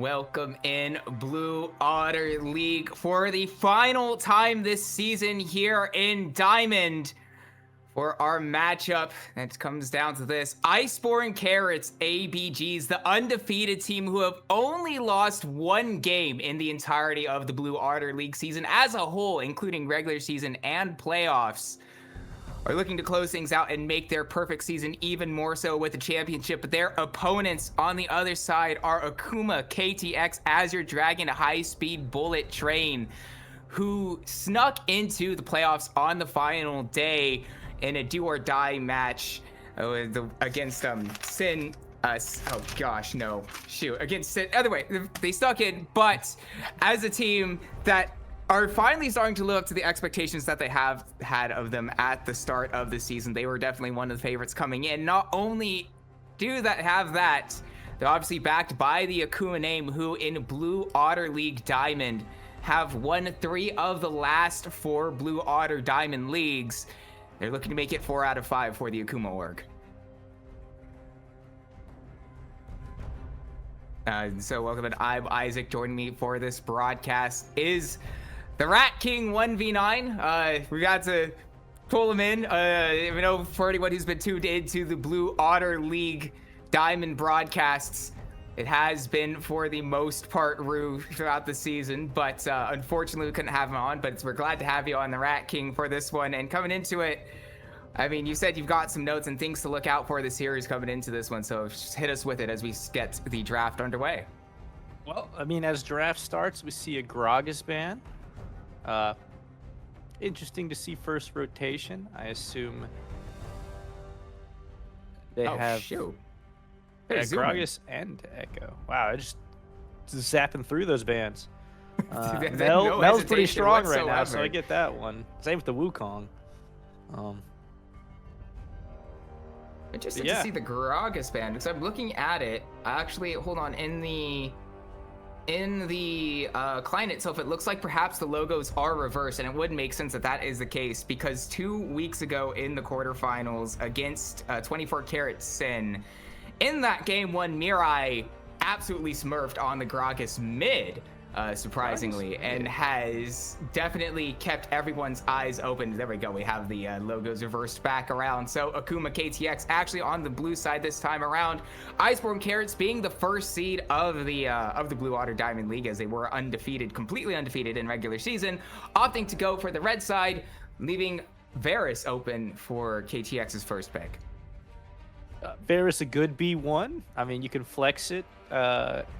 Welcome in Blue Otter League for the final time this season here in Diamond for our matchup. That comes down to this. Iceborn Carrots ABGs, the undefeated team who have only lost one game in the entirety of the Blue Otter League season as a whole, including regular season and playoffs, are looking to close things out and make their perfect season even more so with the championship. But their opponents on the other side are Akuma, KTX, Azure Dragon, High-Speed Bullet Train, who snuck into the playoffs on the final day in a do-or-die match against Sin. Against Sin. Other way, they stuck in, but as a team that are finally starting to live up to the expectations that they have had of them at the start of the season. They were definitely one of the favorites coming in. Not only do that have that, they're obviously backed by the Akuma name, who in Blue Otter League Diamond have won 3 of the last 4 Blue Otter Diamond leagues. They're looking to make it 4 out of 5 for the Akuma org. So welcome, and I'm Isaac. Joining me for this broadcast is the Rat King 1v9. We got to pull him in. For anyone who's been tuned into the Blue Otter League Diamond broadcasts, it has been for the most part Rue throughout the season, but unfortunately we couldn't have him on. But we're glad to have you on, the Rat King, for this one. And coming into it, I mean, you said you've got some notes and things to look out for the series coming into this one, so just hit us with it as we get the draft underway. Well, I mean, as draft starts, we see a Gragas ban. Interesting to see first rotation. I assume they have Gragas and Echo. Wow, I just zapping through those bands. Mel's pretty strong right now, so I get that one. Same with the Wukong. Interesting to see the Gragas band, because I'm looking at it. Actually, hold on. In the client itself, it looks like perhaps the logos are reversed, and it would make sense that that is the case, because 2 weeks ago in the quarterfinals against 24 Karat Sin, in that game one, Mirai absolutely smurfed on the Gragas mid, surprisingly, and has definitely kept everyone's eyes open. There we go. We have the logos reversed back around. So Akuma KTX actually on the blue side this time around. Iceborn Carrots being the first seed of the Blue Otter Diamond League, as they were undefeated, completely undefeated in regular season, opting to go for the red side, leaving Varus open for KTX's first pick. Varus a good B1. I mean, you can flex it.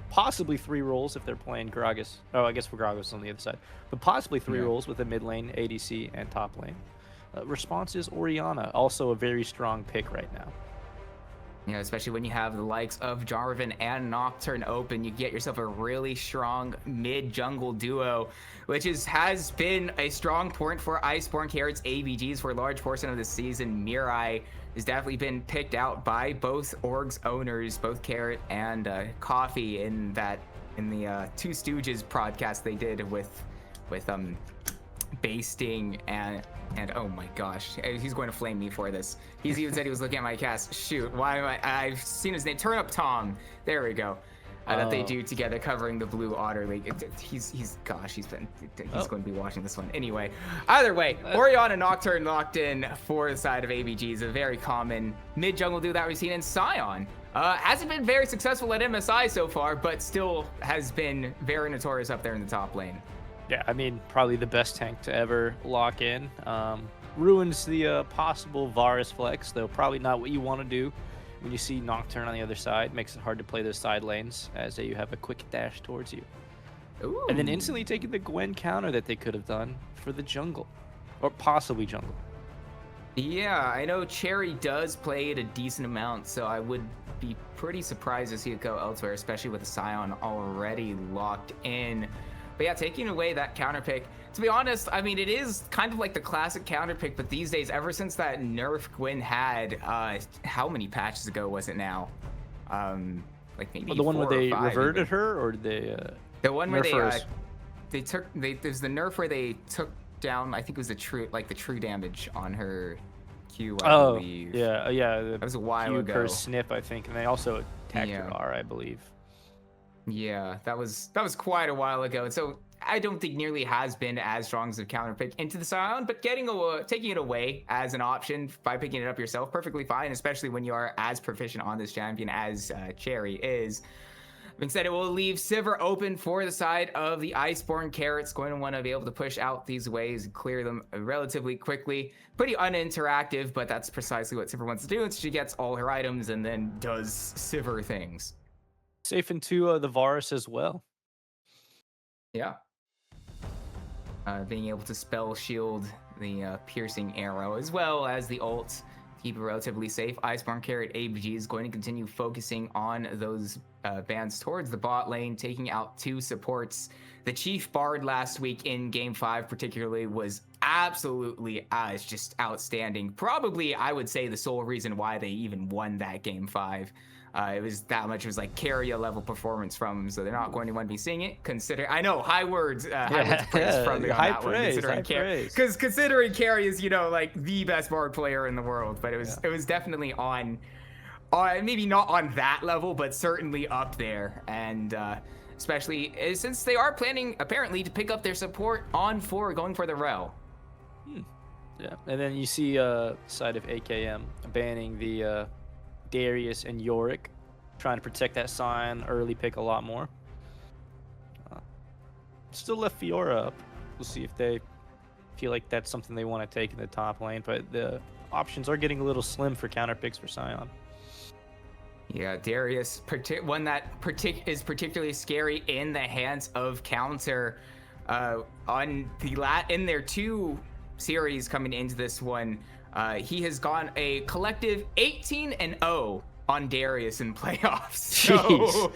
Possibly 3 roles if they're playing Gragas. Oh, I guess for Gragas on the other side. But possibly 3 roles with a mid lane, ADC, and top lane. Response is Orianna, also a very strong pick right now. You know, especially when you have the likes of Jarvan and Nocturne open, you get yourself a really strong mid-jungle duo, which has been a strong point for Iceborn Carrots ABGs for a large portion of the season. Mirai has definitely been picked out by both orgs owners, both Carrot and Coffee, in the Two Stooges podcast they did with Basting and oh my gosh, he's going to flame me for this. He's even said he was looking at my cast. Shoot, why am I've seen his name. Turn Up Tom. There we go. That they do together, covering the Blue Otter League. He's going to be watching this one anyway. Either way, Orianna Nocturne locked in for the side of ABGs, a very common mid jungle duo that we've seen in Scion. Hasn't been very successful at MSI so far, but still has been very notorious up there in the top lane. Yeah, I mean, probably the best tank to ever lock in. Ruins the possible Varus flex, though probably not what you want to do when you see Nocturne on the other side. Makes it hard to play those side lanes as you have a quick dash towards you. Ooh. And then instantly taking the Gwen counter that they could have done for the jungle, or possibly jungle. Yeah, I know Cherry does play it a decent amount, so I would be pretty surprised to see it go elsewhere, especially with the Scion already locked in. But yeah, taking away that counter pick, to be honest, I mean, it is kind of like the classic counter pick, but these days, ever since that nerf Gwen had, how many patches ago was it now? Like maybe the one where they reverted even. her, or did they the one where there's the nerf where they took down, I think it was the true damage on her Q, I believe. Yeah. That was a while Q ago. per snip, I think, and they also attacked her R, I believe. Yeah, that was quite a while ago. So I don't think nearly has been as strong as a counter pick into the Scion, but taking it away as an option by picking it up yourself, perfectly fine, especially when you are as proficient on this champion as Cherry is. Instead, it will leave Sivir open for the side of the Iceborn Carrot's going to want to be able to push out these waves and clear them relatively quickly. Pretty uninteractive, but that's precisely what Sivir wants to do. She gets all her items and then does Sivir things. Safe into the Varus as well. Yeah. Being able to spell shield the piercing arrow as well as the ult. Keep it relatively safe. Iceborn Carrot ABG is going to continue focusing on those bans towards the bot lane, taking out 2 supports. The Chief Bard last week in Game 5 particularly was absolutely just outstanding. Probably, I would say, the sole reason why they even won that Game 5. It was that much. It was like carrier level performance from them, so they're not going to want to be seeing it. I know high words of praise from me on that one. Because considering Carry is like the best Bard player in the world, but it was definitely on maybe not on that level, but certainly up there, and especially since they are planning apparently to pick up their support on 4 going for the Rel. Yeah, and then you see side of AKM banning the Darius and Yorick, trying to protect that Scion early pick a lot more. Still left Fiora up. We'll see if they feel like that's something they want to take in the top lane, but the options are getting a little slim for counter picks for Scion. Yeah, Darius, one that is particularly scary in the hands of counter. In their 2 series coming into this one, he has gone a collective 18-0 on Darius in playoffs. So,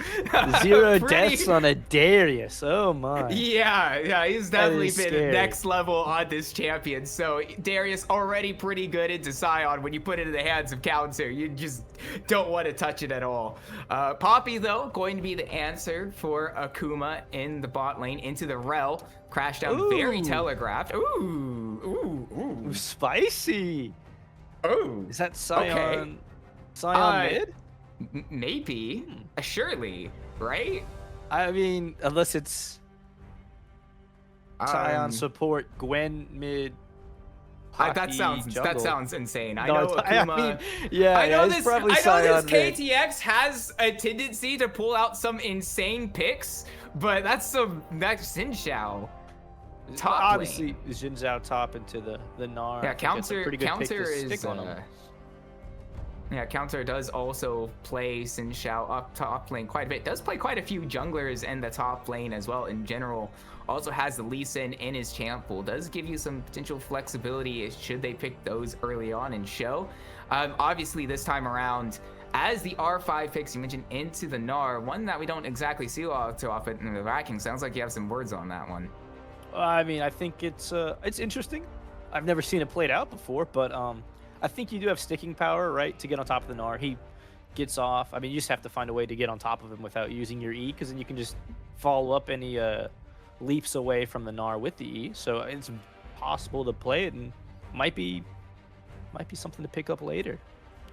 0 deaths on a Darius. Oh my. Yeah, he's definitely been next level on this champion. So Darius already pretty good into Scion. When you put it in the hands of counter, you just don't want to touch it at all. Poppy, though, going to be the answer for Akuma in the bot lane into the Rel. Crash down very telegraphed. Ooh. Spicy. Oh. Is that Scion? Okay. Scion mid? Maybe. Surely, right? I mean, unless it's Scion support, Gwen mid. That sounds insane. I know Akuma. I mean, I know this KTX has a tendency to pull out some insane picks, but that's Xin Zhao. Top obviously, lane. Xin Zhao top into the Gnar. Yeah, counter is. Counter does also play Xin Zhao up top lane quite a bit. Does play quite a few junglers in the top lane as well in general. Also has the Lee Sin in his champ pool. Does give you some potential flexibility should they pick those early on in show. Obviously, this time around, as the R5 picks you mentioned into the Gnar, one that we don't exactly see all too often in the ranking. Sounds like you have some words on that one. I mean, I think it's interesting. I've never seen it played out before, but I think you do have sticking power, right, to get on top of the Gnar. He gets off. I mean, you just have to find a way to get on top of him without using your E, because then you can just follow up any leaps away from the Gnar with the E. So it's possible to play it, and might be something to pick up later.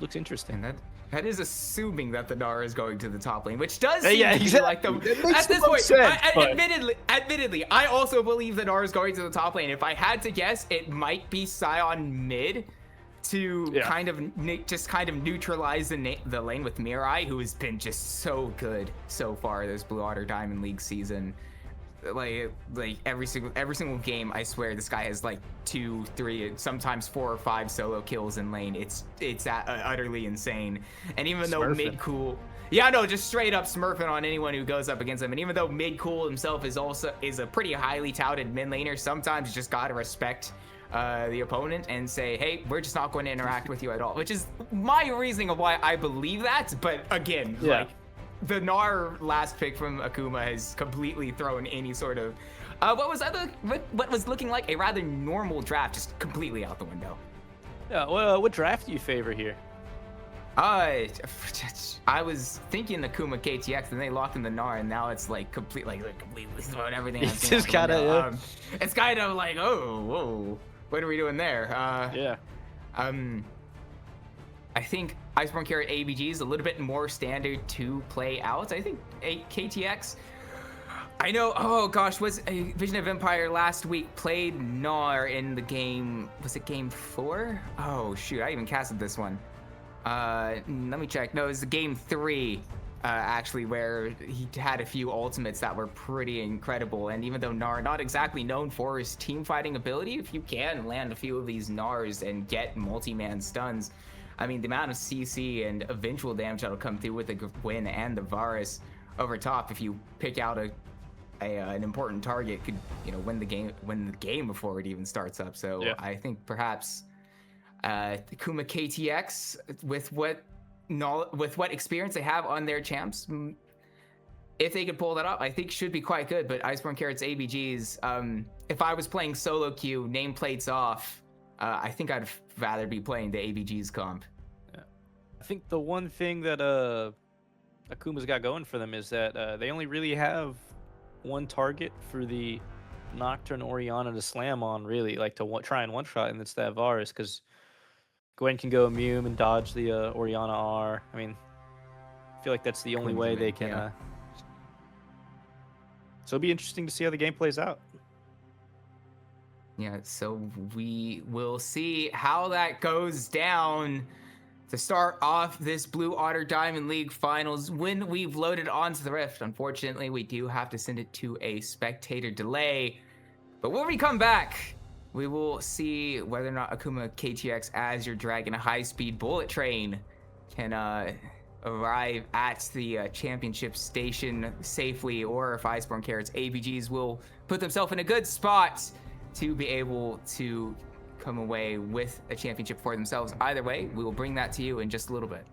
Looks interesting. And that is assuming that the Gnar is going to the top lane, which does seem to be like the at this point. Sense, admittedly, I also believe the Gnar is going to the top lane. If I had to guess, it might be Scion mid to kind of neutralize the lane with Mirai, who has been just so good so far this Blue Otter Diamond League season. Like every single game, I swear this guy has like 2, 3, sometimes 4 or 5 solo kills in lane. It's utterly insane. And even though mid cool, just straight up smurfing on anyone who goes up against him. And even though mid cool himself is a pretty highly touted mid laner, sometimes you just gotta respect the opponent and say, hey, we're just not going to interact with you at all, which is my reasoning of why I believe that. But again, like the Gnar last pick from Akuma has completely thrown any sort of what was looking like a rather normal draft just completely out the window. What draft do you favor here? I was thinking Akuma KTX, and they locked in the Gnar, and now it's like completely throwing everything. It's just kind of it's kind of like, oh, whoa, what are we doing there? I think Iceborn Carrot ABG is a little bit more standard to play out. I think KTX. I know. Oh gosh, was a Vision of Empire last week played Gnar in the game? Was it game 4? Oh shoot, I even casted this one. Let me check. No, it was the game 3. Actually, where he had a few ultimates that were pretty incredible. And even though Gnar not exactly known for his team fighting ability, if you can land a few of these Gnars and get multi-man stuns, I mean, the amount of CC and eventual damage that'll come through with the Gwyn and the Varus over top, if you pick out an important target, could win the game before it even starts up. So Yeah. I think perhaps Akuma KTX, with what experience they have on their champs, if they could pull that up, I think should be quite good. But Iceborn Carrot's ABGs, if I was playing solo queue, nameplates off, I think I'd rather be playing the ABGs comp. Yeah. I think the one thing that Akuma's got going for them is that they only really have one target for the Nocturne Orianna to slam on, really, like to try and one-shot, and it's that Varus, because Gwen can go immune and dodge the Orianna R. I mean, I feel like that's the only way they can... Yeah. So it'll be interesting to see how the game plays out. Yeah, so we will see how that goes down to start off this Blue Otter Diamond League finals when we've loaded onto the Rift. Unfortunately, we do have to send it to a spectator delay. But when we come back, we will see whether or not Akuma KTX as your Dragon high-speed bullet train can arrive at the championship station safely, or if Iceborn Carrot's ABGs will put themselves in a good spot to be able to come away with a championship for themselves. Either way, we will bring that to you in just a little bit.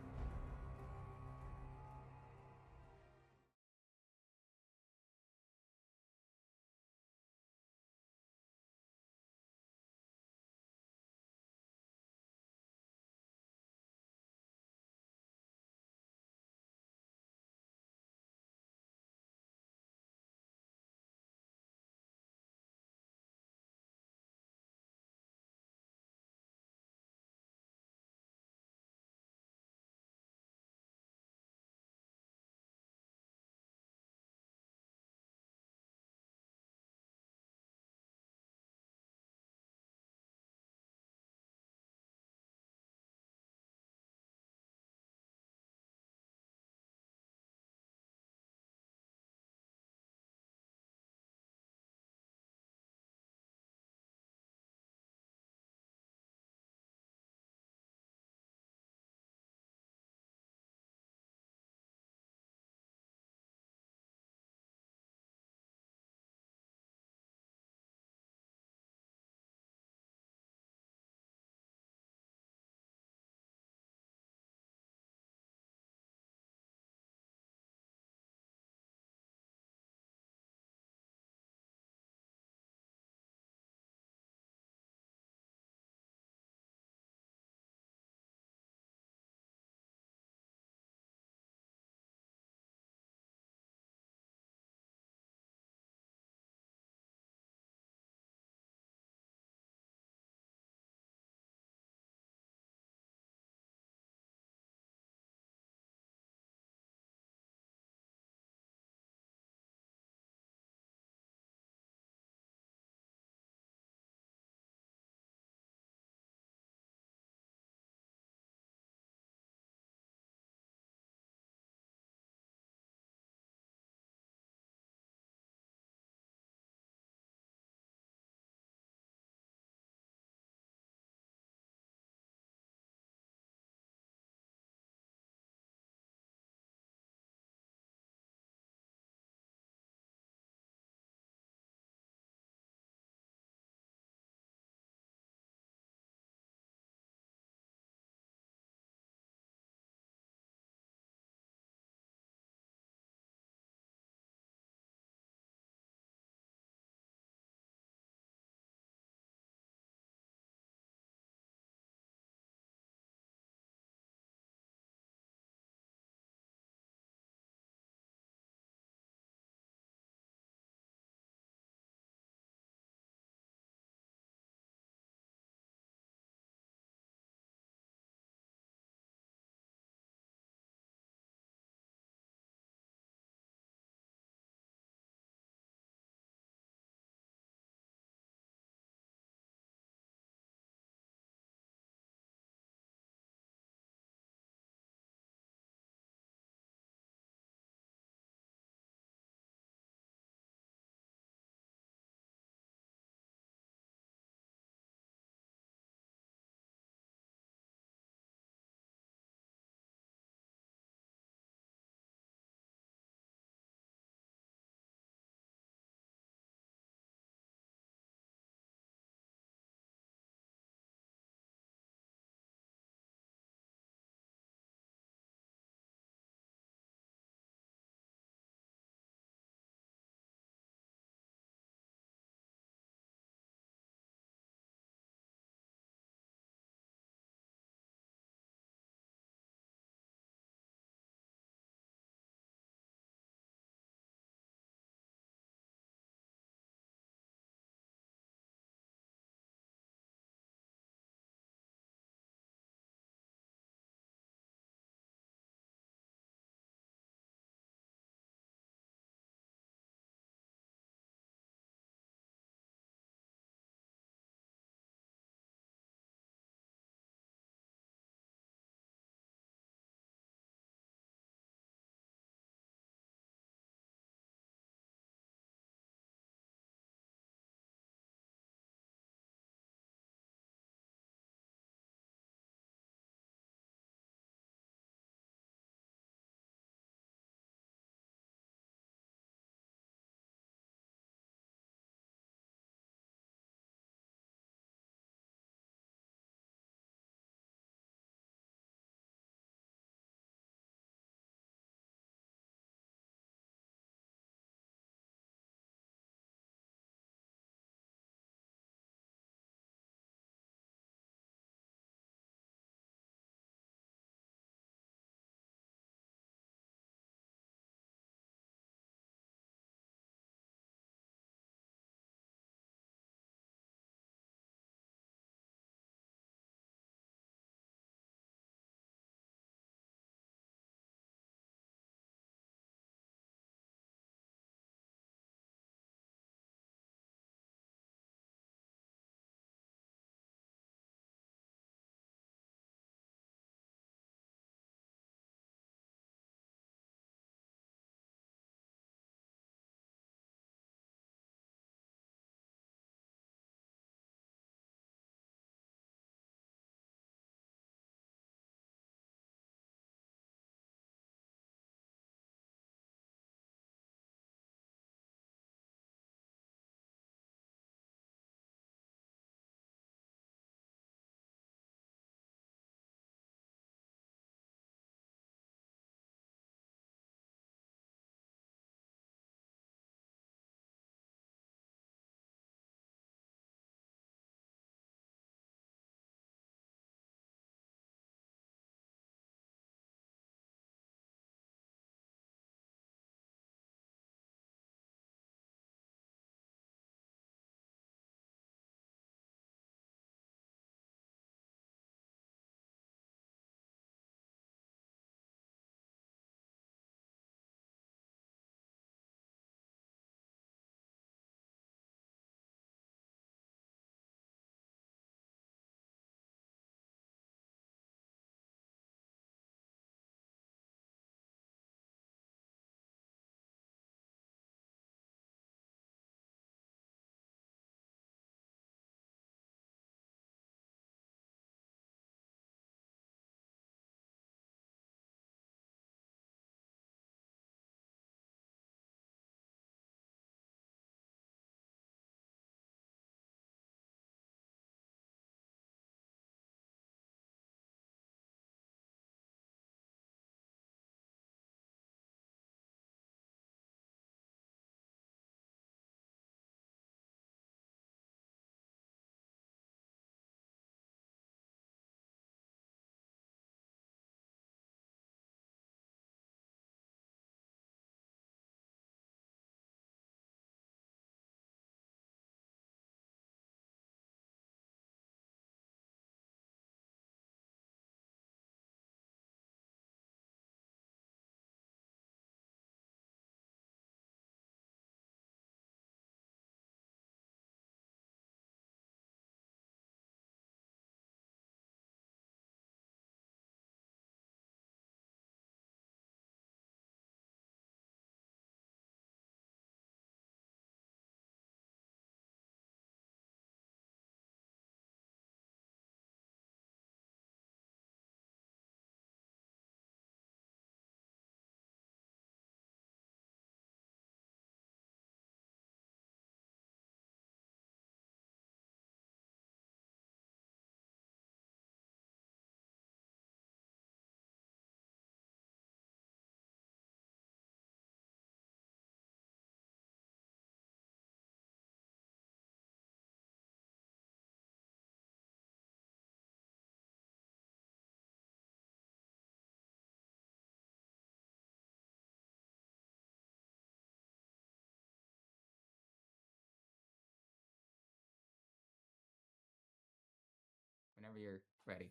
Whenever you're ready.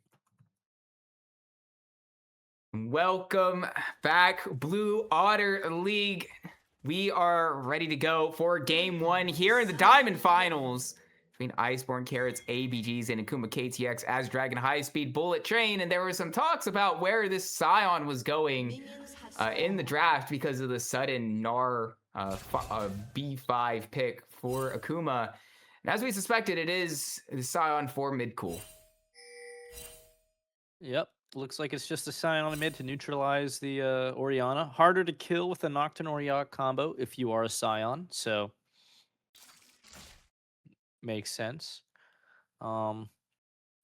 Welcome back, Blue Otter League. We are ready to go for game 1 here in the Diamond Finals between Iceborn Carrots, ABGs, and Akuma KTX as Dragon High Speed Bullet Train. And there were some talks about where this Scion was going in the draft because of the sudden Gnar B5 pick for Akuma. And as we suspected, it is the Scion for mid-cool. Yep. Looks like it's just a Scion on the mid to neutralize the Orianna. Harder to kill with the Nocturne Orianna combo if you are a Scion, so makes sense. No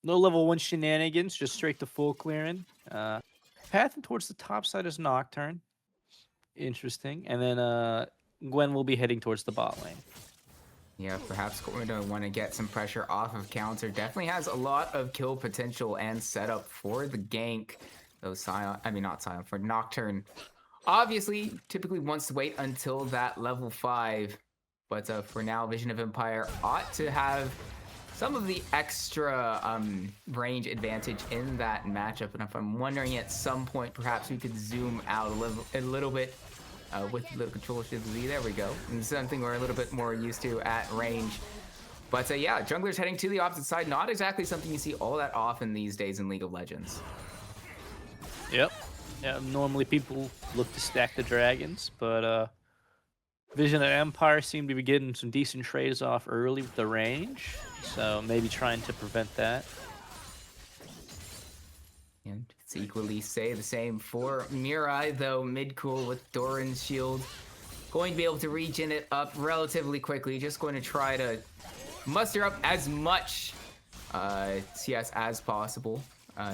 level 1 shenanigans, just straight to full clearing. Pathing towards the top side is Nocturne. Interesting. And then Gwen will be heading towards the bot lane. Yeah, perhaps going to want to get some pressure off of counter. Definitely has a lot of kill potential and setup for the gank. Though for Nocturne. Obviously, typically wants to wait until that level 5. But for now, Vision of Empire ought to have some of the extra range advantage in that matchup. And if I'm wondering at some point, perhaps we could zoom out a little bit with the control shift Z. There we go. And something we're a little bit more used to at range. But yeah, junglers heading to the opposite side. Not exactly something you see all that often these days in League of Legends. Yep. Yeah, normally people look to stack the dragons, but Vision of Empire seemed to be getting some decent trades off early with the range. So maybe trying to prevent that. And it's equally say the same for Mirai, though mid-cool with Doran's shield. Going to be able to regen it up relatively quickly. Just going to try to muster up as much CS as possible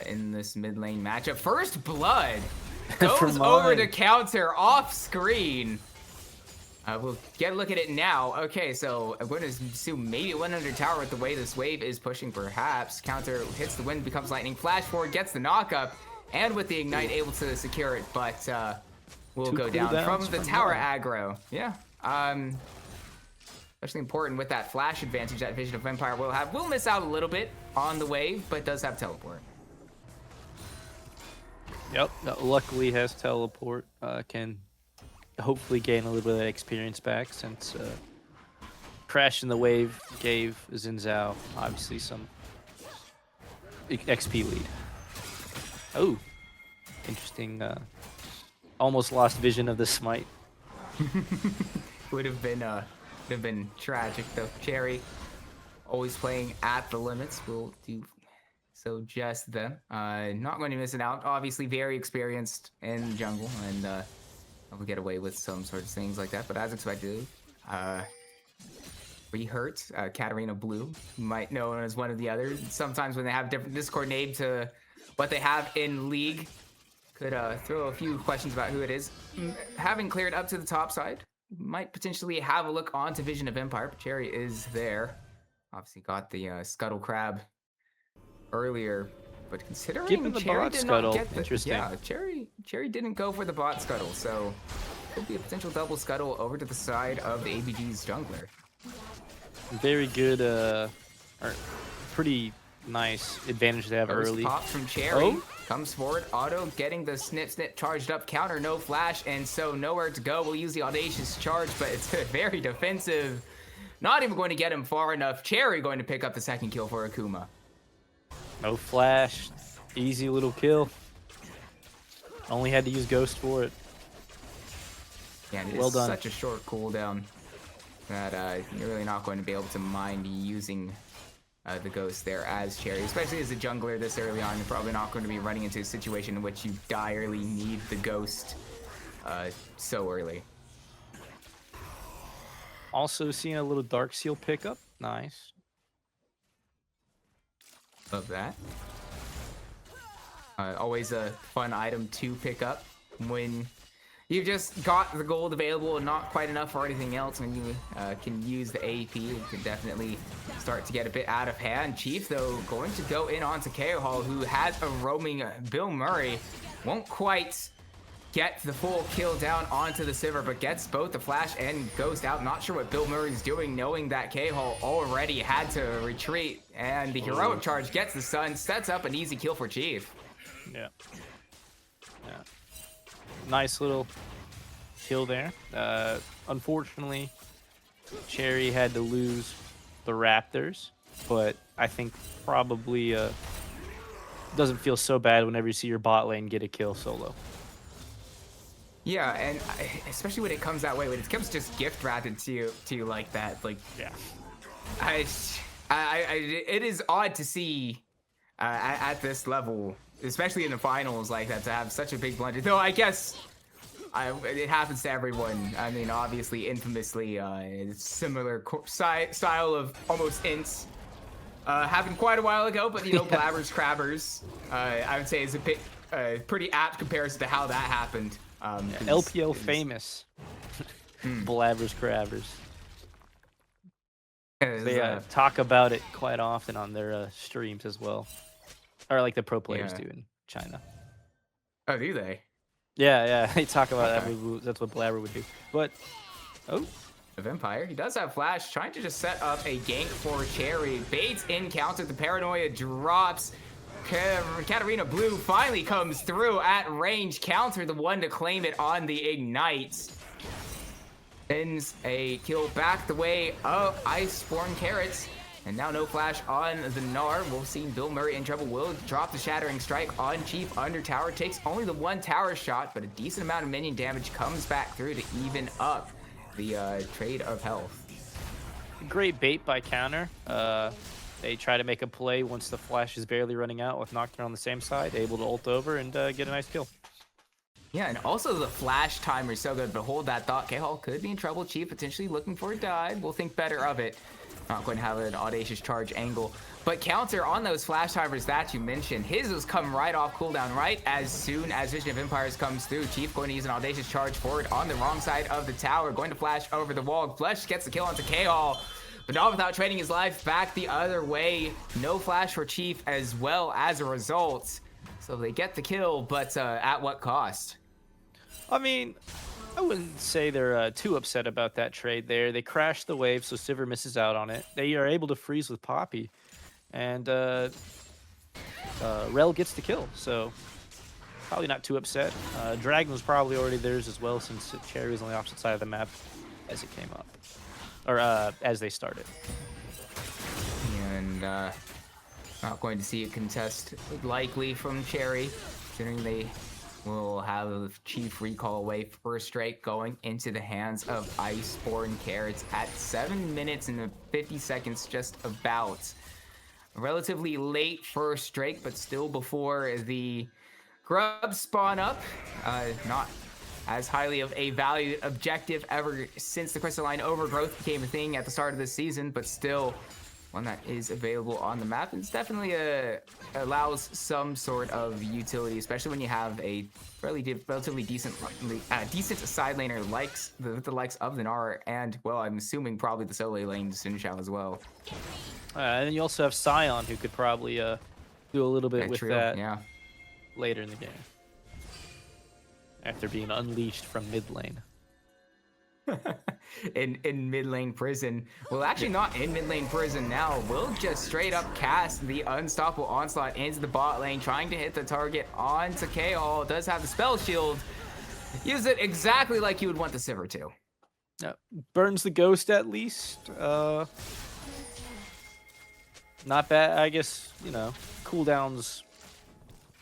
in this mid lane matchup. First blood goes over to counter off screen. We'll get a look at it now. Okay, so I'm going to assume maybe it went under tower with the way this wave is pushing, perhaps. Counter hits the wind, becomes lightning. Flash forward, gets the knock up, and with the ignite, able to secure it, but will go down from the tower aggro. Yeah. Especially important with that flash advantage that Vision of Empire will have. Will miss out a little bit on the wave, but does have teleport. Yep, luckily has teleport. Can hopefully gain a little bit of experience back since crashing the wave gave Xin Zhao obviously some XP lead. Oh, interesting. Almost lost vision of the smite. Would have been tragic though. Cherry always playing at the limits. Will do so just then. Not going to miss it out. Obviously very experienced in the jungle and we'll get away with some sort of things like that, but as expected, Rehurt, Katarina Blue, you might know as one of the others. Sometimes when they have different Discord name to what they have in League, could throw a few questions about who it is. Having cleared up to the top side, might potentially have a look onto Vision of Empire, but Cherry is there. Obviously got the Scuttle Crab earlier. But considering Given the Cherry bot did scuttle, not get the, interesting. Yeah, Cherry didn't go for the bot scuttle, so could be a potential double scuttle over to the side of the ABG's jungler. Very good, or pretty nice advantage to have early. Pop from Cherry, comes forward, auto getting the snip charged up, counter, no flash, and so nowhere to go. We'll use the audacious charge, but it's very defensive. Not even going to get him far enough. Cherry going to pick up the second kill for Akuma. No flash, easy little kill. Only had to use Ghost for it. Yeah, and it is such a short cooldown that you're really not going to be able to mind using the Ghost there as Cherry, especially as a jungler this early on. You're probably not going to be running into a situation in which you direly need the Ghost so early. Also seeing a little Dark Seal pickup, nice. Love that. Always a fun item to pick up when you've just got the gold available and not quite enough for anything else. When you can use the AP, it can definitely start to get a bit out of hand. Chief, though, going to go in onto KO Hall, who has a roaming Bill Murray. Won't quite get the full kill down onto the Sivir, but gets both the flash and Ghost out. Not sure what Bill Murray's doing, knowing that K-Hall already had to retreat, and the heroic charge gets the stun, sets up an easy kill for Chief. Yeah. Nice little kill there. Unfortunately, Cherry had to lose the Raptors, but I think probably doesn't feel so bad whenever you see your bot lane get a kill solo. Yeah, and especially when it comes that way, when it comes just gift wrapped to you like that, like Yeah. it is odd to see at this level, especially in the finals like that, to have such a big blunder. Though I guess it happens to everyone. I mean, obviously, infamously, it's similar style of almost ints happened quite a while ago. But you know, Blabbers Crabbers, I would say is a bit pretty apt comparison to how that happened. LPL famous. Blabbers Crabbers. They talk about it quite often on their streams as well, or like the pro players do in China. Oh, do they? Yeah, they talk about that. That's what Blabber would do. But the Vampire, he does have flash, trying to just set up a gank for Cherry. Baits in counter, the paranoia drops. Katarina Blue finally comes through at range, counter the one to claim it on the ignite. Sends a kill back the way of Iceborn Carrots. And now no flash on the Gnar. We'll see Bill Murray in trouble. Will drop the Shattering Strike on Chief under tower. Takes only the one tower shot, but a decent amount of minion damage comes back through to even up the trade of health. Great bait by counter. They try to make a play once the flash is barely running out with Nocturne on the same side, able to ult over and get a nice kill. Yeah, and also the flash timer is so good. But hold that thought, K-Hall could be in trouble. Chief potentially looking for a dive. We'll think better of it. Not going to have an audacious charge angle. But counter on those flash timers that you mentioned, his has come right off cooldown right as soon as Vision of Empires comes through. Chief going to use an audacious charge forward on the wrong side of the tower, going to flash over the wall. Flesh gets the kill onto K-Hall, but not without trading his life back the other way. No flash for Chief as well as a result. So they get the kill, but at what cost? I mean, I wouldn't say they're too upset about that trade there. They crashed the wave, so Sivir misses out on it. They are able to freeze with Poppy, and Rel gets the kill, so probably not too upset. Dragon was probably already theirs as well, since Cherry was on the opposite side of the map as it came up, or as they started. And not going to see a contest likely from Cherry, considering they will have Chief recall away first strike going into the hands of Iceborn Carrots at 7 minutes and 50 seconds, just about. A relatively late first strike, but still before the grubs spawn up. Not as highly of a valued objective ever since the crystalline overgrowth became a thing at the start of this season, but still one that is available on the map. It's definitely allows some sort of utility, especially when you have a relatively decent side laner likes the likes of the Gnar, and well, I'm assuming probably the solo lane Sinshao as well. And then you also have Sion, who could probably do a little bit with that later in the game, after being unleashed from mid lane. in mid lane prison. Well, actually not in mid lane prison now. We'll just straight up cast the unstoppable onslaught into the bot lane, trying to hit the target onto K-Hall. Does have the spell shield. Use it exactly like you would want the Sivir to. Burns the ghost at least. Not bad. I guess, you know, cooldowns,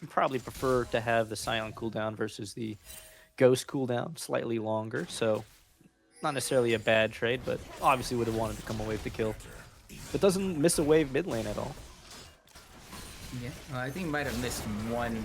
you probably prefer to have the Sion cooldown versus the ghost cooldown slightly longer, so not necessarily a bad trade, but obviously would have wanted to come away with the kill. But doesn't miss a wave mid lane at all. Yeah, I think he might have missed one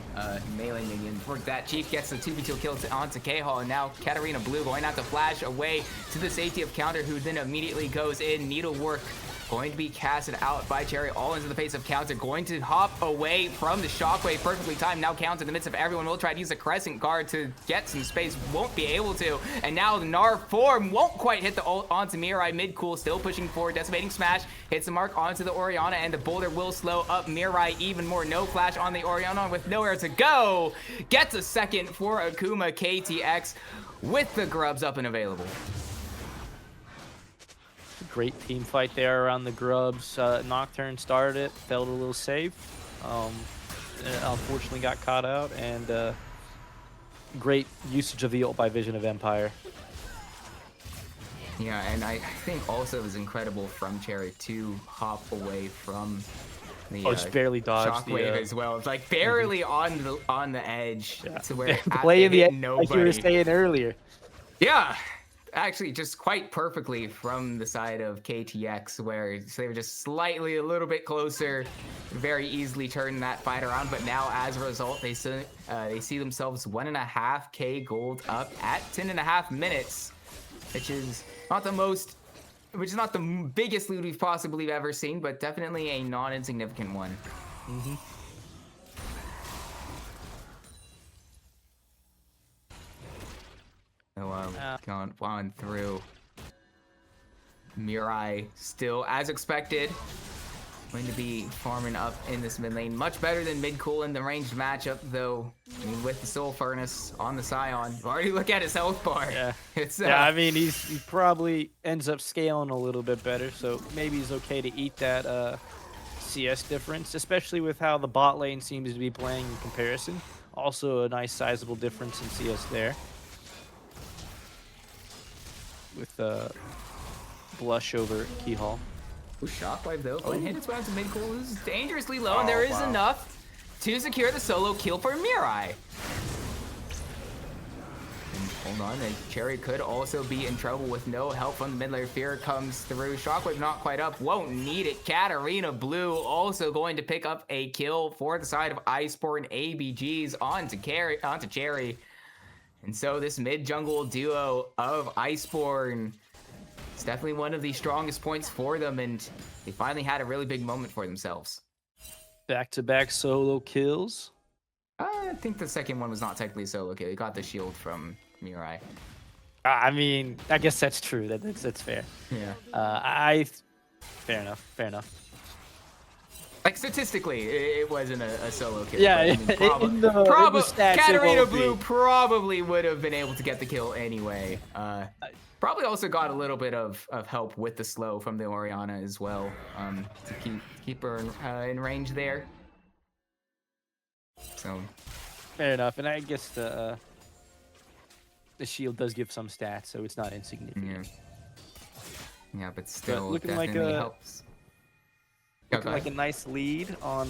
melee minion. For that, Chief gets the 2v2 kill onto K-Hall, and now Katarina Blue going out to flash away to the safety of counter, who then immediately goes in. Needlework going to be casted out by Cherry, all into the face of Counter, going to hop away from the Shockwave, perfectly timed. Now Counter in the midst of everyone will try to use a Crescent Guard to get some space, won't be able to, and now the Gnar form won't quite hit the ult onto Mirai. Mid cool, still pushing forward, Decimating Smash, hits the mark onto the Orianna, and the Boulder will slow up Mirai even more. No flash on the Orianna with nowhere to go, gets a second for Akuma. KTX with the grubs up and available. Great team fight there around the grubs. Nocturne started it, felt a little safe. Unfortunately got caught out, and great usage of the ult by Vision of Empire. Yeah, and I think also it was incredible from Cherry to hop away from the just barely dodged Shockwave as well. It's like barely on the edge to where playing the edge nobody. like you were saying earlier. Yeah, actually just quite perfectly from the side of KTX, where they were just slightly a little bit closer, very easily turning that fight around. But now as a result, they see themselves 1.5K gold up at 10.5 minutes, which is not the biggest loot we've possibly ever seen, but definitely a non-insignificant one. So going on through. Mirai still, as expected, going to be farming up in this mid lane. Much better than mid cool in the ranged matchup, though. I mean, with the Soul Furnace on the Scion, already look at his health bar. Yeah, it's I mean, he probably ends up scaling a little bit better, so maybe he's okay to eat that CS difference, especially with how the bot lane seems to be playing in comparison. Also, a nice sizable difference in CS there. With Blush over Keyhall. Shockwave though, but hit its way onto mid cool is dangerously low, and there is enough to secure the solo kill for Mirai. And hold on, and Cherry could also be in trouble with no help from the mid laner. Fear comes through. Shockwave not quite up, won't need it. Katarina Blue also going to pick up a kill for the side of Iceborn. ABGs onto Cherry. And so this mid-jungle duo of Iceborn, it's definitely one of the strongest points for them, and they finally had a really big moment for themselves. Back-to-back solo kills. I think the second one was not technically a solo kill. He got the shield from Mirai. I mean, I guess that's true. That's fair. Yeah. Fair enough. Like, statistically, it wasn't a solo kill. Yeah, I mean, Katarina Blue probably would have been able to get the kill anyway. Probably also got a little bit of help with the slow from the Orianna as well, to keep her in range there. So fair enough, and I guess the shield does give some stats, so it's not insignificant. Yeah, but still, looking definitely like helps. Looking like a nice lead on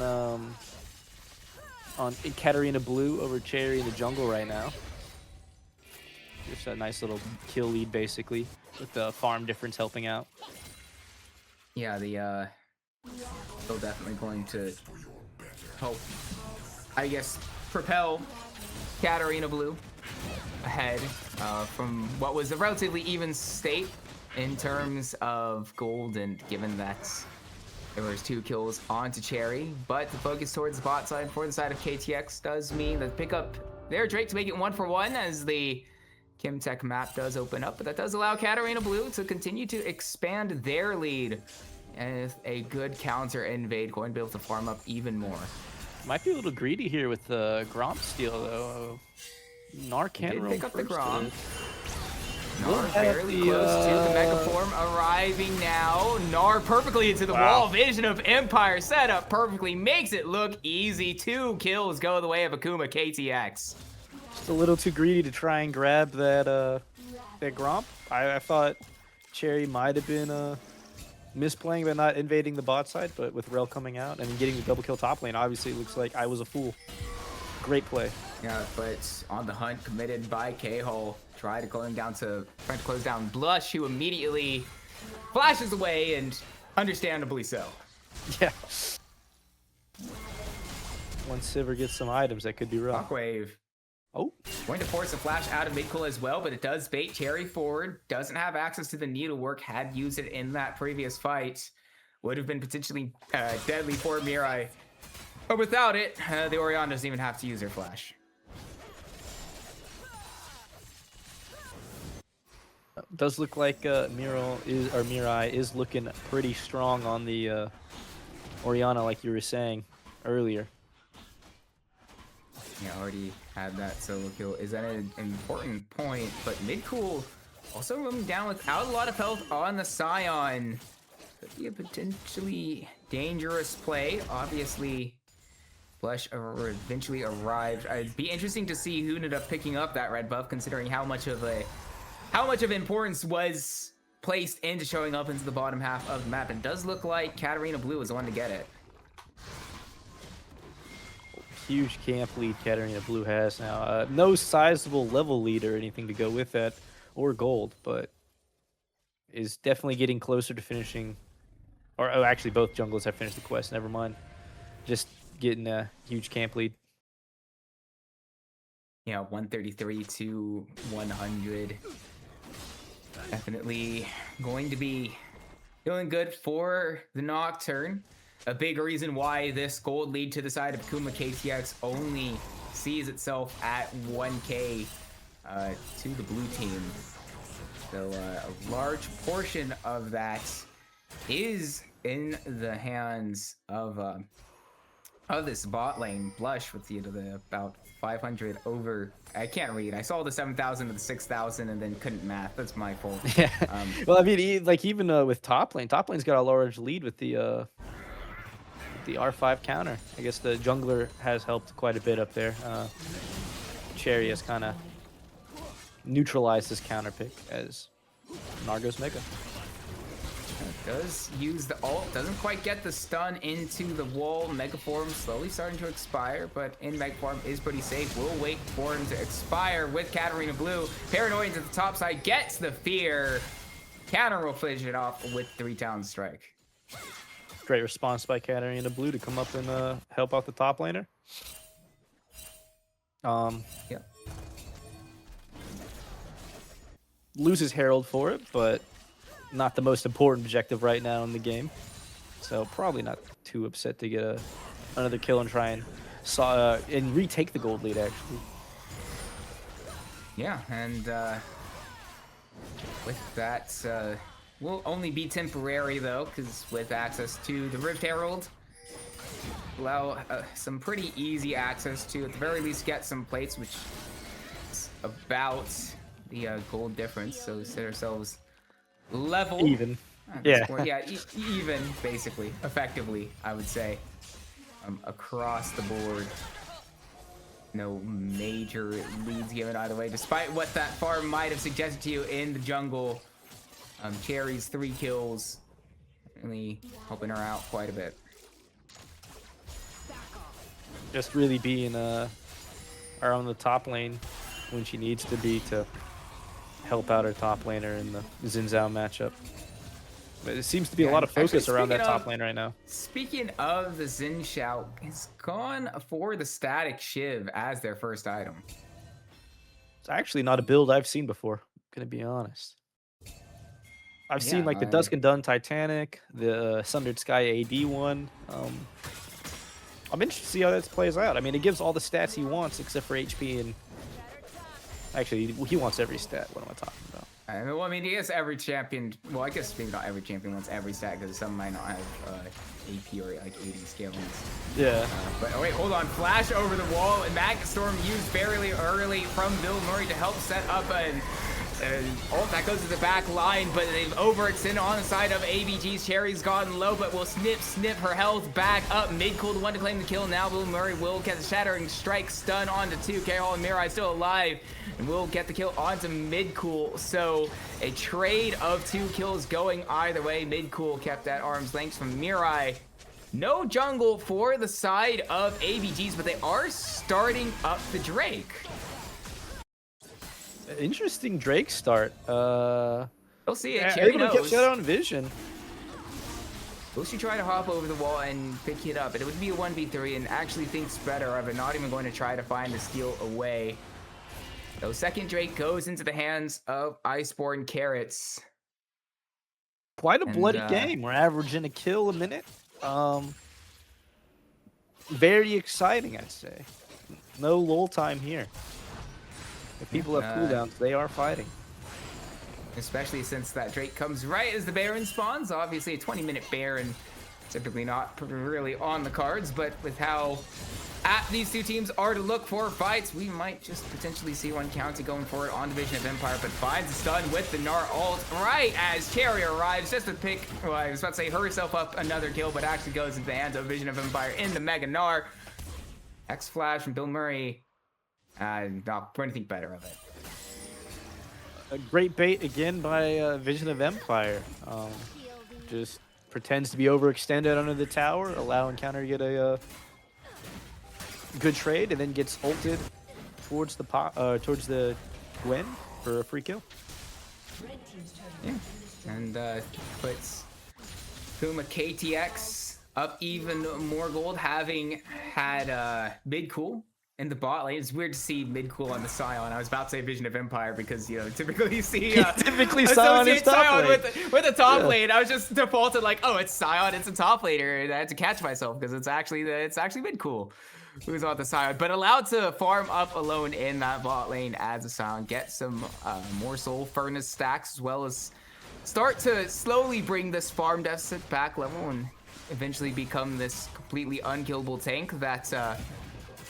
Katarina Blue over Cherry in the jungle right now. Just a nice little kill lead, basically, with the farm difference helping out. Yeah, still definitely going to help, I guess, propel Katarina Blue ahead from what was a relatively even state in terms of gold, and given that there was 2 kills onto Cherry, but the focus towards the bot side for the side of KTX does mean that pick up their Drake to make it 1-for-1 as the Kimtech map does open up, but that does allow Katarina Blue to continue to expand their lead, and with a good counter invade, going to be able to farm up even more. Might be a little greedy here with the Gromp steal, though. Gnar can't roam pick up the Gromp. We'll Gnar fairly close to the Mega Form arriving now. Gnar perfectly into the wall. Vision of Empire set up perfectly. Makes it look easy. 2 kills go the way of Akuma KTX. Just a little too greedy to try and grab that Gromp. I thought Cherry might have been misplaying by not invading the bot side, but with Rel coming out and getting the double kill top lane, obviously it looks like I was a fool. Great play. Yeah, but on the hunt committed by K-Hole, trying to close down Blush, who immediately flashes away, and understandably so. Yeah. Once Sivir gets some items, that could be rough. Shockwave. Oh. Going to force a flash out of mid-cool as well, but it does bait Cherry forward. Doesn't have access to the needlework, had used it in that previous fight. would have been potentially deadly for Mirai. But without it, the Orion doesn't even have to use her flash. Does look like Mirai is looking pretty strong on the Oriana, like you were saying earlier. Yeah, already had that solo kill. Is that an important point? But mid-cool also roaming down without a lot of health on the Scion. Could be a potentially dangerous play. Obviously, Flush eventually arrived. It'd be interesting to see who ended up picking up that red buff, considering how much of importance was placed into showing up into the bottom half of the map. And it does look like Katarina Blue is the one to get it. Huge camp lead Katarina Blue has now. No sizable level lead or anything to go with that, or gold, but is definitely getting closer to finishing. Or actually, both junglers have finished the quest. Never mind. Just getting a huge camp lead. Yeah, 133 to 100. Definitely going to be feeling good for the Nocturne. A big reason why this gold lead to the side of Akuma KTX only sees itself at 1k to the blue team. So a large portion of that is in the hands of this bot lane. Blush with the about 500 over. I can't read. I saw the 7,000 to the 6,000 and then couldn't math. That's my fault. Yeah. Well, I mean, even with top lane's got a large lead with the R5 counter. I guess the jungler has helped quite a bit up there. Cherry has kind of neutralized this counter pick as Nargo's Mega. Does use the ult, doesn't quite get the stun into the wall. Mega Form slowly starting to expire, but in Mega Form is pretty safe. We'll wait for him to expire with Katarina Blue. Paranoid to the top side, gets the fear. Counter will finish it off with 3-town strike. Great response by Katarina Blue to come up and help out the top laner. Yeah. Loses Herald for it, but not the most important objective right now in the game. So probably not too upset to get another kill and try and retake the gold lead, actually. Yeah, and with that, will only be temporary though, because with access to the Rift Herald, allow some pretty easy access to, at the very least, get some plates, which is about the gold difference. So we set ourselves level. Even. Yeah. Yeah, even, basically, effectively, I would say, across the board. No major leads given either way, despite what that farm might have suggested to you in the jungle. Cherry's 3 kills, really helping her out quite a bit. Just really being on the top lane when she needs to be to help out her top laner in the Xin Zhao matchup. But it seems to be a lot of focus around that top lane right now. Speaking of the Xin Zhao, it's gone for the Static Shiv as their first item. It's actually not a build I've seen before, I'm gonna be honest. I've seen like the Dusk and Dun Titanic, the Sundered Sky AD one. I'm interested to see how that plays out. I mean, it gives all the stats he wants except for HP, and actually, he wants every stat. What am I talking about? Well, I mean, I guess every champion. Well, I guess maybe not every champion wants every stat because some might not have AP or like 80 scalings. Yeah. But oh wait, hold on. Flash over the wall, and Magnet Storm used fairly early from Bill Murray to help set up an ult that goes to the back line, but they've overextended on the side of ABGs. Cherry's gotten low, but will snip her health back up. Mid-cool, the one to claim the kill. Now Bill Murray will get the Shattering Strike stun onto 2. K-Hall and Mirai still alive, and will get the kill onto Mid-cool. So a trade of 2 kills going either way. Mid-cool kept at arm's length from Mirai. No jungle for the side of ABGs, but they are starting up the Drake. Interesting Drake start. We'll see it. Yeah, Cherry able to knows. get shut on vision. Will she try to hop over the wall and pick it up? It would be a 1v3 and actually thinks better of it. Not even going to try to find the steal away. So second Drake goes into the hands of Iceborn Carrots. quite a And, bloody game. We're averaging a kill a minute. Very exciting, I'd say. No lull time here. If people have cooldowns, they are fighting. Especially since that Drake comes right as the Baron spawns. Obviously, a 20-minute Baron, typically not really on the cards, but with how apt these two teams are to look for fights, we might just potentially see one county going forward on Division of Empire, but finds a stun with the Gnar ult right as Cherry arrives just to pick, well, I was about to say herself up another kill, but actually goes into the hands of Vision of Empire in the Mega Gnar. X Flash from Bill Murray, not going to think better of it. A great bait again by Vision of Empire. Just pretends to be overextended under the tower, allowing counter to get a good trade, and then gets ulted towards the Gwen for a free kill. Yeah, and puts Akuma KTX up even more gold, having had mid cool in the bot lane. It's weird to see mid cool on the Scion. I was about to say Vision of Empire because, you know, typically you see typically Scion is top lane. with the top lane. I was just defaulted like, oh, it's Scion, it's a top laner, and I had to catch myself because it's actually mid cool who's on the Scion, but allowed to farm up alone in that bot lane as a Scion, get some more soul furnace stacks, as well as start to slowly bring this farm deficit back level and eventually become this completely unkillable tank that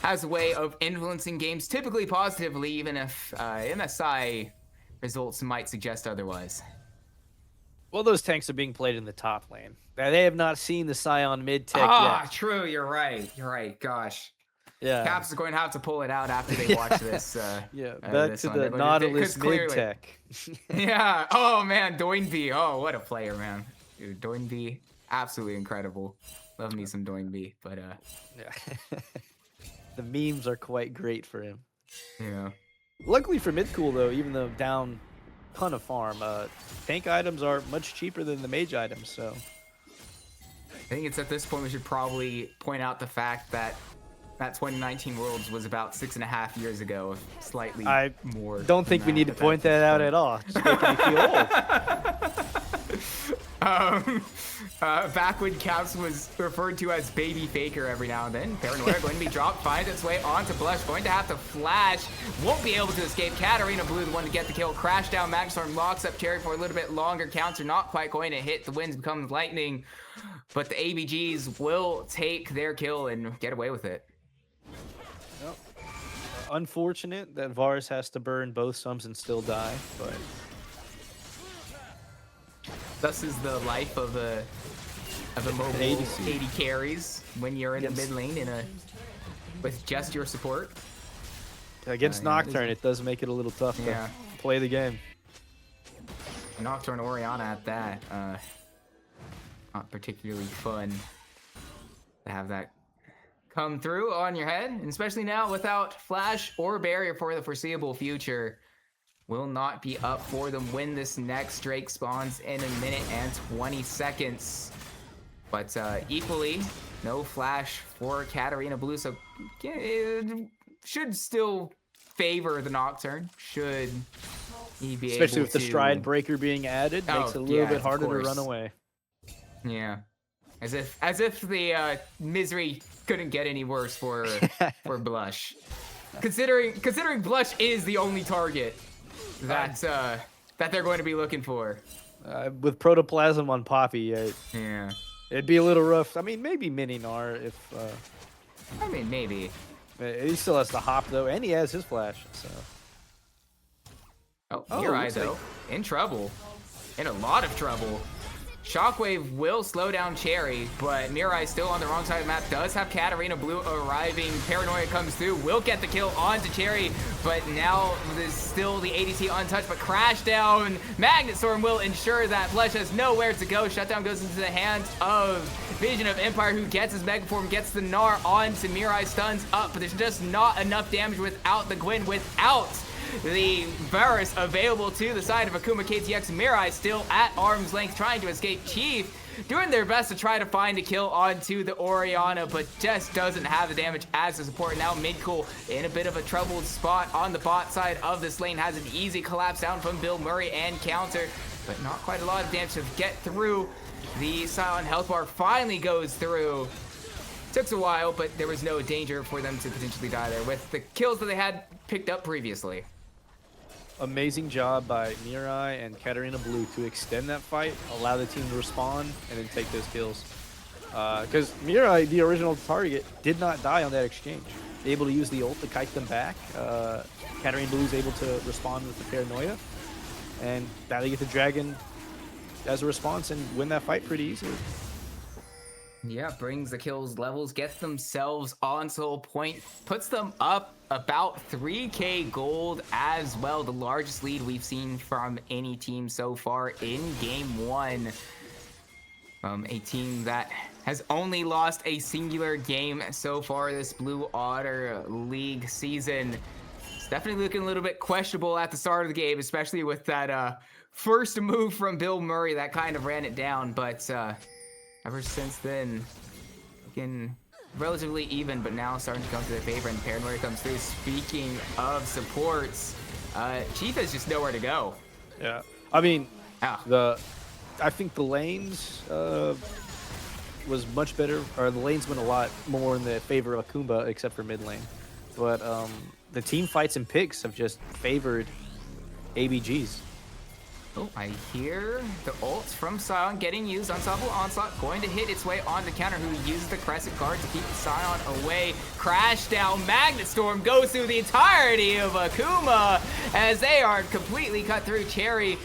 has a way of influencing games typically positively, even if MSI results might suggest otherwise. Well, those tanks are being played in the top lane. They have not seen the Scion mid tech yet. True. You're right. Gosh. Yeah. Caps are going to have to pull it out after they watch this. Back to the Nautilus mid tech. Yeah. Oh man, Doinby. Oh, what a player, man. Dude, Doinby, absolutely incredible. Love me some Doinby, but yeah. The memes are quite great for him. Yeah. Luckily for mid cool though, even though down ton of farm, tank items are much cheaper than the mage items, so I think it's at this point we should probably point out the fact that 2019 Worlds was about 6.5 years ago, slightly more. Don't think we need to point that out at all. Just making me feel old. Back when Caps was referred to as Baby Faker every now and then, Paranoia going to be dropped, finds its way onto Blush, going to have to flash, won't be able to escape. Katarina Blue, the one to get the kill, crash down, Magstorm locks up Cherry for a little bit longer, counter not quite going to hit, the winds becomes lightning, but the ABGs will take their kill and get away with it. Yep. Unfortunate that Varus has to burn both sums and still die, but thus is the life of a mobile 80 carries when you're in the mid lane with just your support. Against Nocturne, it does make it a little tough to play the game. Nocturne Orianna at that, not particularly fun to have that come through on your head, and especially now without flash or barrier for the foreseeable future. Will not be up for them when this next Drake spawns in 1 minute and 20 seconds. But equally, no flash for Katarina Blue, so it should still favor the Nocturne. Should he be especially able with the to... Stride Breaker being added, makes it a little bit harder to run away. Yeah, as if the misery couldn't get any worse for Blush. Considering Blush is the only target that they're going to be looking for. With Protoplasm on Poppy, yeah, it'd be a little rough. I mean, maybe Mini Gnar if. I mean, maybe. He still has to hop though, and he has his flash. So. Oh, Mirai though, in trouble, in a lot of trouble. Shockwave will slow down Cherry, but Mirai still on the wrong side of the map. Does have Katarina Blue arriving. Paranoia comes through, will get the kill onto Cherry, but now there's still the ADC untouched, but crash down. Magnet Storm will ensure that Flesh has nowhere to go. Shutdown goes into the hands of Vision of Empire, who gets his Mega Form, gets the Gnar onto Mirai, stuns up, but there's just not enough damage without the Gwen, without the Varus available to the side of Akuma KTX. Mirai still at arm's length trying to escape. Chief doing their best to try to find a kill onto the Orianna, but just doesn't have the damage as the support. Now Midcool in a bit of a troubled spot on the bot side of this lane, has an easy collapse down from Bill Murray and counter. but not quite a lot of damage to get through. The silent health bar finally goes through. Took a while, but there was no danger for them to potentially die there with the kills that they had picked up previously. Amazing job by Mirai and Katarina Blue to extend that fight, allow the team to respond, and then take those kills. Because Mirai, the original target, did not die on that exchange. Able to use the ult to kite them back. Katarina Blue is able to respond with the paranoia, and now they get the dragon as a response and win that fight pretty easily. Yeah, brings the kills levels, gets themselves on soul point, puts them up about 3k gold as well, the largest lead we've seen from any team so far in game 1. A team that has only lost a singular game so far this Blue Otter League season. It's definitely looking a little bit questionable at the start of the game, especially with that first move from Bill Murray that kind of ran it down, but ever since then, looking relatively even, but now starting to come to their favor, and Paranoia comes through. Speaking of supports, Chief has just nowhere to go. Yeah, I mean, I think the lanes was much better, or the lanes went a lot more in the favor of Akuma, except for mid lane. But the team fights and picks have just favored ABGs. Oh, I hear the ult from Sion getting used. Unstoppable Onslaught going to hit its way onto the counter, who uses the Crescent card to keep Sion away. Crash down. Magnet Storm goes through the entirety of Akuma as they are completely cut through. Cherry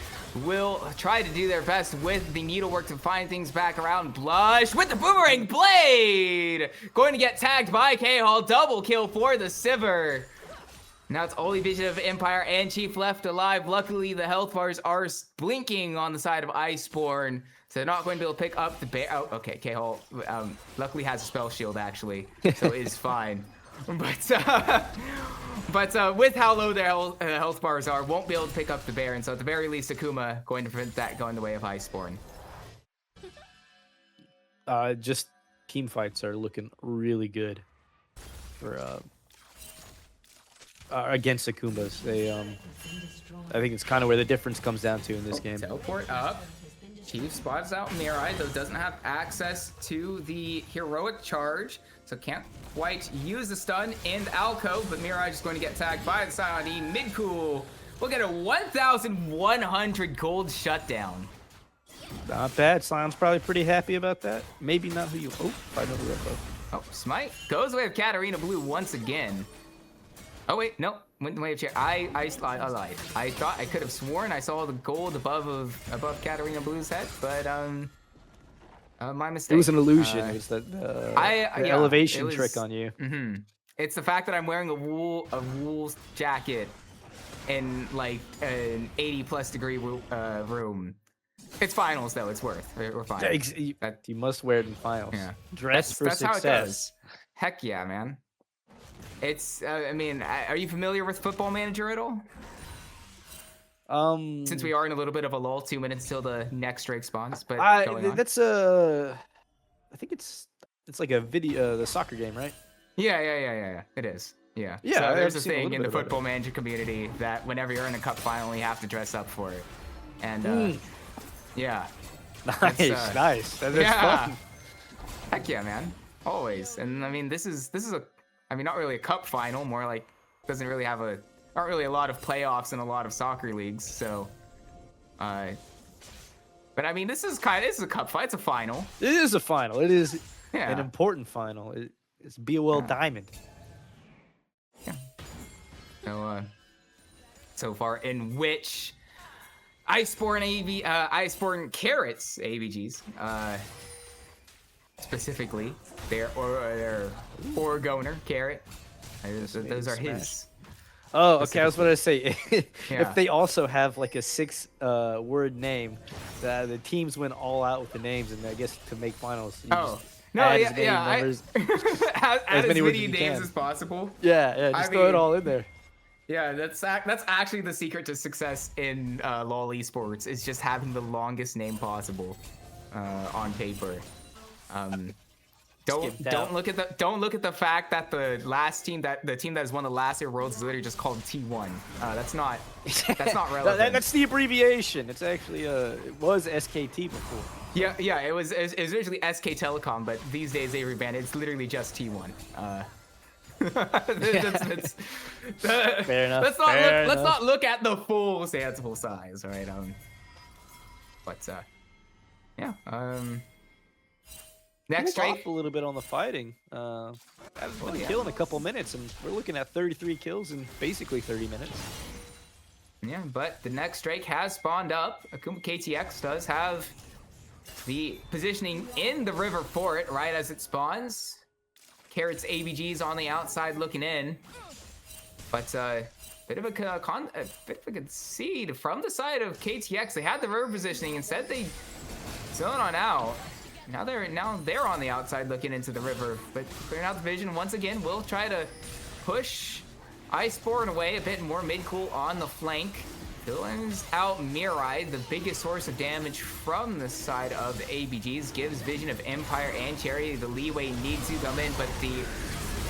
will try to do their best with the needlework to find things back around. Blush with the Boomerang Blade! Going to get tagged by K-Hall. Double kill for the Sivir. Now it's only Vision of Empire and Chief left alive. Luckily, the health bars are blinking on the side of Iceborn, so they're not going to be able to pick up the bear. Oh, okay, K-Hall luckily has a spell shield, actually, so it is fine. But with how low their health bars are, won't be able to pick up the bear, and so at the very least, Akuma going to prevent that going the way of Iceborn. Just team fights are looking really good for against Akumas. They I think it's kind of where the difference comes down to in this game. Teleport up. Chief spots out Mirai, though doesn't have access to the heroic charge, so can't quite use the stun in the alcove, but Mirai just going to get tagged by the Silent E. Mid-cool. We'll get a 1,100 gold shutdown. Not bad. Sion's probably pretty happy about that. Maybe not who you hope. I know the repo. Oh, Smite goes away with Katarina Blue once again. Oh wait, no, went the way of Chair. I lied. I thought I could have sworn I saw the gold above Katarina Blue's head, but my mistake. It was an illusion. It was that the elevation trick on you. It's the fact that I'm wearing a wool jacket in like an 80+ degree room. It's finals though. It's worth. We're fine. You must wear it in finals. Yeah. Dress for that's success. How it goes. Heck yeah, man. It's, I mean, are you familiar with Football Manager at all? Since we are in a little bit of a lull, 2 minutes till the next Drake spawns, but that's I think it's like a video, the soccer game, right? Yeah. It is. Yeah. Yeah. So there's a thing in the Football Manager community that whenever you're in a cup final, you have to dress up for it, and yeah. Nice. That is fun. Heck yeah, man. Always. And I mean, this is a. I mean, not really a cup final, more like doesn't really have not really a lot of playoffs in a lot of soccer leagues. So, but I mean, this is a cup fight. It's a final. It is a final. It is an important final. It's BOL Diamond. Yeah. So, so far in which Iceborn Carrots ABGs, specifically their Orgoner Carrot. Those are his. Oh, okay. I was about to say, if they also have like a 6-word name, the teams went all out with the names, and I guess to make finals. Add as many names as possible. Yeah. Just throw it all in there. Yeah, that's actually the secret to success in LoL esports, is just having the longest name possible on paper. skimped Don't out. look at the fact that the team that has won the last year Worlds is literally just called T1. That's not relevant. That's the abbreviation. It's actually it was SKT before. Yeah, it was originally SK Telecom, but these days they rebranded. It's literally just T1. Fair enough. Let's not look at the full fanciful size, all right? Yeah. Next Cooled off strike. a little bit on the fighting. I've been killing a couple minutes, and we're looking at 33 kills in basically 30 minutes. Yeah, but the next strike has spawned up. Akuma KTX does have the positioning in the river for it right as it spawns. Carrot's ABGs on the outside looking in. But bit of a concede from the side of KTX. They had the river positioning. Instead, they zone on out. Now they're on the outside looking into the river, but clearing out the vision once again. Will try to push Iceborn away a bit more mid-cool on the flank. Fills out Mirai, the biggest source of damage from the side of the ABGs. Gives Vision of Empire and Cherry the leeway needs to come in, but the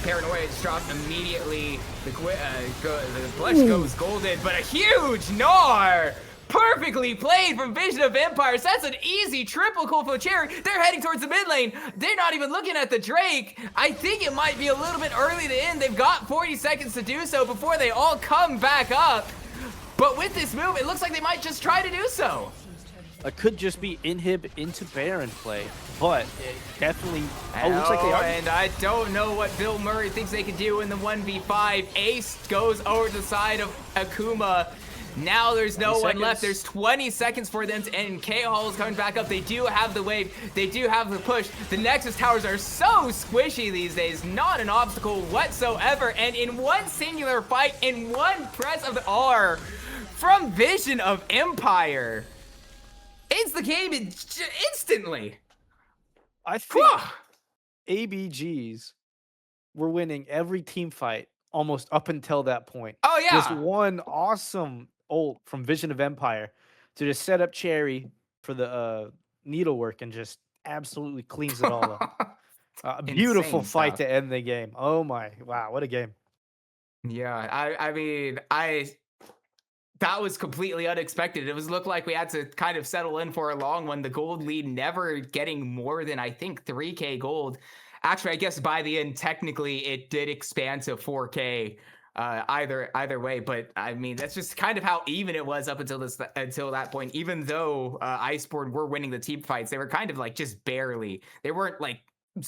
Paranoia is dropped immediately. The flesh goes golden, but a huge Gnar! Perfectly played from Vision of Empires. That's an easy triple kill for Cherry. They're heading towards the mid lane. They're not even looking at the Drake. I think it might be a little bit early to end. They've got 40 seconds to do so before they all come back up. But with this move, it looks like they might just try to do so. It could just be inhib into Baron play, but it definitely. Oh, looks like they are. And I don't know what Bill Murray thinks they can do in the 1v5. Ace goes over to the side of Akuma. Now there's no one left. There's 20 seconds for them to end. K-Hall is coming back up. They do have the wave. They do have the push. The Nexus towers are so squishy these days. Not an obstacle whatsoever. And in one singular fight, in one press of the R from Vision of Empire, ends the game instantly. I think ABGs were winning every team fight almost up until that point. Oh, yeah. Just one awesome ult from Vision of Empire to just set up Cherry for the needlework and just absolutely cleans it all up. A beautiful fight to end the game. Oh my, wow, what a game. Yeah, I mean, that was completely unexpected. It looked like we had to kind of settle in for a long one. The gold lead never getting more than, I think, 3K gold. Actually, I guess by the end, technically, it did expand to 4K either way. But I mean, that's just kind of how even it was up until that point. Even though Iceborn were winning the team fights, they were kind of like just barely. They weren't like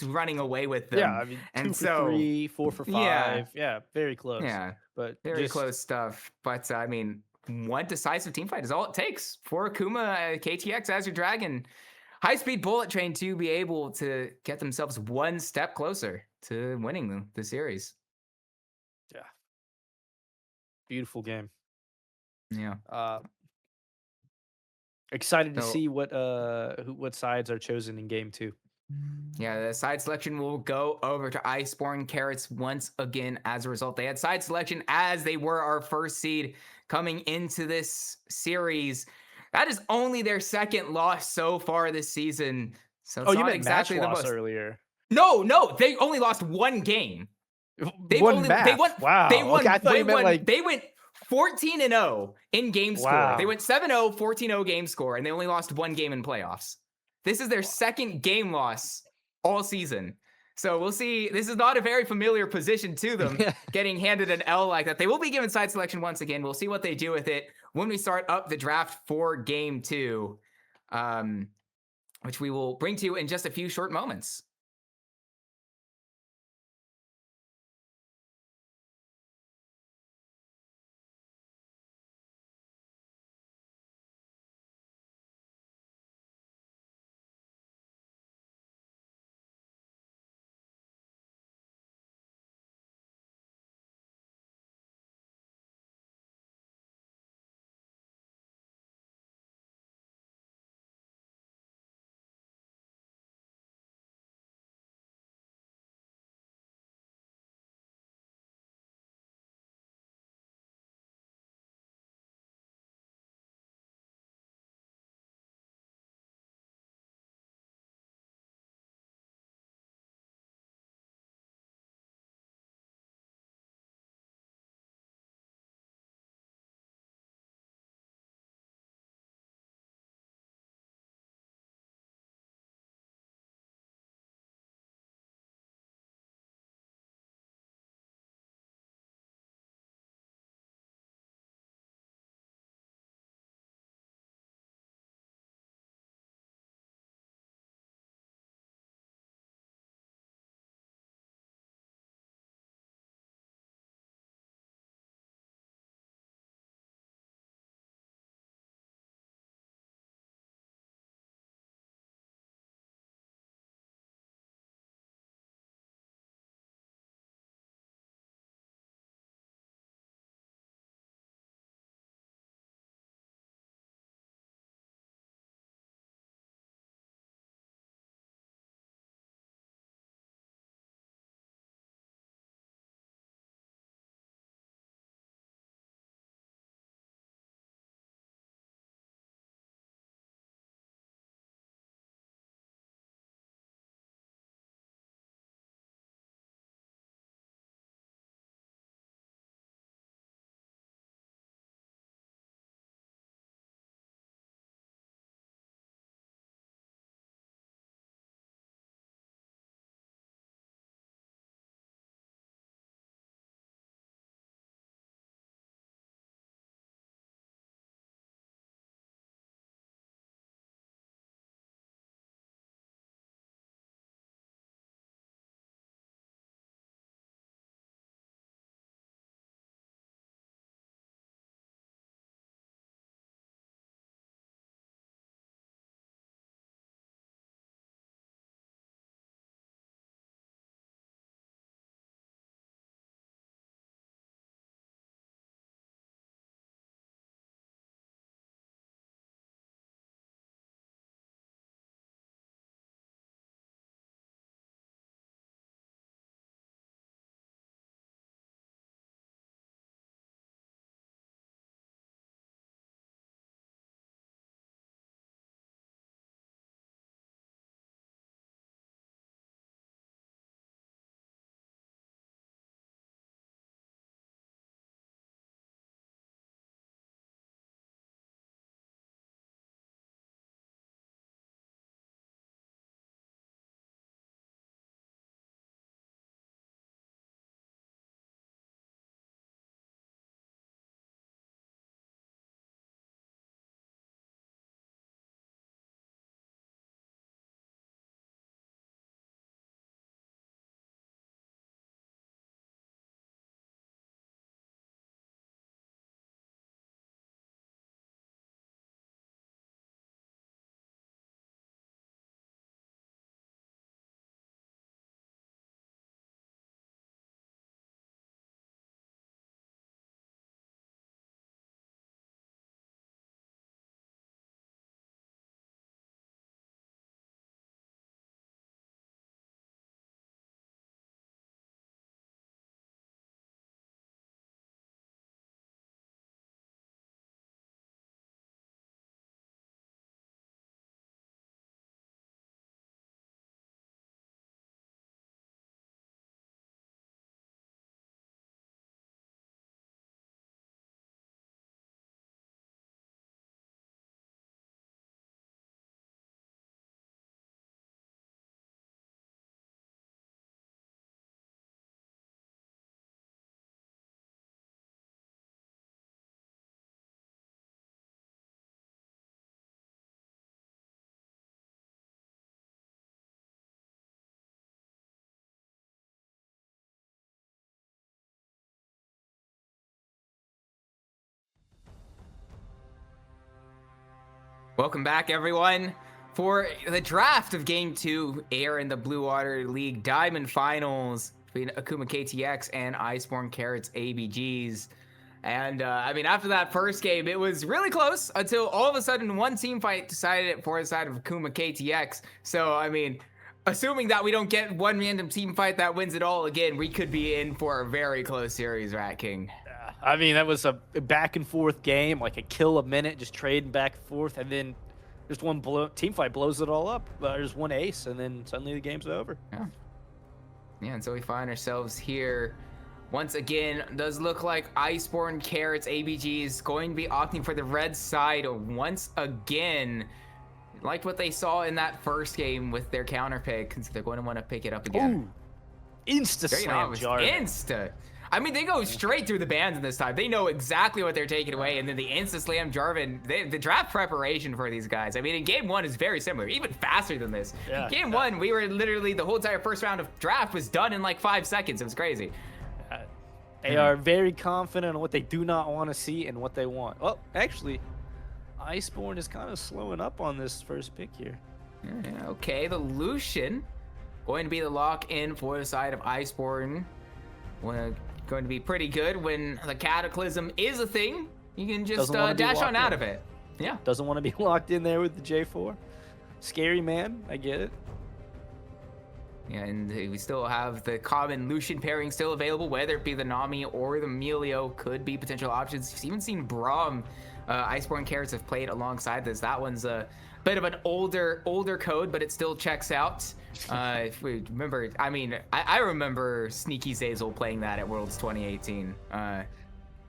running away with them. Yeah, I mean, 2 for 3, 4 for 5. Yeah, very close. Yeah, but very close stuff. But I mean, one decisive team fight is all it takes for Akuma KTX as your dragon. High-speed bullet train to be able to get themselves one step closer to winning the series. Yeah. Beautiful game. Yeah. Excited to see what sides are chosen in game 2. Yeah, the side selection will go over to Iceborn Carrots once again as a result. They had side selection as they were our first seed coming into this series. That is only their second loss so far this season. So it's you meant exactly match the loss most earlier. No, they only lost one game. They won. Wow. They won. Okay, I thought you meant like they went 14-0 in game score. Wow. They went 7-0, 14-0 game score, and they only lost one game in playoffs. This is their second game loss all season. So we'll see. This is not a very familiar position to them, getting handed an L like that. They will be given side selection once again. We'll see what they do with it when we start up the draft for game 2, which we will bring to you in just a few short moments. Welcome back, everyone, for the draft of Game 2 air in the Blue Water League Diamond Finals between Akuma KTX and Iceborn Carrots ABGs. And, I mean, after that first game, it was really close until all of a sudden one team fight decided it for the side of Akuma KTX. So, I mean, assuming that we don't get one random team fight that wins it all again, we could be in for a very close series, Rat King. I mean, that was a back and forth game, like a kill a minute, just trading back and forth, and then just one team fight blows it all up. There's one ace, and then suddenly the game's over. Yeah, and so we find ourselves here once again. Does look like Iceborn Carrots ABGs going to be opting for the red side once again. Liked what they saw in that first game with their counter pick, because they're going to want to pick it up again. Ooh, insta slam, Jarvan. Insta. I mean, they go straight through the bans in this time. They know exactly what they're taking away, and then the insta slam Jarvan. The draft preparation for these guys. I mean, in game 1 is very similar, even faster than this. Yeah, in game 1, we were literally the whole entire first round of draft was done in like 5 seconds. It was crazy. They are very confident on what they do not want to see and what they want. Well, actually, Iceborn is kind of slowing up on this first pick here. Yeah, okay, the Lucian going to be the lock in for the side of Iceborn. Going to be pretty good when the Cataclysm is a thing. You can just dash on out of it. Yeah. Doesn't want to be locked in there with the J4. Scary man, I get it. Yeah, and we still have the common Lucian pairing still available, whether it be the Nami or the Melio could be potential options. You've even seen Braum, Iceborn Carrots have played alongside this. That one's a bit of an older code, but it still checks out. If we remember, I mean, I remember Sneaky Zazel playing that at Worlds 2018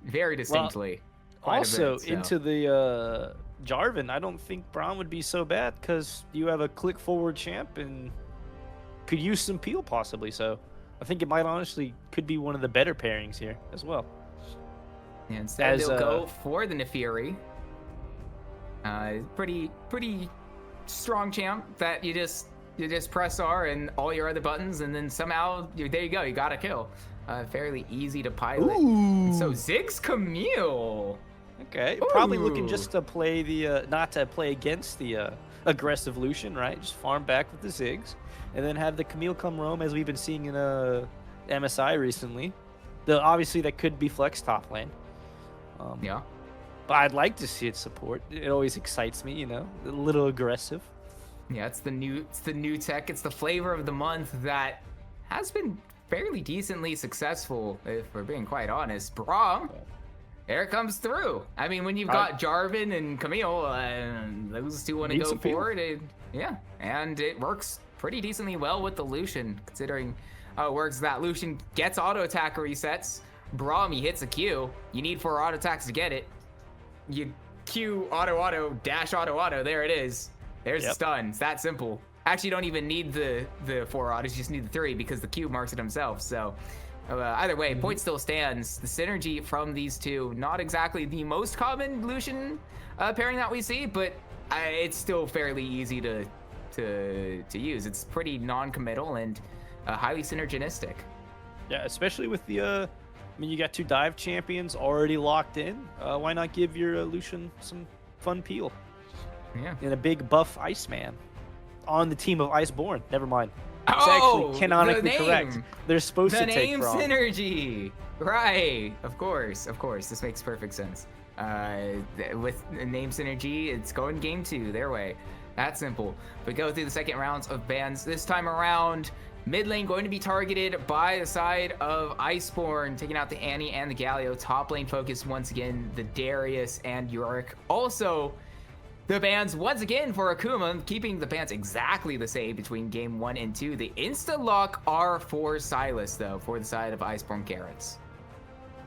very distinctly. Well, also, into the Jarvan, I don't think Braum would be so bad because you have a click forward champ and could use some peel possibly. So I think it might honestly could be one of the better pairings here as well. Yeah, instead they'll go for the Nefiri. Pretty strong champ that you just press R and all your other buttons, and then somehow there you go, you got a kill. Fairly easy to pilot. Ooh. So Ziggs Camille. Okay, probably looking just to play the not to play against the aggressive Lucian, right? Just farm back with the Ziggs, and then have the Camille come roam as we've been seeing in MSI recently. Obviously that could be flex top lane. Yeah. But I'd like to see it support. It always excites me, you know, a little aggressive. Yeah, it's the new tech. It's the flavor of the month that has been fairly decently successful, if we're being quite honest. Braum, there it comes through. I mean, when you've got Jarvan and Camille, those two want to go forward. And it works pretty decently well with the Lucian, considering how it works. That Lucian gets auto attack resets. Braum, he hits a Q. You need 4 auto attacks to get it. You Q auto dash auto. There it is. There's the stun. It's that simple. Actually, you don't even need the 4 autos. You just need the 3 because the Q marks it himself. So either way, point still stands. The synergy from these two, not exactly the most common Lucian pairing that we see, but it's still fairly easy to use. It's pretty non-committal and highly synergistic. Yeah, especially with the I mean, you got 2 dive champions already locked in. Why not give your Lucian some fun peel? Yeah. And a big buff Iceman on the team of Iceborn. Never mind. It's actually canonically correct. They're supposed to take the name synergy. Right. Of course. This makes perfect sense. With name synergy, it's going game 2 their way. That simple. We go through the second rounds of bans. This time around, mid lane going to be targeted by the side of Iceborn, taking out the Annie and the Galio. Top lane focus once again, the Darius and Yorick. Also, the bans once again for Akuma, keeping the bans exactly the same between game 1 and 2. The insta lock are for Silas though, for the side of Iceborn Carrots.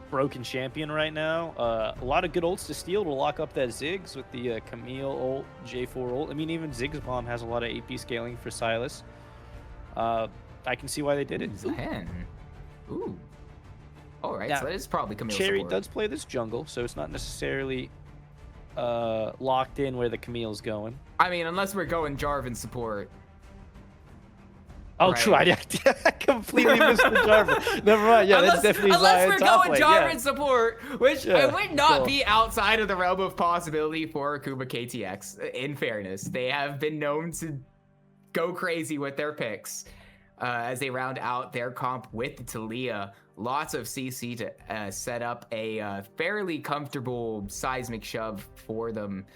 Broken champion right now. A lot of good ults to steal to lock up that Ziggs with the Camille ult, J4 ult. I mean, even Ziggs bomb has a lot of AP scaling for Silas. I can see why they did it. Ooh. All right, yeah. So that is probably Camille Cherry support. does play this jungle, so it's not necessarily locked in where the Camille's going. I mean, unless we're going Jarvan support. Oh, true. right? I completely missed the Jarvan. Never mind. Yeah, that's definitely Unless Zion we're top going lane. Jarvan Yeah. support, which Yeah. would Good not call. be outside of the realm of possibility for Akuma KTX. In fairness, they have been known to go crazy with their picks as they round out their comp with Talia. Lots of CC to set up a fairly comfortable seismic shove for them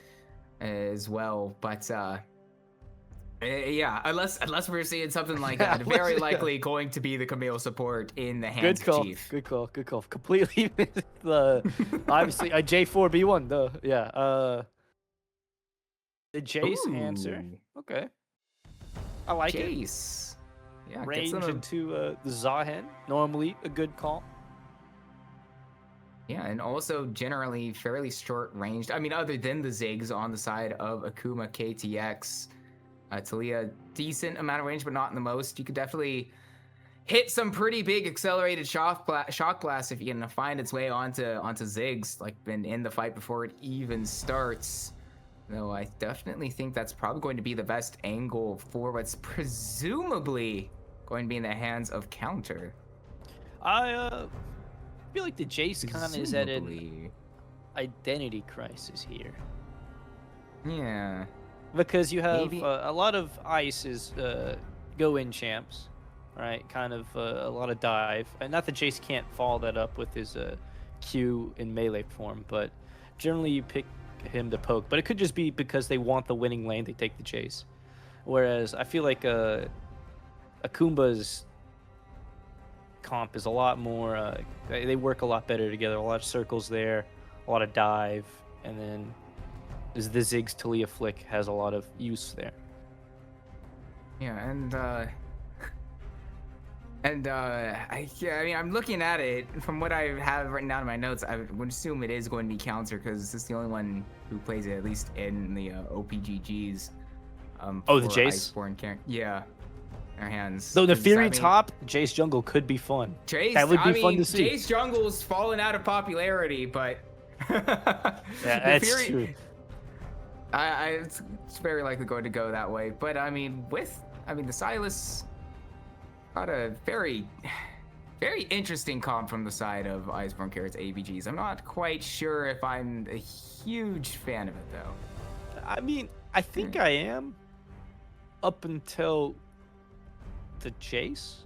as well. But yeah, unless we're seeing something like that, very likely going to be the Camille support in the hands Good of call. Chief. Good call. Good call. Completely missed the obviously a J4B1 though. Yeah. The Jace answer. Ooh, Okay. I like it. Jace. Yeah, gets Range them into the Zahen. Normally a good call. yeah, and also generally fairly short ranged. I mean, other than the Ziggs on the side of Akuma KTX, Talia, decent amount of range, but not in the most. You could definitely hit some pretty big accelerated shock blast if you can find its way onto Ziggs, like been in the fight before it even starts. Though I definitely think that's probably going to be the best angle for what's presumably going to be in the hands of Counter. I feel like the Jace kind of is at an Presumably. identity crisis here. Yeah. Because you have Maybe. a lot of Ice's go-in champs, right? Kind of a lot of dive. And not that Jace can't follow that up with his Q in melee form, but generally you pick him to poke. But it could just be because they want the winning lane, they take the Jace. Whereas I feel like Akumba's comp is a lot more, they work a lot better together. A lot of circles there, a lot of dive, and then is the Ziggs Talia flick has a lot of use there. Yeah, I mean, I'm looking at it from what I have written down in my notes. I would assume it is going to be Counter because this is the only one who plays it, at least in the OPGGs. Oh, the for Jace? Iceborn character. Yeah, our hands. Though the 'Cause, Fury I mean, top, Jace jungle could be fun. Jace, That would be I fun mean, to see. Jace jungle's fallen out of popularity, but Yeah, the that's true. it's very likely going to go that way. But I mean, the Silas got a very, very interesting comp from the side of Iceborn Carrot's ABGs. I'm not quite sure if I'm a huge fan of it though. I mean, I think I am up until the Jace.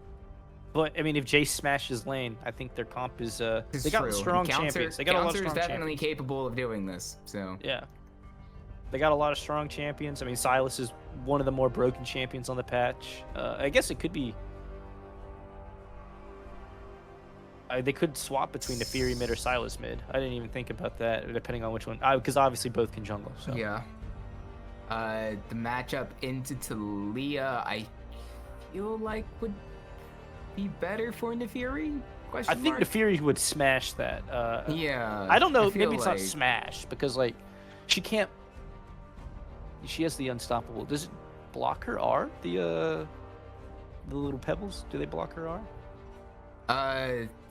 But I mean, if Jace smashes lane, I think their comp is It's they got true. strong Counter, champions. They got a lot of Counter's strong definitely champions. capable of doing this. So Yeah. They got a lot of strong champions. I mean, Silas is one of the more broken champions on the patch. I guess it could be. They could swap between the Fury mid or Silas mid. I didn't even think about that, depending on which one. Because obviously both can jungle. So. yeah. The matchup into Talia, I feel like would be better for Nefiri? I think the Fury would smash that. Yeah. I don't know. feel Maybe it's not like- smash because like she can't. She has the unstoppable. Does it block her R? The little pebbles. Do they block her R?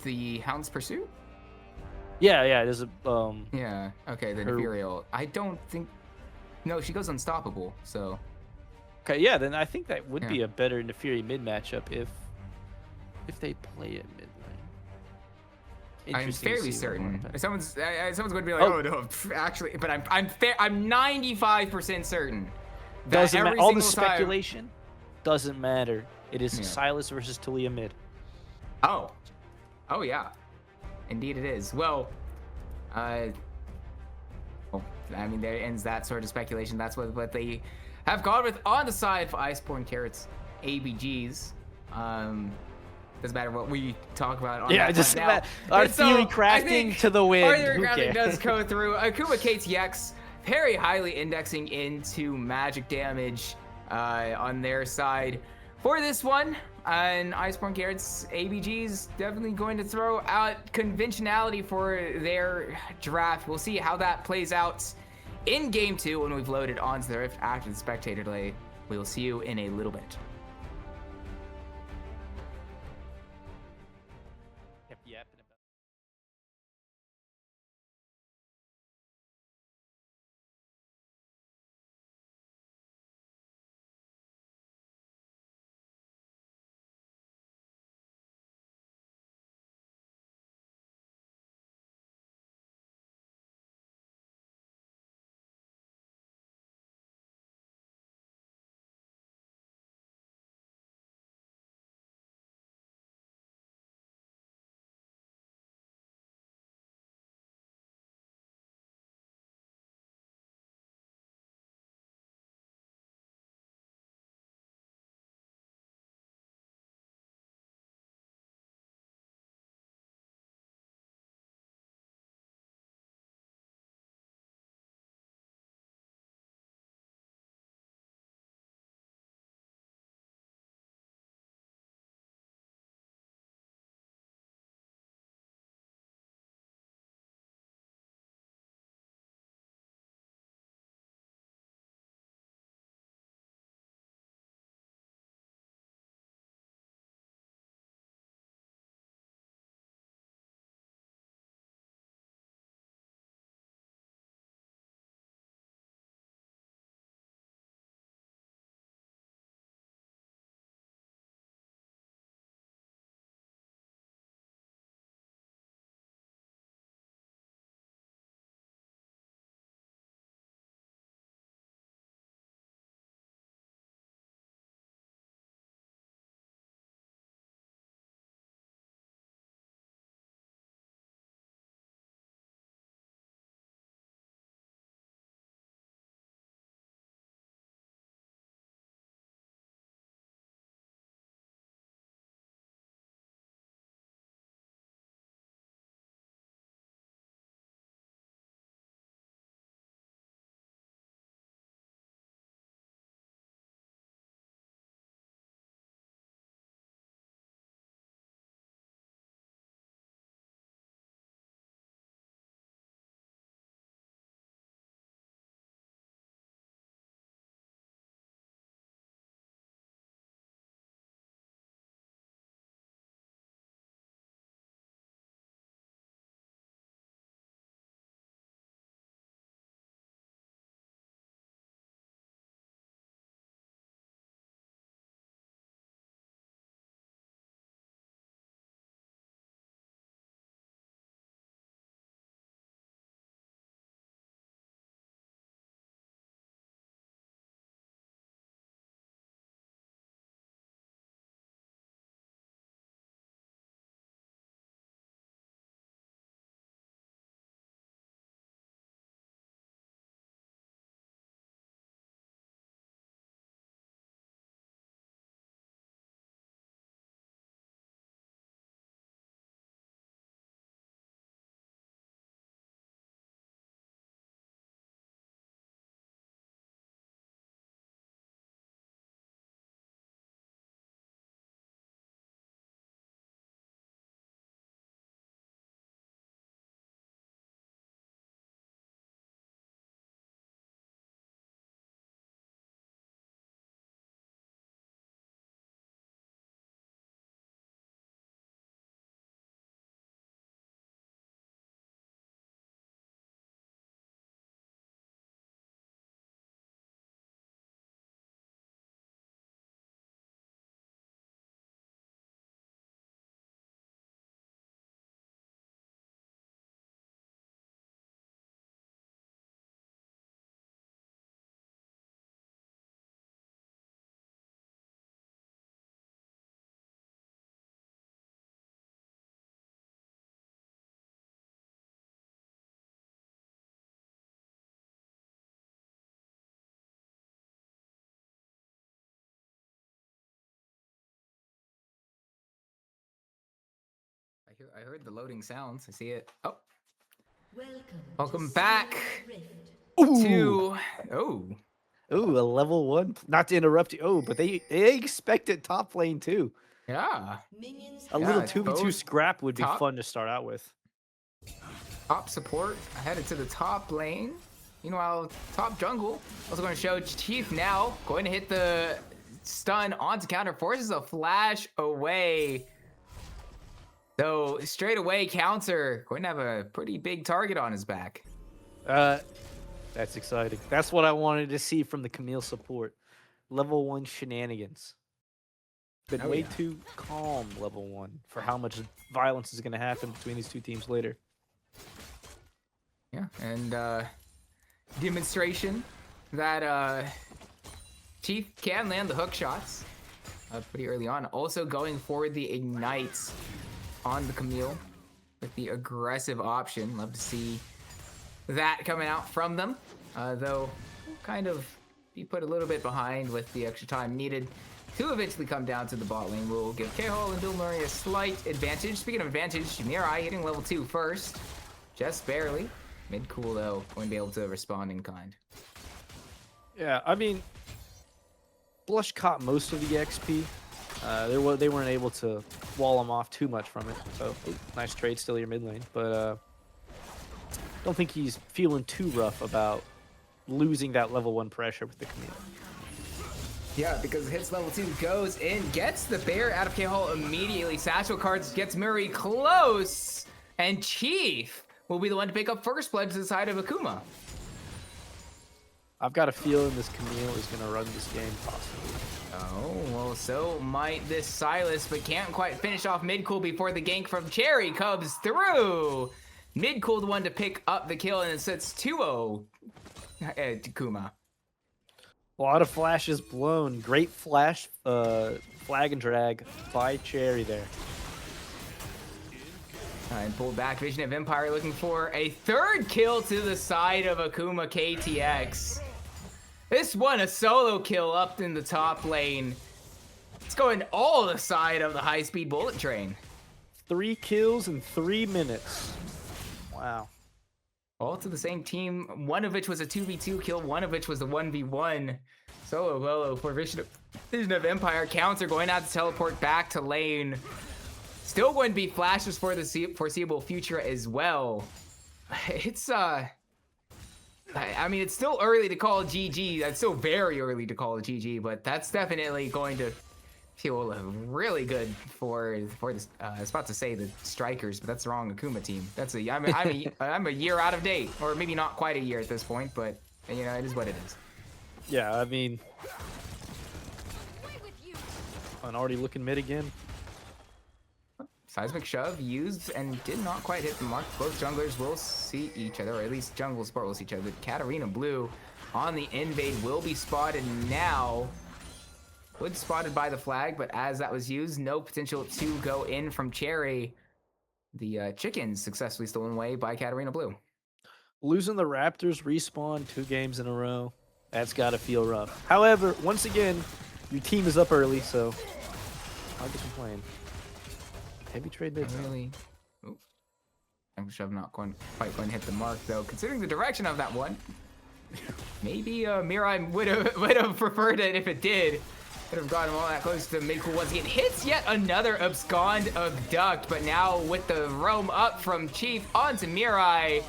The Hound's Pursuit? Yeah. There's a Yeah. Okay, the Her- Nefirial. I don't think. No, she goes unstoppable. So Okay, yeah. Then I think that would be Yeah. a better Nefiri mid matchup if they play it mid lane. I'm Interesting to fairly see what certain. happens. Someone's going to be like, Oh. oh, no, actually, but I'm 95% certain. That Doesn't every matter. All the single time- speculation doesn't matter. It is Yeah. Silas versus Talia mid. Oh yeah, indeed it is. Well, I mean, there ends that sort of speculation. That's what they have gone with on the side for Iceborn Carrots ABGs. Doesn't matter what we talk about on Yeah, that just front now. our And so, theory I crafting think to the win. Our theory Who crafting cares? does go through. Akuma KTX very highly indexing into magic damage on their side for this one. And Iceborn Carrots ABGs definitely going to throw out conventionality for their draft. We'll see how that plays out in game 2 when we've loaded onto the Rift after the spectator delay. We will see you in a little bit. I heard the loading sounds. I see it. Oh, Welcome back Ooh. to oh. Ooh, a level 1. Not to interrupt you. Oh, but they expected top lane too. Yeah, Minions A Yeah, little it's 2v2 both scrap would be top- fun to start out with. top support headed to the top lane. Meanwhile, top jungle also going to show Chief now going to hit the stun onto counter, forces a flash away. So straight away counter going to have a pretty big target on his back. That's exciting. That's what I wanted to see from the Camille support. Level 1 shenanigans. Been Oh, way yeah. too calm level 1 for how much violence is going to happen between these two teams later. Yeah, and demonstration that Chief can land the hook shots pretty early on. Also going for the ignites on the Camille with the aggressive option. Love to see that coming out from them, though kind of be put a little bit behind with the extra time needed to eventually come down to the bot lane. We'll give K-Hole and Bill Murray a slight advantage. Speaking of advantage, Mirai hitting level 2 first, just barely. Mid cool though, going to be able to respond in kind. Yeah, I mean, Blush caught most of the XP. They weren't able to wall him off too much from it. So nice trade still your mid lane, but don't think he's feeling too rough about losing that level 1 pressure with the Camille. Yeah, because hits level 2, goes in, gets the bear out of K-Hole immediately. Satchel cards gets Murray close, and Chief will be the one to pick up first blood to the side of Akuma. I've got a feeling this Camille is going to run this game possibly. Oh, well, so might this Silas, but can't quite finish off mid-cool before the gank from Cherry comes through. Mid-cool the one to pick up the kill, and it sets 2-0 to Kuma. A lot of flashes blown. Great flash flag and drag by Cherry there. And pulled back. Vision of Empire looking for a third kill to the side of Akuma KTX. This one a solo kill up in the top lane. It's going all the side of the high-speed bullet train. 3 kills in 3 minutes. Wow. All to the same team, one of which was a 2v2 kill, one of which was a 1v1. Solo for Vision of Empire. Counter going out to teleport back to lane. Still going to be flashes for the foreseeable future as well. It's, I mean, it's still early to call GG. It's still very early to call GG, but that's definitely going to feel really good for this. I was about to say the Strikers, but that's the wrong Akuma team. That's I'm a year out of date, or maybe not quite a year at this point, but you know, it is what it is. Yeah, I mean, I'm already looking mid again. Seismic shove used and did not quite hit the mark. Both junglers will see each other, or at least jungle support will see each other. Katarina Blue on the invade will be spotted now. Was spotted by the flag, but as that was used, no potential to go in from Cherry. The chickens successfully stolen away by Katarina Blue. Losing the Raptors respawn 2 games in a row. That's got to feel rough. However, once again, your team is up early, so hard to complain. Heavy trade mid. Really? Ooh. I'm sure I'm not quite going to hit the mark, though. Considering the direction of that one, maybe Mirai would have preferred it if it did. Could have gotten all that close to mid-cool once again. Hits yet another abscond abduct, but now with the roam up from Chief onto Mirai.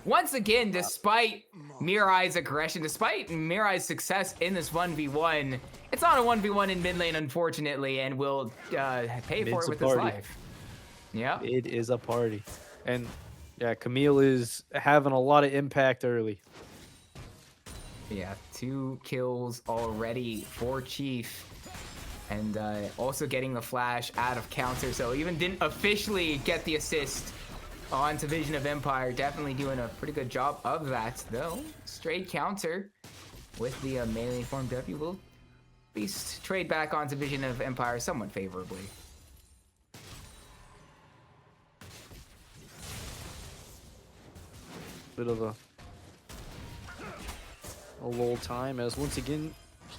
Once again, despite Mirai's aggression, despite Mirai's success in this 1v1, it's not a 1v1 in mid lane, unfortunately, and will pay for it with his life. Yeah. It is a party. And yeah, Camille is having a lot of impact early. Yeah, 2 kills already for Chief. And also getting the flash out of counter, so even didn't officially get the assist onto Vision of Empire. Definitely doing a pretty good job of that, though. Straight counter with the melee form W will at least trade back onto Vision of Empire somewhat favorably. Bit of a lull time as once again,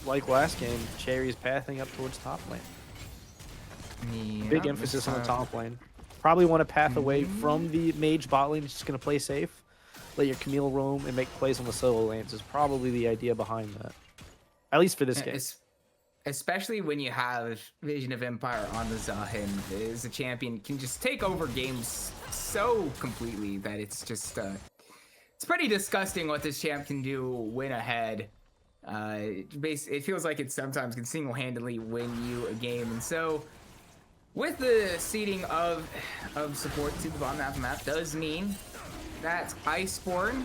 like last game, Cherry's pathing up towards top lane. Yeah, Big emphasis on the top lane. Probably want a path away from the mage bot lane. Just going to play safe. Let your Camille roam and make plays on the solo lanes is probably the idea behind that. At least for this game. Especially when you have Vision of Empire on the Zahin, as a champion can just take over games so completely that it's just it's pretty disgusting what this champ can do win ahead. It feels like it sometimes can single-handedly win you a game, and so with the seeding of support to the bottom half of the map does mean that Iceborn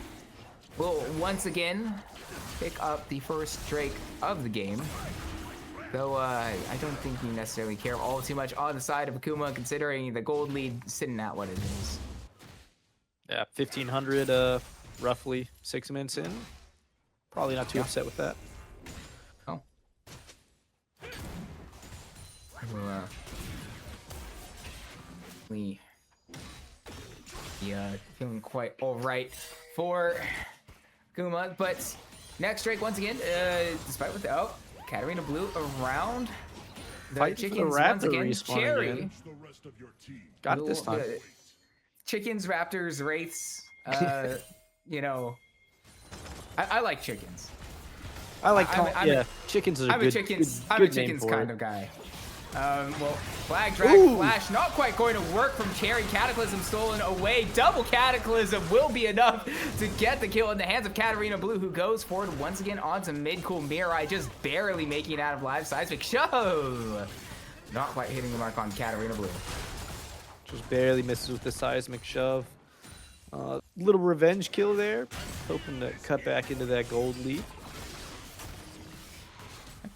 will once again pick up the first Drake of the game. Though I don't think you necessarily care all too much on the side of Akuma, considering the gold lead sitting at what it is. Yeah, 1,500, roughly 6 minutes in. Probably not too upset with that. Oh. Well, feeling quite all right for Akuma, but next Drake once again, despite what the Katarina Blue around the chickens once again. Cherry got it this time. Chickens, raptors, wraiths. You know, I like chickens. I like chickens are I'm good. a chickens. Good, I'm good a chickens name kind for of guy. Well, flag drag flash not quite going to work from Cherry. Cataclysm stolen away. Double Cataclysm will be enough to get the kill in the hands of Katarina Blue, who goes forward once again onto mid-cool Mirai, just barely making it out of live. Seismic shove. Not quite hitting the mark on Katarina Blue. Just barely misses with the seismic shove. Little revenge kill there. Hoping to cut back into that gold lead.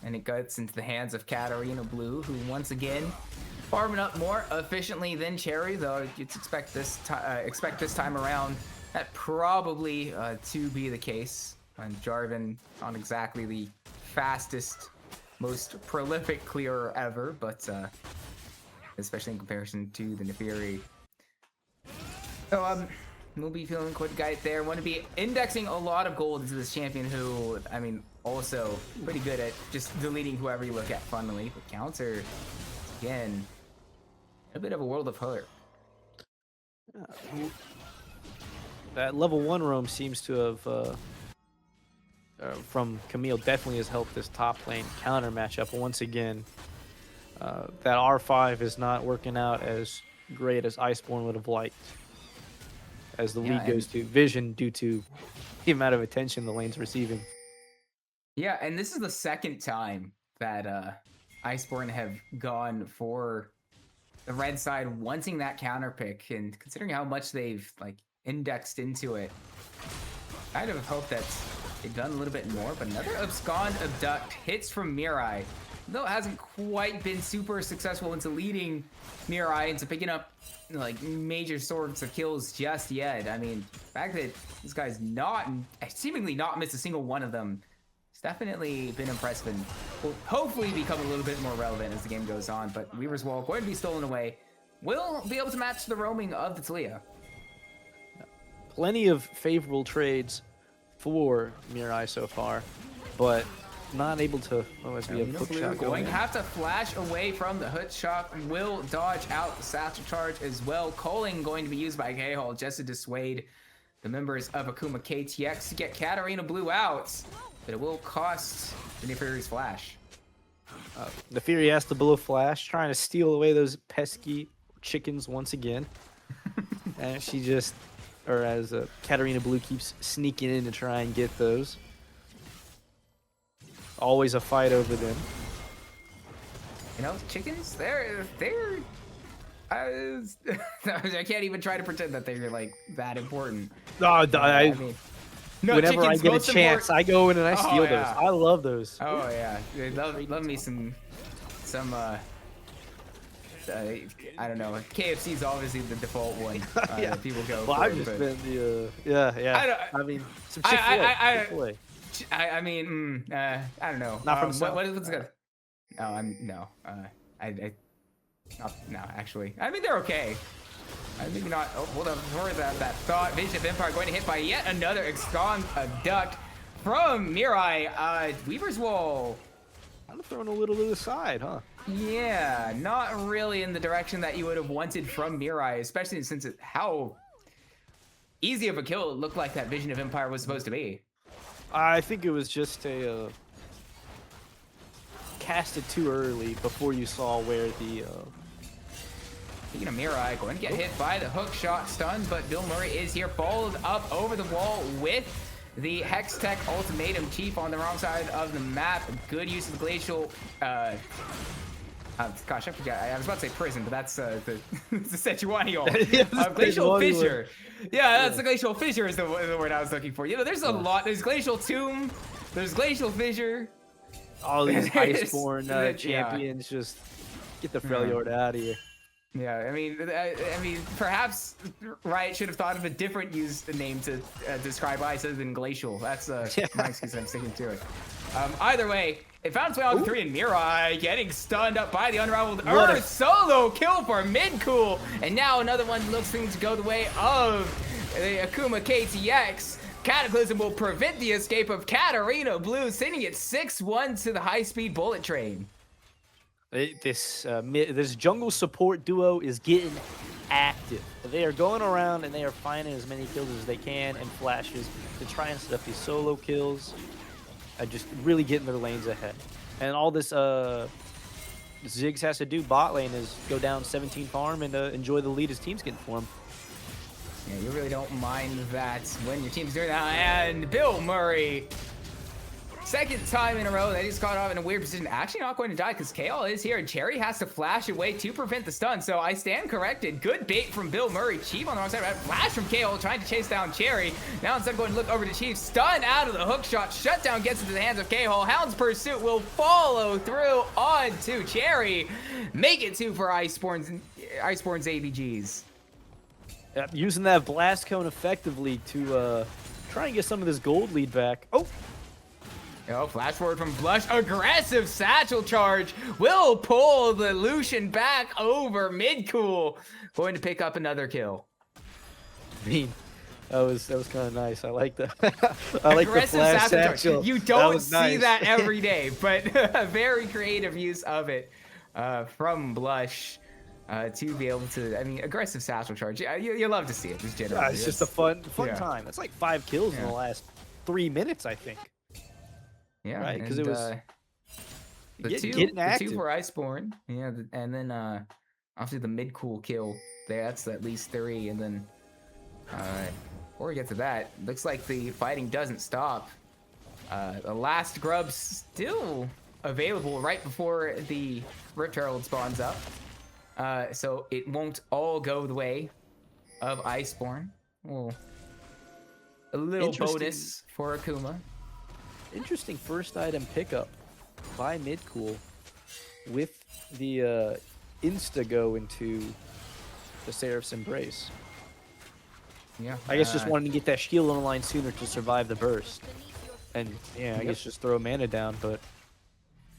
And it gets into the hands of Katarina Blue, who once again farming up more efficiently than Cherry, though you'd expect this time around that probably to be the case. And Jarvan on exactly the fastest, most prolific clearer ever, but especially in comparison to the Neferi. So we'll be feeling quite guided there. Want to be indexing a lot of gold into this champion who, I mean, also pretty good at just deleting whoever you look at funnily. But counter, again, a bit of a world of hurt. That level 1 roam seems to have, from Camille, definitely has helped this top lane counter matchup. Once again, that R5 is not working out as great as Iceborn would have liked. As the lead goes to Vision due to the amount of attention the lane's receiving. Yeah, and this is the second time that Iceborn have gone for the red side wanting that counter pick, and considering how much they've indexed into it, I'd have hoped that they'd done a little bit more. But another abscond abduct hits from Mirai, though it hasn't quite been super successful into leading Mirai into picking up major sorts of kills just yet. I mean, the fact that this guy's seemingly not missed a single one of them, it's definitely been impressive and will hopefully become a little bit more relevant as the game goes on. But Weaver's Wall going to be stolen away. Will be able to match the roaming of the Talia. Plenty of favorable trades for Mirai so far, but not able to. As we have hook shot going to have to flash away from the hook shot. Will dodge out the satchel charge as well. Culling going to be used by K-Hall just to dissuade the members of Akuma KTX to get Katarina Blue out, but it will cost the Neferi's flash. Neferi has to blow flash, trying to steal away those pesky chickens once again. And she just, as Katarina Blue keeps sneaking in to try and get those. Always a fight over them. You know, chickens, they're I can't even try to pretend that they're that important. No, no, whenever I get a chance, I go in and I steal those. I love those. Oh yeah, love me some I don't know. KFC's obviously the default one. Yeah, people go. Well, I've just been the I mean, some Chick-fil-A. I mean, I don't know. Not from what's good? No, no, actually. I mean, they're okay. Maybe not. Oh, hold on. Before that thought, Vision of Empire going to hit by yet another abscond abduct from Mirai. Weaver's Wall. I'm throwing a little to the side, huh? Yeah, not really in the direction that you would have wanted from Mirai, especially since how easy of a kill it looked like that Vision of Empire was supposed to be. I think it was just a casted too early before you saw where the Speaking of Mirai, going to get hit by the hook shot stun, but Bill Murray is here, followed up over the wall with the Hex Tech Ultimatum. Chief on the wrong side of the map. Good use of the Glacial. Gosh, I forgot. I was about to say prison, but that's the Sejuani ult. Glacial Fissure. Yeah, that's the Glacial Fissure is the word I was looking for. You know, there's a lot. There's Glacial Tomb. There's Glacial Fissure. All these Iceborn champions just get the Freljord out of here. Yeah, I mean, perhaps Riot should have thought of a different name to describe ice other than glacial. That's my excuse. I'm sticking to it. Either way, it found its way on 3, and Mirai getting stunned up by the Unraveled Earth. Solo kill for Midcool, and now another one looks to go the way of the Akuma KTX. Cataclysm will prevent the escape of Katarina Blue, sending it 6-1 to the high-speed bullet train. This jungle support duo is getting active. They are going around and they are finding as many kills as they can and flashes to try and set up these solo kills. Just really getting their lanes ahead. And all this Ziggs has to do bot lane is go down 17 farm and enjoy the lead his team's getting for him. Yeah, you really don't mind that when your team's doing that. And Bill Murray, second time in a row that he's caught off in a weird position. Actually not going to die because KL is here and Cherry has to flash away to prevent the stun. So I stand corrected. Good bait from Bill Murray. Chief on the wrong side. Flash from KL trying to chase down Cherry. Now instead of going to look over to Chief, stun out of the hook shot. Shutdown gets into the hands of K-Hole. Hound's Pursuit will follow through on to Cherry. Make it 2 for Iceborn's ABGs. Using that blast cone effectively to try and get some of this gold lead back. Oh, flash forward from Blush. Aggressive satchel charge will pull the Lucian back over Midcool. Going to pick up another kill. I mean, that was kind of nice. I like the I like the aggressive flash satchel charge. You don't see nice. that every day, but a very creative use of it from Blush. To be able to, I mean, aggressive satchel charge. Yeah, you love to see it, just generally. Yeah, it's just a fun time. That's like 5 kills in the last 3 minutes, I think. Yeah, right, because it was the two for Iceborn. Yeah, and then obviously the Midcool kill. That's at least 3, and then before we get to that, looks like the fighting doesn't stop. The last grub still available right before the Rift Herald spawns up. So it won't all go the way of Iceborn. Well, a little bonus for Akuma. Interesting first item pickup by Midcool with the insta-go into the Seraph's Embrace. Yeah. I guess just wanting to get that shield on the line sooner to survive the burst. And yeah, I guess just throw mana down, but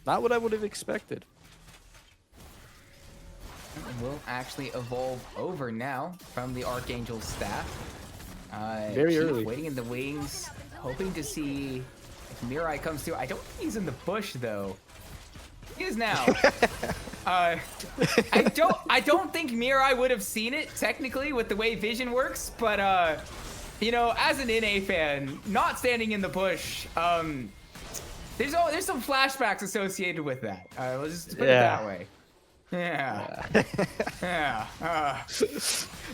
not what I would have expected. Will actually evolve over now from the Archangel's staff. Very Chief early. waiting in the wings, hoping to see if Mirai comes through. I don't think he's in the bush though. He is now. I don't think Mirai would have seen it technically with the way vision works, but you know, as an NA fan, not standing in the bush, there's some flashbacks associated with that. Let's just put it that way. Yeah.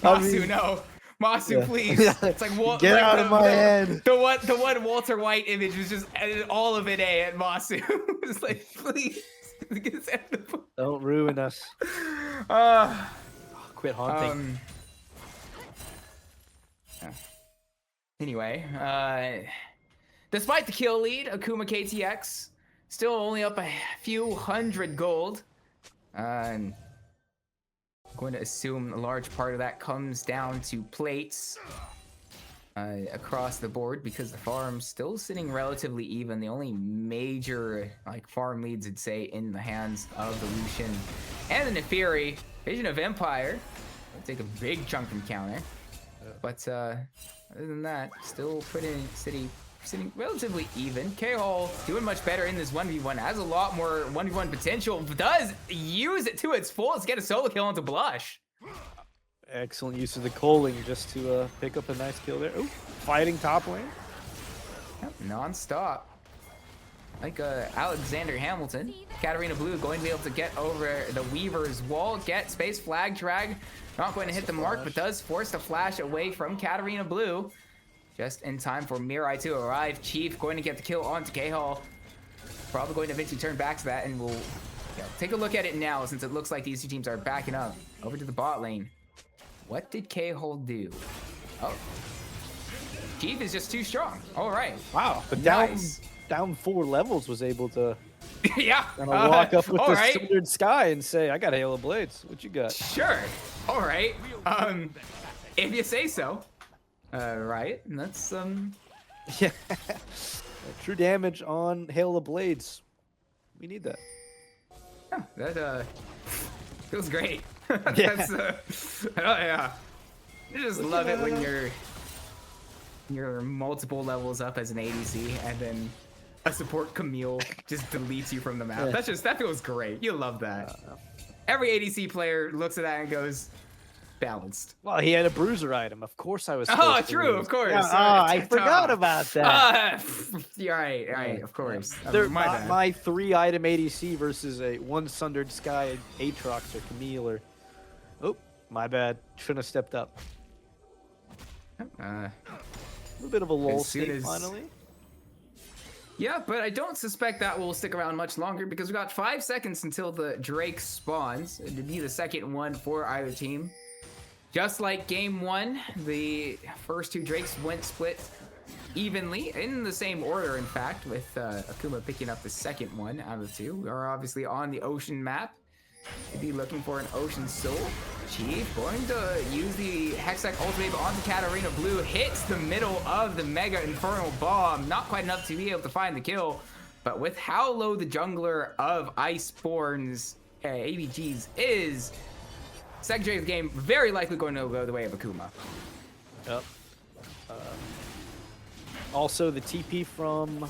Masu, no. Masu, please. It's like get out of my head. The one Walter White image was just all of it at Masu. It's like, please. Don't ruin us. Quit haunting. Anyway, despite the kill lead, Akuma KTX still only up a few hundred gold. And I'm going to assume a large part of that comes down to plates across the board because the farm's still sitting relatively even. The only major farm leads, I'd say, in the hands of the Lucian and the Neferi. Vision of Empire will take a big chunk from counter. But other than that, still sitting sitting relatively even. K-Hole doing much better in this 1v1. Has a lot more 1v1 potential. Does use it to its fullest. Get a solo kill onto Blush. Excellent use of the Coaling just to pick up a nice kill there. Ooh, fighting top lane. Yep, non-stop. Like Alexander Hamilton. Katarina Blue going to be able to get over the Weaver's wall. Get space flag drag. Not going to hit the mark, but does force the flash away from Katarina Blue. Just in time for Mirai to arrive. Chief going to get the kill onto K-Hall. Probably going to eventually turn back to that, and we'll take a look at it now since it looks like these two teams are backing up. Over to the bot lane. What did K-Hall do? Oh. Chief is just too strong. All right. Wow. But Nice. down 4 levels was able to yeah. kind of walk up with all the right. Sundered Sky and say, I got Halo Blades. What you got? Sure. All right. If you say so. Right. And that's Yeah. True damage on Halo Blades. We need that. yeah, that feels great. Yeah. That's oh yeah. You just love it when you're multiple levels up as an ADC and then a support Camille just deletes you from the map. Yeah. That feels great. You love that. Every ADC player looks at that and goes, balanced. Well, he had a bruiser item. Of course I was Oh, supposed to true, lose. of course. Yeah, I forgot about that. You're right, of course. They're My not bad. my 3-item ADC versus a 1 Sundered Sky Aatrox or Camille or... Oh, my bad. Shouldn't have stepped up. Uh, A little bit of a lull as soon state as- finally. yeah, but I don't suspect that will stick around much longer because we got 5 seconds until the Drake spawns. It'd be the second one for either team. Just like game 1, the first 2 Drakes went split evenly, in the same order, in fact, with Akuma picking up the second one out of the 2. We are obviously on the ocean map. We'd be looking for an ocean soul. Chief going to use the Hextech ultimate onto Katarina Blue. Hits the middle of the Mega Infernal Bomb. Not quite enough to be able to find the kill. But with how low the jungler of Iceborn's ABGs is, second of the game very likely going to go the way of Akuma. Yep. Also, the TP from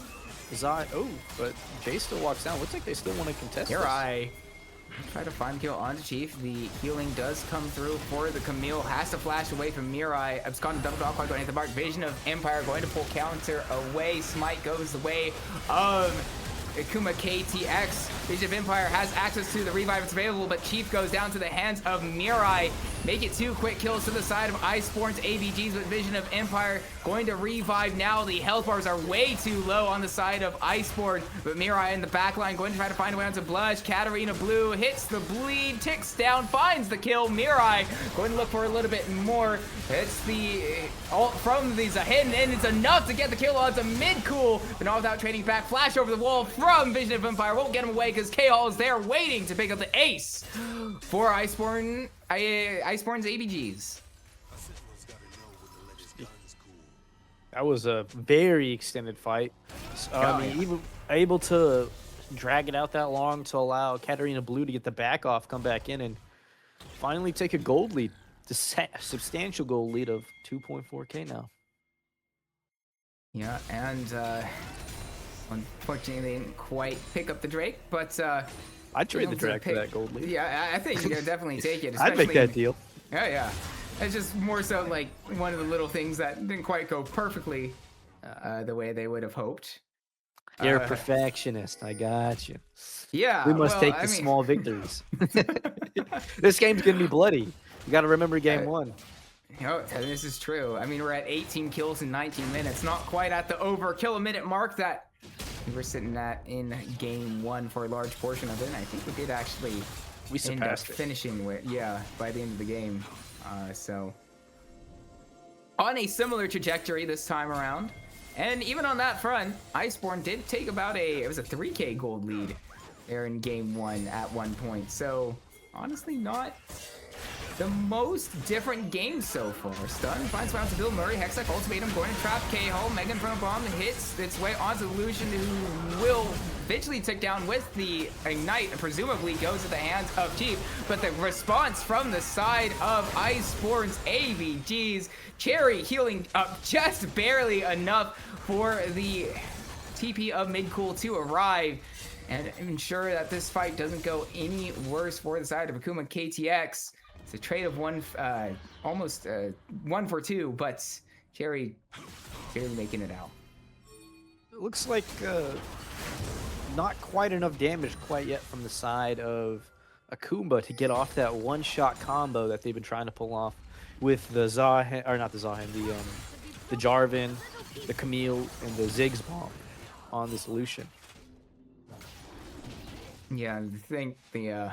Zai. Oh, but Jay still walks down. Looks like they still want to contest Here this. I try to find kill onto Chief. The healing does come through for the Camille. Has to flash away from Mirai. Abscond double dog going to hit the mark. Vision of Empire going to pull counter away. Smite goes the way of Akuma KTX. Vision of Empire has access to the revive that's available, but Chief goes down to the hands of Mirai. Make it 2 quick kills to the side of Iceborn's ABGs, but Vision of Empire going to revive now. The health bars are way too low on the side of Iceborn, but Mirai in the back line going to try to find a way onto Blush. Katarina Blue hits the bleed, ticks down, finds the kill. Mirai going to look for a little bit more. Hits the ult from the Zahin, and it's enough to get the kill onto mid-cool, but not without trading back. Flash over the wall from Vision of Empire. Won't get him away because K-Hall is there waiting to pick up the ace for Iceborn's ABGs. That was a very extended fight. I mean, even able to drag it out that long to allow Katarina Blue to get the back off, come back in, and finally take a gold lead. A substantial gold lead of 2.4K now. Yeah, and unfortunately they didn't quite pick up the Drake, but I'd trade the able to drag for pick- that gold lead. Yeah, I think you can definitely take it. I'd make especially- that deal. Yeah. It's just more so like one of the little things that didn't quite go perfectly the way they would have hoped. You're a perfectionist. I got you. Yeah, We must well, take I the mean- small victories. This game's going to be bloody. You got to remember game 1. Oh, this is true. I mean, we're at 18 kills in 19 minutes. Not quite at the over kill a minute mark that we were sitting at in game 1 for a large portion of it. And I think we did actually We end up surpassed it. finishing with, by the end of the game. So on a similar trajectory this time around. And even on that front, Iceborn did take about it was a 3K gold lead there in game 1 at one point. So honestly, not the most different game so far. Stun finds round to Bill Murray. Hextech ultimatum going to trap K-Hole. Mega Infernal Bomb hits its way onto Lucian, who will eventually took down with the Ignite, and presumably goes to the hands of Chief. But the response from the side of Iceborn's ABGs, Cherry healing up just barely enough for the TP of Midcool to arrive and ensure that this fight doesn't go any worse for the side of Akuma KTX. It's a trade of almost 1 for 2, but Cherry barely making it out. It looks like not quite enough damage quite yet from the side of Akuma to get off that one-shot combo that they've been trying to pull off with the Zahen, or not the Zahen, the Jarvan, the Camille, and the Ziggs bomb on this Lucian. Yeah, I think the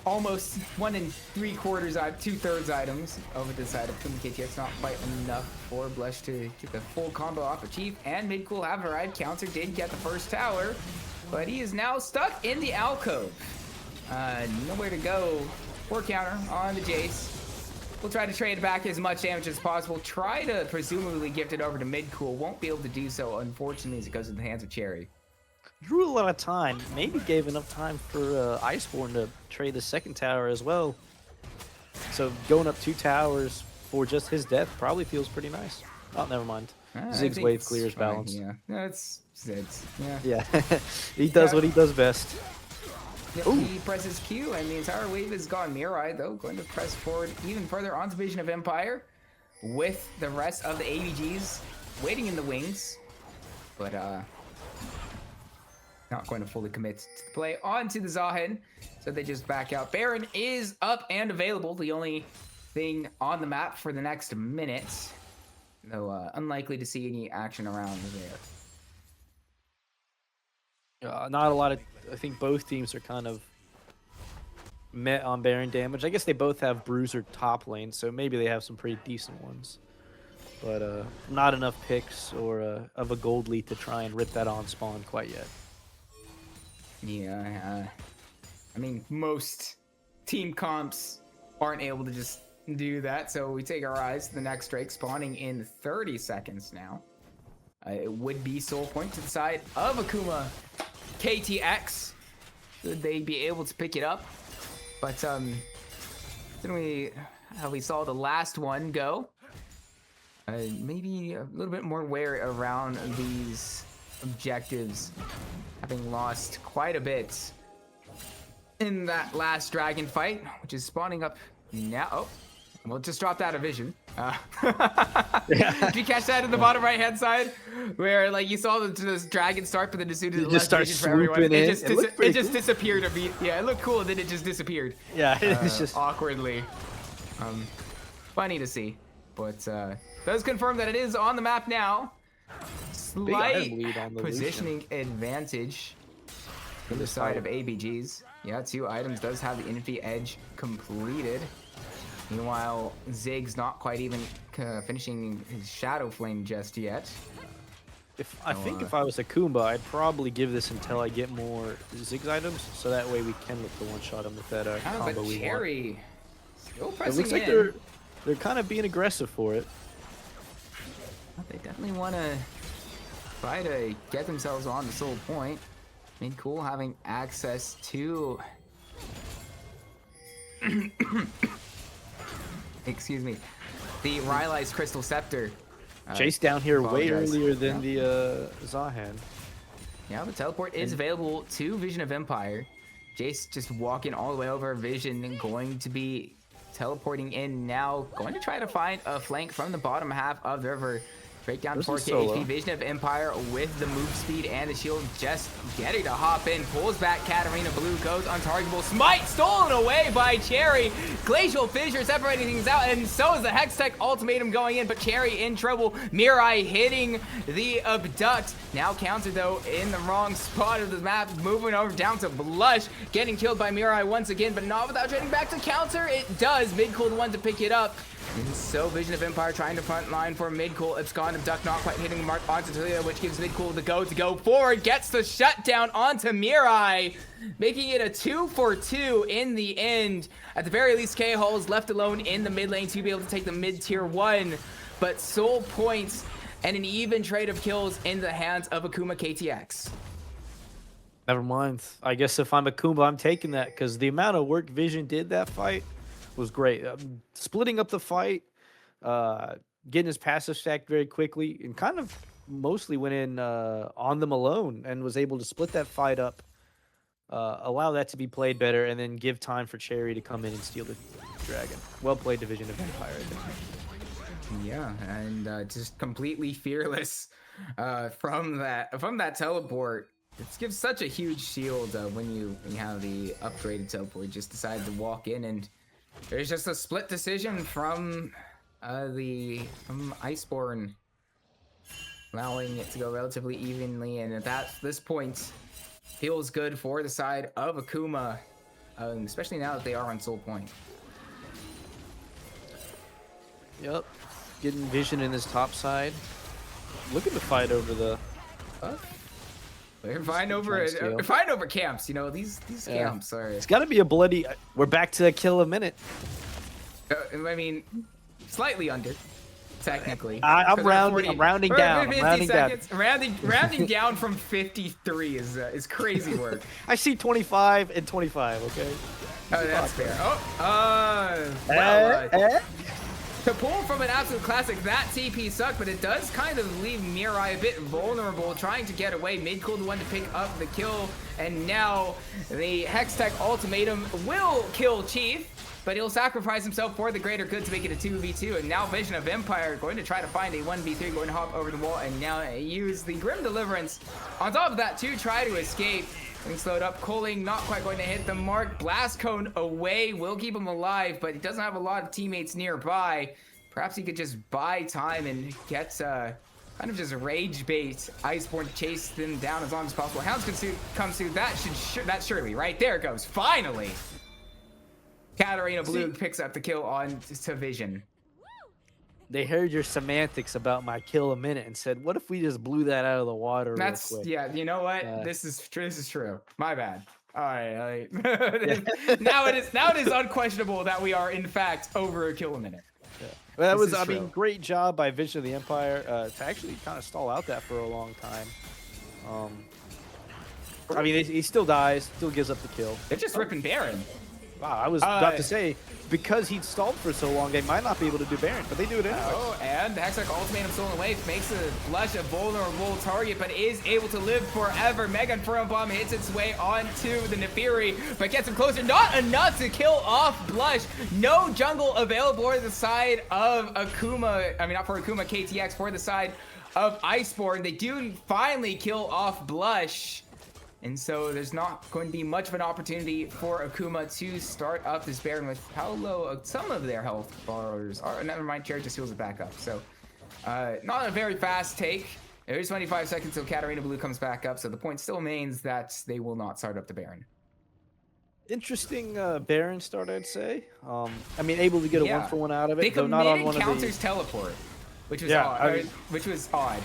almost 1 3/4, 2/3 items over the side of Akuma KTX, not quite enough for Blush to get the full combo off of Chief, and Midcool have arrived. Counter did get the first tower, but he is now stuck in the alcove. Nowhere to go for counter on the Jace. We'll try to trade back as much damage as possible. Try to presumably gift it over to Midcool. Won't be able to do so, unfortunately, as it goes in the hands of Cherry. Drew a lot of time, maybe gave enough time for Iceborn to trade the second tower as well. So going up 2 towers for just his death probably feels pretty nice. Oh, never mind. Ziggs wave clears balance. Yeah, that's Ziggs. Yeah. Yeah, he does what he does best. Yep, he presses Q, and the entire wave is gone. Mirai, though, going to press forward even further onto Vision of Empire with the rest of the ABGs waiting in the wings. But, not going to fully commit to the play onto the Zahen, so they just back out. Baron is up and available, the only thing on the map for the next minute, though unlikely to see any action around there. Not a lot of, I think both teams are kind of met on Baron damage. I guess they both have Bruiser top lane, so maybe they have some pretty decent ones. But not enough picks or of a gold lead to try and rip that on spawn quite yet. Yeah, I mean, most team comps aren't able to just do that, so we take our eyes to the next Drake spawning in 30 seconds now. It would be soul point to the side of Akuma KTX. Should they be able to pick it up? But how we saw the last one go. Maybe a little bit more wary around these objectives, having lost quite a bit in that last dragon fight, which is spawning up now. Oh, we'll just drop that a vision. Did you catch that in the bottom right hand side, where like you saw the dragon start, but then as soon as it just starts for everyone, swooping in. It just disappeared. Yeah, it looked cool, and then it just disappeared. Yeah, it's just awkwardly. Funny to see, but does confirm that it is on the map now. Slight lead on the positioning advantage for the side of ABGs. Yeah, 2 items does have the Infinity Edge completed. Meanwhile, Ziggs not quite even finishing his Shadow Flame just yet. I think if I was Akuma, I'd probably give this until I get more Ziggs items, so that way we can look to one-shot him with that combo we want. Cherry still It pressing looks like in. they're kind of being aggressive for it. They definitely want to try to get themselves on the soul point. Midcool having access to excuse me, the Rylai's Crystal Scepter. Chase down here way earlier than the Zahen. Yeah, the teleport is available to Vision of Empire. Jace just walking all the way over Vision and going to be teleporting in now. Going to try to find a flank from the bottom half of the river. Straight down to 4k HP. Vision of Empire with the move speed and the shield just getting to hop in. Pulls back Katarina. Blue goes untargetable. Smite stolen away by Cherry. Glacial Fissure separating things out, and so is the Hextech ultimatum going in, but Cherry in trouble. Mirai hitting the abduct. Now counter though in the wrong spot of the map. Moving over down to Blush. Getting killed by Mirai once again, but not without trading back to counter. It does. Midcool the one to pick it up. And so Vision of Empire trying to front line for Midcool. Abscond Abduct not quite hitting the mark onto Talia, which gives Midcool the go to go forward. Gets the shutdown onto Mirai, making it a 2 for 2 in the end. At the very least, K-Hole is left alone in the mid lane to be able to take the mid tier 1. But soul points and an even trade of kills in the hands of Akuma KTX. Never mind. I guess if I'm Akuma, I'm taking that because the amount of work Vision did that fight was great. Splitting up the fight, getting his passive stacked very quickly, and kind of mostly went in on them alone and was able to split that fight up, allow that to be played better, and then give time for Cherry to come in and steal the dragon. Well played, Division of Empire, I think. Yeah, and just completely fearless from that teleport. It gives such a huge shield when you have the upgraded teleport. Just decided to walk in, and there's just a split decision from Iceborn, allowing it to go relatively evenly. And at this point, feels good for the side of Akuma, especially now that they are on Soul Point. Yep, getting Vision in his top side. Look at the fight over the. We're fine over camps, you know, these camps are. It's got to be a bloody. We're back to a kill a minute. I mean, slightly under, technically. I'm rounding down. Rounding down from 53 is crazy work. I see 25 and 25. Okay. Oh, that's fair. To pull from an absolute classic, that TP sucked, but it does kind of leave Mirai a bit vulnerable, trying to get away. Mid cool the one to pick up the kill, and now the Hextech ultimatum will kill Chief, but he'll sacrifice himself for the greater good to make it a 2v2. And now Vision of Empire going to try to find a 1v3, going to hop over the wall, and now use the Grim Deliverance on top of that to try to escape. Getting slowed up, Coling not quite going to hit the mark. Blast Cone away will keep him alive, but he doesn't have a lot of teammates nearby. Perhaps he could just buy time and get kind of just rage bait Iceborn to chase them down as long as possible. Hounds comes through. That surely right there it goes. Finally, Katarina Blue picks up the kill on to Vision. They heard your semantics about my kill a minute and said, "What if we just blew that out of the water?" That's real quick? Yeah. You know what? This is true. My bad. All right. Now it is unquestionable that we are in fact over a kill a minute. Yeah. Well, that was, I mean, great job by Vision of the Empire to actually kind of stall out that for a long time. I mean, he still dies, still gives up the kill. They're just ripping Baron. Wow, I was about to say, because he'd stalled for so long, they might not be able to do Baron, but they do it anyway. Oh, and Hextech ultimatum stolen away, makes a Blush a vulnerable target, but is able to live forever. Mega Inferno Bomb hits its way onto the Nefiri, but gets him closer. Not enough to kill off Blush. No jungle available for the side of Akuma. I mean, not for Akuma, KTX, for the side of Iceborn. They do finally kill off Blush. And so there's not going to be much of an opportunity for Akuma to start up this Baron with how low some of their health bars are. Never mind, Cherry just heals it back up. So not a very fast take. There's 25 seconds till Katarina Blue comes back up. So the point still remains that they will not start up the Baron. Interesting Baron start, I'd say. I mean, able to get a 1-for-1 out of it. They though not on committed one counters of teleport, which was odd. I mean, which was odd.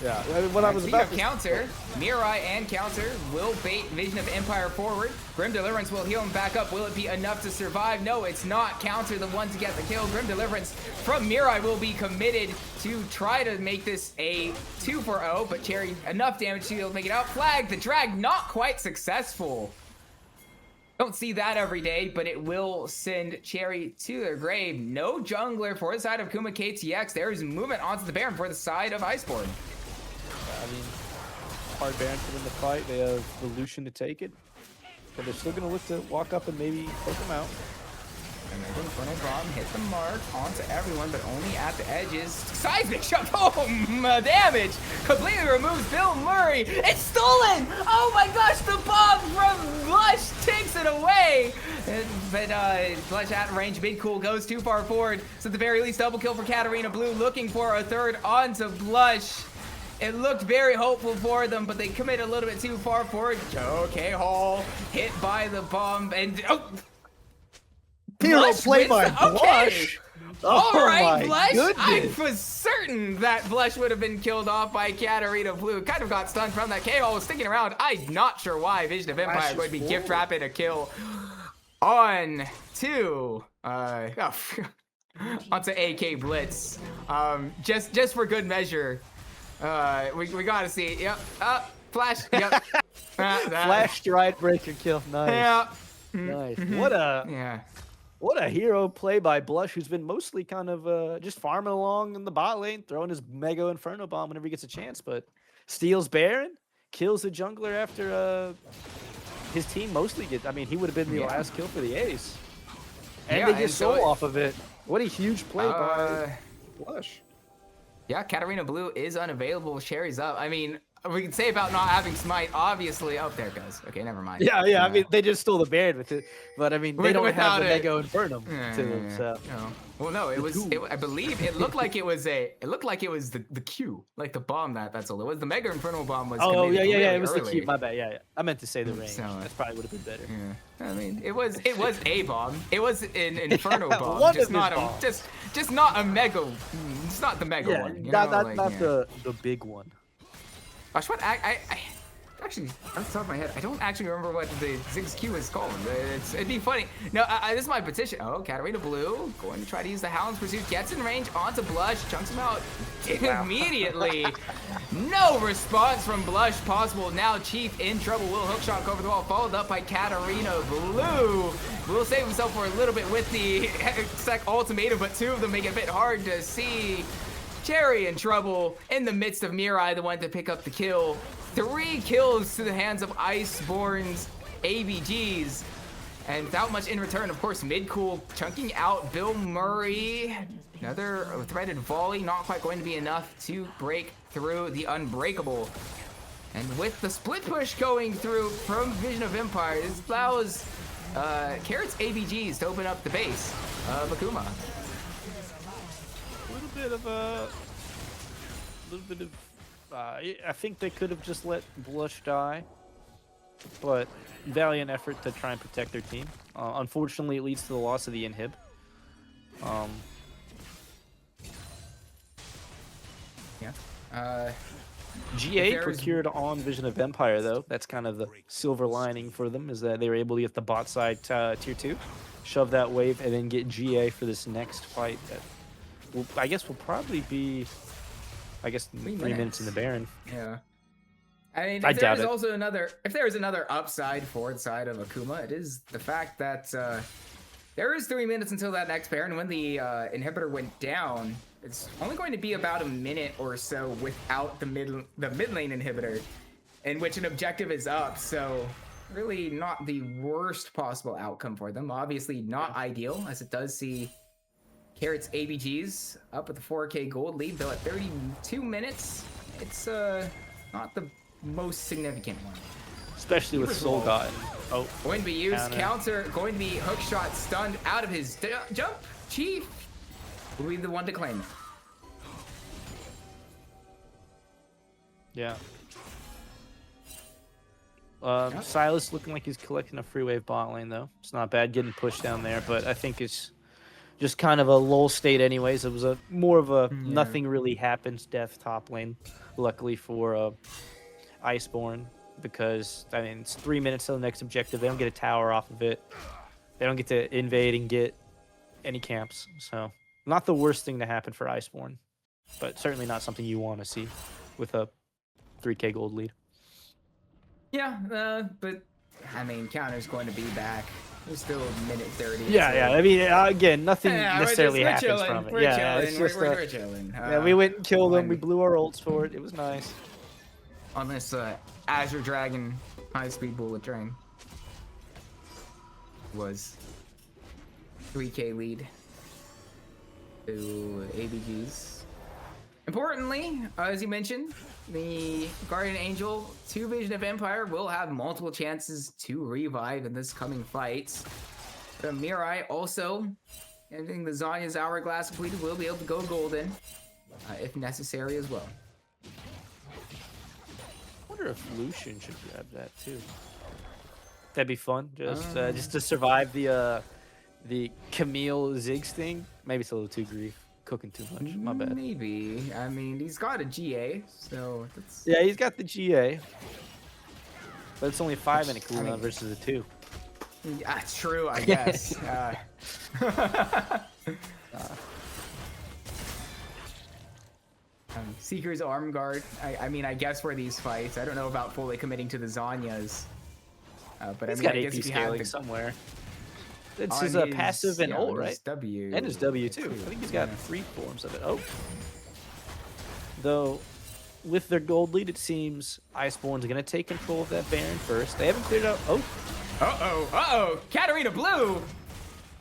Yeah, what I was about to counter, Mirai and counter will bait Vision of Empire forward. Grim Deliverance will heal him back up. Will it be enough to survive? No, it's not. Counter the one to get the kill. Grim Deliverance from Mirai will be committed to try to make this a 2-for-0, but Cherry enough damage to make it out. Flag, the drag not quite successful. Don't see that every day, but it will send Cherry to their grave. No jungler for the side of Akuma KTX. There is movement onto the Baron for the side of Iceborn. I mean, hard Baron for them to fight. They have the Lucian to take it, but they're still going to look to walk up and maybe poke them out. And the Inferno Bomb hit the mark onto everyone, but only at the edges. Seismic shot home damage completely removes Bill Murray. It's stolen! Oh my gosh, the bomb from Blush takes it away. But Blush at range, mid cool goes too far forward. So at the very least, double kill for Katarina Blue, looking for a third onto Blush. It looked very hopeful for them, but they committed a little bit too far forward. Okay, Hall hit by the bomb, and Hero play by Blush. All right, Blush. I was certain that Blush would have been killed off by Katarina Blue. Kind of got stunned from that. K-Hall was sticking around. I'm not sure why Vision of Empire is going to be gift wrapping a kill on to onto AK Blitz. Just for good measure. We gotta see. Yep. Flash. Yep. Flash stride breaker kill. Nice. Yeah. Nice. Yeah. What a hero play by Blush, who's been mostly kind of just farming along in the bot lane, throwing his Mega Inferno Bomb whenever he gets a chance, but steals Baron, kills the jungler after his team mostly gets. I mean, he would have been the last kill for the ace. And they get soul off of it. What a huge play by Blush. Yeah, Katarina Blue is unavailable. Sherry's up. I mean, we can say about not having Smite, obviously. Oh, there it goes. Okay, never mind. Yeah. I mean, they just stole the Baron with it, but I mean, they don't have the Mega Inferno to them. So. No. Well, no, it was. I believe it looked like it was the Q, like the bomb that's all it was. The Mega Inferno bomb was. Oh yeah. Really It was early. the Q. My bad. Yeah. I meant to say the range. So, that probably would have been better. Yeah. I mean, it was a bomb. It was an Inferno bomb. Just not a Mega. It's not the Mega one. You not know, the big one. I actually, off the top of my head, I don't actually remember what the Ziggs Q is called. It'd be funny. No, this is my petition. Oh, Katarina Blue going to try to use the Hound's Pursuit. Gets in range onto Blush. Chunks him out immediately. No response from Blush possible. Now Chief in trouble. Will hookshot over the wall. Followed up by Katarina Blue. Will save himself for a little bit with the Sec ultimatum, but two of them make it a bit hard to see. Cherry in trouble in the midst of Mirai, the one to pick up the kill. 3 kills to the hands of Iceborn's ABGs. And without much in return, of course, mid-cool chunking out Bill Murray. Another threaded volley, not quite going to be enough to break through the unbreakable. And with the split push going through from Vision of Empire, this allows Carrot's ABGs to open up the base of Akuma. I think they could have just let Blush die, but valiant effort to try and protect their team. Unfortunately, it leads to the loss of the inhib. GA procured on Vision of Empire, though. That's kind of the silver lining for them, is that they were able to get the bot side tier 2, shove that wave, and then get GA for this next fight. That I guess will probably be, 3 minutes in the Baron. Yeah. I mean, I doubt it. If there is another upside forward side of Akuma, it is the fact that there is 3 minutes until that next Baron. When the inhibitor went down, it's only going to be about a minute or so without the mid lane inhibitor, in which an objective is up. So really not the worst possible outcome for them. Obviously not ideal, as it does see Carrot's ABGs up with the 4K gold lead, though at 32 minutes, it's not the most significant one. Especially with Soul God. Oh, going to be used, counter, going to be hookshot, stunned out of his jump. Chief will be the one to claim it. Yeah. Silas looking like he's collecting a free wave bot lane, though. It's not bad getting pushed down there, but I think it's just kind of a lull state anyways. It was more of a nothing really happens death top lane, luckily for Iceborn, because I mean it's 3 minutes to the next objective. They don't get a tower off of it. They don't get to invade and get any camps. So not the worst thing to happen for Iceborn, but certainly not something you want to see with a 3K gold lead. Yeah, but I mean counter's going to be back. There's still a minute 30. Yeah. I mean, again, nothing necessarily happens from it. We're chilling. Yeah, we went and killed them. We blew our ults for it. It was nice. On this Azure Dragon high-speed bullet train was 3K lead to ABGs. Importantly, as you mentioned, the Guardian Angel 2 Vision of Empire will have multiple chances to revive in this coming fight. The Mirai also, ending the Zanya's Hourglass completed, will be able to go golden if necessary as well. I wonder if Lucian should grab that too. That'd be fun, just to survive the Camille Ziggs thing. Maybe it's a little too grief. Cooking too much. My bad. Maybe. I mean, he's got a GA, so that's... Yeah, he's got the GA. But it's only 5 in a cooldown versus a 2. Yeah, true, I guess. Seeker's arm guard. I mean, I guess for these fights, I don't know about fully committing to the Zanyas. But He's I mean, got I AP guess if you scaling had the somewhere. It's on his passive and ult, on right? his W And his W too. I think he's got 3 forms of it. Oh. Though, with their gold lead, it seems Iceborn's going to take control of that Baron first. They haven't cleared out. Oh. Katarina Blue.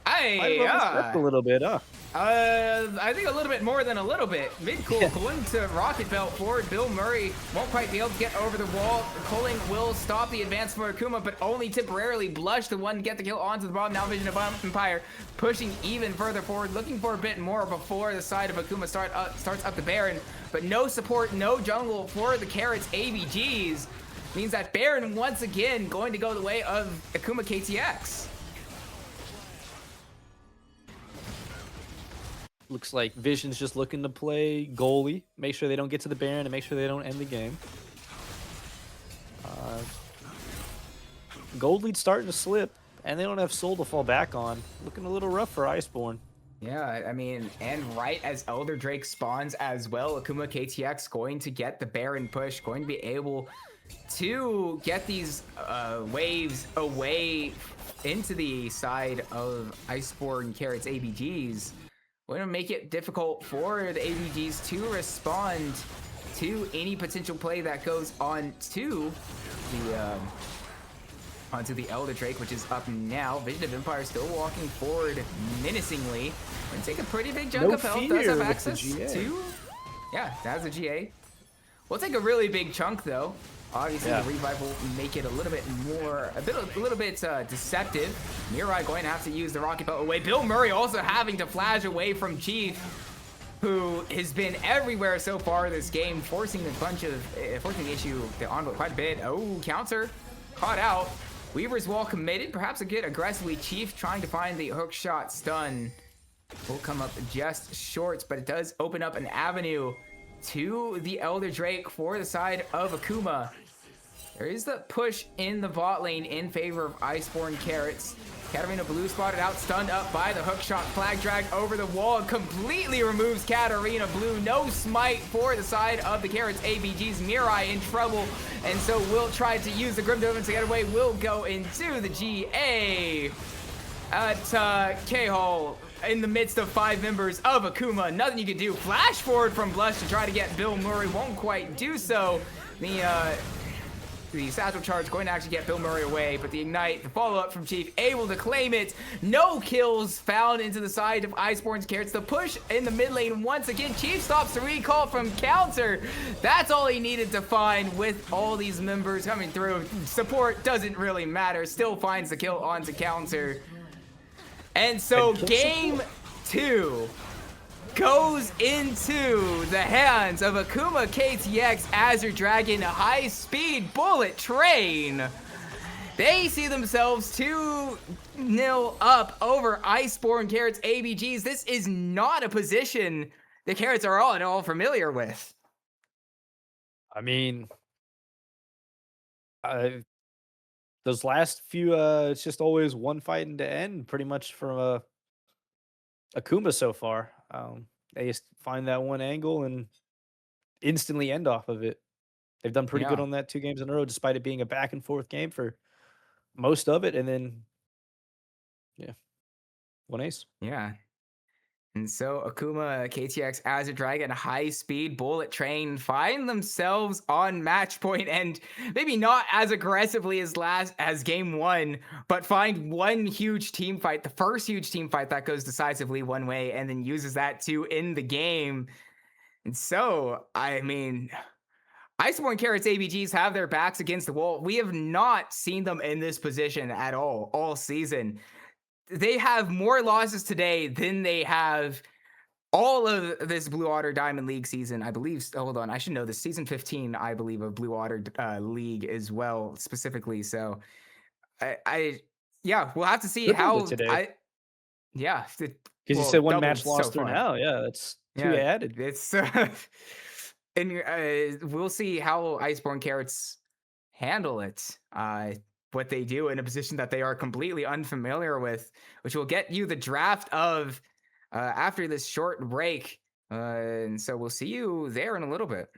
Might have overstepped a little bit, huh? I think a little bit more than a little bit. Mid-cool, going to Rocket Belt forward. Bill Murray won't quite be able to get over the wall. Culling will stop the advance for Akuma, but only temporarily. Blush the one to get the kill onto the bottom. Now Vision of Empire pushing even further forward, looking for a bit more before the side of Akuma starts up the Baron. But no support, no jungle for the Carrots ABGs. Means that Baron once again going to go the way of Akuma KTX. Looks like Vision's just looking to play goalie, make sure they don't get to the Baron, and make sure they don't end the game. Gold lead starting to slip, and they don't have Soul to fall back on. Looking a little rough for Iceborn. Yeah, I mean, and right as Elder Drake spawns as well, Akuma KTX going to get the Baron push, going to be able to get these waves away into the side of Iceborn Carrots ABGs. We're going to make it difficult for the ABGs to respond to any potential play that goes on to the onto the Elder Drake, which is up now. Vision of Empire still walking forward menacingly and take a pretty big chunk of health. Does have access to, yeah, that's a GA. We'll take a really big chunk though. Obviously, the revive will make it a little bit more, a little bit deceptive. Mirai going to have to use the Rocket Belt away. Bill Murray also having to flash away from Chief, who has been everywhere so far this game, forcing the issue the Envoy quite a bit. Oh, counter caught out. Weaver's Wall committed, perhaps a good aggressively. Chief trying to find the hook shot stun will come up just short, but it does open up an avenue to the Elder Drake for the side of Akuma. There is the push in the bot lane in favor of Iceborn Carrots. Katarina Blue spotted out, stunned up by the hookshot. Flag drag over the wall, completely removes Katarina Blue. No smite for the side of the Carrots ABGs. Mirai in trouble, and so will try to use the Grim Dove to get away. Will go into the GA at K-Hole. In the midst of 5 members of Akuma, nothing you can do. Flash forward from Blush to try to get Bill Murray, won't quite do so. The Satchel Charge going to actually get Bill Murray away, but the Ignite, the follow-up from Chief, able to claim it. No kills found into the side of Iceborn's Carrots. The push in the mid lane once again. Chief stops the recall from counter. That's all he needed to find with all these members coming through. Support doesn't really matter. Still finds the kill onto counter. And so game 2 goes into the hands of Akuma KTX Azure Dragon High Speed Bullet Train. They see themselves 2-0 up over Iceborn Carrots ABGs. This is not a position the Carrots are all at all familiar with. I mean, those last few, it's just always one fight in the end, pretty much from Akuma so far. They just find that one angle and instantly end off of it. They've done pretty good on that 2 games in a row, despite it being a back and forth game for most of it. And then, one ace. Yeah. And so Akuma, KTX, Azure Dragon, High Speed Bullet Train find themselves on match point, and maybe not as aggressively as game 1, but find one huge team fight, the first huge team fight that goes decisively one way, and then uses that to end the game. And so, I mean, Iceborn Carrots ABGs have their backs against the wall. We have not seen them in this position at all season. They have more losses today than they have all of this Blue Water Diamond League season, I believe. Hold on, I should know this. Season 15, I believe, of Blue Water League as well, specifically. So, yeah, we'll have to see how. Today. Because you said one match lost through now. Yeah, that's 2 added. It's and we'll see how Iceborn Carrots handle it. What they do in a position that they are completely unfamiliar with, which will get you the draft of after this short break. And so we'll see you there in a little bit.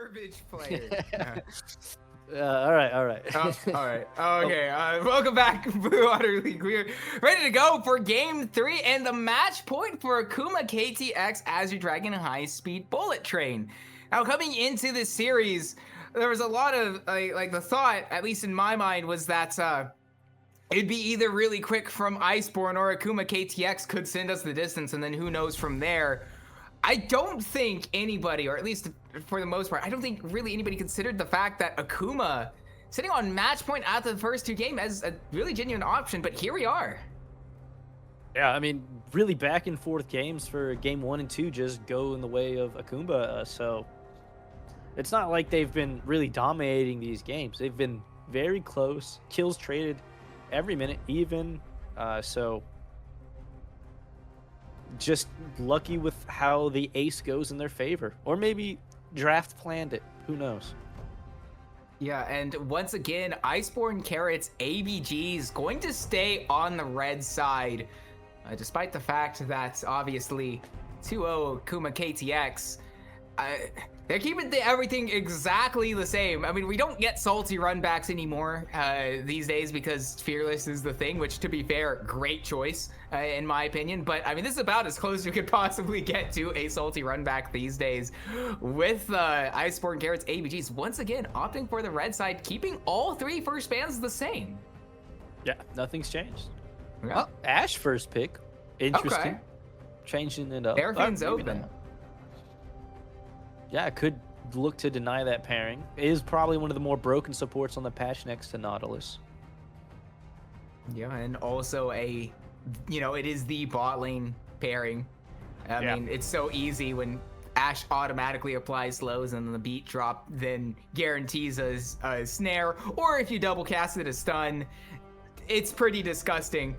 Garbage player. All right, all right. All right. Okay. Welcome back, Blue Water League. We're ready to go for Game 3 and the match point for Akuma KTX Azure Dragon High Speed Bullet Train. Now, coming into this series, there was a lot of like the thought, at least in my mind, was that it'd be either really quick from Iceborn or Akuma KTX could send us the distance, and then who knows from there. I don't think anybody, or at least for the most part, I don't think really anybody considered the fact that Akuma sitting on match point after the first two games as a really genuine option, but here we are. Yeah, I mean, really back and forth games for game 1 and 2 just go in the way of Akuma, so it's not like they've been really dominating these games. They've been very close, kills traded every minute, even, so just lucky with how the ace goes in their favor, or maybe draft planned it, who knows. Yeah, and once again, Iceborn Carrot's ABGs going to stay on the red side, despite the fact that obviously 2-0 Akuma KTX, they're keeping everything exactly the same. I mean, we don't get salty runbacks anymore these days because Fearless is the thing, which, to be fair, great choice in my opinion. But I mean, this is about as close as you could possibly get to a salty runback these days with Iceborn Carrot's ABGs once again opting for the red side, keeping all three first bans the same. Yeah, nothing's changed. Yeah. Oh, Ash first pick. Interesting. Okay. Changing it up. Everything's maybe open. not. Yeah, could look to deny that pairing. It is probably one of the more broken supports on the patch next to Nautilus. Yeah, and also it is the bot lane pairing. I mean, it's so easy when Ash automatically applies slows and then the beat drop then guarantees a snare, or if you double cast it, a stun. It's pretty disgusting.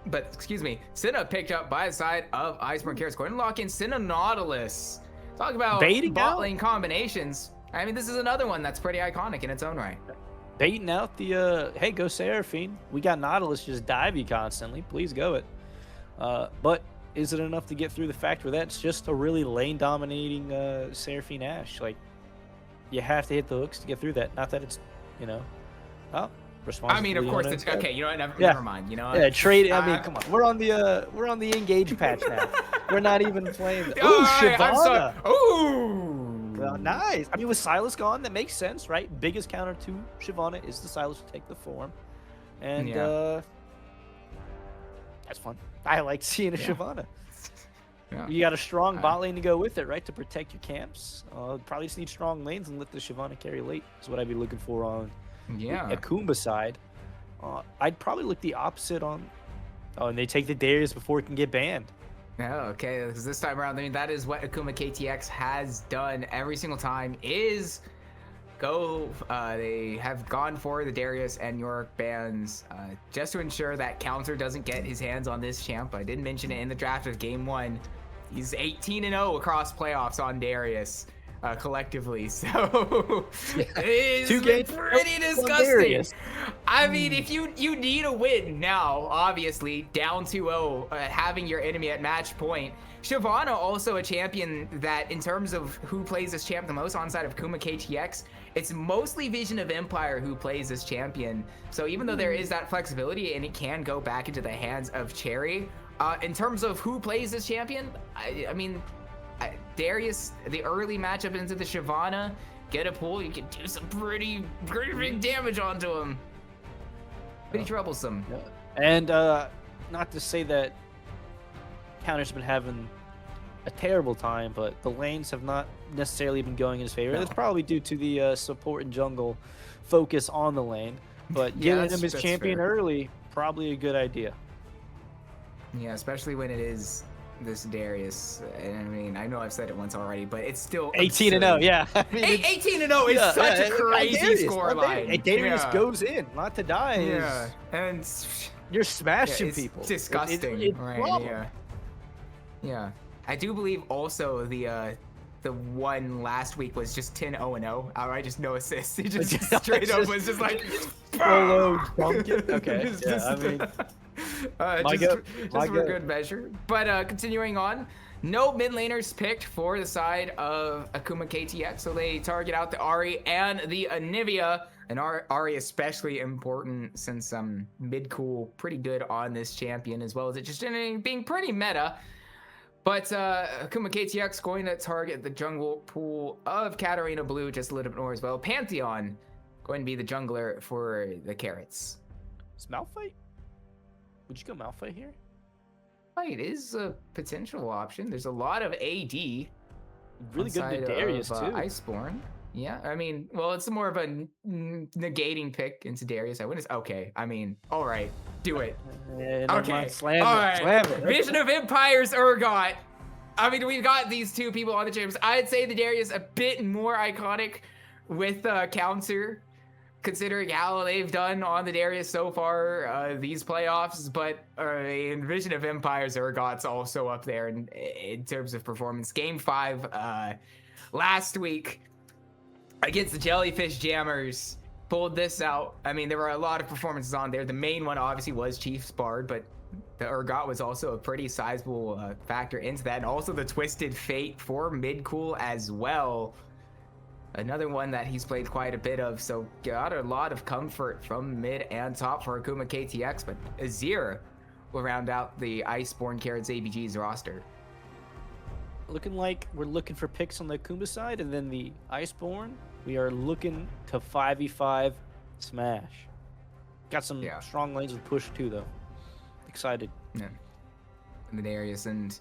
But, excuse me, Senna picked up by the side of Iceborn Carrots. Go ahead and lock in Senna Nautilus. Talk about Baiting bot out. lane combinations. I mean, this is another one that's pretty iconic in its own right. Baiting out the, hey, go Seraphine. We got Nautilus just dive you constantly. Please go it. But is it enough to get through the fact where that's just a really lane-dominating Seraphine Ashe? Like, you have to hit the hooks to get through that. Not that it's, you know, oh, I mean, of course, responsibility on it's its okay. You know what? Yeah. Never mind. You know. Yeah, trade. I mean, come on. We're on the engage patch now. We're not even playing. Ooh, Shyvana. Ooh. Nice. I mean, with Silas gone, that makes sense, right? Biggest counter to Shyvana is the Silas to take the form, and that's fun. I like seeing a Shyvana. Yeah. You got a strong bot lane to go with it, right? To protect your camps. Probably just need strong lanes and let the Shyvana carry late. Is what I'd be looking for on the Akuma side. I'd probably look the opposite on. Oh, and they take the Darius before it can get banned. Oh, okay. Because this time around, I mean, that is what Akuma KTX has done every single time. Is go. They have gone for the Darius and York bans just to ensure that Counter doesn't get his hands on this champ. I did mention it in the draft of Game 1. He's 18-0 across playoffs on Darius collectively, so it's 2 games pretty disgusting. I mean, if you need a win now, obviously down 2-0, having your enemy at match point. Shyvana also a champion that, in terms of who plays this champ the most on side of Akuma KTX, it's mostly Vision of Empire who plays this champion. So even though there is that flexibility and it can go back into the hands of Cherry, in terms of who plays this champion, I mean, Darius, the early matchup into the Shyvana, get a pull, you can do some pretty big damage onto him. Pretty troublesome. Yeah. And not to say that Counter's been having a terrible time, but the lanes have not necessarily been going in his favor. No. That's probably due to the support and jungle focus on the lane. But giving him his champion early, probably a good idea. Yeah, especially when it is this Darius. And I mean, I know I've said it once already, but it's still 18-0, yeah. I mean, 18-0 is such a crazy scoreline. Darius goes in, not to die. Yeah, and you're smashing it's people. Disgusting, it's right? Yeah. I do believe also the one last week was just 10-0-0. Outright, just no assists. He just straight up was just like solo dunk it. Okay, I mean, just for good measure. But continuing on, no mid laners picked for the side of Akuma KTX, so they target out the Ahri and the Anivia. And Ahri especially important since mid cool pretty good on this champion, as well as it just being pretty meta. But Akuma KTX going to target the jungle pool of Katarina Blue just a little bit more as well. Pantheon going to be the jungler for the carrots. Is Malphite? Would you go Malphite here? It is a potential option. There's a lot of AD. Really good to Darius, too. Iceborn. Yeah, I mean, well, it's more of a negating pick into Darius. I wouldn't. Okay, I mean, all right, do it. Okay, slam all it, right. slam it. Vision of Empires, Urgot. I mean, we've got these two people on the champs. I'd say the Darius a bit more iconic with Counter, considering how they've done on the Darius so far these playoffs. But in Vision of Empires, Urgot's also up there in terms of performance. Game 5 last week against the Jellyfish Jammers, pulled this out. I mean, there were a lot of performances on there. The main one obviously was Chief's Bard, but the Urgot was also a pretty sizable factor into that. And also the Twisted Fate for mid-cool as well. Another one that he's played quite a bit of, so got a lot of comfort from mid and top for Akuma KTX, but Azir will round out the Iceborn Carrots ABGs roster. Looking like we're looking for picks on the Akuma side, and then the Iceborn, we are looking to 5v5 smash. Got some strong lanes with push too, though. Excited. Yeah. And the Darius and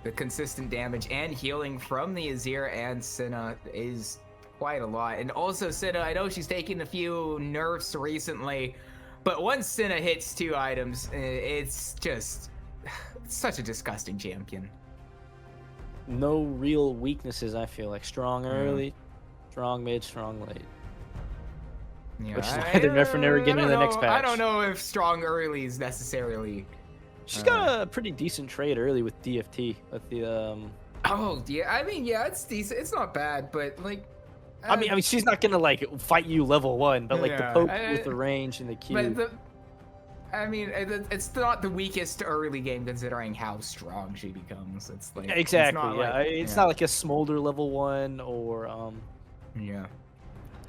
the consistent damage and healing from the Azir and Senna is quite a lot. And also Senna, I know she's taken a few nerfs recently, but once Senna hits 2 items, it's just such a disgusting champion. No real weaknesses, I feel like. Strong early, strong mid, strong late. Yeah, which is why they're never getting to the next patch. I don't know if strong early is necessarily. She's got a pretty decent trade early with DFT. With the Oh yeah, I mean it's decent. It's not bad, but like. I mean she's not gonna like fight you level 1, but like the poke with the range and the Q. But it's not the weakest early game considering how strong she becomes. It's like exactly, it's not like a Smolder level 1 or yeah.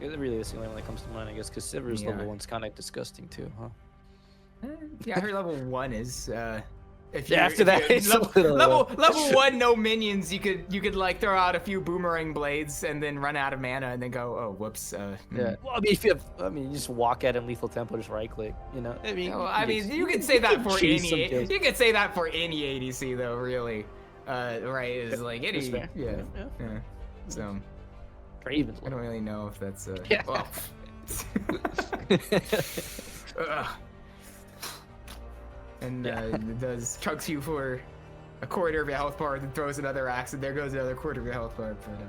It really is the only one that comes to mind, I guess, because Sivir's Yeah. level 1's kind of disgusting too, huh? Yeah, her level 1 is if Yeah, after that, it's a little, level 1, no minions. You could like throw out a few boomerang blades and then run out of mana and then go, oh whoops. Yeah. Well, I mean, if you have, you just walk at him, lethal tempo, just right click. You know, I mean, You could say that for cheese some any. kills. You could say that for any ADC though, really. Right? Is like any. That's fair. Yeah. Yeah. So Craven's I don't really know if that's Yeah. well. Ugh. And chucks you for a quarter of your health bar, then throws another axe, and there goes another quarter of your health bar. But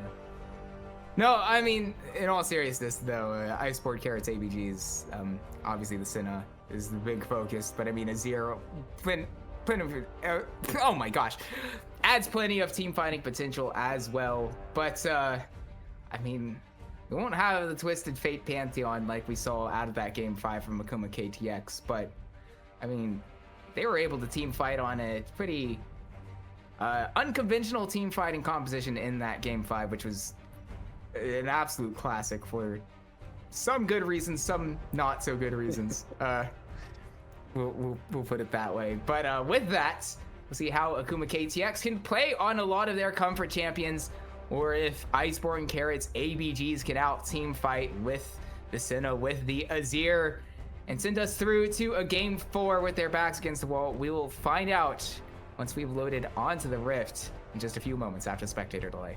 no, I mean, in all seriousness, though, Iceborn carrots ABGs. Obviously, the Senna is the big focus, but I mean, Azir, plenty of, oh my gosh, adds plenty of team fighting potential as well. But I mean, we won't have the Twisted Fate Pantheon like we saw out of that Game 5 from Akuma KTX, but I mean, they were able to team fight on a pretty unconventional team fighting composition in that Game 5, which was an absolute classic for some good reasons, some not so good reasons. We'll put it that way. But with that, we'll see how Akuma KTX can play on a lot of their comfort champions, or if Iceborn Carrots ABGs can out team fight with the Senna, with the Azir, and send us through to a Game 4 with their backs against the wall. We will find out once we've loaded onto the Rift in just a few moments after spectator delay.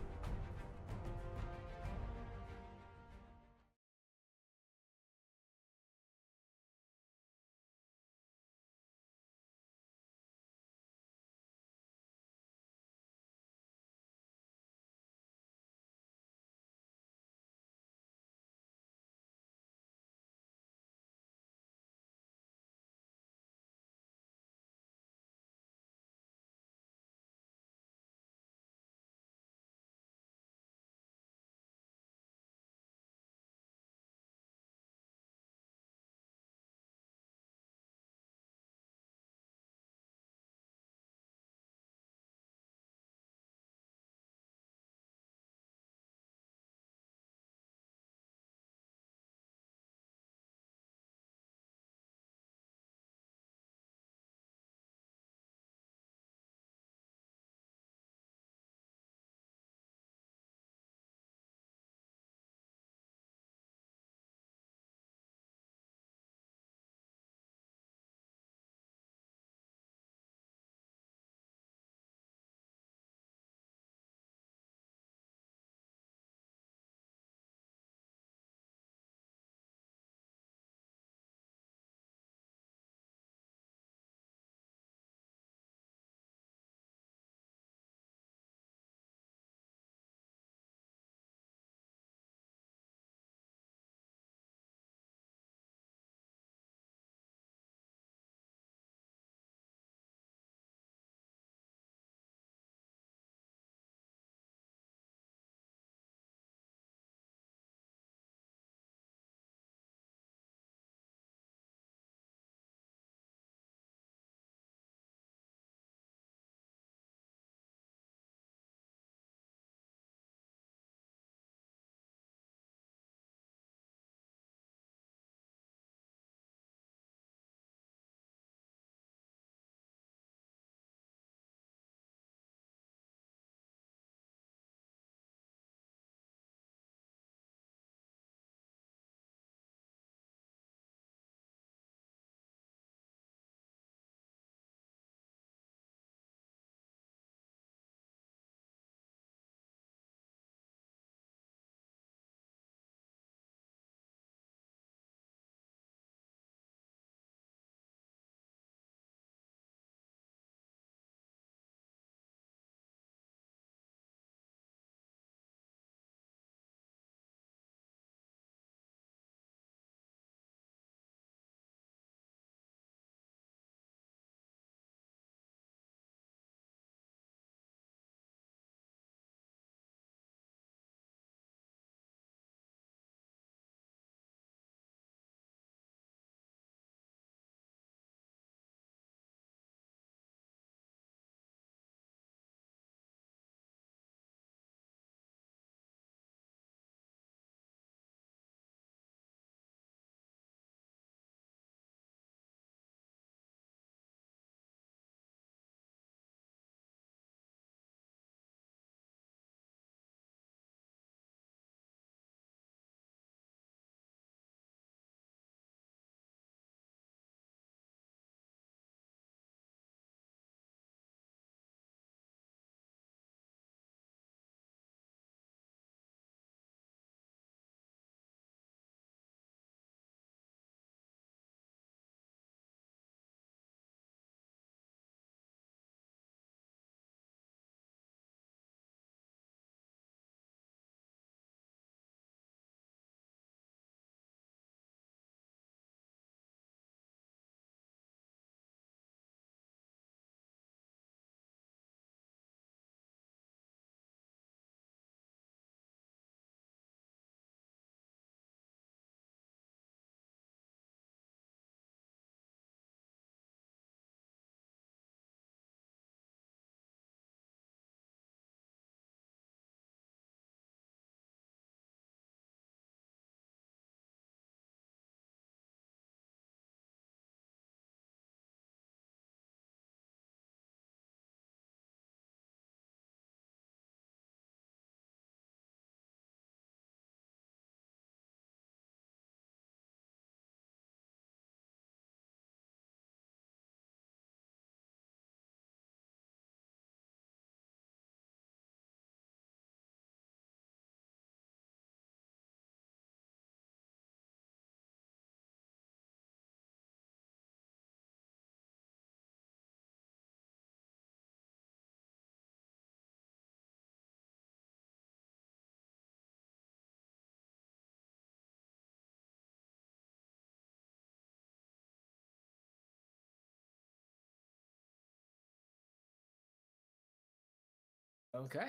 Okay.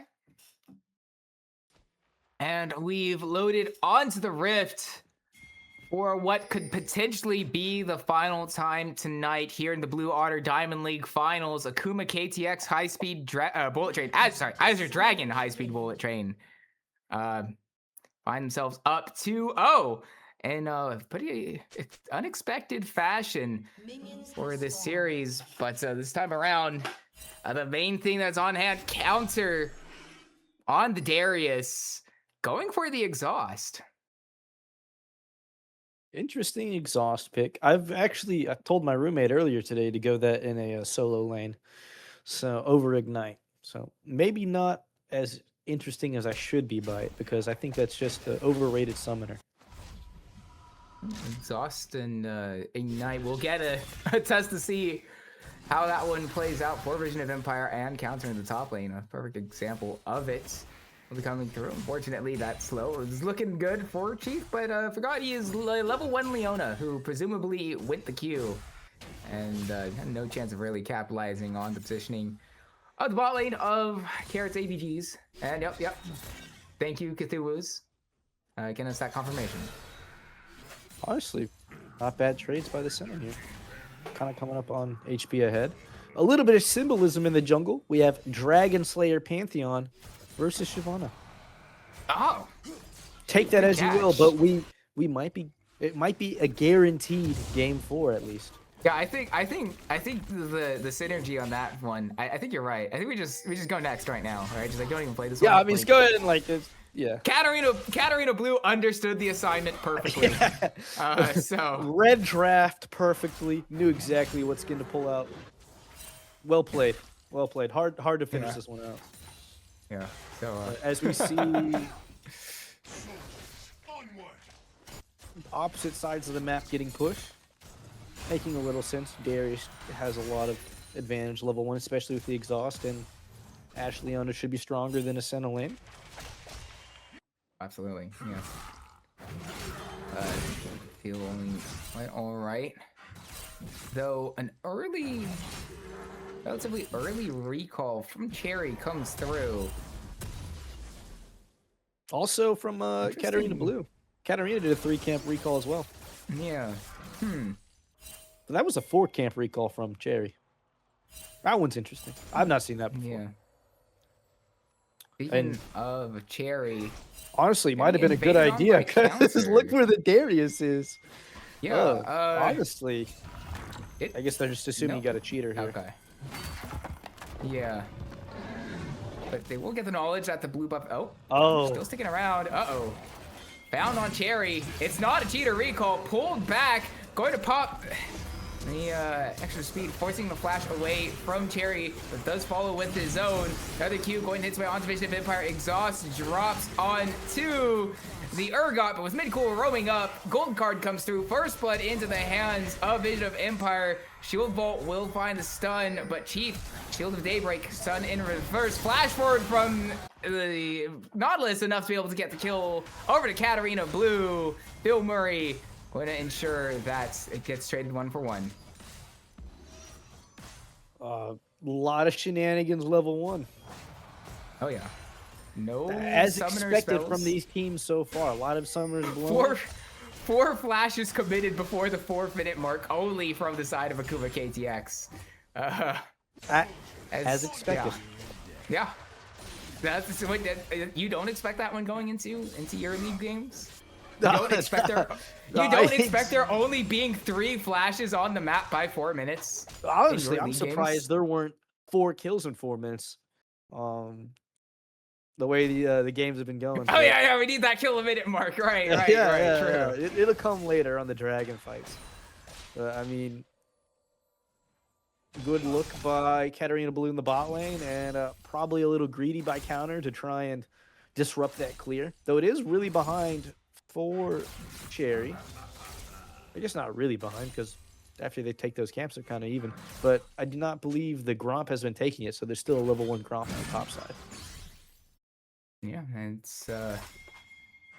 And we've loaded onto the Rift for what could potentially be the final time tonight here in the Blue Otter Diamond League Finals. Akuma KTX high-speed bullet train. Azure Dragon high-speed bullet train. Find themselves up 2-0 in a pretty unexpected fashion for this series. But this time around, the main thing that's on hand, counter on the Darius, going for the exhaust. Interesting exhaust pick. I told my roommate earlier today to go that in a solo lane, so over Ignite. So maybe not as interesting as I should be by it, because I think that's just an overrated summoner. Exhaust and Ignite. We'll get a test to see how that one plays out for Vision of Empire and counter in the top lane. A perfect example of it will be coming through. Unfortunately, that slow is looking good for Chief, but forgot he is level 1 Leona, who presumably went the queue and had no chance of really capitalizing on the positioning of the bot lane of Carrot's ABGs. And yep. Thank you, Cthulhu's. Getting us that confirmation. Honestly, not bad trades by the center here. Kind of coming up on HP ahead. A little bit of symbolism in the jungle. We have Dragon Slayer Pantheon versus Shyvana. Oh, take that as catch. you will, but it might be a guaranteed game 4 at least. Yeah, I think the synergy on that one. I think you're right. I think we just go next right now, right? Just like don't even play this one. Yeah, I mean, just go ahead and like this. Yeah. Katarina Blue understood the assignment perfectly. So red draft perfectly, knew exactly what skin to pull out. Well played. Hard to finish this one out. Yeah. So as we see opposite sides of the map getting pushed, making a little sense. Darius has a lot of advantage level 1, especially with the exhaust, and Ash Leona should be stronger than Ascena lane. Absolutely, yeah. Feeling quite all right. Though an relatively early recall from Cherry comes through. Also from Katarina Blue. Katarina did a 3-camp recall as well. Yeah. But that was a 4-camp recall from Cherry. That one's interesting. I've not seen that before. Yeah. Speaking of Cherry, honestly, might have been a good idea, because look where the Darius is. Yeah. Honestly, I guess they're just assuming you got a cheater here. Okay. Yeah. But they will get the knowledge that the blue buff. Oh. Still sticking around. Uh-oh. Found on Cherry. It's not a cheater recall. Pulled back. Going to pop the extra speed, forcing the flash away from Cherry, but does follow with his own. Another Q going to hit by onto Vision of Empire. Exhaust drops onto the Urgot, but with mid-cool roaming up, golden card comes through. First blood into the hands of Vision of Empire. Shield Bolt will find the stun, but Chief, Shield of Daybreak, stun in reverse. Flash forward from the Nautilus enough to be able to get the kill over to Katarina Blue. Bill Murray going to ensure that it gets traded 1-for-1. A lot of shenanigans level 1. Oh yeah. No as expected spells from these teams so far. A lot of summoners blown. Four flashes committed before the 4-minute mark, only from the side of Akuma KTX. As expected. Yeah. That's what you don't expect that one going into your league games. You don't expect there only being 3 flashes on the map by 4 minutes. Honestly, I'm surprised there weren't 4 kills in 4 minutes. The way the games have been going. Oh yeah, we need that kill a minute mark. Right, true. Yeah. It'll come later on the dragon fights. I mean, good look by Katarina Blue in the bot lane, and probably a little greedy by counter to try and disrupt that clear. Though it is really behind for Cherry. I guess not really behind, because after they take those camps, they're kind of even. But I do not believe the Gromp has been taking it, so there's still a level 1 Gromp on the top side. Yeah, and it's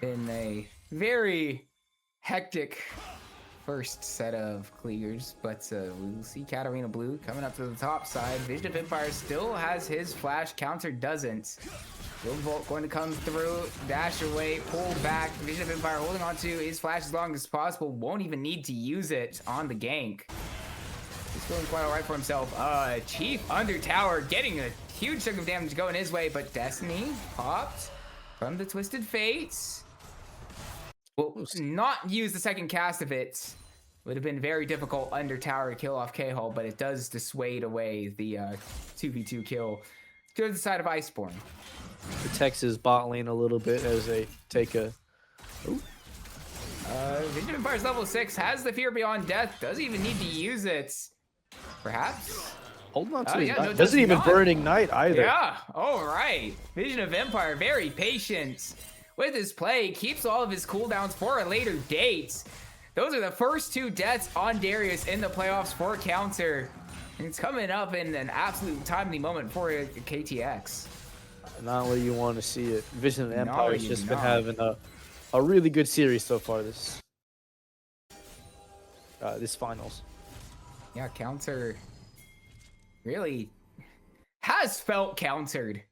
been a very hectic first set of clears, but we'll see Katarina Blue coming up to the top side. Vision of Empire still has his flash, Counter doesn't. Shield Vault going to come through, dash away, pull back. Vision of Empire holding on to his flash as long as possible, won't even need to use it on the gank. He's feeling quite alright for himself. Chief under tower, getting a huge chunk of damage going his way, but Destiny popped from the Twisted Fates. Will not use the second cast of it. Would have been very difficult under tower to kill off K-Hole, but it does dissuade away the 2v2 kill to the side of Iceborn. Protects his bot lane a little bit as they take a... Ooh. Vision of Empire's level 6, has the Fear Beyond Death, doesn't even need to use it. Perhaps? Holding on to his yeah, knight. no, Doesn't even burn Ignite either. Yeah, alright. Vision of Empire, very patient with his play, keeps all of his cooldowns for a later date. Those are the first 2 deaths on Darius in the playoffs for Counter. And it's coming up in an absolute timely moment for KTX. Not what you want to see it. Vision of No, Empire's you're just been not. having a really good series so far this finals. Yeah, Counter really has felt countered.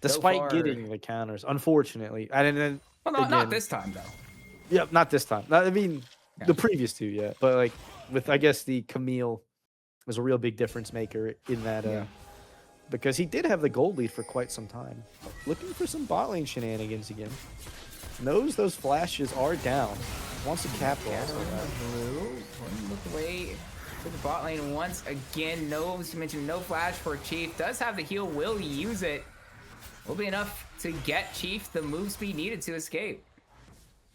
Despite far. getting the counters, unfortunately. And then Well, not again, this time, though. Yeah, not this time. I mean, Yeah. the previous 2, yeah. But like with, I guess, the Camille was a real big difference maker in that, Yeah. because he did have the gold lead for quite some time. Looking for some bot lane shenanigans again. Knows those flashes are down. Wants to capitalize on that. Blue, one look away to the bot lane once again. No, as you mentioned, no flash for Chief. Does have the heal, will use it. Will be enough to get Chief the move speed needed to escape.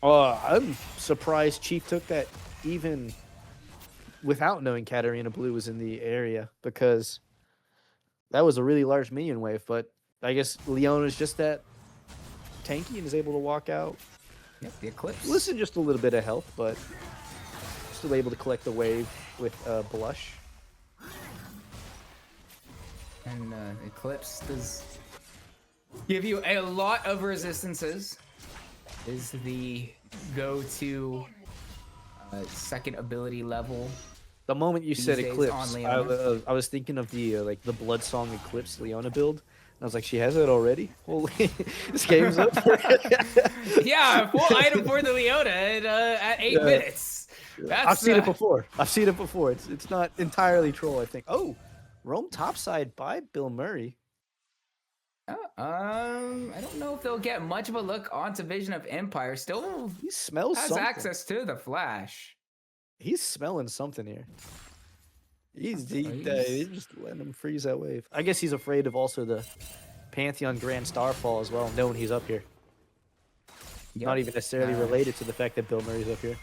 I'm surprised Chief took that even without knowing Katarina Blue was in the area, because that was a really large minion wave. But I guess Leona's just that tanky and is able to walk out. Yep, the Eclipse. Listen, just a little bit of health, but still able to collect the wave with Blush. And Eclipse does give you a lot of resistances. Is the go-to second ability level. The moment you These said days Eclipse, on Leona. I was thinking of the like the Blood Song Eclipse Leona build. And I was like, she has it already? Holy, this game's over. Yeah, full item for the Leona at 8 minutes. That's, I've seen it before. It's not entirely troll, I think. Oh, Rome topside by Bill Murray. I don't know if they'll get much of a look onto Vision of Empire. Still He smells has something. access to the Flash. He's smelling something here. He's just letting him freeze that wave. I guess he's afraid of also the Pantheon Grand Starfall as well, knowing he's up here. Yep. Not even necessarily related to the fact that Bill Murray's up here.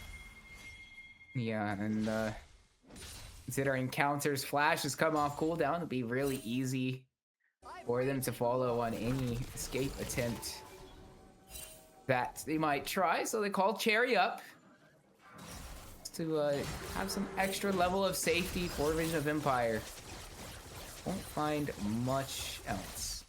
Yeah, and considering Counter's Flash has come off cooldown, it'll be really easy for them to follow on any escape attempt that they might try. So they call Cherry up to have some extra level of safety for Vision of Empire. Won't find much else.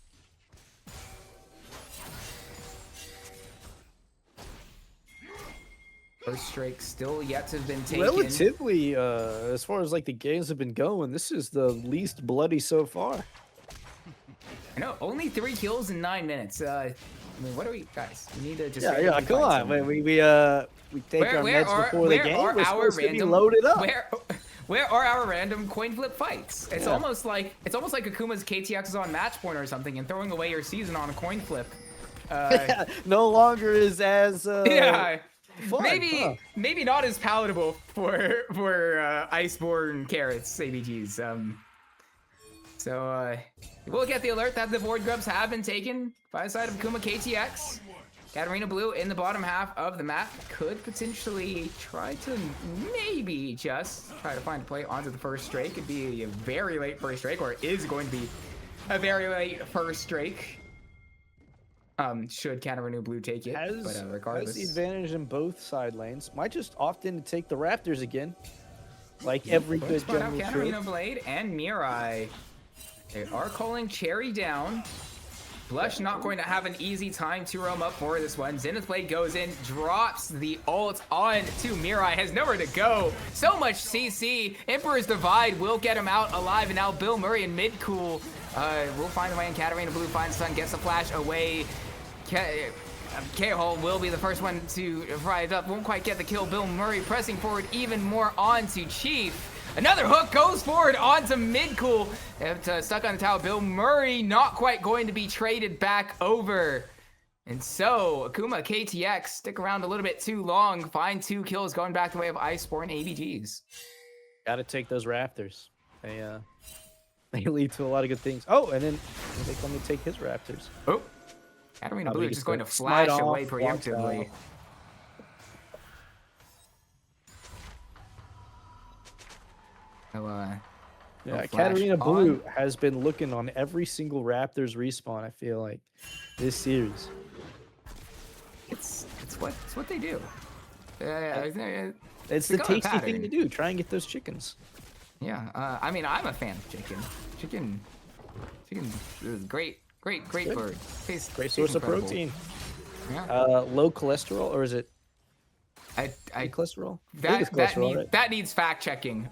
First strike still yet to have been taken. Relatively, as far as like the games have been going, this is the least bloody so far. I know, only 3 kills in 9 minutes. I mean, what are we, guys? We need to just Yeah, come on. We take our meds before the game. We're supposed to be loaded up. Where are our random coin flip fights? It's almost like Akuma's KTX is on match point or something, and throwing away your season on a coin flip. No longer is as Yeah. fun, Maybe not as palatable for Iceborn carrots ABGs. So we'll get the alert that the Void Grubs have been taken by the side of Akuma KTX. Katarina Blue in the bottom half of the map could potentially try to maybe just try to find a play onto the first strike. It'd be a very late first strike, or it is going to be a very late first strike. Should Katarina Blue take it, but regardless. Has the advantage in both side lanes. Might just opt in to take the Raptors again. Like every good general Katarina Blade and Mirai. They are calling Cherry down. Blush not going to have an easy time to roam up for this one. Zenith Blade goes in, drops the ult on to Mirai, has nowhere to go. So much CC. Emperor's Divide will get him out alive, and now Bill Murray in mid-cool will find a way, and Katarina Blue finds Sun, gets the flash away. K-Hole will be the first one to rise up, won't quite get the kill. Bill Murray pressing forward even more onto Chief. Another hook goes forward onto mid-cool. Stuck on the tower. Bill Murray not quite going to be traded back over. And so, Akuma, KTX, stick around a little bit too long. Find 2 kills going back the way of Iceborn ABGs. Gotta take those Raptors. They lead to a lot of good things. Oh, and then they come to take his Raptors. Oh, Katarina Blue just going to flash away preemptively. Yeah, Katarina Blue has been looking on every single Raptors respawn, I feel like, this series. It's what they do. It's the tasty thing to do. Try and get those chickens. Yeah, I mean, I'm a fan of chicken. Chicken is great for taste. Great source of protein. Yeah. Low cholesterol, or is it high cholesterol? That needs fact checking.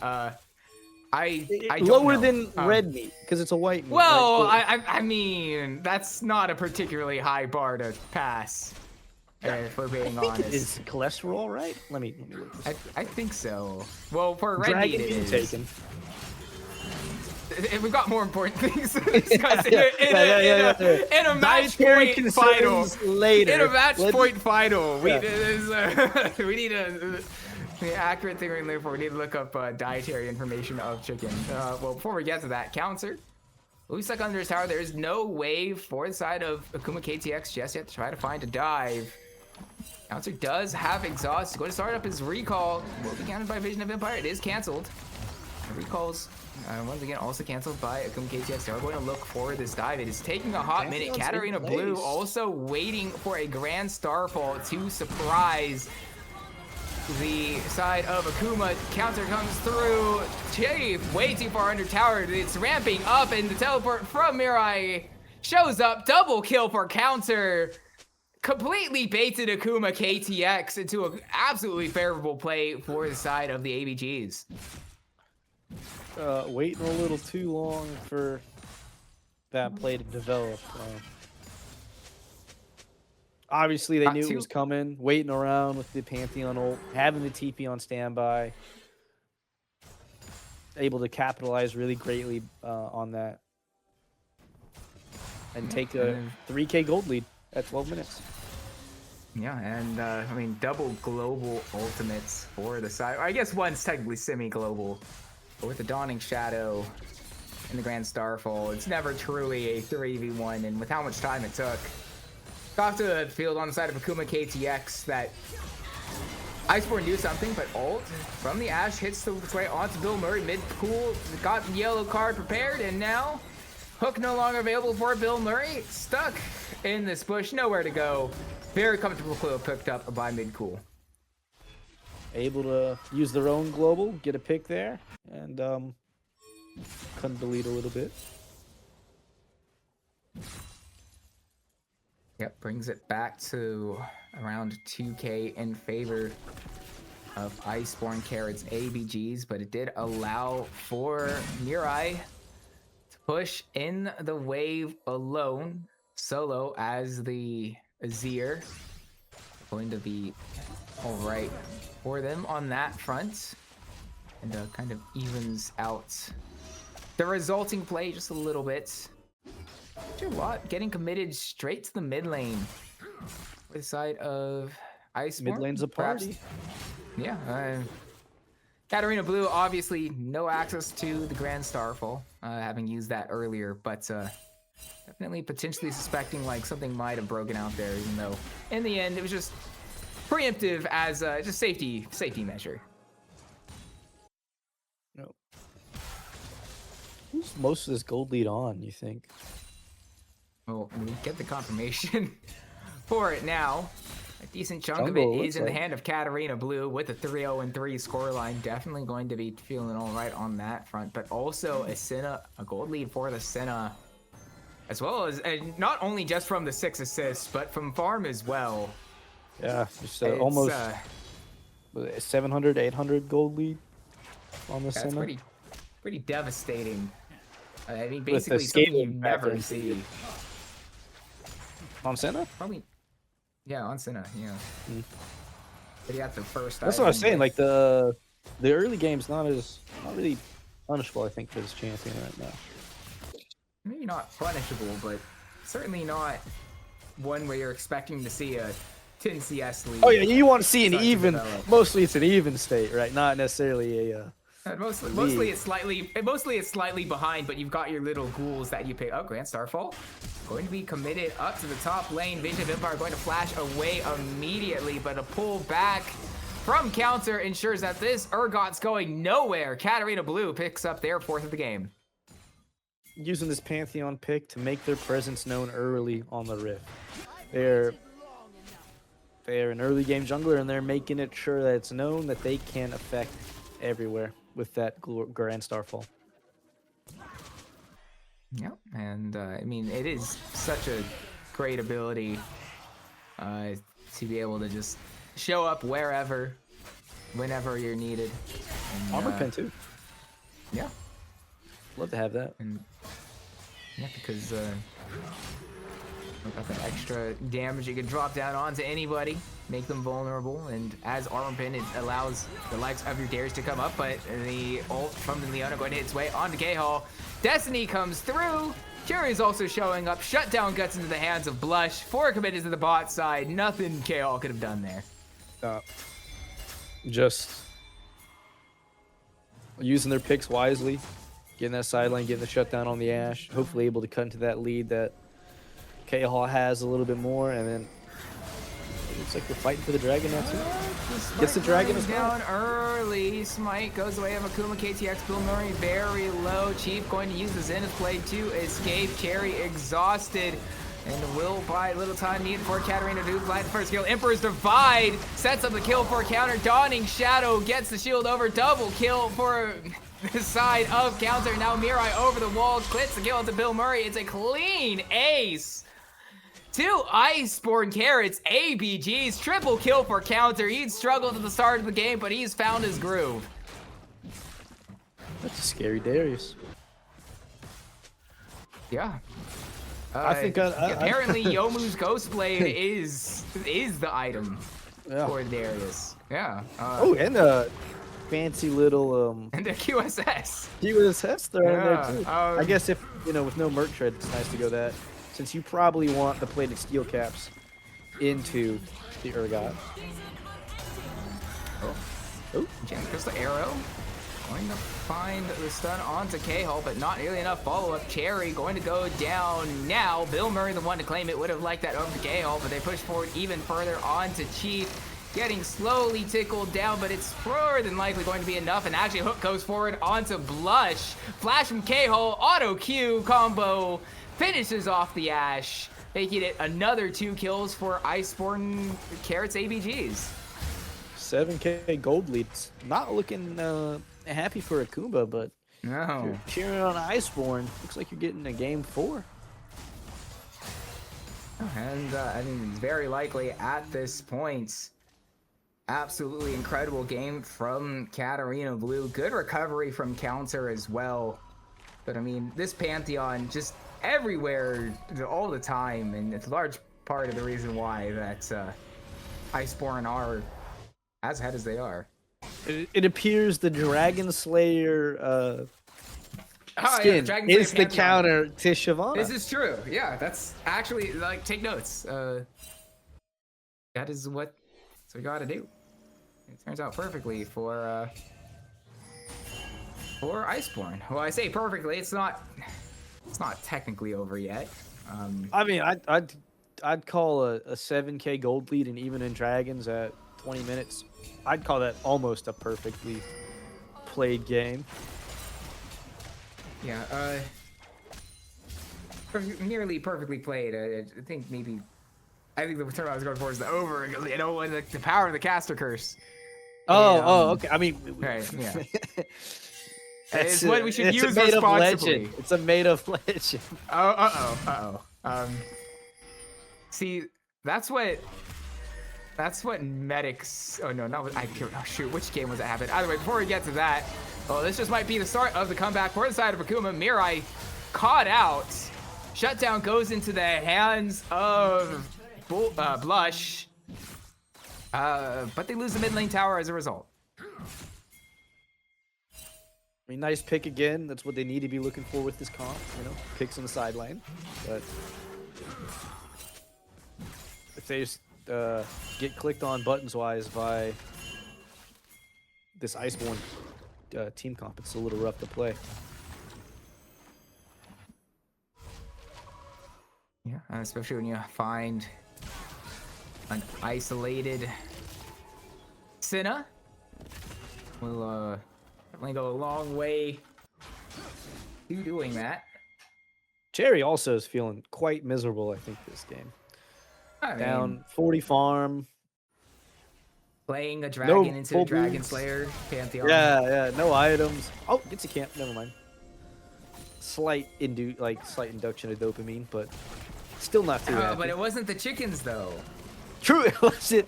I don't lower know. than red meat because it's a white meat. Well, right? I mean, that's not a particularly high bar to pass. If we're being honest, it is cholesterol, right? Let me look this up. I think so. Well, for red meat, it is. Taken. We've got more important things to discuss in a match point final. Later. In a match point final, we need the accurate thing we're looking for. We need to look up dietary information of chicken. Well, before we get to that, Counter. Blue stuck under his tower. There is no wave for the side of Akuma KTX just yet to try to find a dive. Counter does have exhaust. He's going to start up his recall. Will be countered by Vision of Empire. It is canceled. The recalls once again also canceled by Akuma KTX. They're going to look for this dive. It is taking a hot minute. Katarina Blue also waiting for a grand starfall to surprise the side of Akuma. Counter comes through. Chief way too far under tower. It's ramping up, and the teleport from Mirai shows up. Double kill for Counter. Completely baited Akuma KTX into an absolutely favorable play for the side of the ABGs. Waiting a little too long for that play to develop. Obviously, they knew it was coming. Waiting around with the Pantheon ult, having the TP on standby. Able to capitalize really greatly on that. And take a 3K gold lead at 12 minutes. Yeah, and I mean, double global ultimates for the side. I guess one's technically semi-global. But with the Dawning Shadow and the Grand Starfall, it's never truly a 3v1. And with how much time it took, off to the field on the side of Akuma KTX, that Iceborn knew something, but ult from the Ash hits its way onto Bill Murray mid-pool. Got the yellow card prepared, and now hook no longer available for Bill Murray. Stuck in this bush, nowhere to go. Very comfortable clue picked up by mid-cool. Able to use their own global, get a pick there, and couldn't delete a little bit. Yep, brings it back to around 2K in favor of Iceborn Carrots ABGs, but it did allow for Mirai to push in the wave alone, solo, as the Azir. Going to be all right for them on that front, and kind of evens out the resulting play just a little bit. Lot getting committed straight to the mid lane for the side of Iceborn. Mid lane's a party. Yeah. Katarina Blue, obviously no access to the Grand Starfall, having used that earlier, but definitely potentially suspecting like something might have broken out there, even though in the end it was just preemptive as just safety measure. No. Who's most of this gold lead on, you think? Well, we get the confirmation for it now. A decent chunk of it is in the hand of Katarina Blue with a 3-0-3 scoreline. Definitely going to be feeling all right on that front. But also a gold lead for the Senna. as well as, and not only just from the 6 assists, but from farm as well. Yeah, just It's, almost 700, 800 gold lead on the that's Senna. pretty devastating. I mean, With the basically something you scaling never pattern. see. On Senna? Probably, yeah, on Senna, yeah. Mm. But he got the first. That's what I was saying. item Like the early game's not really punishable, I think, for this champion right now. maybe not punishable, but certainly not one where you're expecting to see a 10 CS lead. Oh yeah, you want to see an start to even. develop. Mostly it's an even state, right? Not necessarily a. Mostly it's slightly behind, but you've got your little ghouls that you pick. Oh, Grand Starfall going to be committed up to the top lane. Vision of Empire going to flash away immediately, but a pull back from counter ensures that this Urgot's going nowhere. Katarina Blue picks up their 4th of the game. Using this Pantheon pick to make their presence known early on the Rift. They're an early game jungler, and they're making it sure that it's known that they can affect everywhere with that Grand Starfall. Yep, and I mean, it is such a great ability to be able to just show up wherever, whenever you're needed. And, Armor pen too. Yeah. Love to have that. And yeah, because got that extra damage you can drop down onto anybody, make them vulnerable, and as armor pin, it allows the likes of your dares to come up, but the ult from the Leona going to hit its way onto K-Hall. Destiny comes through. Fury's also showing up. Shutdown guts into the hands of Blush. 4 committed to the bot side. Nothing K-Hall could have done there. Just using their picks wisely, getting that sideline, getting the shutdown on the Ashe, hopefully able to cut into that lead that K-Hall has a little bit more, and then it looks like they're fighting for the dragon now too. Gets the dragon as well. Down early. Smite goes away of Akuma. KTX, Bill Murray very low. Chief going to use the Zenith Blade to escape. Cherry exhausted. And will buy little time needed for Katarina to fly the first kill. Emperor's Divide sets up the kill for counter. Dawning Shadow gets the shield over. Double kill for the side of counter. Now Mirai over the wall. Clips the kill into Bill Murray. It's a clean ace. 2 Iceborn carrots, ABGs, triple kill for counter. He'd struggled at the start of the game, but he's found his groove. That's a scary Darius. Yeah. I think apparently Yomu's Ghost Blade is the item for Darius. Yeah. And a fancy little and the QSS. QSS thrown in there too. I guess if with no merc tread, it's nice to go that. Since you probably want the plated steel caps into the Urgot. Oh, Jen Crystal Arrow. Going to find the stun onto K-Hall, but not nearly enough follow-up. Cherry going to go down now. Bill Murray, the one to claim it, would have liked that over to K-Hall, but they push forward even further onto Chief. Getting slowly tickled down, but it's more than likely going to be enough. And actually, Hook goes forward onto Blush. Flash from K-Hall, auto Q combo. Finishes off the Ashe, making it another 2 kills for Iceborn Carrots ABGs. 7K gold leads. Not looking happy for Akuma, but no. If you're cheering on Iceborn, looks like you're getting a game 4. And I mean, very likely at this point. Absolutely incredible game from Katarina Blue. Good recovery from counter as well. But I mean, this Pantheon just everywhere all the time, and it's a large part of the reason why that Iceborn are as ahead as they are. It appears the Dragon Slayer skin Dragon Slayer is the Pantheon. counter to Shyvana. This is true. Yeah, that's actually, like, take notes. That is what we gotta do. It turns out perfectly for Iceborn. Well, I say perfectly. It's not technically over yet. I mean, I'd call a 7K gold lead, and even in Dragons at 20 minutes, I'd call that almost a perfectly played game. Yeah, nearly perfectly played. I think the term I was going for is the over. The power of the caster curse. Okay. I mean, right, yeah. It's what we should it's use a made-up responsibly. legend. It's a made-up legend. See, that's what medics. Oh no, not oh shoot, which game was it happening? Either way, before we get to that, well, this just might be the start of the comeback for the side of Akuma. Mirai caught out. Shutdown goes into the hands of Blush, but they lose the mid lane tower as a result. I mean, nice pick again. That's what they need to be looking for with this comp. Picks on the side lane. But if they just get clicked on buttons-wise by this Iceborn team comp, it's a little rough to play. Yeah, especially when you find an isolated Senna. Will definitely go a long way to doing that. Cherry also is feeling quite miserable, I think, this game. Down 40 farm. Playing a dragon into a Dragon Slayer Pantheon. Yeah, no items. Oh, gets a camp. Never mind. Slight induction of dopamine, but still not too happy. But it wasn't the chickens though. True, it wasn't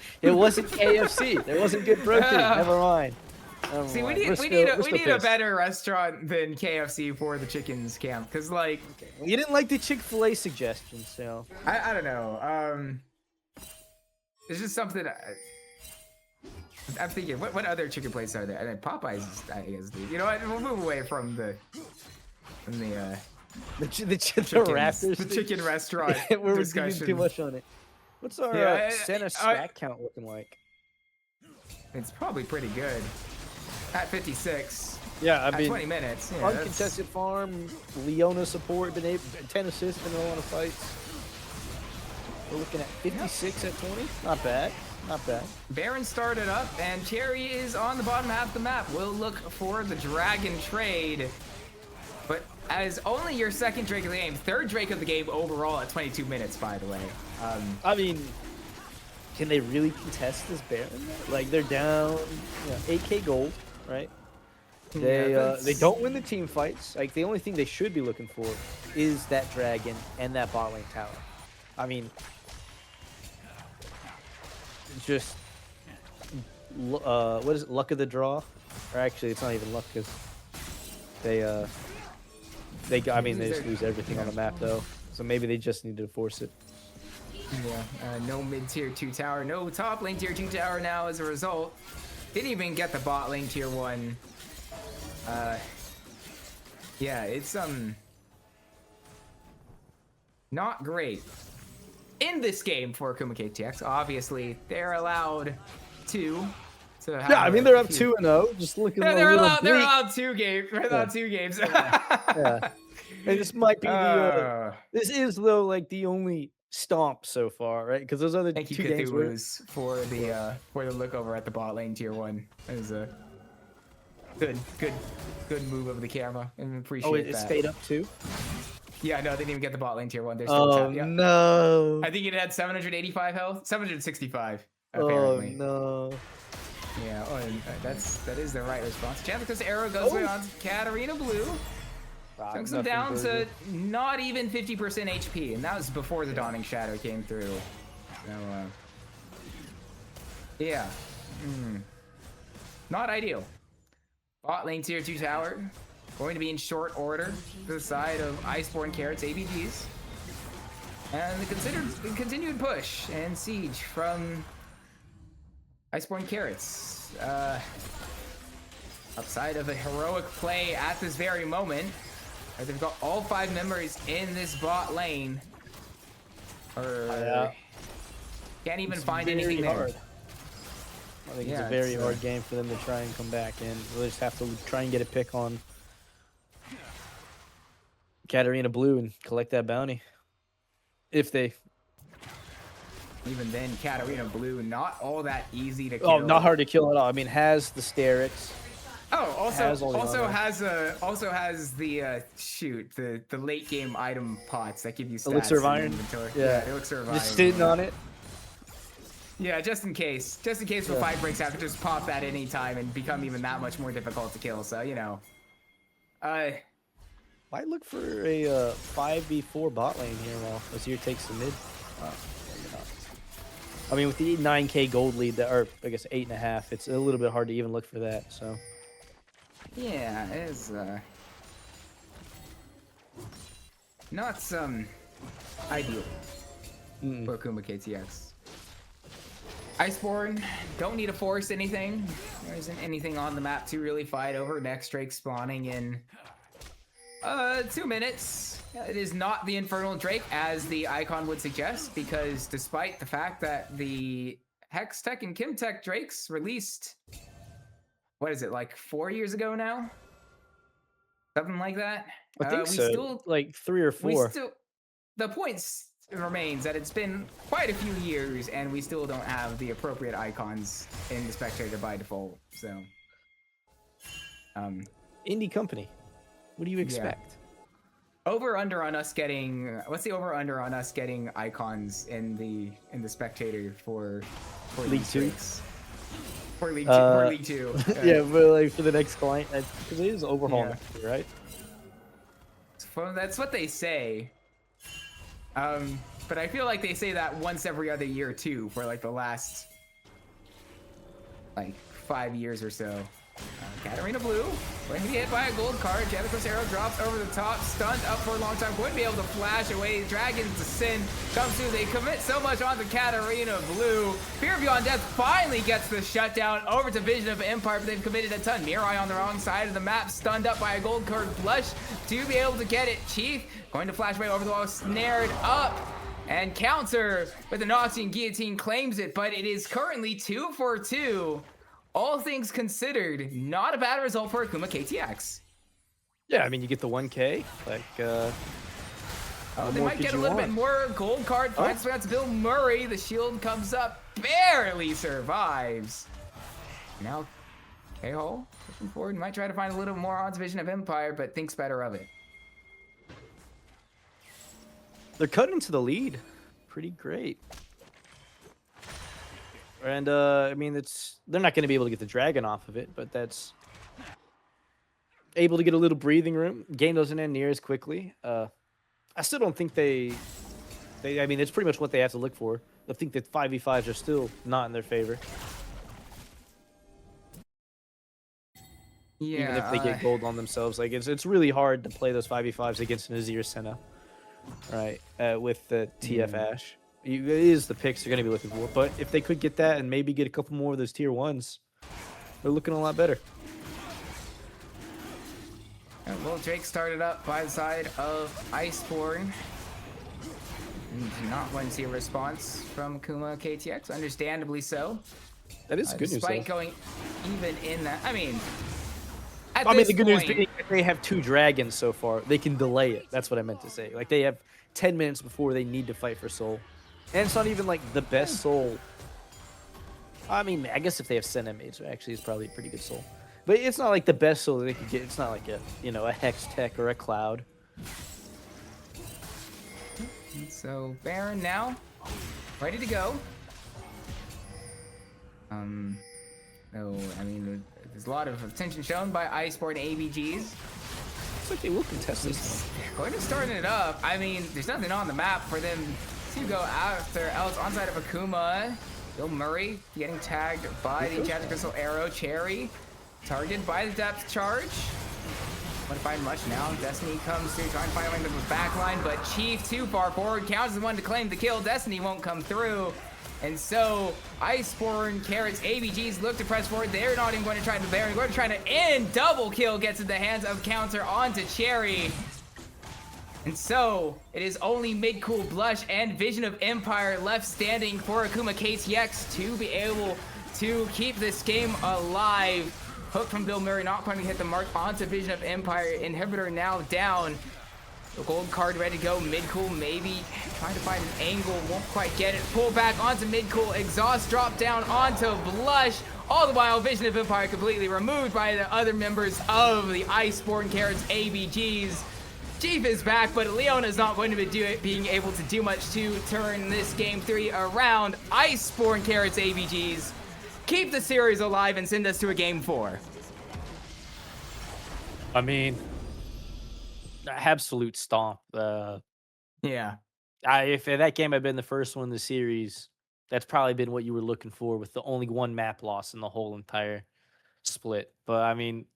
KFC. There wasn't good protein. Never mind. See, we need a better restaurant than KFC for the chickens camp, cause like you didn't like the Chick-fil-A suggestion, so I don't know. It's just something. I'm thinking, what other chicken places are there? I mean, Popeyes, I guess. You know what? We'll move away from the chicken restaurant We're discussion. too much on it. What's our center stack count looking like? It's probably pretty good. At 56. Yeah, I mean, 20 minutes. Yeah, uncontested farm, Leona support, 10 assists in a lot of fights. We're looking at 56 at 20. Not bad. Not bad. Baron started up, and Cherry is on the bottom half of the map. We'll look for the Dragon trade. But as only your second Drake of the game, third Drake of the game overall at 22 minutes, by the way. I mean, can they really contest this Baron? Like, they're down 8k gold, right? They don't win the team fights. Like, the only thing they should be looking for is that Dragon and that bot lane tower. I mean, just what is it, luck of the draw? Or actually, it's not even luck because they just lose everything on the map though. So maybe they just need to force it. Yeah, no mid tier 2 tower, no top lane tier 2 tower now as a result. Didn't even get the bot lane tier 1. Yeah, it's not great in this game for Akuma KTX. Obviously, they're allowed to have I mean, they're up 2-0. Just looking. Yeah, they're allowed 2 games. They're allowed 2 games. Yeah. And this might be the. This is though like the only stomp so far, right? Because those other Thank you, 2 games were for the look over at the bot lane tier 1. That was a good move of the camera, and appreciate that. It stayed up too. Yeah, no, they didn't even get the bot lane tier 1. They're still tapped. Yeah. No! I think it had 785 health, 765 apparently. Oh no! Yeah, that is the right response. Chanticle's arrow goes on to Katarina Blue. Chunks them down to not even 50% HP, and that was before the Dawning Shadow came through. So, yeah. Not ideal. Bot lane tier 2 tower. Going to be in short order to the side of Iceborn Carrots ABGs. And the continued push and siege from Iceborn Carrots. Outside of a heroic play at this very moment, they've got all 5 members in this bot lane. Can't even find anything there. I think it's a very hard game for them to try and come back, and we'll just have to try and get a pick on Katarina Blue and collect that bounty. If they... Even then, Katarina Blue, not all that easy to kill. Oh, not hard to kill at all. I mean, has the Sterix. Oh, also has the the late game item pots that give you stats. Elixir of Iron. Yeah, Elixir of Iron. Just sitting on it. Yeah, just in case the fight breaks out, to just pop that any time and become even that much more difficult to kill. So Might look for a 5v4 bot lane here while Azir takes the mid. Maybe not. I mean, with the 9k gold lead, or I guess 8.5, it's a little bit hard to even look for that. So yeah, it is not ideal for Akuma KTX. Iceborn, don't need to force anything. There isn't anything on the map to really fight over. Next Drake spawning in 2 minutes. It is not the Infernal Drake as the icon would suggest, because despite the fact that the Hextech and Kimtech Drakes released, what is it, like 4 years ago now? Something like that? I think so. Still, like 3 or 4. The points remains that it's been quite a few years and we still don't have the appropriate icons in the spectator by default. So, indie company. What do you expect? Yeah. Over under on us getting, what's the over under on us getting icons in the spectator for League 2? For League 2. Yeah, but like for the next client, because it is overhaul, right? That's what they say. But I feel like they say that once every other year too, for like the last like 5 years or so. Katarina Blue, when he hit by a gold card, Jennifer's arrow drops over the top, stunned up for a long time, wouldn't be able to flash away. Dragon's Sin comes through, they commit so much onto Katarina Blue. Fear Beyond Death finally gets the shutdown over to Vision of Empire, but they've committed a ton. Mirai on the wrong side of the map, stunned up by a gold card blush to be able to get it. Chief going to flash away over the wall, snared up. And counter with the Noxian Guillotine claims it, but it is currently 2 for 2. All things considered, not a bad result for Akuma KTX. Yeah, I mean, you get the 1k. Like, they might get a little bit more gold card points. That's Bill Murray. The shield comes up, barely survives. Now, K-Hole pushing forward. Might try to find a little more odds Vision of Empire, but thinks better of it. They're cutting to the lead. Pretty great. And I mean, they're not going to be able to get the dragon off of it, but that's able to get a little breathing room. Game doesn't end near as quickly. I still don't think I mean, it's pretty much what they have to look for. I think that 5v5s are still not in their favor. Yeah. Even if they get gold on themselves, like it's really hard to play those 5v5s against an Azir Senna, right? With the TF Ash. It is the picks they're going to be looking for, but if they could get that and maybe get a couple more of those tier 1s, they're looking a lot better. Well, Drake started up by the side of Iceborn. And not going to see a response from Akuma KTX, understandably so. That is good news, despite going even in that, I mean, the good news being they have 2 dragons so far. They can delay it. That's what I meant to say. Like, they have 10 minutes before they need to fight for soul. And it's not even like the best soul. I mean, I guess if they have Senna mates, actually, it's probably a pretty good soul. But it's not like the best soul that they could get. It's not like a Hextech or a Cloud. So Baron now, ready to go. No, I mean, there's a lot of attention shown by Iceborn ABGs. Looks like they will contest this. Going to start it up. I mean, there's nothing on the map for them to go after. Else onside of Akuma. Bill Murray getting tagged by the Enchanted Crystal Arrow. Cherry targeted by the depth charge. Want to find much now. Destiny comes through, trying to find a way to the back line, but Chief too far forward. Counts as the one to claim the kill. Destiny won't come through. And so Iceborn, Carrots, ABGs look to press forward. They're not even going to try the Baron. Going to try to end. Double kill gets in the hands of counter onto Cherry. And so it is only Mid-Cool Blush and Vision of Empire left standing for Akuma KTX to be able to keep this game alive. Hook from Bill Murray, not going to hit the mark onto Vision of Empire. Inhibitor now down. The gold card ready to go. Mid-Cool maybe trying to find an angle. Won't quite get it. Pull back onto Mid-Cool. Exhaust drop down onto Blush. All the while, Vision of Empire completely removed by the other members of the Iceborn Carrots ABGs. Chief is back, but Leona is not going to be being able to do much to turn this game 3 around. Iceborn Carrots ABGs keep the series alive and send us to a game 4. I mean, Absolute stomp. Yeah. If that game had been the first one in the series, that's probably been what you were looking for with the only one map loss in the whole entire split. But I mean,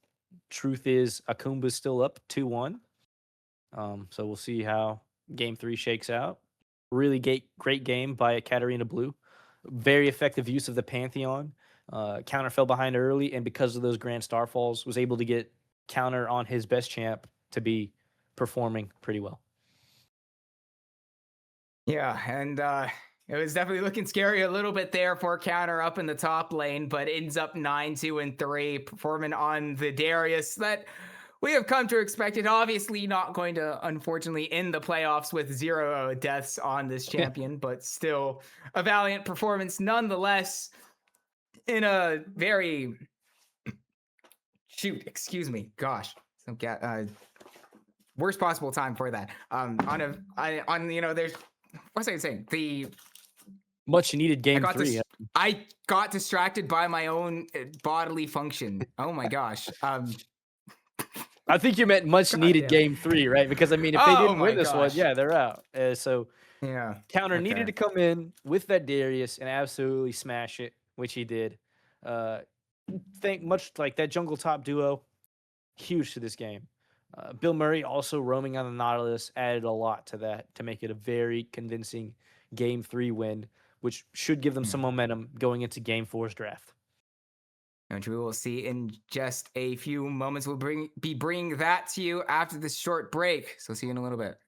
truth is, Akumba's still up 2-1. So we'll see how game 3 shakes out. Really great game by Katarina Blue. Very effective use of the Pantheon. Counter fell behind early, and because of those Grand Starfalls, was able to get counter on his best champ to be performing pretty well. Yeah, and it was definitely looking scary a little bit there for counter up in the top lane, but ends up 9-2-3, performing on the Darius that we have come to expect. It obviously not going to, unfortunately, end the playoffs with 0 deaths on this champion, but still a valiant performance nonetheless in a very excuse me, gosh, worst possible time for that. There's what's I saying? Much needed game 3. I got distracted by my own bodily function. Oh my gosh. I think you meant much needed game 3, right? Because I mean, if they didn't win this one, yeah, they're out. So yeah, counter needed to come in with that Darius and absolutely smash it, which he did. Think much like that jungle top duo, huge to this game. Bill Murray also roaming on the Nautilus added a lot to that to make it a very convincing game 3 win, which should give them some momentum going into game 4's draft. Which we will see in just a few moments. We'll be bringing that to you after this short break. So see you in a little bit.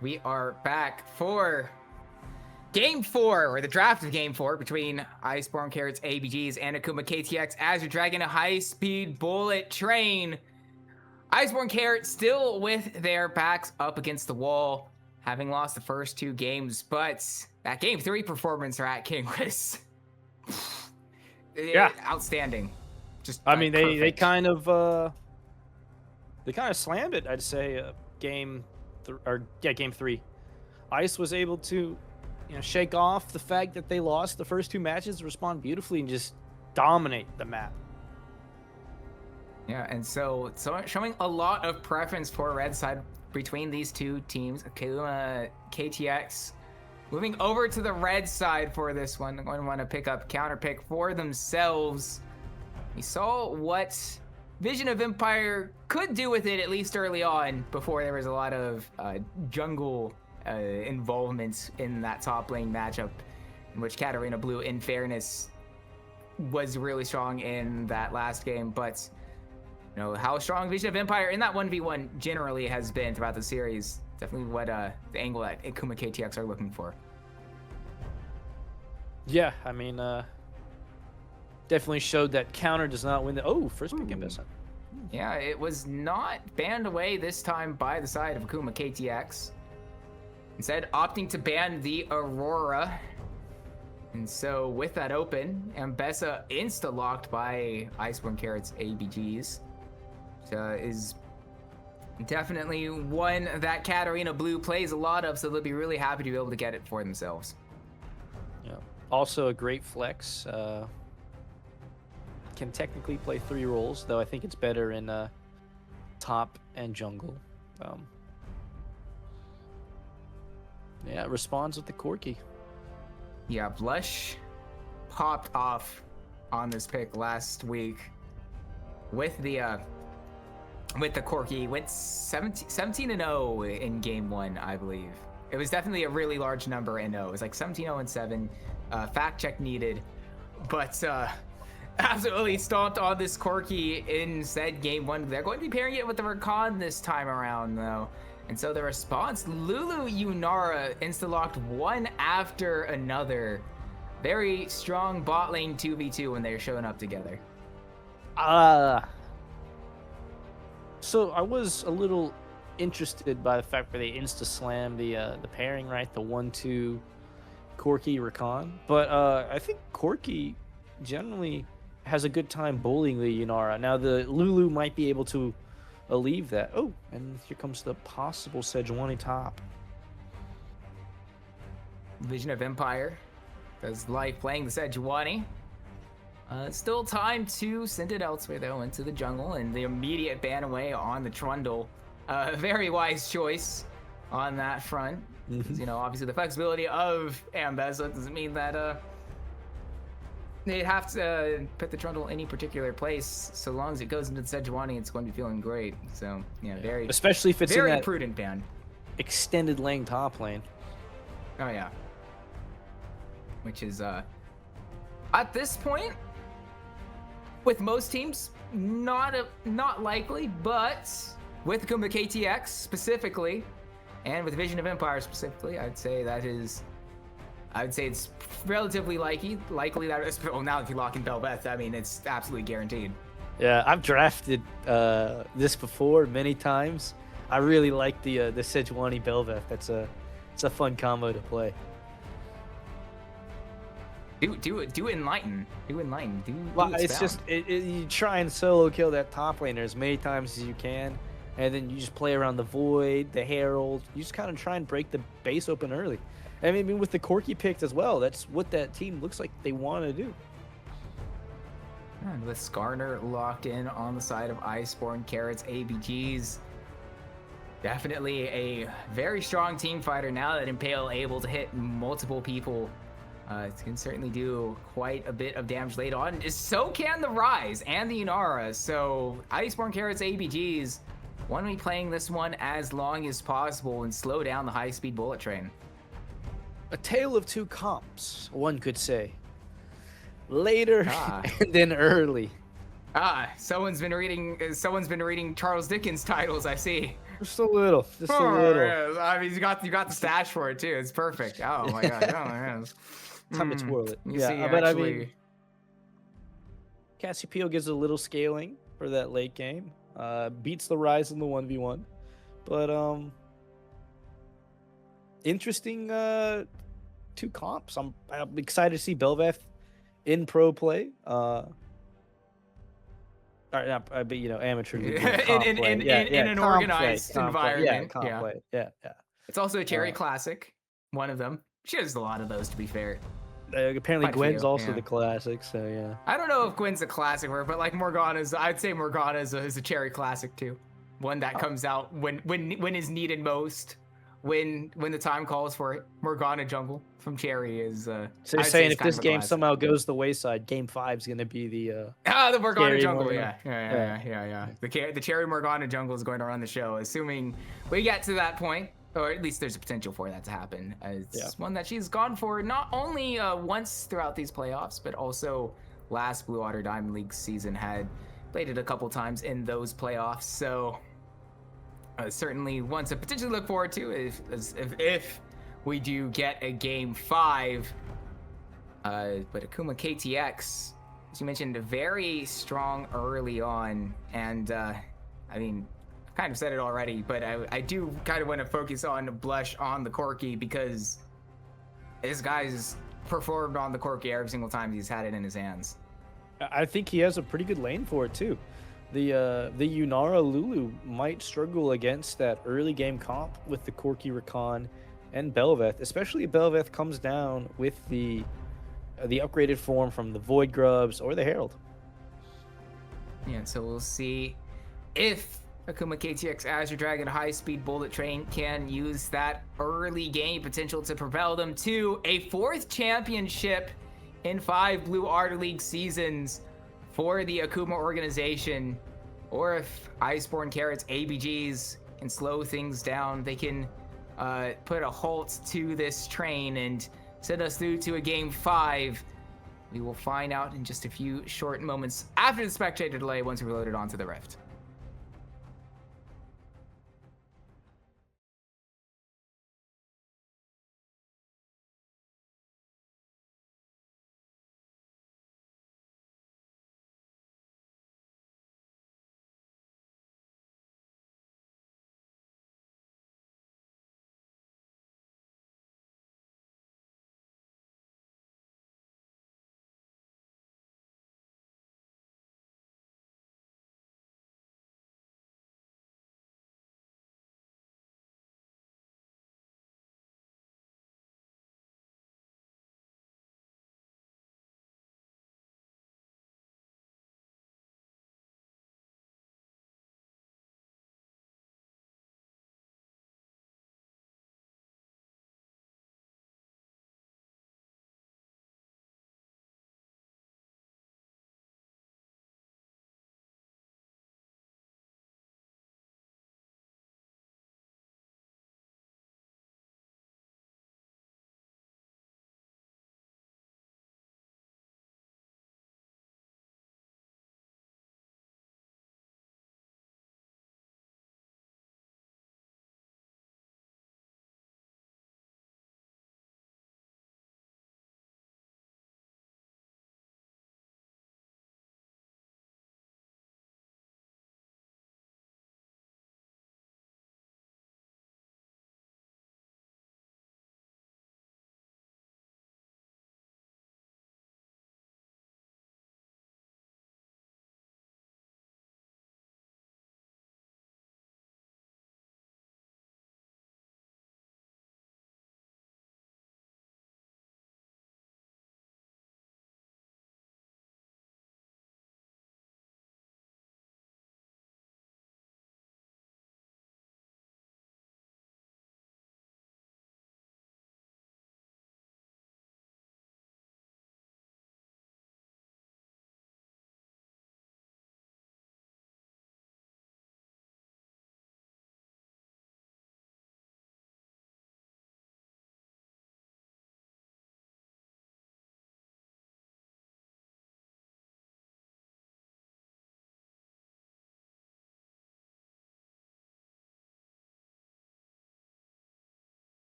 We are back for Game 4, or the draft of Game 4, between Iceborn Carrots ABGs and Akuma KTX as you're dragging a high-speed bullet train. Iceborn Carrots still with their backs up against the wall, having lost the first 2 games, but that Game 3 performance at King was outstanding. Just I mean, they perfect. kind of slammed it. I'd say game 3. Ice was able to shake off the fact that they lost the first 2 matches, respond beautifully, and just dominate the map. Yeah, and so showing a lot of preference for red side between these 2 teams. Akuma KTX moving over to the red side for this one. They're going to want to pick up counter pick for themselves. We saw what Vision of Empire could do with it, at least early on, before there was a lot of jungle involvement in that top lane matchup, in which Katarina Blue, in fairness, was really strong in that last game. But how strong Vision of Empire in that 1v1 generally has been throughout the series, definitely what the angle that Akuma KTX are looking for. Yeah, I mean, definitely showed that counter does not win the first pick investment. Yeah, it was not banned away this time by the side of Akuma KTX. Instead, opting to ban the Aurora. And so with that open, Ambessa insta-locked by Iceborn Carrots ABGs. Is definitely one that Katarina Blue plays a lot of, so they'll be really happy to be able to get it for themselves. Yeah. Also a great flex. Can technically play 3 roles, though I think it's better in top and jungle. Yeah, it responds with the Corki. Yeah, Blush popped off on this pick last week with the Corki. Went 17-0 in game 1, I believe. It was definitely a really large number in 0. It was like 17-0 and 7. Fact check needed, but absolutely stomped on this Corki in said game 1. They're going to be pairing it with the Rakan this time around, though. And so the response, Lulu Yunara insta-locked one after another. Very strong bot lane 2v2 when they're showing up together. So I was a little interested by the fact that they insta-slam the pairing, right? The 1-2 Corki Rakan. But I think Corki generally has a good time bullying the Yunara. Now the Lulu might be able to alleviate that. Oh, and here comes the possible Sejuani top. Vision of Empire does like playing the Sejuani. Still time to send it elsewhere, though, into the jungle, and the immediate ban away on the Trundle. Very wise choice on that front. Because, obviously the flexibility of Ambessa doesn't mean that they'd have to put the Trundle in any particular place. So long as it goes into the Sejuani, it's going to be feeling great. So, yeah, very, especially if it's very in that prudent ban. Extended lane top lane. Oh, yeah. Which is, at this point, with most teams, not likely, but with Akuma KTX specifically, and with Vision of Empire specifically, I'd say it's relatively likely that, now if you lock in Bel'Veth, I mean, it's absolutely guaranteed. Yeah, I've drafted this before many times. I really like the Sejuani Bel'Veth. It's a fun combo to play. Do enlighten. Well, it's just you try and solo kill that top laner as many times as you can, and then you just play around the Void, the Herald. You just kind of try and break the base open early. I mean, with the Corki picked as well, that's what that team looks like they want to do. And with Skarner locked in on the side of Iceborn Carrots ABGs, definitely a very strong team fighter now that Impale able to hit multiple people. It can certainly do quite a bit of damage late on. So can the Rise and the Yunara. So Iceborn Carrots ABGs want to be playing this one as long as possible and slow down the high-speed bullet train. A tale of 2 comps, one could say. Later and then early. Someone's been reading Charles Dickens titles, I see. Just a little. Just a little. Yeah. I mean, you got the stash for it too. It's perfect. Oh my god. Oh my goodness. Time to twirl it. You Yeah, see, but actually, I mean, Cassiopeia gives a little scaling for that late game. Beats the Rise in the 1v1. But interesting two comps. I'm excited to see Belveth in pro play. Or not, but amateur league. in an comp organized play, environment. comp play. Yeah. It's also a Cherry Classic. One of them. She has a lot of those, to be fair. Apparently, Quite a Gwen's few, also yeah. the classic. So yeah. I don't know if Gwen's a classic word, but like Morgana's, I'd say Morgana is a Cherry Classic too. One that comes out when is needed most. When the time calls for it. Morgana jungle from Cherry is. So you're I'd say saying it's if kind this of a game classic. somehow goes the wayside, Game 5 is going to be the the Morgana Cherry jungle, Morgana. yeah. The Cherry Morgana jungle is going to run the show, assuming we get to that point, or at least there's a potential for that to happen. It's one that she's gone for not only once throughout these playoffs, but also last Blue Water Diamond League season had played it a couple times in those playoffs. So certainly one to potentially look forward to if we do get a Game 5. But Akuma KTX, as you mentioned, very strong early on, and I mean, I've kind of said it already, but I do kind of want to focus on Blush on the Corki because this guy's performed on the Corki every single time he's had it in his hands. I think he has a pretty good lane for it too. The Yunara Lulu might struggle against that early game comp with the Corki Rakan and Belveth, especially if Belveth comes down with the upgraded form from the Void Grubs or the Herald. Yeah, so we'll see if Akuma KTX Azure Dragon High Speed Bullet Train can use that early game potential to propel them to a 4th championship in 5 Blue Art League seasons for the Akuma organization, or if Iceborn Carrots ABGs can slow things down, they can put a halt to this train and send us through to a Game 5. We will find out in just a few short moments after the spectator delay once we're loaded onto the Rift.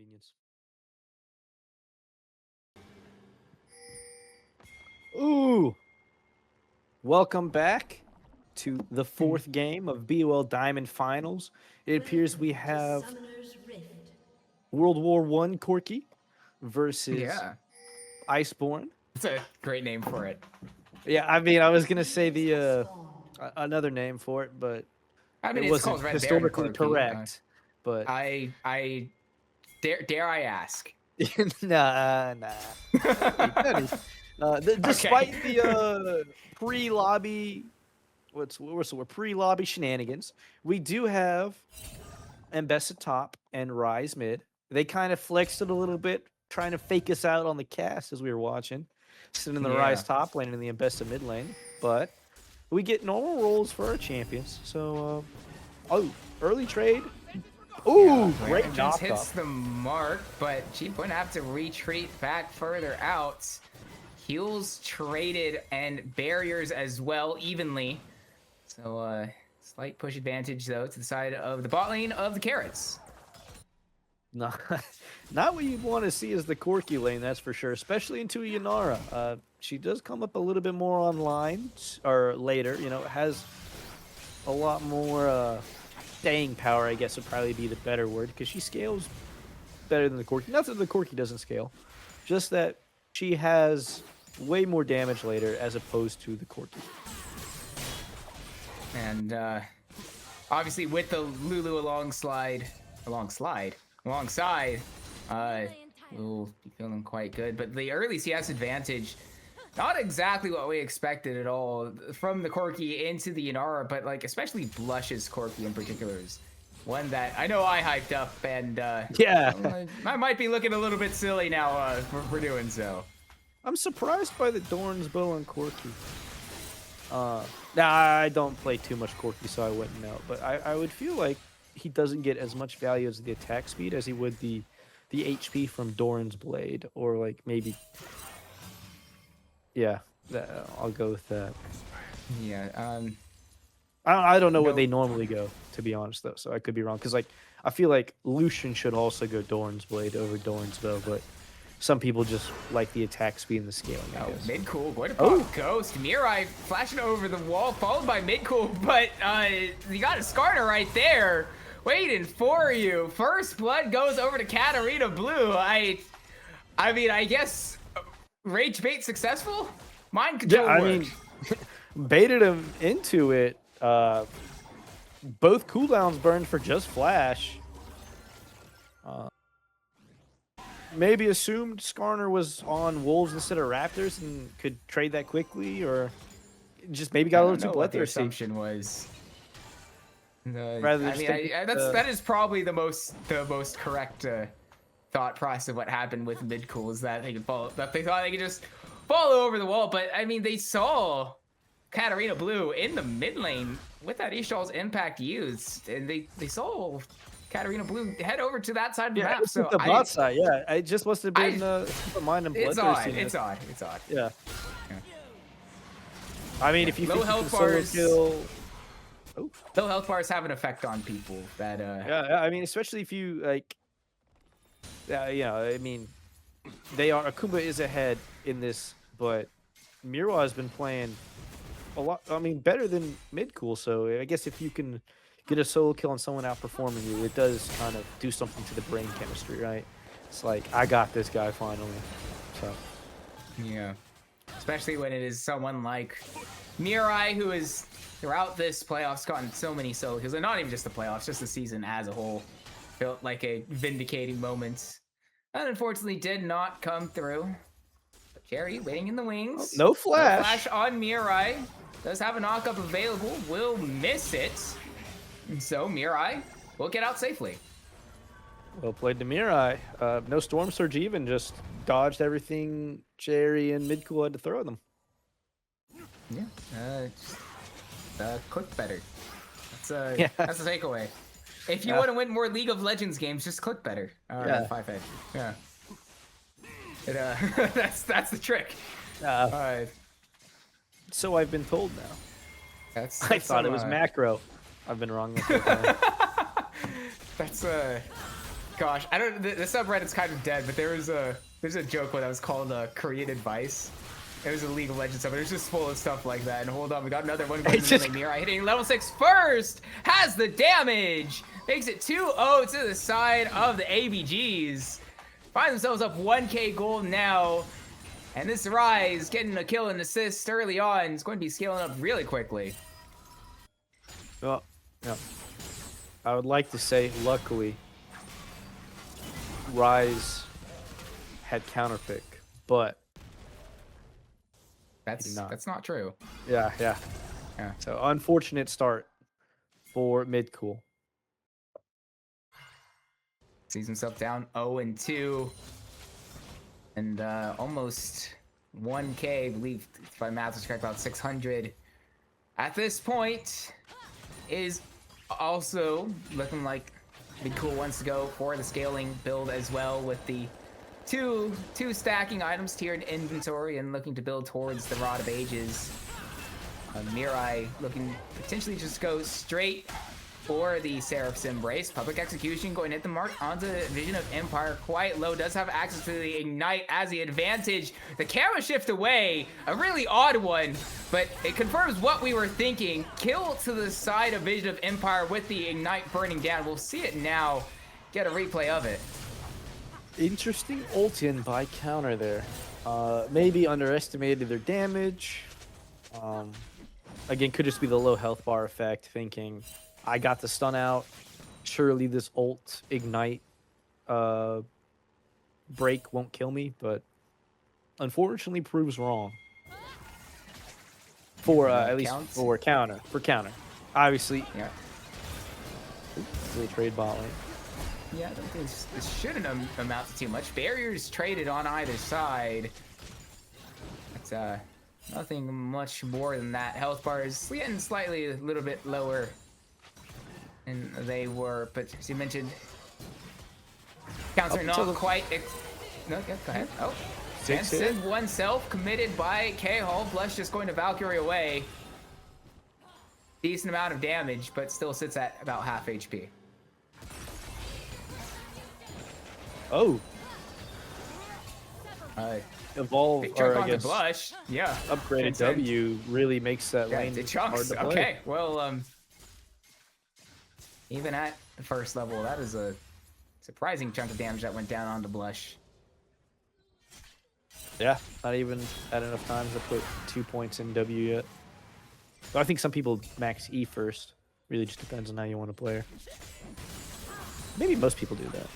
convenience. Ooh! Welcome back to the fourth game of BOL Diamond Finals. It appears we have Summoner's Rift. World War I Corki versus Yeah, Iceborn. it's a great name for it. Yeah, I mean, I was gonna say the Spawn. another name for it, but I mean, it it's wasn't called Red Baron historically Corki. correct. But I dare I ask? nah. Despite the pre-lobby, we're pre-lobby shenanigans, we do have Mbessa top and Rise mid. They kind of flexed it a little bit, trying to fake us out on the cast as we were watching, sitting in the Rise top lane and the Mbessa mid lane. But we get normal rolls for our champions. So, early trade. Ooh, great Just hits knockoff. the mark, but Cheap going to have to retreat back further out. Heals traded and barriers as well evenly. So slight push advantage though to the side of the bot lane of the Carrots. Not what you'd want to see as the Corki lane, that's for sure. Especially into Yanara. She does come up a little bit more online or later. You know, has a lot more staying power, I guess would probably be the better word, because she scales better than the Corki. Not that the Corki doesn't scale, just that she has way more damage later as opposed to the Corki. And obviously with the Lulu alongside, we'll be feeling quite good. But the early CS advantage, not exactly what we expected at all from the Corki into the Yanara, but like especially Blush's Corki in particular is one that I know I hyped up, and Yeah. I might be looking a little bit silly now for doing so. I'm surprised by the Dorn's bow on Corki. Nah, I don't play too much Corki, so I wouldn't know. But I would feel like he doesn't get as much value as the attack speed as he would the HP from Doran's blade, or like maybe. Yeah, I'll go with that. Yeah. I don't know No. what they normally go, to be honest, though. So I could be wrong, because like I feel like Lucian should also go Doran's blade over Doran's bow, but some people just like the attack speed and the scaling. I guess. Mid cool, going to pop Ghost. Mirai flashing over the wall, followed by mid cool, but you got a Skarner right there, waiting for you. First blood goes over to Katarina Blue. I mean, I guess rage bait successful. Mind control. Yeah, I worked. mean, baited him into it. Both cooldowns burned for just flash. Maybe assumed Skarner was on Wolves instead of Raptors and could trade that quickly, or just maybe got a little too what the bloodthirsty. assumption was. Rather than I just mean, take that is probably the most correct thought process of what happened with mid cool, is that they thought they could just follow over the wall. But I mean, they saw Katarina Blue in the mid lane with that Ishal's impact used, and they saw Katarina Blue head over to that side of the Yeah, map. it's So the bot side. Yeah, it just must have been mind and it's odd. bloodthirsty. It's odd. It's odd. Yeah. I mean, if you Low think you health can solo bars. kill. Low health bars have an effect on people. That Yeah, I mean, especially if you like. Yeah, I mean, Akuma is ahead in this, but Mira has been playing a lot. I mean, better than mid cool. So I guess if you can get a solo kill on someone outperforming you, it does kind of do something to the brain chemistry, right? It's like, I got this guy finally. So yeah, especially when it is someone like Mirai, who is throughout this playoffs gotten so many solo kills, and not even just the playoffs, just the season as a whole. Felt like a vindicating moment. That unfortunately did not come through. But Jerry waiting in the wings. no flash. No flash on Mirai. Does have a knockup available. Will miss it. And so Mirai will get out safely. Well played to Mirai. No Storm Surge even, just dodged everything Jerry and mid cool had to throw at them. Yeah. Click better. That's Yeah. that's the takeaway. If you want to win more League of Legends games, just click better. Yeah. 5-head. Yeah. That's the trick. All right. So I've been told now. That's I thought it was macro. I've been wrong. The whole time. That's Gosh, I don't. The subreddit's kind of dead, but there's a joke that was called Korean Advice. It was a League of Legends stuff. It was just full of stuff like that. And hold on, we got another one. Mirai hitting level 6 first. Has the damage. Makes it 2-0 to the side of the ABGs. Find themselves up 1k gold now. And this Rise getting a kill and assist early on is going to be scaling up really quickly. Well, yeah. I would like to say, luckily, Rise had counterpick, but that's not true. Yeah. So unfortunate start for Midcool. Sees himself down 0-2, and almost 1k. I believe if my math is correct, about 600. At this point, is also looking like Midcool wants to go for the scaling build as well, with the two stacking items tiered inventory and looking to build towards the Rod of Ages. Mirai looking potentially just go straight for the Seraph's Embrace. Public Execution going to hit the mark onto Vision of Empire. Quite low. Does have access to the Ignite as the advantage. The camera shift away. A really odd one, but it confirms what we were thinking. Kill to the side of Vision of Empire with the Ignite burning down. We'll see it now. Get a replay of it. Interesting ult in by counter there. Maybe underestimated their damage. Again, could just be the low health bar effect, thinking I got the stun out. Surely this ult Ignite break won't kill me, but unfortunately proves wrong. For at least for counter. Obviously, yeah. They trade bot lane. Yeah, I don't think this shouldn't amount to too much. Barriers traded on either side. It's nothing much more than that. Health bars getting slightly a little bit lower than they were, but as you mentioned, counts are not quite. No, yeah, go ahead. Oh, send oneself committed by K-Hall. Blush just going to Valkyrie away. Decent amount of damage, but still sits at about half HP. Oh. Evolve, or I guess Blush. Yeah. Upgraded W really makes that lane hard to play. Okay, well, even at the first level, that is a surprising chunk of damage that went down onto Blush. Yeah, not even had enough time to put 2 points in W yet. But I think some people max E first. Really just depends on how you want to play her. Maybe most people do that.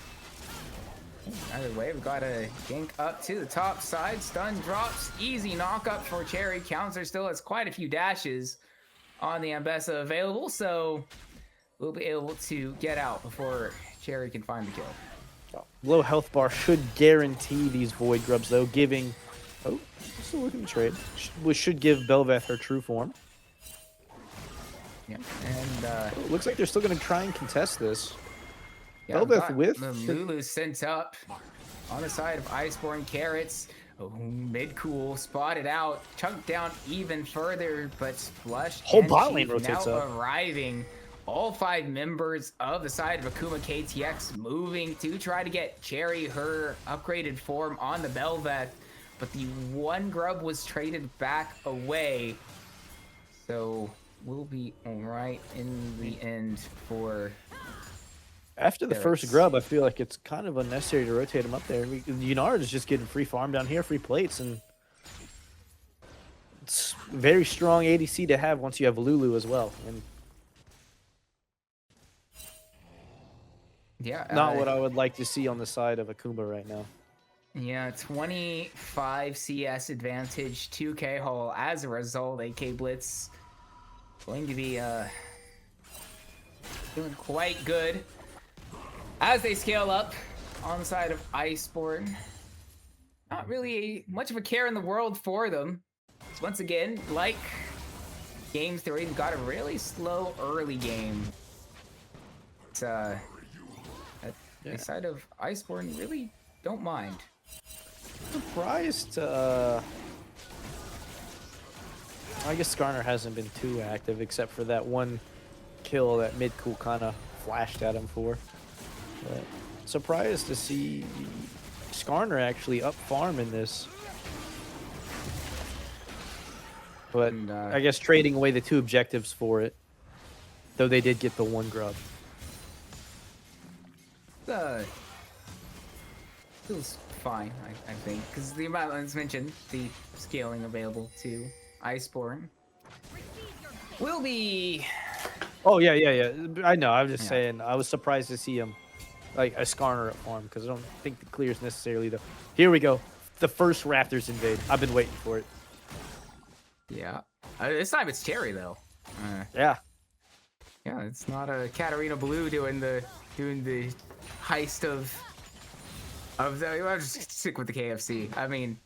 Either way, we've got a gank up to the top side. Stun drops. Easy knock up for Cherry. Counter still has quite a few dashes on the Ambessa available, so we'll be able to get out before Cherry can find the kill. Low health bar should guarantee these Void Grubs, though, giving... Oh, still looking to trade. Which should give Bel'Veth her true form. Yeah, and looks like they're still going to try and contest this. Yeah, Bel'Veth with the Lulu sent up on the side of Iceborn. Carrots. Oh, Midcool spotted out, chunked down even further, but Flush whole bot lane rotates now up. Arriving. All 5 members of the side of Akuma KTX moving to try to get Cherry her upgraded form on the Bel'Veth, but the one grub was traded back away, so we'll be all right in the end for. After the first grub, I feel like it's kind of unnecessary to rotate him up there. Unard is just getting free farm down here, free plates, and it's very strong ADC to have once you have Lulu as well. And yeah, not what I would like to see on the side of Akuma right now. Yeah, 25 CS advantage, 2K Hall. As a result, AK Blitz going to be doing quite good. As they scale up on the side of Iceborn, not really much of a care in the world for them. So once again, like Game 3, we've got a really slow early game. It's, the side of Iceborn really don't mind. Surprised, I guess Skarner hasn't been too active except for that one kill that Midcool kind of flashed at him for. But surprised to see Skarner actually up farm in this. But And, I guess trading away the 2 objectives for it. Though they did get the 1 grub. Feels fine, I think, because the amount, as mentioned, the scaling available to Iceborn will be. Oh yeah. I know. I was just Yeah. saying. I was surprised to see him, like a Skarner at farm, because I don't think the clear is necessarily the. Here we go. The first Raptors invade. I've been waiting for it. Yeah. This time it's Cherry though. Yeah. Yeah, it's not a Katarina Blue doing the heist of the. I'll just stick with the KFC. I mean,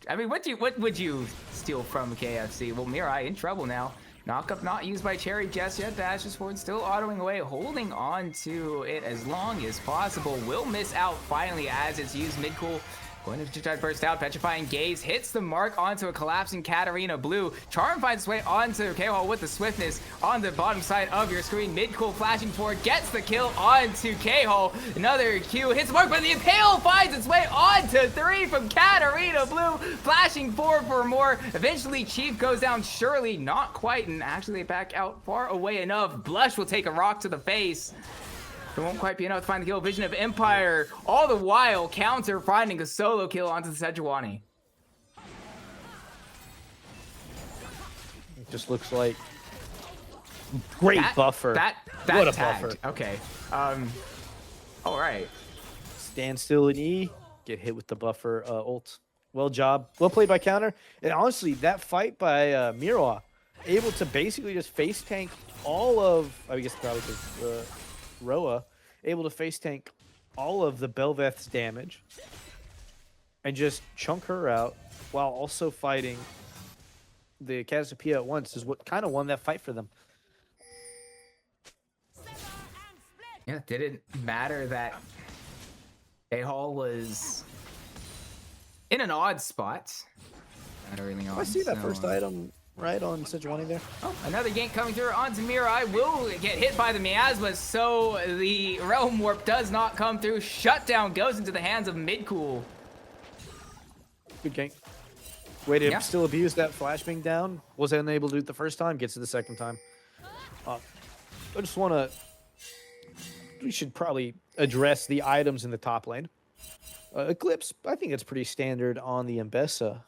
what would you steal from KFC? Well, Mirai in trouble now. Knockup not used by Cherry just yet. Dashes forward, still autoing away, holding on to it as long as possible. Will miss out finally as it's used mid-cool. Going to try to burst out, Petrifying Gaze hits the mark onto a collapsing Katarina Blue. Charm finds its way onto K-Hall with the swiftness on the bottom side of your screen. Mid-cool flashing forward, gets the kill onto K-Hall. Another Q hits the mark, but the Impale finds its way onto 3 from Katarina Blue. Flashing forward for more. Eventually, Chief goes down, surely not quite, and actually they back out far away enough. Blush will take a rock to the face. It won't quite be enough to find the kill. Vision of Empire, all the while counter finding a solo kill onto the Sejuani. It just looks like great buffer. That what a tagged. buffer. Okay. All right. Stand still in E. Get hit with the buffer ult. Well played by counter. And honestly, that fight by Miroa, able to basically just face tank all of. I guess probably because Roa, able to face tank all of the Belveth's damage and just chunk her out while also fighting the Cassiopeia at once is what kind of won that fight for them. Yeah, didn't matter that A-Hall was in an odd spot. Not early on. I see that first item right on Sejuani there. Oh, another gank coming through onto Mirai. Will get hit by the miasma, so the Realm Warp does not come through. Shutdown goes into the hands of Midcool. Good gank. Way to still abuse that flashbang down. Was unable to do it the first time, gets it the second time. I just want to... We should probably address the items in the top lane. Eclipse, I think it's pretty standard on the Mbessa.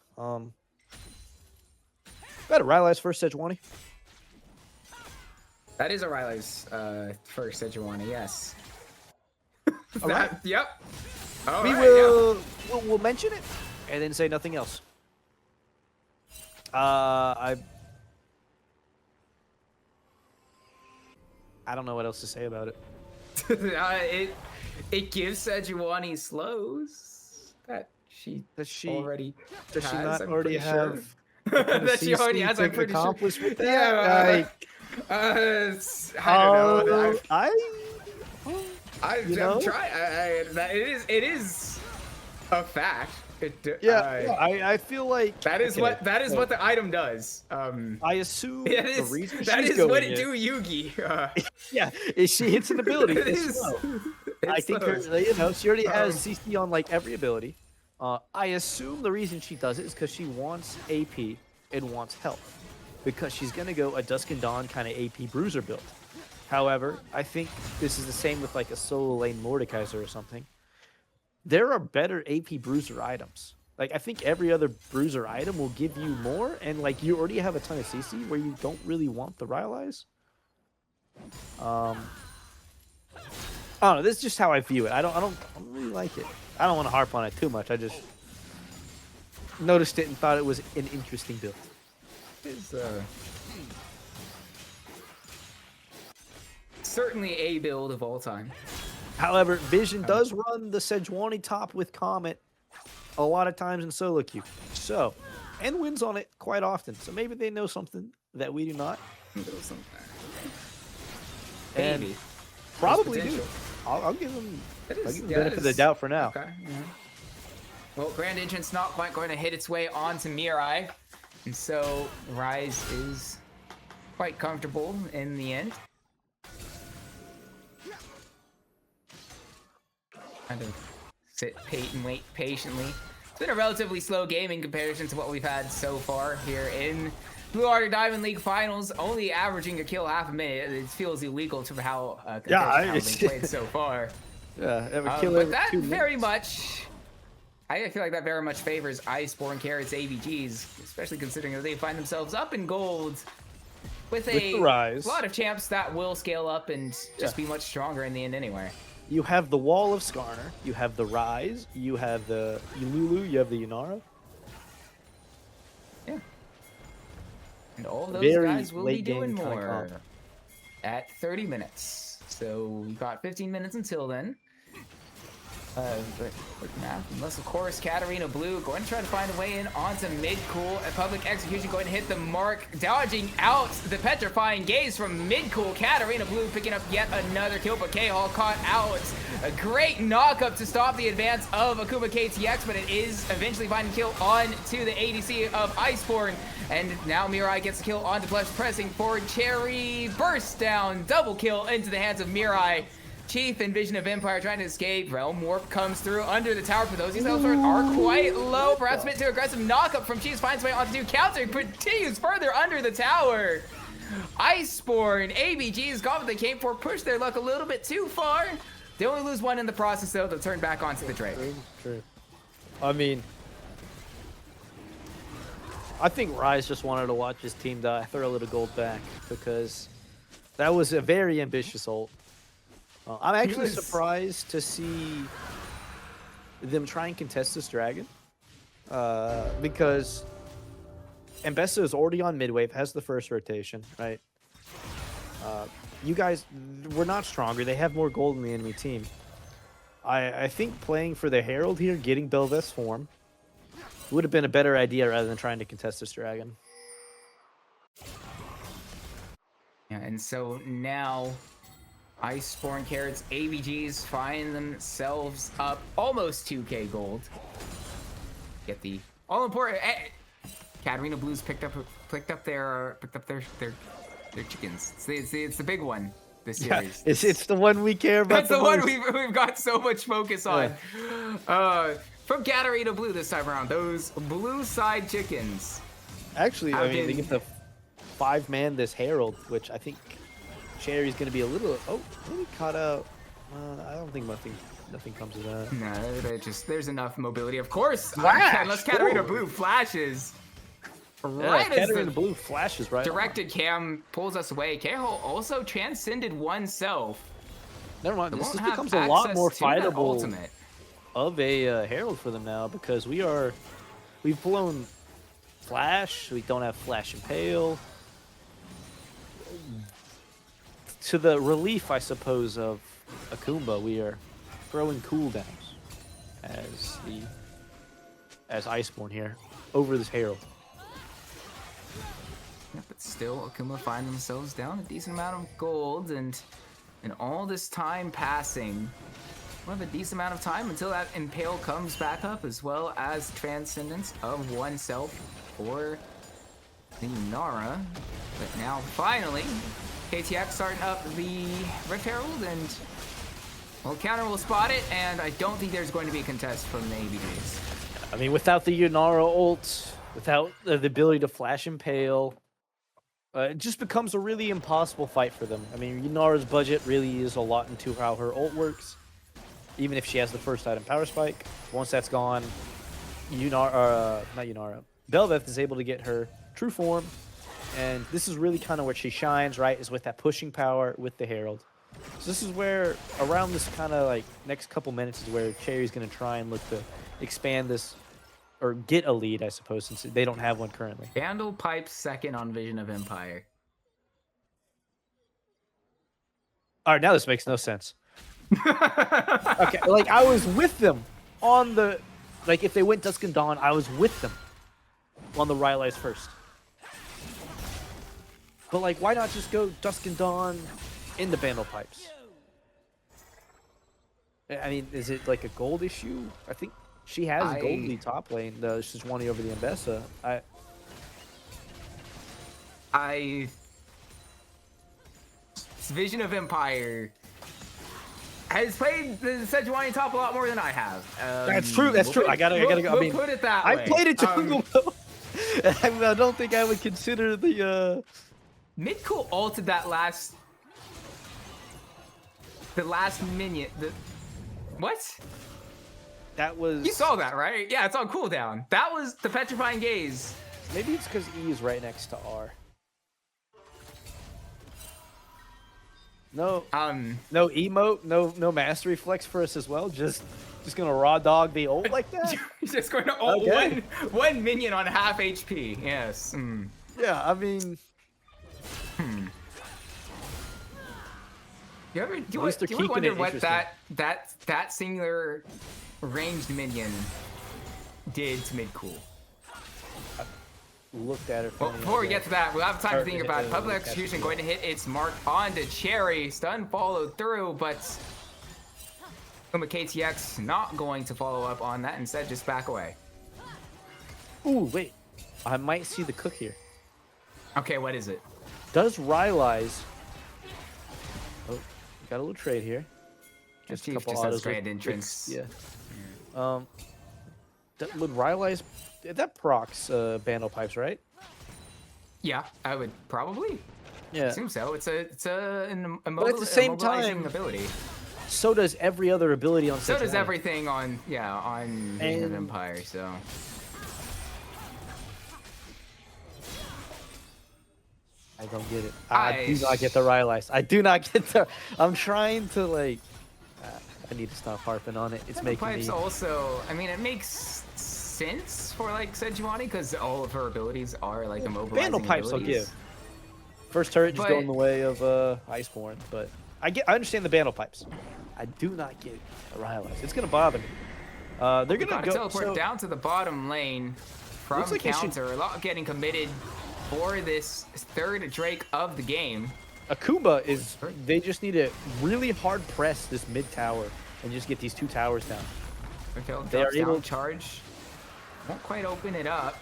Got a Rylai's first Sejuani. That is a Riley's first Sejuani, yes. All right. Yep. All We right, will we'll mention it and then say nothing else. I don't know what else to say about it. It gives Sejuani slows that she already does she has, not I'm already pretty sure. have that she already has, I'm pretty sure. accomplished with that? Yeah, I don't know. I'm trying. It is a fact. I feel like that is what the item does. I assume the reason that is what it do, Yugi. Yeah, she hits an ability. It is. I think she already has CC on like every ability. I assume the reason she does it is because she wants AP and wants health, because she's gonna go a Dusk and Dawn kind of AP bruiser build. However, I think this is the same with like a solo lane Mordekaiser or something. There are better AP bruiser items. Like I think every other bruiser item will give you more, and like you already have a ton of CC where you don't really want the Rylai's. I don't know. This is just how I view it. I don't really like it. I don't want to harp on it too much. I just noticed it and thought it was an interesting build. It's certainly a build of all time. However, Vision does run the Sejuani top with Comet a lot of times in solo queue. So, and wins on it quite often. So maybe they know something that we do not. And Maybe. probably do. I'll give them the benefit of the doubt for now. Okay. Yeah. Well, Grand Entrance not quite going to hit its way onto Mirai, and so Rise is quite comfortable in the end. kind of sit, and wait patiently. It's been a relatively slow game in comparison to what we've had so far here in Blue Water Diamond League Finals, only averaging a kill half a minute. It feels illegal to how how it's been played so far. Yeah, but that very much, I feel like that very much favors Iceborn Carrots ABGs, especially considering that they find themselves up in gold with a lot of champs that will scale up and just be much stronger in the end anyway. You have the Wall of Skarner, you have the Rise, you have the Lulu, you have the Yunara. Yeah. And all of those guys will be doing more at 30 minutes. So we got 15 minutes until then. But quick math, unless of course Katarina Blue going to try to find a way in onto mid-cool. A public execution going to hit the mark, dodging out the petrifying gaze from mid-cool. Katarina Blue picking up yet another kill, but K-Hall caught out. A great knock-up to stop the advance of Akuma KTX, but it is eventually finding kill on to the ADC of Iceborn. And now Mirai gets the kill on to Flesh, pressing forward. Cherry burst down, double kill into the hands of Mirai. Chief and Vision of Empire trying to escape. Realm Warp comes through under the tower, but those themselves are quite low. Perhaps a bit too aggressive. Knockup from Chief finds way onto two. Counter continues further under the tower. Iceborn, ABGs got what they came for, pushed their luck a little bit too far. They only lose one in the process, though. They'll turn back onto the Drake. True. I mean, I think Rise just wanted to watch his team die, throw a little gold back, because that was a very ambitious ult. I'm actually surprised to see them try and contest this dragon, because Mbessa is already on mid wave, has the first rotation, right? You guys were not stronger. They have more gold in the enemy team. I think playing for the Herald here, getting Belveth's form, would have been a better idea rather than trying to contest this dragon. Yeah, and so now Iceborn Carrots ABGs find themselves up almost 2k gold. Get the all important. Katarina Blues picked up their chickens. It's the big one this series. Yeah, it's the one we care about. That's the one we've got so much focus on. Yeah. From Katarina Blue this time around, those blue side chickens. Actually, I mean, they get the 5-man this Herald, which I think Cherry's going to be a little... Oh, maybe caught out. I don't think nothing comes of that. No, there's enough mobility. Of course, unless Katarina Blue flashes. Right as Katarina Blue flashes right. Directed cam pulls us away. K-Hole also transcended oneself. Never mind. This becomes a lot more fightable of a Herald for them now, because we've blown Flash. We don't have Flash Impale. To the relief, I suppose, of Akuma, we are throwing cooldowns as Iceborn here over this Herald. Yeah, but still, Akuma find themselves down a decent amount of gold, and all this time passing, we'll have a decent amount of time until that Impale comes back up, as well as Transcendence of oneself for the Nara. But now, finally, KTX starting up the Rift Herald, and well, counter will spot it, and I don't think there's going to be a contest from the ABGs. I mean, without the Yunara ult, without the ability to flash Impale, it just becomes a really impossible fight for them. I mean, Yunara's budget really is a lot into how her ult works. Even if she has the first item Power Spike, once that's gone, Belveth is able to get her true form. And this is really kind of where she shines, right? Is with that pushing power with the Herald. So this is where, around this kind of like next couple minutes, is where Cherry's going to try and look to expand this, or get a lead, I suppose, since they don't have one currently. Vandal pipes second on Vision of Empire. All right, now this makes no sense. Okay, like I was with them on the, like if they went Dusk and Dawn, I was with them on the Rylai's first. But like, why not just go Dusk and Dawn in the Vandal pipes? I mean, is it like a gold issue? I think she has goldly top lane. She's just wanting over the Mbessa. It's Vision of Empire has played the Sejuani top a lot more than I have. That's true. That's true. I gotta go. I mean, put it that I way. played it jungle though. I don't think I would consider the Mid cool ulted that last minion. What? That was. You saw that, right? Yeah, it's on cooldown. That was the petrifying gaze. Maybe it's because E is right next to R. No. No emote. No mastery flex for us as well. Just gonna raw dog the ult like that. He's just going to ult one minion on half HP. Yes. Yeah, I mean. You ever wonder what that singular ranged minion did to mid cool? Looked at it. Well, before we get to that, we'll have time to think about it. Public execution going to hit its mark onto Cherry. Stun followed through, but Akuma KTX not going to follow up on that. Instead, just back away. Ooh, wait. I might see the cook here. Okay, what is it? Does Rylai's... Oh, got a little trade here. Just a couple autos. Grand entrance. Yeah. Would Rylai's... That procs Bando Pipes, right? Yeah, I would probably. Yeah. I assume so. It's an but at the same time, ability. So does every other ability on. So does everything on Vision of Empire. So. I don't get it. I do not get the Rylai's. I do not get the. I'm trying to like. I need to stop harping on it. It's making Pipes me. Also, I mean, it makes sense for like Sejuani because all of her abilities are like immobilizing Bando Pipes I'll give. First turret just go in the way of Iceborn, but I understand the Bando Pipes. I do not get the Rylai's. It's gonna bother me. They're gonna go teleport down to the bottom lane from like counter. A lot getting committed for this third Drake of the game. Akuma is. They just need to really hard press this mid tower and just get these two towers down. Okay, they are able to charge. Won't quite open it up.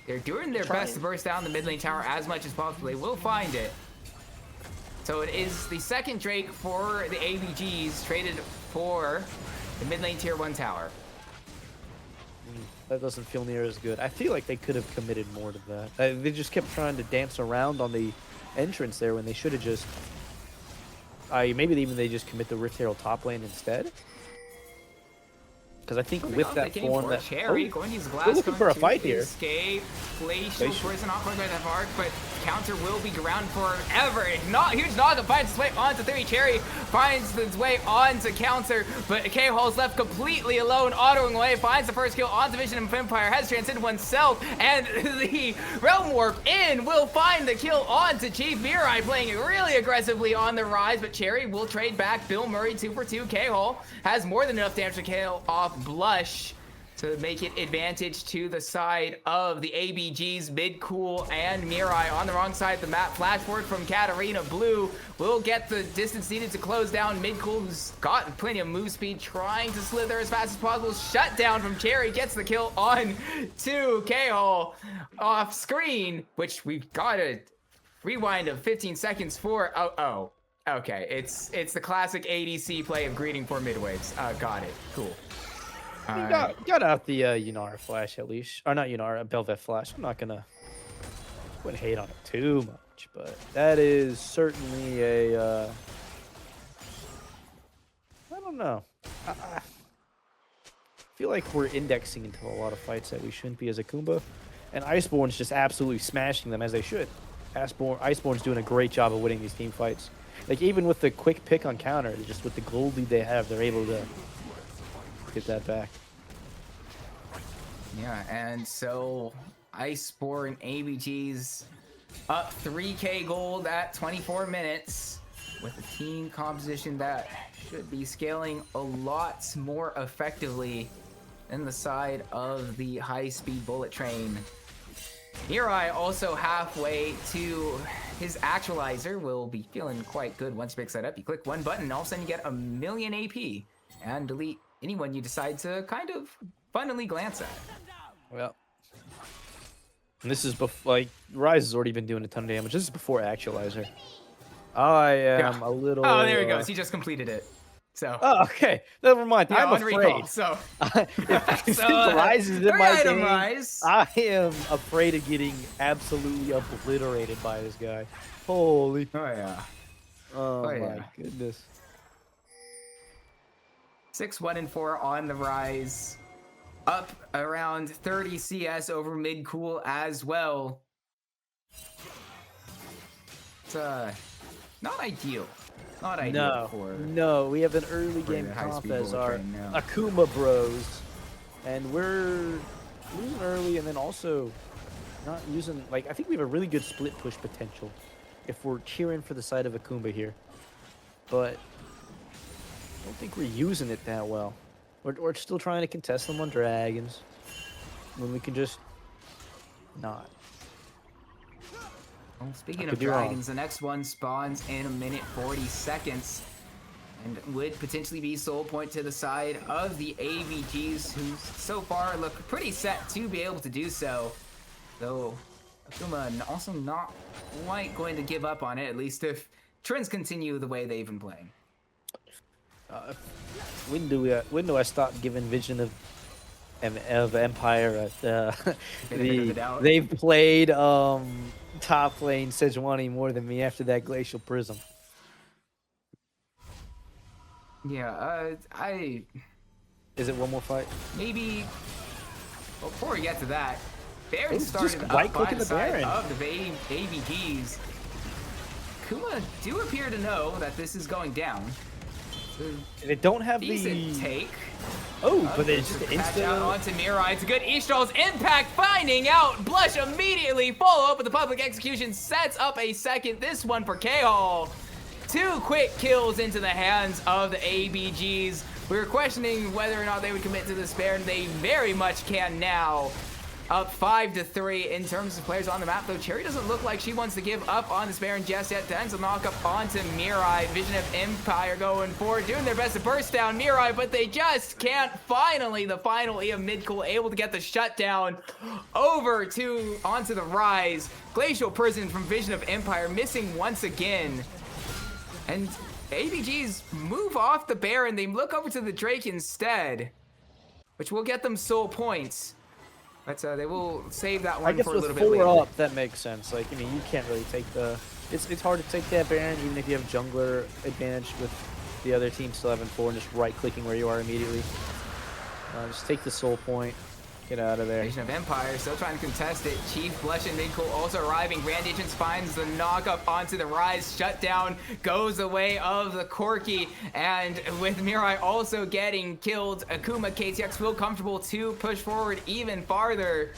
They're doing their best to burst down the mid lane tower as much as possible. They will find it. So it is the second Drake for the ABGs traded for the mid lane tier 1 tower. That doesn't feel near as good. I feel like they could have committed more to that. They just kept trying to dance around on the entrance there when they should have just... maybe even they just commit the Rift Herald top lane instead. Because I think with that form that... Cherry going to use we're looking for a fight here. Escape. Glacial Prison not going by that mark, but counter will be ground forever. Huge Naga finds his way onto 3. Cherry finds his way onto counter, but K-Hall's left completely alone, autoing away, finds the first kill onto Vision of Empire, has transcended oneself, and the Realm Warp in will find the kill onto Chief Mirai, playing really aggressively on the rise, but Cherry will trade back. Bill Murray 2 for 2. K-Hall has more than enough damage to kill off Blush to make it advantage to the side of the ABGs. Mid Cool and Mirai on the wrong side of the map. Flash forward from Katarina. Blue will get the distance needed to close down Mid Cool, who's got plenty of move speed, trying to slither as fast as possible. Shut down from Cherry, gets the kill on to K-Hall off screen, which we've got a rewind of 15 seconds for. Oh. Okay, it's the classic ADC play of greeting for mid waves. Got it. Cool. Got out the Yunara flash at least. Or not Yunara, Bel'Veth flash. I'm not gonna hate on it too much, but that is certainly a I don't know. I feel like we're indexing into a lot of fights that we shouldn't be as Akuma. And Iceborn's just absolutely smashing them as they should. Iceborn's doing a great job of winning these team fights. Like even with the quick pick on counter, just with the gold lead they have, they're able to get that back. Yeah, and so Iceborn ABGs up 3k gold at 24 minutes with a team composition that should be scaling a lot more effectively than the side of the high-speed bullet train. Mirai also halfway to his actualizer will be feeling quite good once he picks that up. You click one button and all of a sudden you get 1,000,000 AP and delete anyone you decide to kind of funnily glance at. Well, and this is before, like, Rise has already been doing a ton of damage. This is before actualizer. I am a little... Oh, there he goes. He just completed it. So Oh, okay. Never mind. yeah, I'm on afraid. recall. So If So, the Rise is in 3 my item game, rise. I am afraid of getting absolutely obliterated by this guy. Holy. Oh yeah. Oh, Oh, my yeah. goodness. 6, 1, and 4 on the rise. Up around 30 CS over mid cool as well. It's not ideal. Not ideal No, we have an early for game the comp high-speed as bullet our train now. Akuma bros, and we're losing early, and then also not using, like, I think we have a really good split push potential if we're cheering for the side of Akuma here, but I don't think we're using it that well. We're still trying to contest them on dragons when we can just not. Well, speaking I of could be wrong. dragons, the next one spawns in 1:40 and would potentially be soul point to the side of the ABGs, who so far look pretty set to be able to do so. Though Akuma also not quite going to give up on it, at least if trends continue the way they've been playing. When do I stop giving Vision of Empire Benefit of the doubt. they've played top lane Sejuani more than me after that Glacial Prism. Yeah, Is it one more fight? maybe before we get to that, Baron It's started just up by right-clicking the the side Baron. of the ABGs. Kuma do appear to know that this is going down. They don't have Decent the take. but it's just Patch out instant. onto Mirai. It's a good Ishtal's impact, finding out. Blush immediately follow up with the public execution, sets up a second. This one for K-Hall. 2 quick kills into the hands of the ABGs. We were questioning whether or not they would commit to this Baron. They very much can now. Up 5-3 in terms of players on the map, though Cherry doesn't look like she wants to give up on this Baron just yet. Tends to knock up onto Mirai. Vision of Empire going forward, doing their best to burst down Mirai, but they just can't. Finally, the final E of mid-cool able to get the shutdown over to onto the Rise. Glacial Prison from Vision of Empire missing once again. And ABGs move off the Baron. They look over to the Drake instead, which will get them soul points. But they will save that I one guess for a with little bit 4 later. up, that makes sense. Like, I mean, you can't really take the. It's hard to take that Baron, even if you have jungler advantage with the other team still having 4 and just right-clicking where you are immediately. Just take the soul point. Get out of there. Nation of Empire still trying to contest it. Chief Blush and Midcool also arriving. Grand Agents finds the knock up onto the Rise. Shutdown goes the way of the Corki. And with Mirai also getting killed, Akuma KTX feel comfortable to push forward even farther.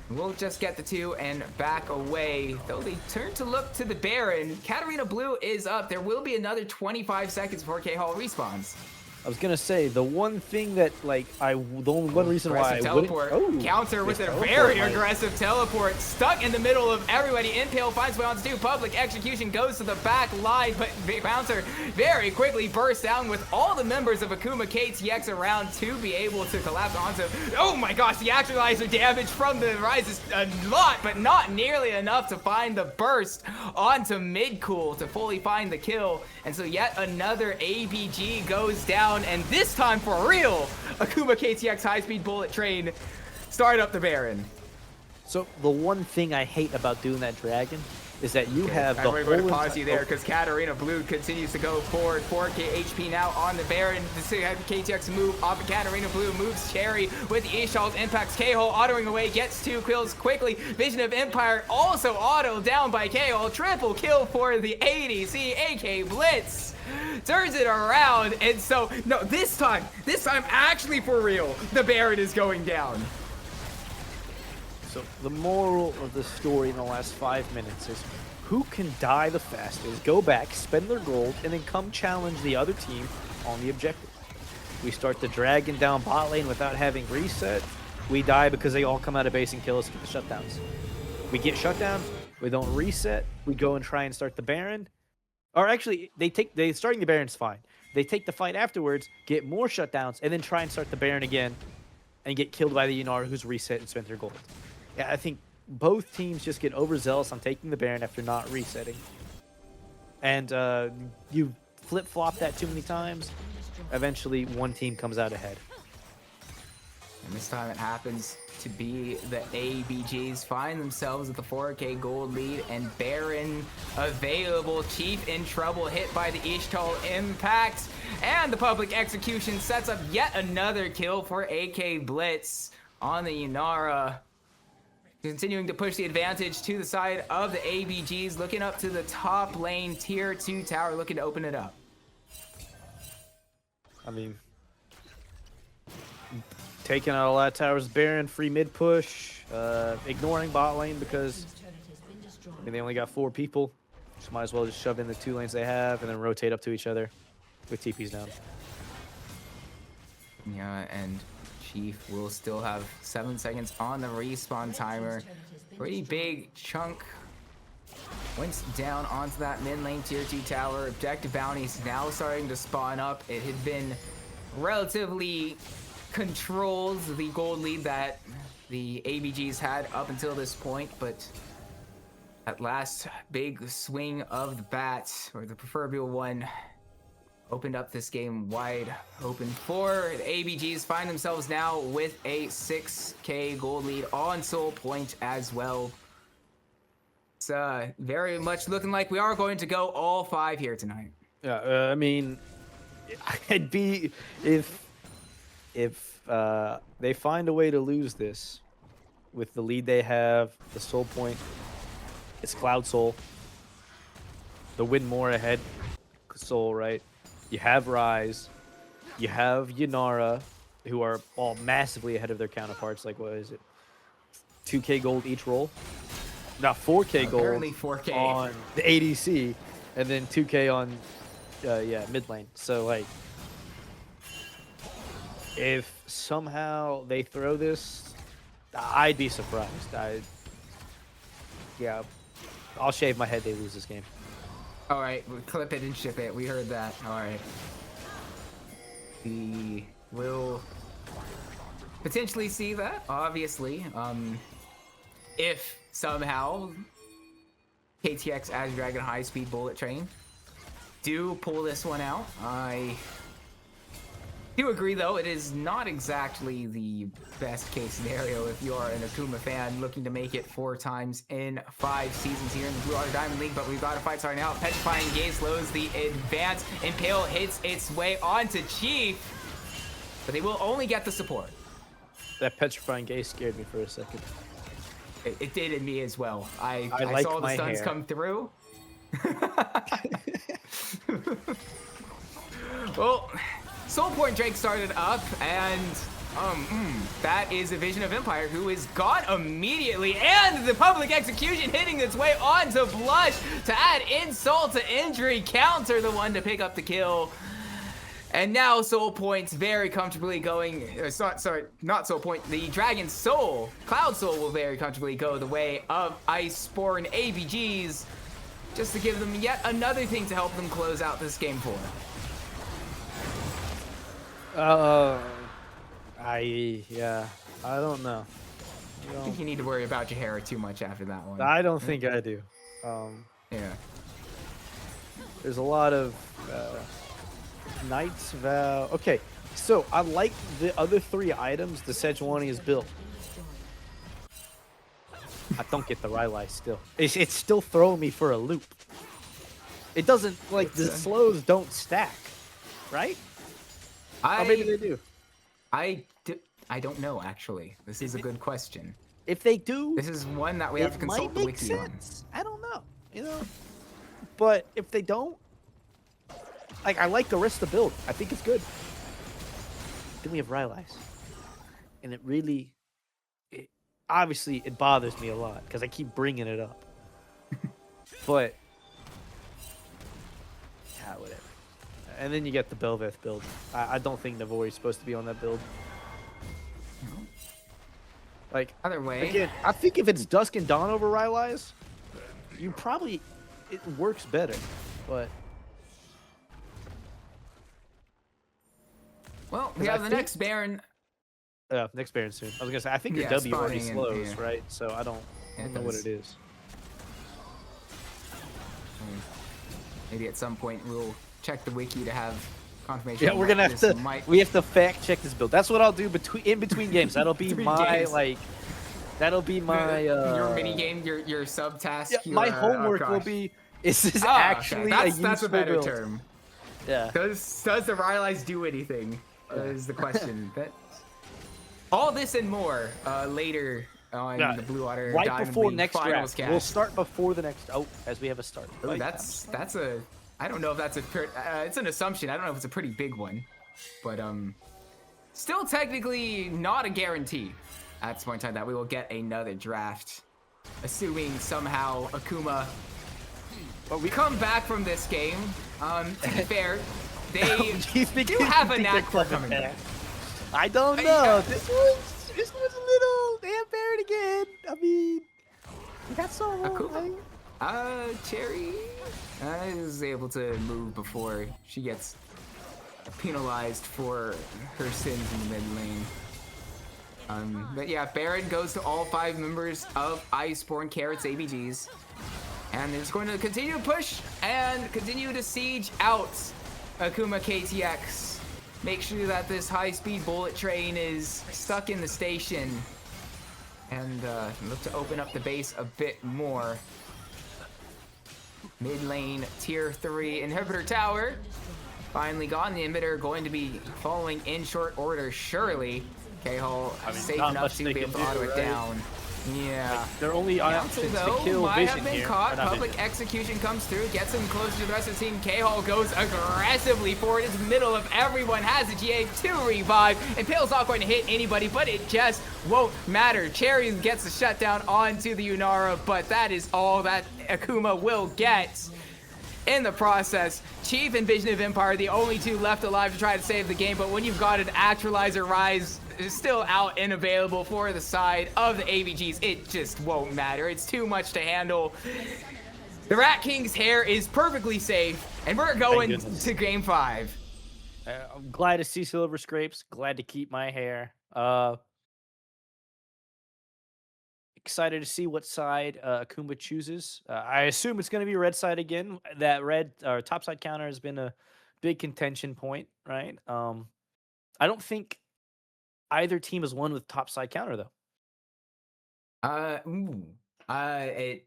We'll just get the 2 and back away. Though they turn to look to the Baron. Katarina Blue is up. There will be another 25 seconds before K-Hall respawns. I was gonna say the one thing that the only one reason why I Aggressive wouldn't teleport. Counter with a very aggressive teleport. Stuck in the middle of everybody. Impale finds way onto 2. Public execution goes to the back line, but Bouncer very quickly bursts down with all the members of Akuma KTX around to be able to collapse onto. Oh my gosh, the actualizer damage from the Rise is a lot, but not nearly enough to find the burst onto Midcool to fully find the kill. And so yet another ABG goes down. And this time for real, Akuma KTX high-speed bullet train start up the Baron. So the one thing I hate about doing that dragon is that you have the I'm going to pause you there because Katarina Blue continues to go forward. 4k HP now on the Baron. The KTX move off of Katarina Blue moves Cherry with the Ishtal's impacts K-Hole autoing away, gets 2 kills quickly. Vision of Empire also auto down by K-Hole. Triple kill for the ADC, AK Blitz. Turns it around, and so, no, this time actually for real, the Baron is going down. So the moral of the story in the last 5 minutes is who can die the fastest, go back, spend their gold, and then come challenge the other team on the objective. We start the dragon down bot lane without having reset. We die because they all come out of base and kill us with the shutdowns. We get shutdown, we don't reset, we go and try and start the Baron. Or actually, starting the Baron's fine. They take the fight afterwards, get more shutdowns, and then try and start the Baron again, and get killed by the Yunar who's reset and spent their gold. Yeah, I think both teams just get overzealous on taking the Baron after not resetting. And you flip-flop that too many times, eventually one team comes out ahead. And this time it happens to be the ABGs find themselves with the 4K gold lead, and Baron available. Chief in trouble, hit by the Ishtal impact, and the public execution sets up yet another kill for AK Blitz on the Yunara. Continuing to push the advantage to the side of the ABGs, looking up to the top lane, tier 2 tower, looking to open it up. I mean, taking out a lot of towers. Baron, free mid push, ignoring bot lane because they only got 4 people. So might as well just shove in the 2 lanes they have and then rotate up to each other with TPs down. Yeah, and Chief will still have 7 seconds on the respawn timer. Pretty big chunk went down onto that mid lane tier 2 tower. Objective bounties now starting to spawn up. It had been relatively controlled, the gold lead that the ABGs had up until this point, but that last big swing of the bat, or the proverbial one, opened up this game wide open for the ABGs. Find themselves now with a 6K gold lead on Soul Point as well. It's very much looking like we are going to go all 5 here tonight. Yeah, I mean, I'd be if they find a way to lose this with the lead they have, the Soul Point, it's Cloud Soul. The win more ahead, Soul, right? You have Rise, you have Yunara, who are all massively ahead of their counterparts. Like, what is it? 2K gold each roll? Now 4K gold 4K on the ADC, and then 2K on, mid lane. So, like, if somehow they throw this, I'd be surprised. I'll shave my head they lose this game. All right, we'll clip it and ship it. We heard that. All right. We will potentially see that, obviously. If somehow KTX as Dragon High Speed Bullet Train do pull this one out, I do agree, though, it is not exactly the best case scenario if you are an Akuma fan looking to make it 4 times in 5 seasons here in the Blue Water Diamond League. But we've got a fight starting out. Petrifying Gaze slows the advance. Impale hits its way onto Chief, but they will only get the support. That Petrifying Gaze scared me for a second. It did in me as well. I like saw the my stuns hair. come through. Well, Soul Point Drake started up, and that is a Vision of Empire who is gone immediately, and the public execution hitting its way onto Blush to add insult to injury. Counter the one to pick up the kill. And now Soul Point's very comfortably going, not Soul Point, the Dragon Soul, Cloud Soul will very comfortably go the way of Iceborn ABGs, just to give them yet another thing to help them close out this game for. I don't know. I think you need to worry about Jahara too much after that one. I don't think I do. Yeah. There's a lot of Knight's Vow. Okay, so I like the other 3 items the Sejuani is built. I don't get the Rylai still. It's still throwing me for a loop. It doesn't, like, the slows don't stack, right? Or maybe they do. I don't know, actually. This is a good question. If they do, this is one that we have to consult the wiki on. I don't know, But if they don't, like, I like the rest of the build. I think it's good. Then we have Rylai's. And it really, obviously, it bothers me a lot because I keep bringing it up. But, whatever. And then you get the Belveth build. I don't think Navori's supposed to be on that build. Like, either way, again, I think if it's Dusk and Dawn over Rylai's, it works better. But well, we have the next Baron. Next Baron soon. I was gonna say I think your Yeah, W already spawning slows, in, right? So I don't know what does. it is. Maybe at some point we'll check the wiki to have confirmation. Yeah, we're gonna have to. We have to fact check this build. That's what I'll do in between games. That'll be my games. That'll be my your mini game, your sub task. Yeah, my homework will be. Is this actually okay. a useful That's a better build? term. Yeah. Does the Rylai's do anything? Is the question. All this and more later on the Blue Water right Diamond before League next finals draft. cast. We'll start before the next. Oh, as we have a start. Ooh, that's a. I don't know if that's it's an assumption. I don't know if it's a pretty big one, but still technically not a guarantee. At this point in time, that we will get another draft, assuming somehow Akuma. But we come back from this game. To be fair, they do have a knack for coming back. I don't know. This was a little damn buried again. I mean, we got some. Akuma. Cherry is able to move before she gets penalized for her sins in the mid lane. But yeah, Baron goes to all 5 members of Iceborn Carrots ABGs. And they're just going to continue to push and continue to siege out Akuma KTX. Make sure that this high-speed bullet train is stuck in the station. And look to open up the base a bit more. Mid lane, tier 3 inhibitor tower. Finally gone. The inhibitor going to be following in short order, surely. K-Hole safe enough to be able to auto it down. Yeah. Like, they're only options to kill might Vision have been here. caught. Public execution comes through, gets him closer to the rest of the team. K-Hole goes aggressively forward into the middle of everyone, has the GA to revive. Impale's not going to hit anybody, but it just won't matter. Cherry gets the shutdown onto the Unara, but that is all that Akuma will get. In the process, Chief and Vision of Empire, the only 2 left alive to try to save the game, but when you've got an Actualizer Rise still out and available for the side of the ABGs, it just won't matter. It's too much to handle. The Rat King's hair is perfectly safe, and we're going to game 5. I'm glad to see Silver Scrapes. Glad to keep my hair. Excited to see what side Akuma chooses. I assume it's going to be red side again. That red or top side counter has been a big contention point, right? I don't think either team has won with top side counter though. No, that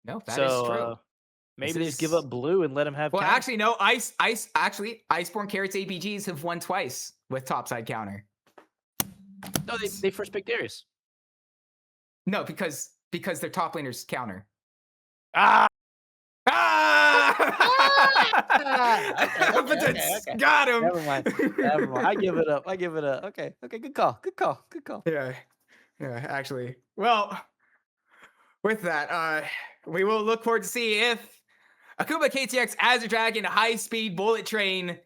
is true. Maybe they just give up blue and let them have. Well, counter. actually, no. Iceborn Carrots ABGs have won twice with topside counter. No, they first picked Darius. No, because their top laners counter. Okay. Got him. Never mind. I give it up. Okay, good call. Yeah, actually. Well, with that, we will look forward to see if Akuma KTX Azure Dragon high-speed bullet train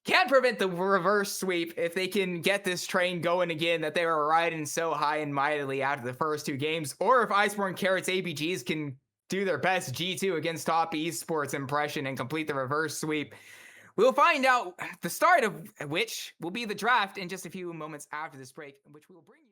can prevent the reverse sweep if they can get this train going again that they were riding so high and mightily after the first 2 games, or if Iceborn Carrots ABGs can do their best G2 against top esports impression and complete the reverse sweep. We'll find out the start of which will be the draft in just a few moments after this break, which we will bring you.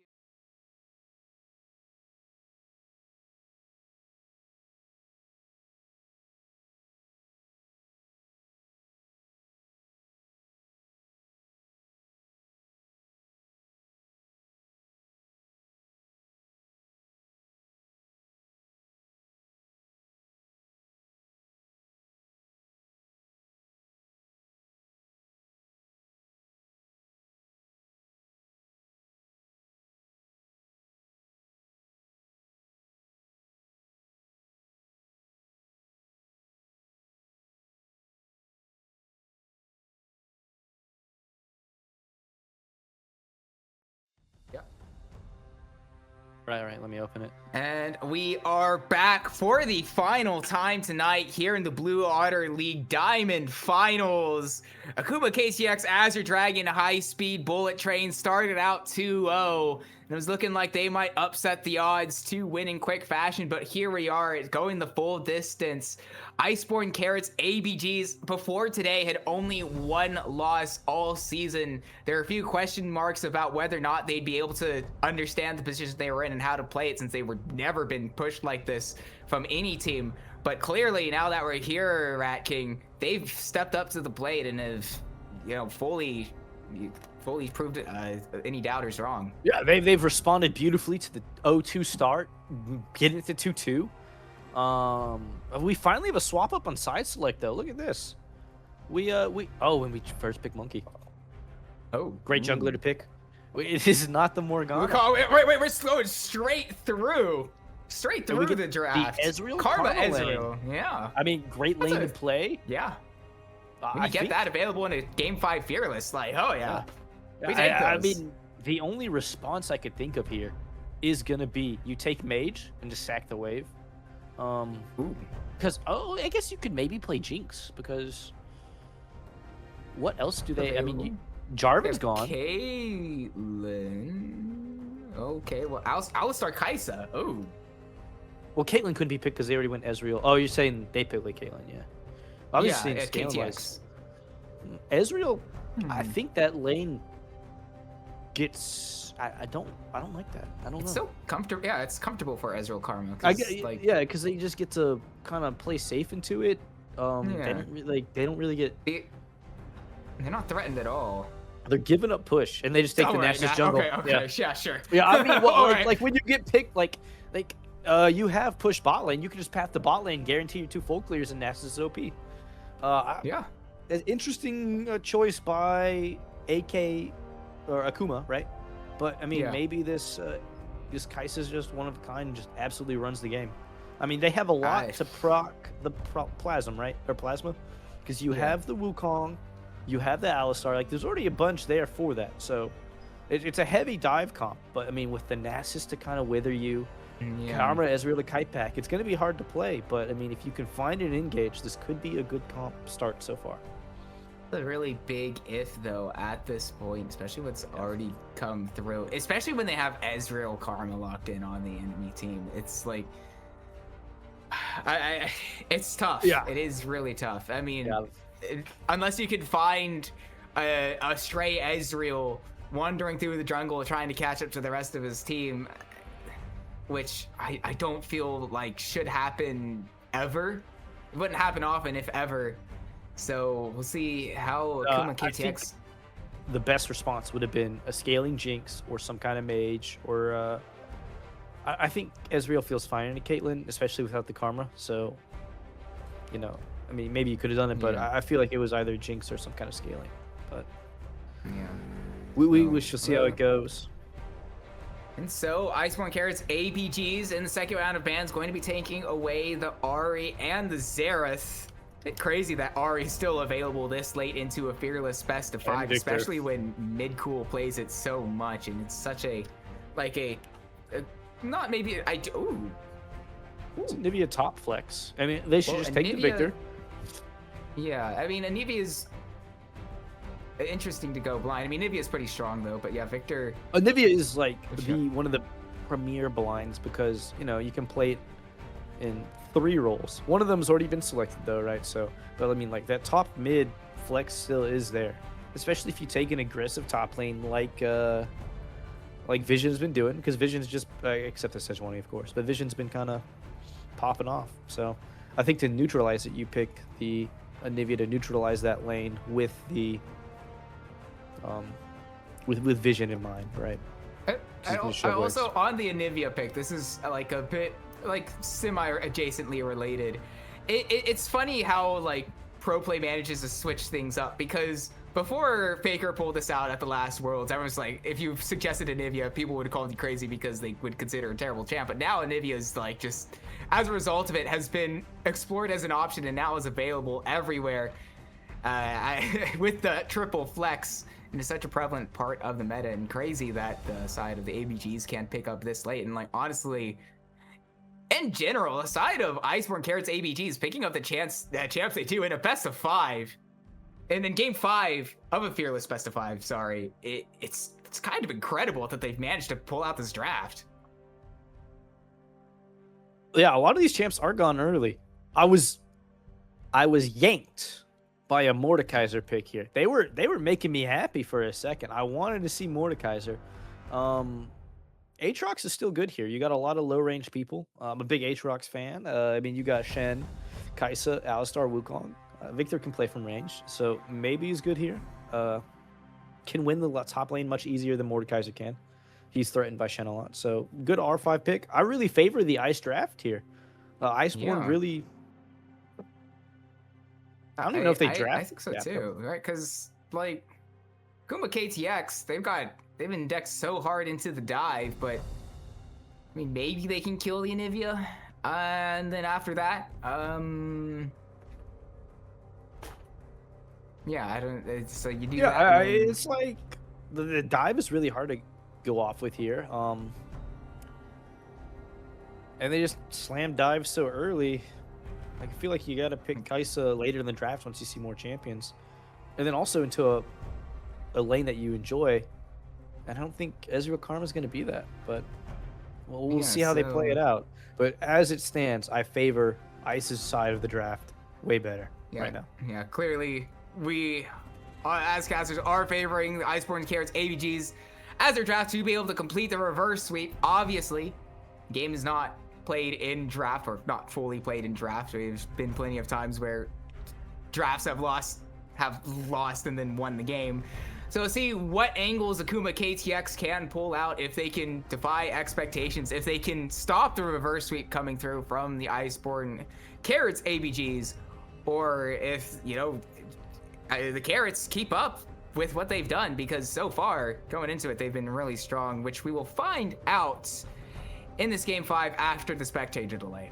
Right. Let me open it. And we are back for the final time tonight here in the Blue Otter League Diamond Finals. Akuma KTX Azure Dragon high-speed bullet train started out 2-0. And it was looking like they might upset the odds to win in quick fashion, but here we are, it's going the full distance. Iceborn Carrots ABGs before today had only 1 loss all season. There are a few question marks about whether or not they'd be able to understand the position they were in and how to play it, since they were never been pushed like this from any team. But clearly, now that we're here, Rat King, they've stepped up to the plate and have, fully proved any doubters wrong. Yeah, they've responded beautifully to the 0-2 start, getting it to 2-2. We finally have a swap up on side select though. Look at this. When we first pick Monkey. Oh, Great jungler to pick. It is not the Morgana. Wait, we're going straight through the draft. The Ezreal Karma lane. Ezreal. Yeah. I mean, great lane to play. Yeah. When you get that available in a Game 5 Fearless, like, oh yeah. We take I those. mean, the only response I could think of here is gonna be you take Mage and just sack the wave. Because I guess you could maybe play Jinx because what else do they? I mean, Jarvan's gone. Caitlyn. Okay, well, Alistar Kaisa. Oh. Well, Caitlyn couldn't be picked because they already went Ezreal. Oh, you're saying they picked like Caitlyn, yeah. I'm just saying KTX. Ezreal, I think that lane gets. I don't like that. I don't know. It's so comfortable. Yeah, it's comfortable for Ezreal Karma. Because they just get to kind of play safe into it. They don't really get. They're not threatened at all. They're giving up push, and they just take the Nasus jungle. Okay, yeah, sure. Yeah, I mean, like when you get picked, you have push bot lane, you can just path the bot lane, guarantee your 2 full clears, and Nasus is OP. Yeah. An interesting choice by AK or Akuma, right? But I mean, maybe this Kai'Sa is just one of a kind and just absolutely runs the game. I mean, they have a lot to proc the Plasm, right? Or Plasma, because you have the Wukong. You have the Alistar. Like, there's already a bunch there for that. So, it's a heavy dive comp. But, I mean, with the Nasus to kind of wither you, Karma, Ezreal to kite pack, it's going to be hard to play. But, I mean, if you can find an engage, this could be a good comp start so far. A really big if, though, at this point, especially what's already come through. Especially when they have Ezreal Karma locked in on the enemy team. It's like... it's tough. Yeah. It is really tough. I mean... Unless you can find a stray Ezreal wandering through the jungle trying to catch up to the rest of his team, which I don't feel like should happen ever. It wouldn't happen often, if ever. So we'll see how Akuma KTX... The best response would have been a scaling Jinx or some kind of mage, or I think Ezreal feels fine in Caitlyn, especially without the Karma. So, I mean, maybe you could have done it, but I feel like it was either Jinx or some kind of scaling. But we shall see how it goes. And so, Iceborn Carrots ABGs in the second round of bans going to be taking away the Ahri and the Xerath. It's crazy that Ahri is still available this late into a Fearless best of 5, especially when Midcool plays it so much, and it's such not maybe ooh. It's Anivia top flex. I mean, they should just take the Victor. Yeah, I mean, Anivia's interesting to go blind. I mean, Anivia's pretty strong though, but yeah, Victor. Anivia is like one of the premier blinds because you can play it in 3 roles. One of them's already been selected though, right? So, but I mean, like that top mid flex still is there, especially if you take an aggressive top lane like Vision's been doing, because Vision's just except the Sejuani, of course, but Vision's been kind of popping off. So I think to neutralize it, you pick the Anivia to neutralize that lane with the with Vision in mind, right? I also on the Anivia pick, this is like a bit like semi-adjacently related. It's funny how like pro play manages to switch things up, because before Faker pulled this out at the last Worlds, everyone's like, if you suggested Anivia, people would have called you crazy because they would consider a terrible champ. But now Anivia is like just, as a result of it, has been explored as an option and now is available everywhere. With the triple flex, and it's such a prevalent part of the meta, and crazy that the side of the ABGs can't pick up this late. And like honestly, in general, aside of Iceborn Carrots ABGs picking up the champs they do in a best of 5. And in game 5 of a Fearless best of 5, sorry, it's kind of incredible that they've managed to pull out this draft. Yeah, a lot of these champs are gone early. I was yanked by a Mordekaiser pick here. They were making me happy for a second. I wanted to see Mordekaiser. And Aatrox is still good here. You got a lot of low range people. I'm a big Aatrox fan. I mean, you got Shen, Kaisa, Alistar, Wukong. Victor can play from range, so maybe he's good here. Can win the top lane much easier than Mordekaiser can. He's threatened by Shen a lot, so good R5 pick. I really favor the Ice draft here. Iceborn Yeah. really. I don't even know if they draft. I think so too, right? Because like Akuma KTX, they've indexed so hard into the dive, but I mean maybe they can kill the Anivia, and then after that, yeah, I don't. So you do that. Yeah, And then, it's like the dive is really hard to go off with here. And they just slam dive so early. I feel like you got to pick Kaisa later in the draft once you see more champions, and then also into a lane that you enjoy. And I don't think Ezreal Karma is going to be that, but we'll Yeah, see how they play so- it out. But as it stands, I favor Ice's side of the draft way better right now. Yeah, clearly we, as casters, are favoring the Iceborn Carrots ABGs as their draft to be able to complete the reverse sweep. Obviously, the game is not played in draft, or not fully played in draft. There's been plenty of times where drafts have lost and then won the game. So see what angles Akuma KTX can pull out, if they can defy expectations, if they can stop the reverse sweep coming through from the Iceborn Carrots ABGs, or if, you know, the Carrots keep up with what they've done, because so far, going into it, they've been really strong, which we will find out in this Game 5 after the spectator delay.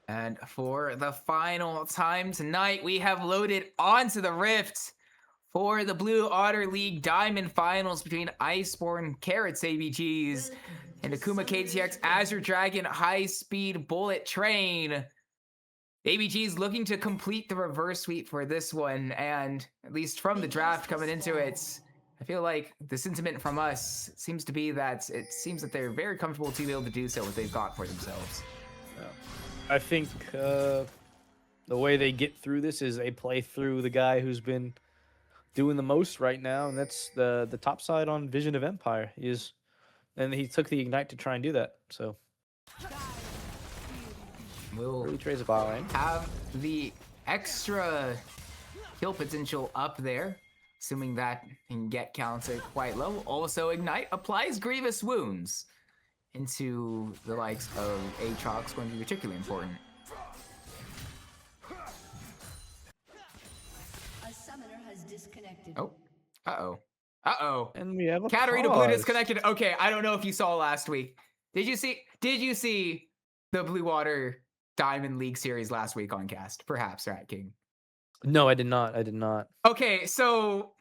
And for the final time tonight, we have loaded onto the Rift for the Blue Otter League Diamond Finals between Iceborn Carrots ABGs and Akuma KTX Azure Dragon High Speed Bullet Train. ABGs looking to complete the reverse sweep for this one, and at least from the draft coming into it, I feel like the sentiment from us seems to be that it seems that they're very comfortable to be able to do so what they've got for themselves. I think the way they get through this is they play through the guy who's been doing the most right now, and that's the top side on Vision of Empire. And he took the Ignite to try and do that. So We'll really trades a bot lane. have the extra kill potential up there, assuming that can get counted quite low. Also, Ignite applies grievous wounds into the likes of Aatrox, going to be particularly important. A summoner has disconnected. Oh, uh-oh. And we have a Katarina Blue pause. disconnected. Okay, I don't know if you saw last week. Did you see the Blue Water Diamond League series last week on cast? Perhaps, right, King? No, I did not. I did not. Okay, so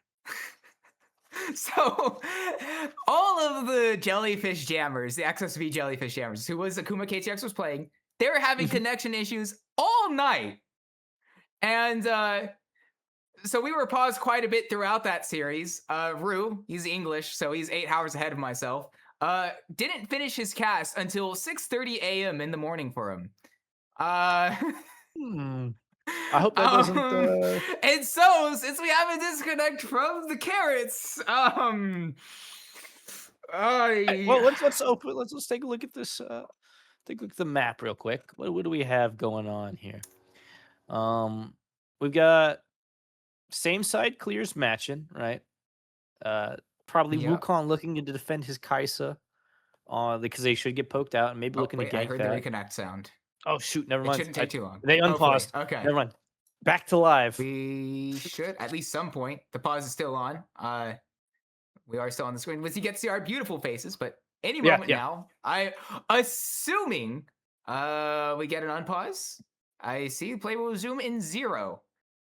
all of the jellyfish jammers, the XSV jellyfish jammers, who was Akuma KTX was playing, they were having connection issues all night. And so we were paused quite a bit throughout that series. Rue, he's English, so he's 8 hours ahead of myself. Didn't finish his cast until 6:30 a.m. in the morning for him. I hope that doesn't. And so, since we have a disconnect from the Carrots, Well, let's take a look at this. Take a look at the map real quick. What do we have going on here? We've got same side clears matching, right? Probably Yeah. Wukong looking to defend his Kaisa, because they should get poked out and maybe looking to gank I heard that. the reconnect sound. Oh shoot, never It mind. shouldn't take too long. They unpaused. Hopefully. Okay. Never mind. Back to live. We should, at least some point. The pause is still on. We are still on the screen. Once you get to see our beautiful faces, but any moment now, assuming we get an unpause, I see play will resume in 0,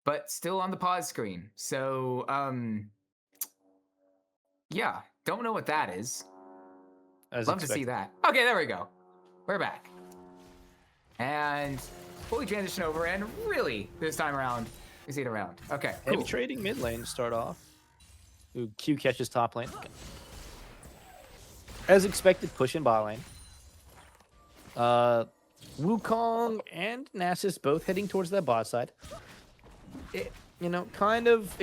but still on the pause screen. So, yeah, don't know what that is. Love to see that. Okay, there we go. We're back. And fully transition over, and really, this time around, we see it around. Okay, Heavy cool. trading mid lane to start off. Ooh, Q catches top lane. As expected, pushing bot lane. Wukong and Nasus both heading towards that bot side. Kind of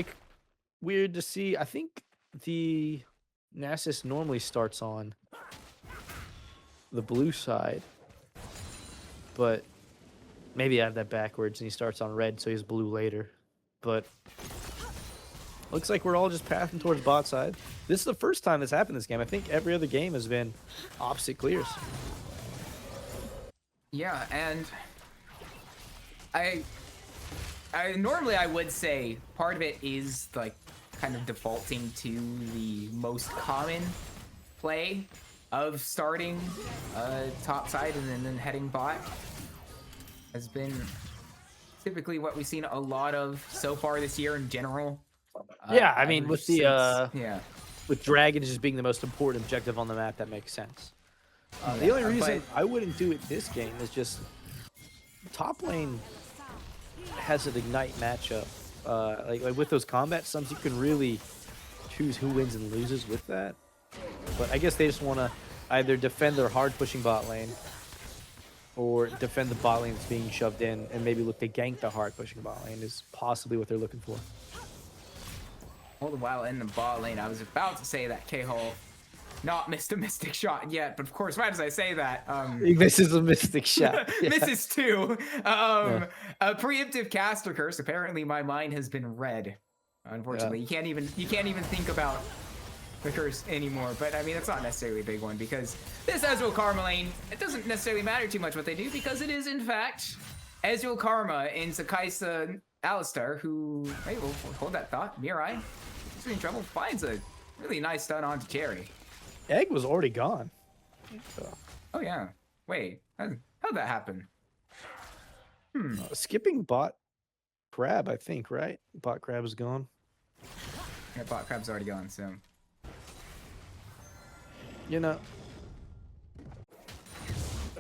weird to see. I think the Nasus normally starts on the blue side, but maybe I have that backwards and he starts on red, so he's blue later. But looks like we're all just passing towards bot side. This is the first time this happened this game. I think every other game has been opposite clears. Yeah, and I normally I would say part of it is like kind of defaulting to the most common play of starting top side and then heading bot has been typically what we've seen a lot of so far this year in general. Yeah, I mean, with the yeah, with Dragons just being the most important objective on the map, that makes sense. The only reason I wouldn't do it this game is just top lane has an Ignite matchup. Like with those combat sums, you can really choose who wins and loses with that. But I guess they just want to either defend their hard pushing bot lane or defend the bot lane that's being shoved in and maybe look to gank the hard pushing bot lane is possibly what they're looking for. All the while in the bot lane, I was about to say that K-Hole not missed a mystic shot yet, but of course, right as I say that, This is a mystic shot. Yeah. misses too. A preemptive caster curse. Apparently, my mind has been read. Unfortunately, you can't even think about the curse anymore. But I mean, it's not necessarily a big one because this Ezreal Karma lane, it doesn't necessarily matter too much what they do because it is in fact Ezreal Karma into Kaisa Alistar, who hey, we'll hold that thought. Mirai, he's in trouble. Finds a really nice stun onto Cherry. Egg was already gone. So. Oh yeah. Wait, how'd that happen? Skipping bot crab, I think, right? Bot crab is gone. Yeah, bot crab's already gone, so. You know,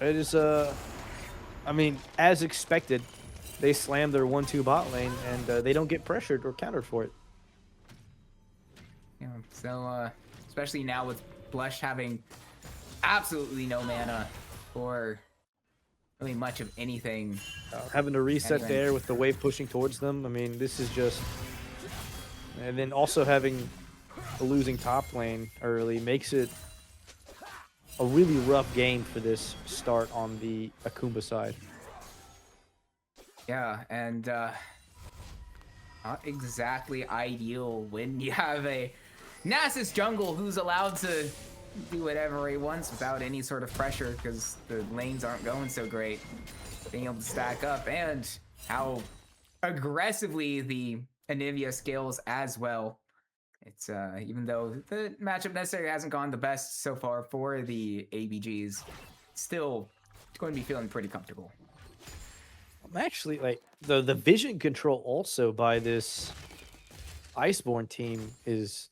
it is I mean, as expected, they slam their 1-2 bot lane and they don't get pressured or countered for it. Yeah, so especially now with Blush having absolutely no mana for really much of anything. Having to reset Anyway. there with the wave pushing towards them. I mean, this is just, and then also having a losing top lane early makes it a really rough game for this start on the Akuma side. Yeah, and not exactly ideal when you have a Nasus jungle who's allowed to do whatever he wants without any sort of pressure because the lanes aren't going so great. Being able to stack up and how aggressively the Anivia scales as well. It's even though the matchup necessarily hasn't gone the best so far for the ABGs, still going to be feeling pretty comfortable. I'm actually like the vision control also by this Iceborn team is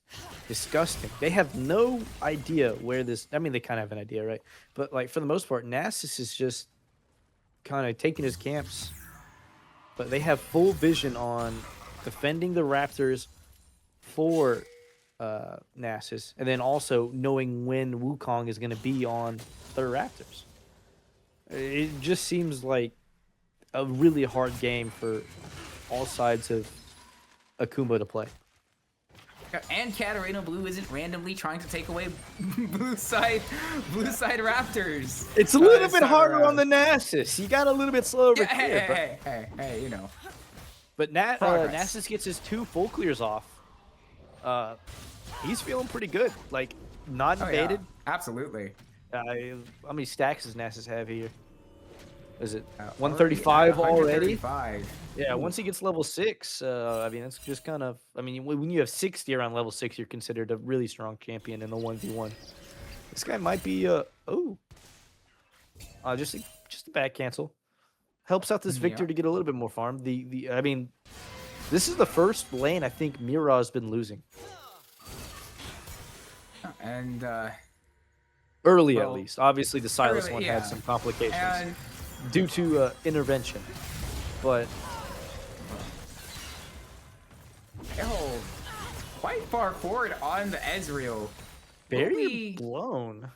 disgusting. They have no idea where this. I mean, they kind of have an idea, right? But like for the most part, Nasus is just kind of taking his camps. But they have full vision on defending the Raptors for Nasus, and then also knowing when Wukong is going to be on their Raptors. It just seems like a really hard game for all sides of Akuma to play. And Katarina Blue isn't randomly trying to take away blue side Raptors. It's a little this bit time harder around. on the Nasus. He got a little bit slower Yeah, clear, hey, you know. but Progress. Nasus gets his 2 full clears off. He's feeling pretty good. Like, not Oh, yeah, invaded. absolutely. How many stacks does Nasus have here? Is it Already 135 at already? 135. Yeah, once he gets level 6, I mean, it's just kind of... I mean, when you have 60 around level 6, you're considered a really strong champion in the 1v1. This guy might be... just a back cancel. Helps out this Victor Yeah. to get a little bit more farm. I mean, this is the first lane I think Mira's been losing. And Early, Well, at least. Obviously, the Silas early, one yeah. had some complications and due to intervention. But oh, quite far forward on the Ezreal. very blown.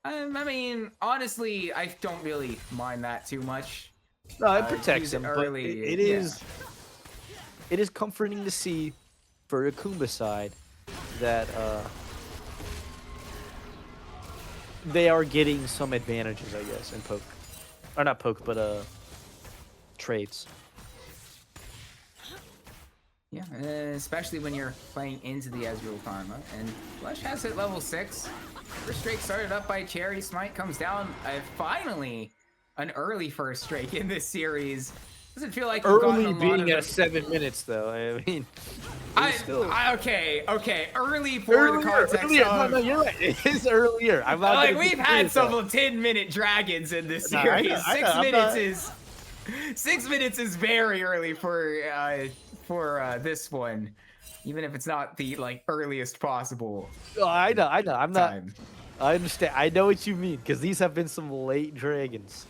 I mean, honestly, I don't really mind that too much. No, it protects use it him, early, but it yeah. is it is comforting to see for Akuma side that they are getting some advantages, I guess, in poke. Or not poke, but trades. Yeah, especially when you're playing into the Ezreal farm. And Flush has hit level 6. First strike started up by Cherry. Smite comes down. Finally, an early first strike in this series. Doesn't feel like we've gotten a Early lot being of at 7 minutes, though. I mean, okay. Early for the context earlier. of... No, you're right. It is earlier. I'm not Like, gonna we've disagree had with that. some 10-minute dragons in this No, I series. know, I 6 know, I'm minutes not- is 6 minutes is very early for this one, even if it's not the like earliest possible Oh, I know. I'm not. time. I understand. I know what you mean because these have been some late dragons.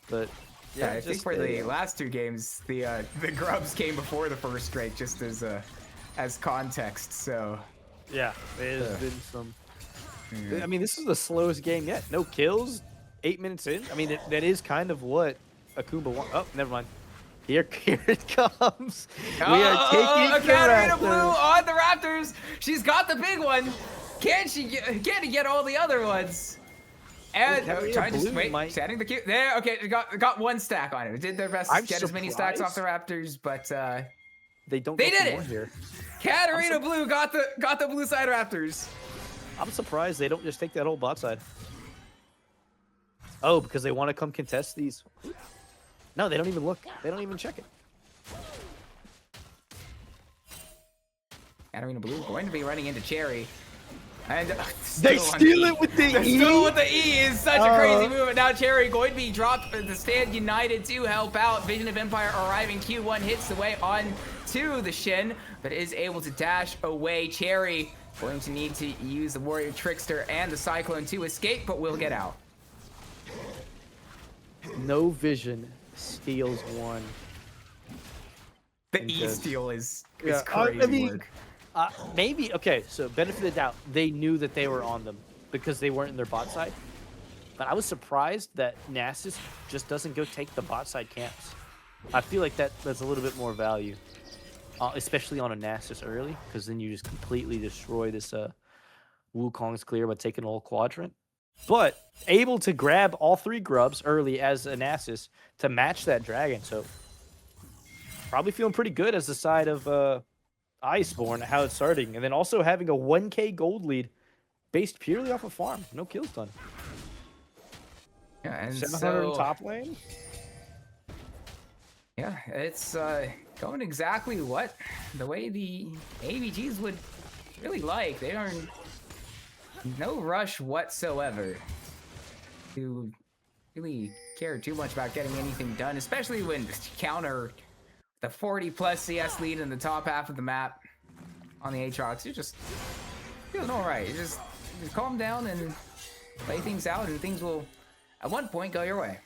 But Yeah, I think just, for the last 2 games, the grubs came before the first strike, just as context. So yeah, there's been some. I mean, this is the slowest game yet. No kills, 8 minutes in. I mean, that is kind of what Akuma wants. Oh, never mind. Here it comes. We are taking the Katarina Blue Raptors. on the Raptors. She's got the big one. Can she get all the other ones? And Katarina trying to Blue wait, might- setting the queue there. Okay, got 1 stack on it. It did their best to I'm get as many stacks off the surprised. Raptors, but They don't. They go for did more it! here. Katarina Blue got the blue side Raptors. I'm surprised they don't just take that whole bot side. Oh, because they want to come contest these. No, they don't even look. They don't even check it. Katarina Blue going to be running into Cherry. And They steal it with the E? Still with the E is such a crazy move. And now Cherry going to be dropped. The Stand United to help out. Vision of Empire arriving. Q1 hits the way on to the Shin, but is able to dash away. Cherry going to need to use the Warrior Trickster and the Cyclone to escape, but will get out. No Vision steals one. The E steal is Yeah, crazy I mean, work. maybe, okay, so benefit of the doubt, they knew that they were on them because they weren't in their bot side. But I was surprised that Nasus just doesn't go take the bot side camps. I feel like that's a little bit more value, especially on a Nasus early, because then you just completely destroy this Wukong's clear by taking a whole quadrant. But able to grab all 3 grubs early as a Nasus to match that dragon, so probably feeling pretty good as the side of Iceborn, how it's starting, and then also having a 1k gold lead based purely off of farm. No kills done. Yeah, and 700 in so, top lane. yeah, it's going exactly the way the ABGs would really like. They are in no rush whatsoever to really care too much about getting anything done, especially when counter the 40+ CS lead in the top half of the map on the Aatrox. You're just feeling all right. You just calm down and play things out, and things will at one point go your way.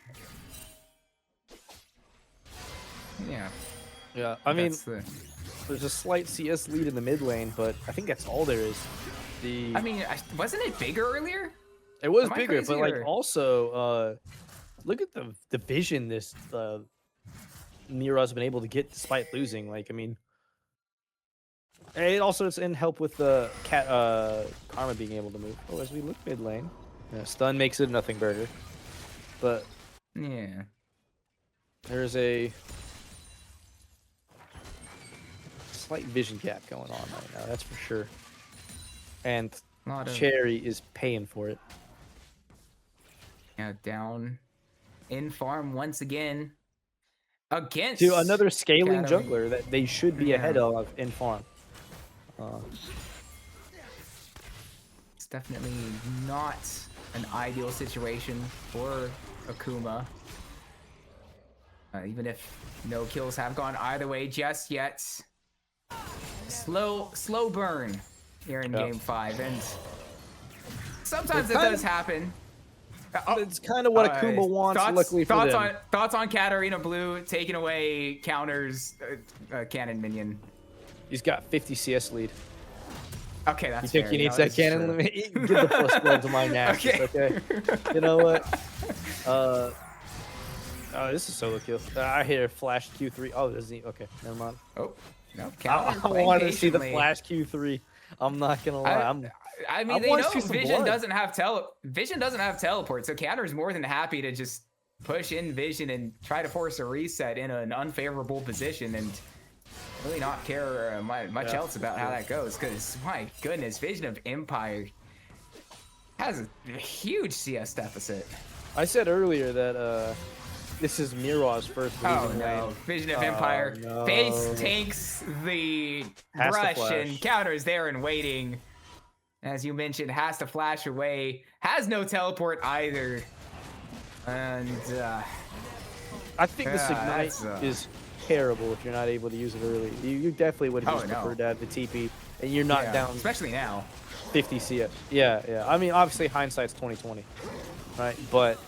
Yeah, I mean, there's a slight CS lead in the mid lane, but I think that's all there is. I mean, wasn't it bigger earlier? It was Am I bigger, crazy, but like or- also, look at the vision this Nero's been able to get despite losing. Like, I mean, it also is in help with the Karma being able to move. Oh, as we look mid lane, yeah, stun makes it a nothing burger, but Yeah. there's a slight vision gap going on right now. That's for sure, and A lot of Cherry is paying for it. down in farm once again against To another scaling Academy. jungler that they should be ahead of in farm. It's definitely not an ideal situation for Akuma. Even if no kills have gone either way just yet. Slow burn here in game 5, and sometimes it does happen. It's kind of what Akuma wants. Luckily for them. Thoughts on Katarina Blue taking away counters cannon minion. He's got 50 CS lead. Okay, that's You think fair. he needs No, that that's cannon? true. Give the plus one to my Nasus, okay? You know what? Oh, this is solo kill. I hear flash Q3. Oh, doesn't he? Okay, never mind. Oh, no. I wanted to see the flash Q3. I'm not gonna lie. I mean, I they wanna know see some Vision blood. doesn't have teleport, so Counter is more than happy to just push in Vision and try to force a reset in an unfavorable position and really not care much else about how that goes. Because my goodness, Vision of Empire has a huge CS deficit. I said earlier that this is Miro's first Oh losing no, lane. Vision of Empire. no. Base takes the Has to brush flash. and Counter's there and waiting. As you mentioned, has to flash away. Has no teleport either. And I think this yeah, Ignite that's, is terrible if you're not able to use it early. You definitely would have Oh, just no. preferred to have the TP, and you're not yeah, down especially now. 50 CS. Yeah. I mean, obviously hindsight's 2020, right? But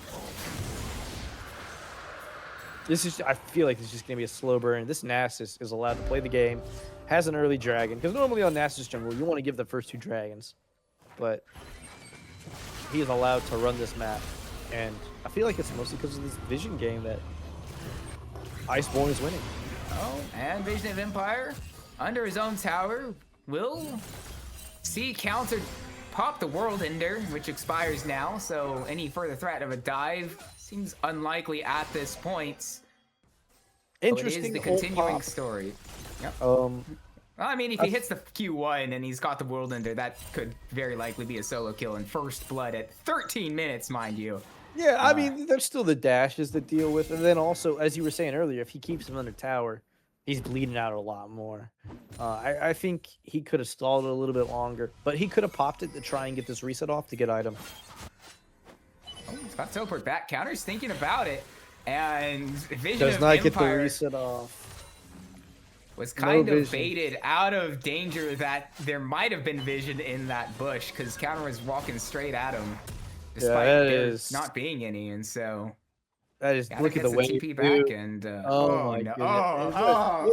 this is, I feel like it's just gonna be a slow burn. This Nasus is allowed to play the game, has an early dragon, because normally on Nasus jungle you want to give the first 2 dragons, but he is allowed to run this map, and I feel like it's mostly because of this vision game that Iceborn is winning. Oh, and Vision of Empire under his own tower will see Counter pop the World Ender, which expires now, so any further threat of a dive seems unlikely at this point. So Interesting. it is the ult continuing pop. story. Yep. Um, Well, I mean, if he hits the Q1 and he's got the World Ender, that could very likely be a solo kill in first blood at 13 minutes, mind you. Yeah, I mean, there's still the dashes to deal with, and then also, as you were saying earlier, if he keeps him under tower, He's bleeding out a lot more. I think he could have stalled it a little bit longer, but he could have popped it to try and get this reset off to get item. Oh, he's got to teleport back. Counter's thinking about it. And Vision Does of not Empire get the reset off. was kind of vision. baited out of danger that there might have been vision in that bush because Counter was walking straight at him despite that there is- not being any. And so That is, Counter look at gets the way. TP back and Oh my no.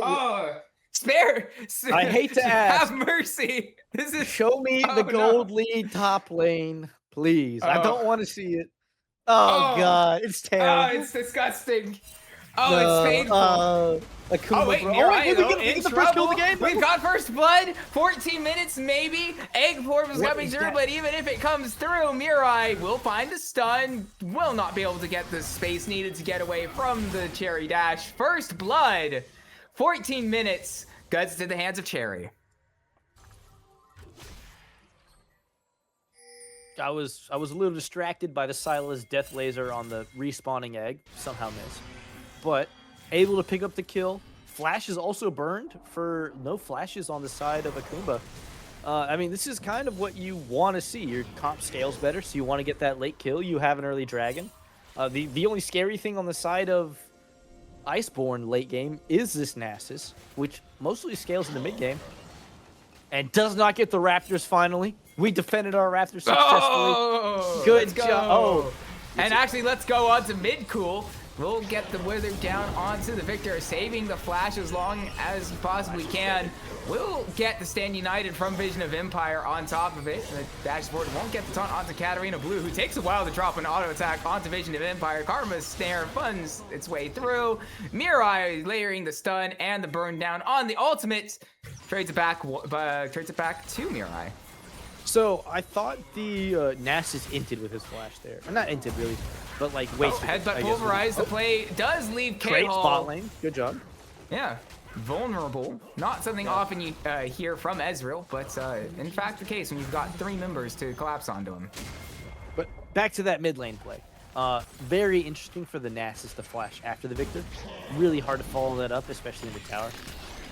goodness. Spare! I hate to ask. Have mercy! This is Show me Oh, the no. gold lead top lane, please. I Oh. don't want to see it. Oh, Oh. God, it's Oh, terrible. it's disgusting. Oh, it's painful. Akuma, Oh wait, bro. Mirai, we though, get in the first kill of the trouble. game. We've got first blood. 14 minutes maybe. Egg form is What coming is through, that? but even if it comes through, Mirai will find a stun. Will not be able to get the space needed to get away from the Cherry Dash. First blood. 14 minutes. Guts to the hands of Cherry. I was a little distracted by the Silas death laser on the respawning egg. Somehow missed. But able to pick up the kill. Flash is also burned for no flashes on the side of Akuma. I mean, this is kind of what you want to see. Your comp scales better, so you want to get that late kill. You have an early dragon. The only scary thing on the side of Iceborn late game is this Nasus, which mostly scales in the mid game. And does not get the Raptors finally. We defended our Raptors successfully. Oh, Good let's go. job. Oh. And actually, let's go on to mid cool. We'll get the Wither down onto the Victor, saving the flash as long as he possibly can. We'll get the Stand United from Vision of Empire on top of it. The dashboard won't get the taunt onto Katarina Blue, who takes a while to drop an auto attack onto Vision of Empire. Karma's Snare funds its way through. Mirai layering the stun and the burn down on the ultimate. Trades it back to Mirai. So I thought the Nasus inted with his flash there. Or not inted really, but like wasted. Headbutt pulverize. The play does leave Great K-Hall. spot lane. Good job. Yeah, vulnerable. Not something often you hear from Ezreal, but in fact the case when you've got 3 members to collapse onto him. But back to that mid lane play. Very interesting for the Nasus to flash after the Victor. Really hard to follow that up, especially in the tower.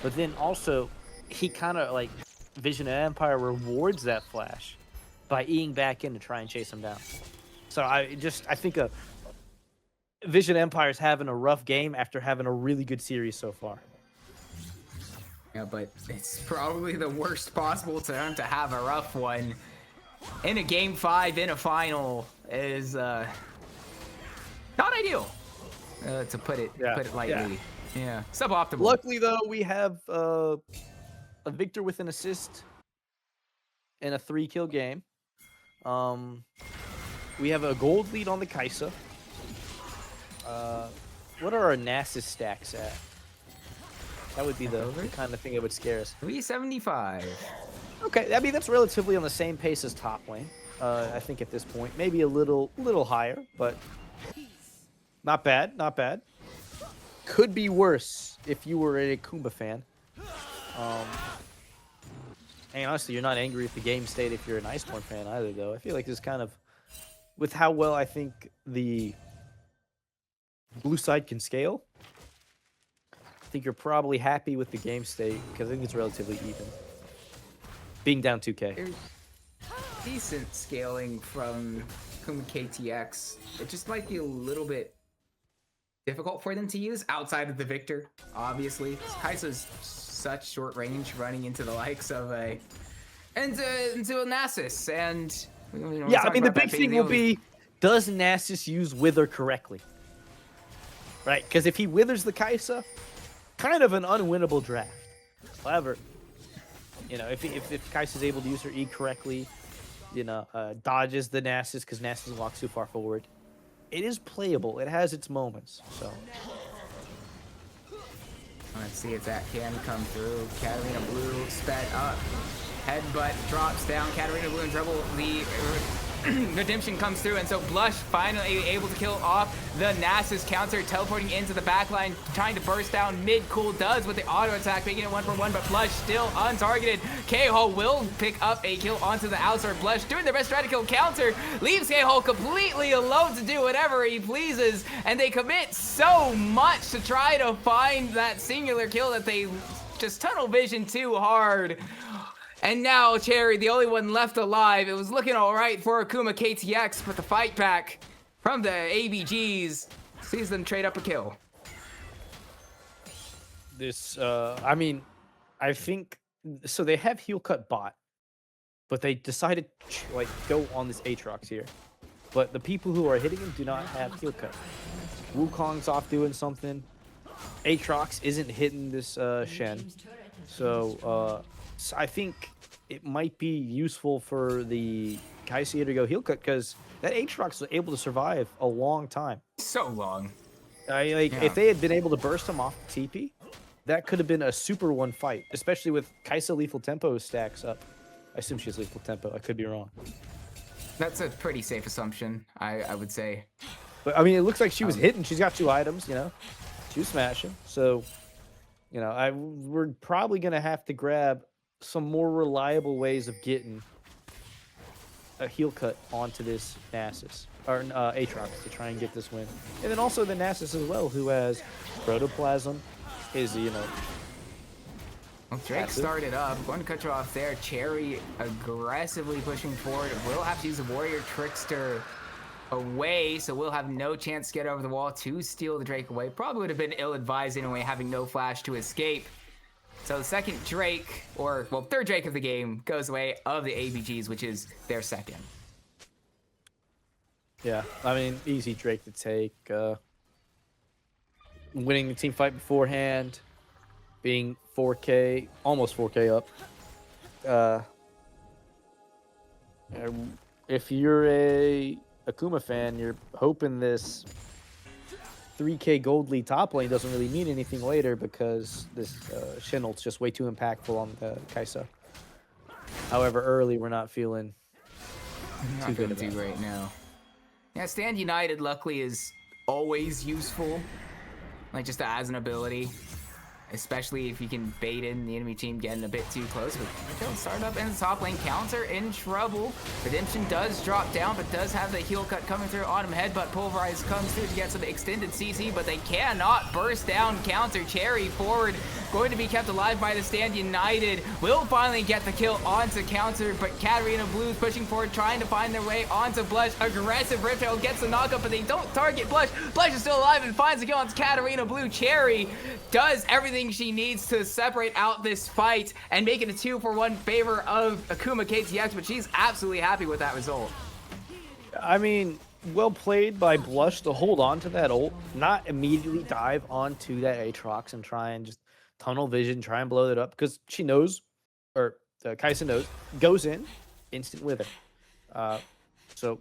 But then also, he kind of like Vision of Empire rewards that flash by eating back in to try and chase him down. So I think Vision of Empire's having a rough game after having a really good series so far. Yeah, but it's probably the worst possible time to have a rough one. In a game 5 in a final is not ideal, to put it lightly. Yeah, suboptimal. Luckily though, we have a Victor with an assist in a 3-kill game. We have a gold lead on the Kai'Sa. What are our Nasus stacks at? That would be the kind of thing that would scare us. 375. Okay, I mean that's relatively on the same pace as top lane. I think at this point, maybe a little higher, but not bad, not bad. Could be worse if you were a Akuma fan. And honestly, you're not angry at the game state if you're an Iceborn fan either, though. I feel like this kind of, with how well I think the blue side can scale, I think you're probably happy with the game state because I think it's relatively even. Being down 2K. There's decent scaling from KTX. It just might be a little bit difficult for them to use outside of the Victor, obviously. Kai'Sa's such short range running into the likes of into a Nasus, and yeah, I mean the big thing will be, does Nasus use Wither correctly? Right, because if he withers the Kai'Sa, kind of an unwinnable draft. However, you know, if Kai'Sa's able to use her E correctly, you know, dodges the Nasus because Nasus walks too far forward, it is playable. It has its moments. So let's see if that can come through. Katarina Blue sped up. Headbutt drops down. Katarina Blue in trouble. The Redemption comes through, and so Blush finally able to kill off the Nasus counter, teleporting into the backline, trying to burst down mid. Cool does with the auto attack, making it 1-for-1, but Blush still untargeted. K-Hole will pick up a kill onto the outside. Blush doing their best to try to kill counter, leaves K-Hole completely alone to do whatever he pleases, and they commit so much to try to find that singular kill that they just tunnel vision too hard. And now Cherry, the only one left alive. It was looking all right for Akuma KTX, but the fight back from the ABGs sees them trade up a kill. This, I mean, I think so. They have heal cut bot, but they decided to like go on this Aatrox here. But the people who are hitting him do not have heal cut. Wukong's off doing something. Aatrox isn't hitting this Shen, so I think it might be useful for the Kai'Sa to go heal cut because that Aatrox was able to survive a long time. So long. If they had been able to burst him off the TP, that could have been a super one fight, especially with Kai'Sa lethal tempo stacks up. I assume she has lethal tempo. I could be wrong. That's a pretty safe assumption, I would say. But I mean, it looks like she was hitting. She's got 2 items, you know. She was smashing. So, you know, we're probably gonna have to grab some more reliable ways of getting a heal cut onto this Nasus or Aatrox to try and get this win. And then also the Nasus as well, who has protoplasm, is, you know. Well, Drake started up. Going to cut you off there. Cherry aggressively pushing forward. We'll have to use the Warrior Trickster away, so we'll have no chance to get over the wall to steal the Drake away. Probably would have been ill-advised anyway, having no flash to escape. So the second Drake, or well, third Drake of the game, goes away of the ABGs, which is their second. Yeah, I mean, easy Drake to take. Winning the team fight beforehand, being 4K, almost 4K up. If you're a Akuma fan, you're hoping this 3K gold lead top lane doesn't really mean anything later because this Shen ult's just way too impactful on the Kai'Sa. However, early we're not feeling too good about it right now. Yeah, Stand United luckily is always useful, like just as an ability. Especially if you can bait in the enemy team getting a bit too close. But start up in the top lane. Counter in trouble. Redemption does drop down, but does have the heal cut coming through on him. Headbutt Pulverize comes through to get some extended CC, but they cannot burst down Counter. Cherry forward, going to be kept alive by the Stand United. Will finally get the kill onto Counter, but Katarina Blues pushing forward, trying to find their way onto Blush. Aggressive Riptail gets the knockup, but they don't target Blush. Blush is still alive and finds the kill onto Katarina Blue. Cherry does everything she needs to separate out this fight and make it a 2-for-1 favor of Akuma KTX, but she's absolutely happy with that result. I mean, well played by Blush to hold on to that ult, not immediately dive onto that Aatrox and try and just tunnel vision, try and blow it up, because she knows, or Kai'Sa knows, goes in, instant wither. So,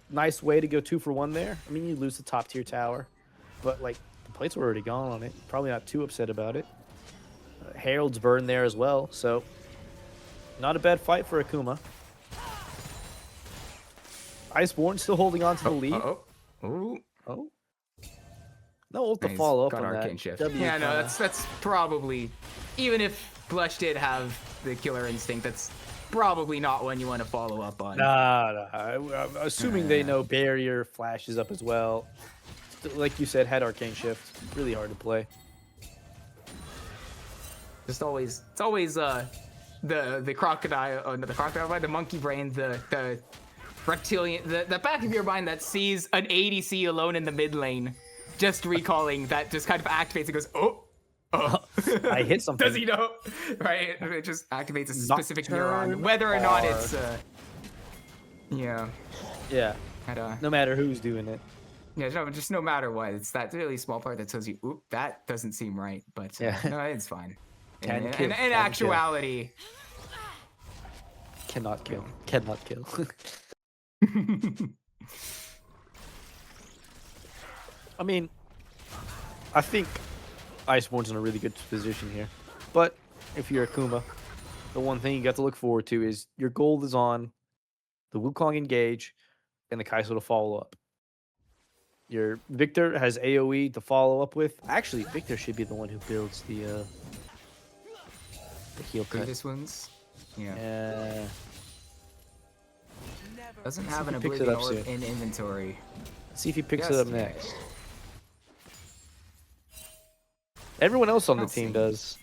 nice way to go 2-for-1 there. I mean, you lose the top tier tower, but like, the plates were already gone on it. Probably not too upset about it. Herald's burn there as well, so not a bad fight for Akuma. Iceborn still holding on to the lead. Oh. No ult to follow up got on Arcane that. Shift. Yeah, no, that's probably, even if Blush did have the killer instinct, that's probably not one you want to follow up on. Nah. I'm assuming they know barrier flashes up as well. Like you said, had Arcane Shift. Really hard to play. It's always the crocodile, the monkey brain, the reptilian, the back of your mind that sees an ADC alone in the mid lane, just recalling that just kind of activates and goes, oh. I hit something. Does he know? Right? It just activates a specific neuron, whether or not it's yeah. No matter who's doing it. Yeah, no, just no matter what, it's that really small part that tells you, oop, that doesn't seem right, but no, it's fine. In actuality, cannot kill. I mean, I think Iceborn's in a really good position here, but if you're Akuma, the one thing you got to look forward to is your gold is on the Wukong engage, and the Kai'Sa to follow up. Your Victor has AoE to follow up with. Actually, Victor should be the one who builds the heal kit. Greatest wounds. Yeah. Yeah. Doesn't Let's see have if an he picks it Oblivion up Orb soon. in inventory. Let's see if he picks Yes. it up next. Everyone else on the I'll team see. does.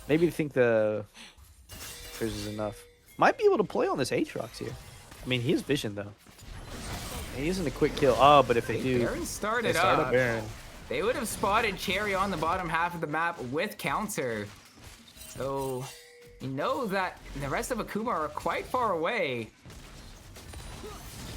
Maybe they think the theirs is enough. Might be able to play on this Aatrox here. I mean, he has vision though. And he isn't a quick kill. Oh, but if they do, Baron they started start up. up Baron. They would have spotted Cherry on the bottom half of the map with counter. So you know that the rest of Akuma are quite far away.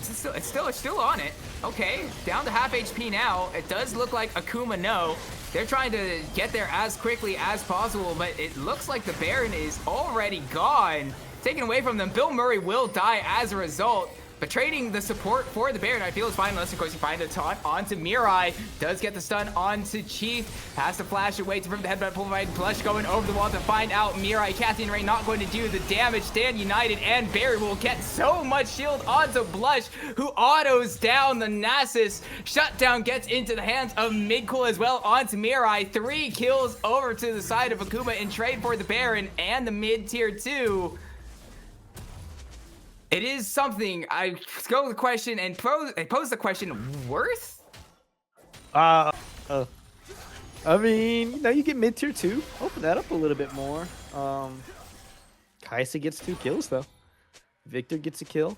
It's still on it. Okay, down to half HP now. It does look like Akuma no. They're trying to get there as quickly as possible, but it looks like the Baron is already gone. Taken away from them. Bill Murray will die as a result. But trading the support for the Baron, I feel is fine, unless of course you find a taunt onto Mirai. Does get the stun onto Chief. Has to flash away to prevent the headbutt pull by Blush going over the wall to find out Mirai. Kathy and Ray not going to do the damage. Stand United and Barry will get so much shield onto Blush, who autos down the Nasus. Shutdown gets into the hands of Midcool as well onto Mirai. 3 kills over to the side of Akuma in trade for the Baron and the mid tier 2. It is something. I go with the question and pose the question: worth? I mean, now you get mid tier 2. Open that up a little bit more. Kai'Sa gets 2 kills though. Victor gets a kill.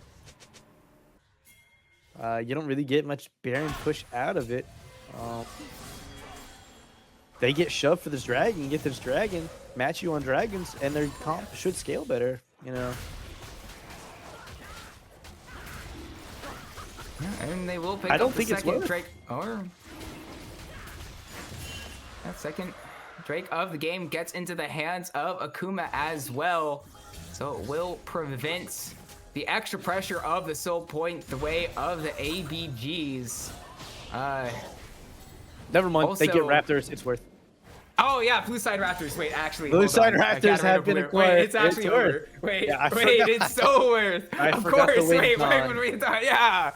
You don't really get much Baron push out of it. They get shoved for this dragon. You get this dragon, match you on dragons, and their comp should scale better. You know. Yeah, and they will pick I don't up the think it's second worth. Drake. Or that second Drake of the game gets into the hands of Akuma as well. So it will prevent the extra pressure of the soul point the way of the ABGs. Never mind. They get Also- Raptors. It's worth. Oh yeah, Blue Side Raptors. Wait, actually, Blue hold Side on. I Raptors gotta have been remember. acquired. Wait, it's actually It's over. worth. Wait, Yeah, I wait, forgot. it's so worth. I Of forgot the course. Wait, link on. yeah.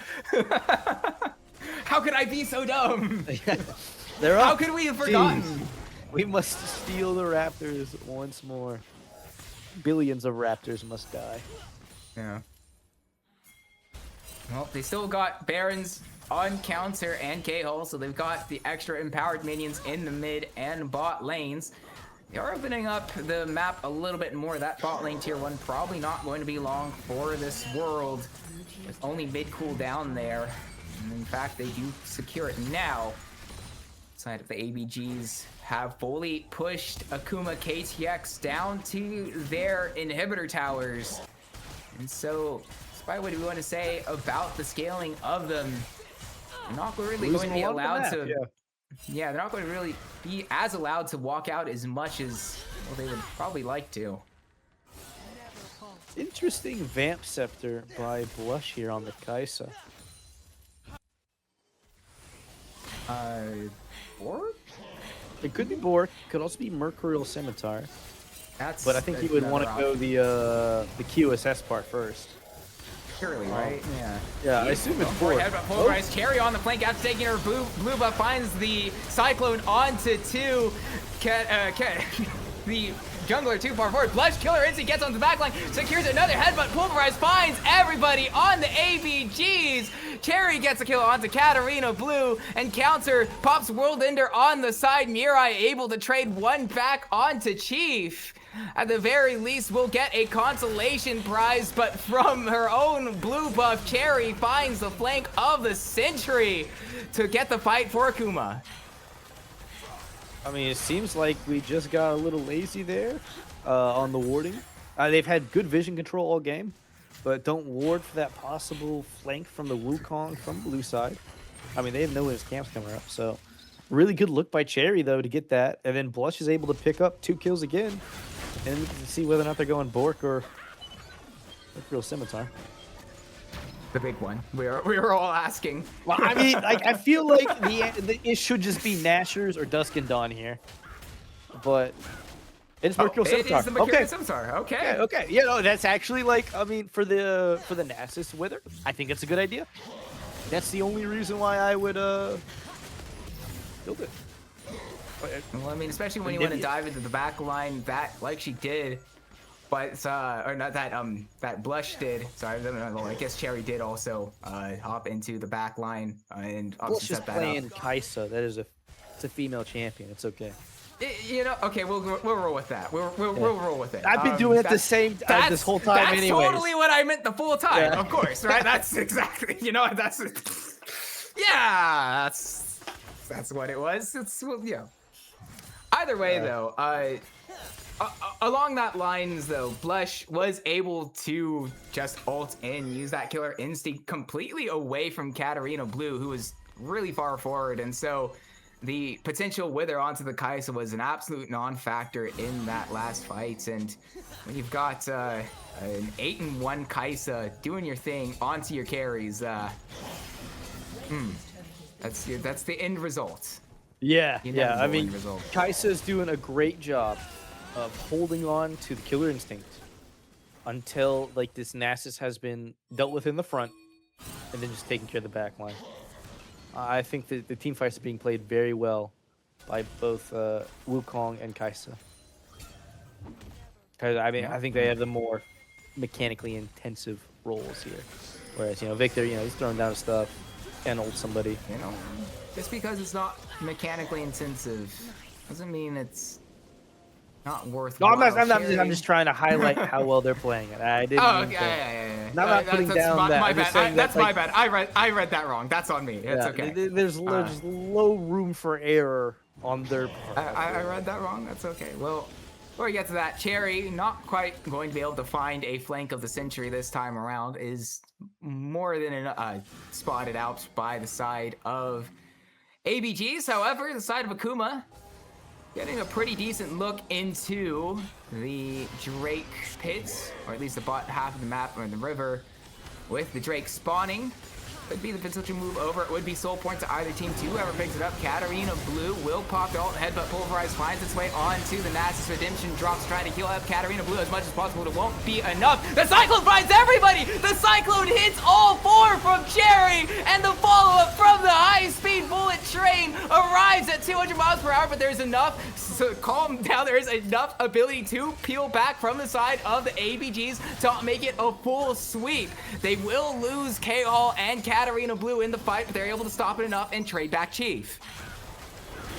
How could I be so dumb? They're How up. could we have forgotten? Jeez. We must steal the Raptors once more. Billions of Raptors must die. Yeah. Well, they still got Barons on counter and K-Hole, so they've got the extra empowered minions in the mid and bot lanes. They are opening up the map a little bit more. That bot lane tier 1 probably not going to be long for this world, with only mid cooldown there. And in fact, they do secure it now. Side of the ABGs have fully pushed Akuma KTX down to their inhibitor towers. And so, despite what we want to say about the scaling of them, they're not really going to be allowed to... Yeah, they're not going to really be as allowed to walk out as much as, well, they would probably like to. Interesting Vamp Scepter by Blush here on the Kai'Sa. Or? It could be Bork. Could also be Mercurial Scimitar. That's... But I think you would want to go the QSS part first. Surely, right? Yeah. Yeah, I assume it's Bork. Bork. Headbutt pulverized. Carry on the flank after taking her blue buff. Finds the Cyclone onto 2. The jungler too far forward. Blush killer instant gets on the backline. Secures another headbutt. Pulverized finds everybody on the ABGs. Cherry gets a kill onto Katarina Blue. And counter pops World Ender on the side. Mirai able to trade 1 back onto Chief. At the very least, we'll get a consolation prize, but from her own blue buff, Cherry finds the flank of the Sentry to get the fight for Akuma. I mean, it seems like we just got a little lazy there on the warding. They've had good vision control all game, but don't ward for that possible flank from the Wukong from blue side. I mean, they have no his camps coming up, so really good look by Cherry, though, to get that. And then Blush is able to pick up 2 kills again. And we can see whether or not they're going Bork or Real Scimitar. The big one. We were all asking. Well, I mean, I feel like it should just be Nashers or Dusk and Dawn here. But It's Mercurial Scimitar. It is the Mercurial Okay. Scimitar. Okay. Okay, okay. Yeah, no, that's actually like, I mean, for the Nasus Wither, I think it's a good idea. That's the only reason why I would build it. Well, I mean, especially when you want to dive into the back line, that like she did, but or not that that Blush did. Sorry, I guess Cherry did also hop into the back line and Blush obviously is set that playing up. Kaisa. That is it's a female champion. It's okay. You know, okay, we'll roll with that. We'll roll with it. I've been doing it the same this whole time That's anyways. totally what I meant the full time. Yeah. Of course, right? That's exactly. You know, that's yeah, that's what it was. It's yeah. Either way, though, along that lines, though, Blush was able to just ult and use that killer instinct completely away from Katarina Blue, who was really far forward, and so the potential wither onto the Kaisa was an absolute non-factor in that last fight. And when you've got an 8-1 Kaisa doing your thing onto your carries, that's the end result. Yeah, You yeah. never I know mean, end result. Kaisa's doing a great job of holding on to the killer instinct until like this Nasus has been dealt with in the front, and then just taking care of the back line. I think that the team fights are being played very well by both Wukong and Kaisa. Because I mean, I think they have the more mechanically intensive roles here. Whereas, you know, Victor, you know, he's throwing down stuff and ult somebody. You know, just because it's not mechanically intensive doesn't mean it's not worthwhile. No, I'm just trying to highlight how well they're playing it. I didn't. Oh, mean okay, to- yeah. I'm not putting down my, that. my I'm just bad. saying That's that, my like, bad. I read that wrong. That's on me. It's yeah, okay. There's low room for error on their part. I read that wrong. That's okay. Well, before we get to that, Cherry not quite going to be able to find a flank of the century this time around. Is more than spotted out by the side of ABGs. However, the side of Akuma getting a pretty decent look into the Drake pits, or at least the bot half of the map or the river, with the Drake spawning. Could be the potential move over. It would be soul point to either team. Whoever picks it up. Katarina Blue will pop the ult. Headbutt Pulverize finds its way onto the Nasus Redemption. Drops trying to heal up Katarina Blue as much as possible. It won't be enough. The Cyclone finds everybody! The Cyclone hits all four from Cherry! And the follow-up from the high-speed bullet train arrives at 200 miles per hour, but there's enough, so calm down, there's enough ability to peel back from the side of the ABGs to make it a full sweep. They will lose K-Hall and Katarina Blue in the fight, but they're able to stop it enough and trade back Chief.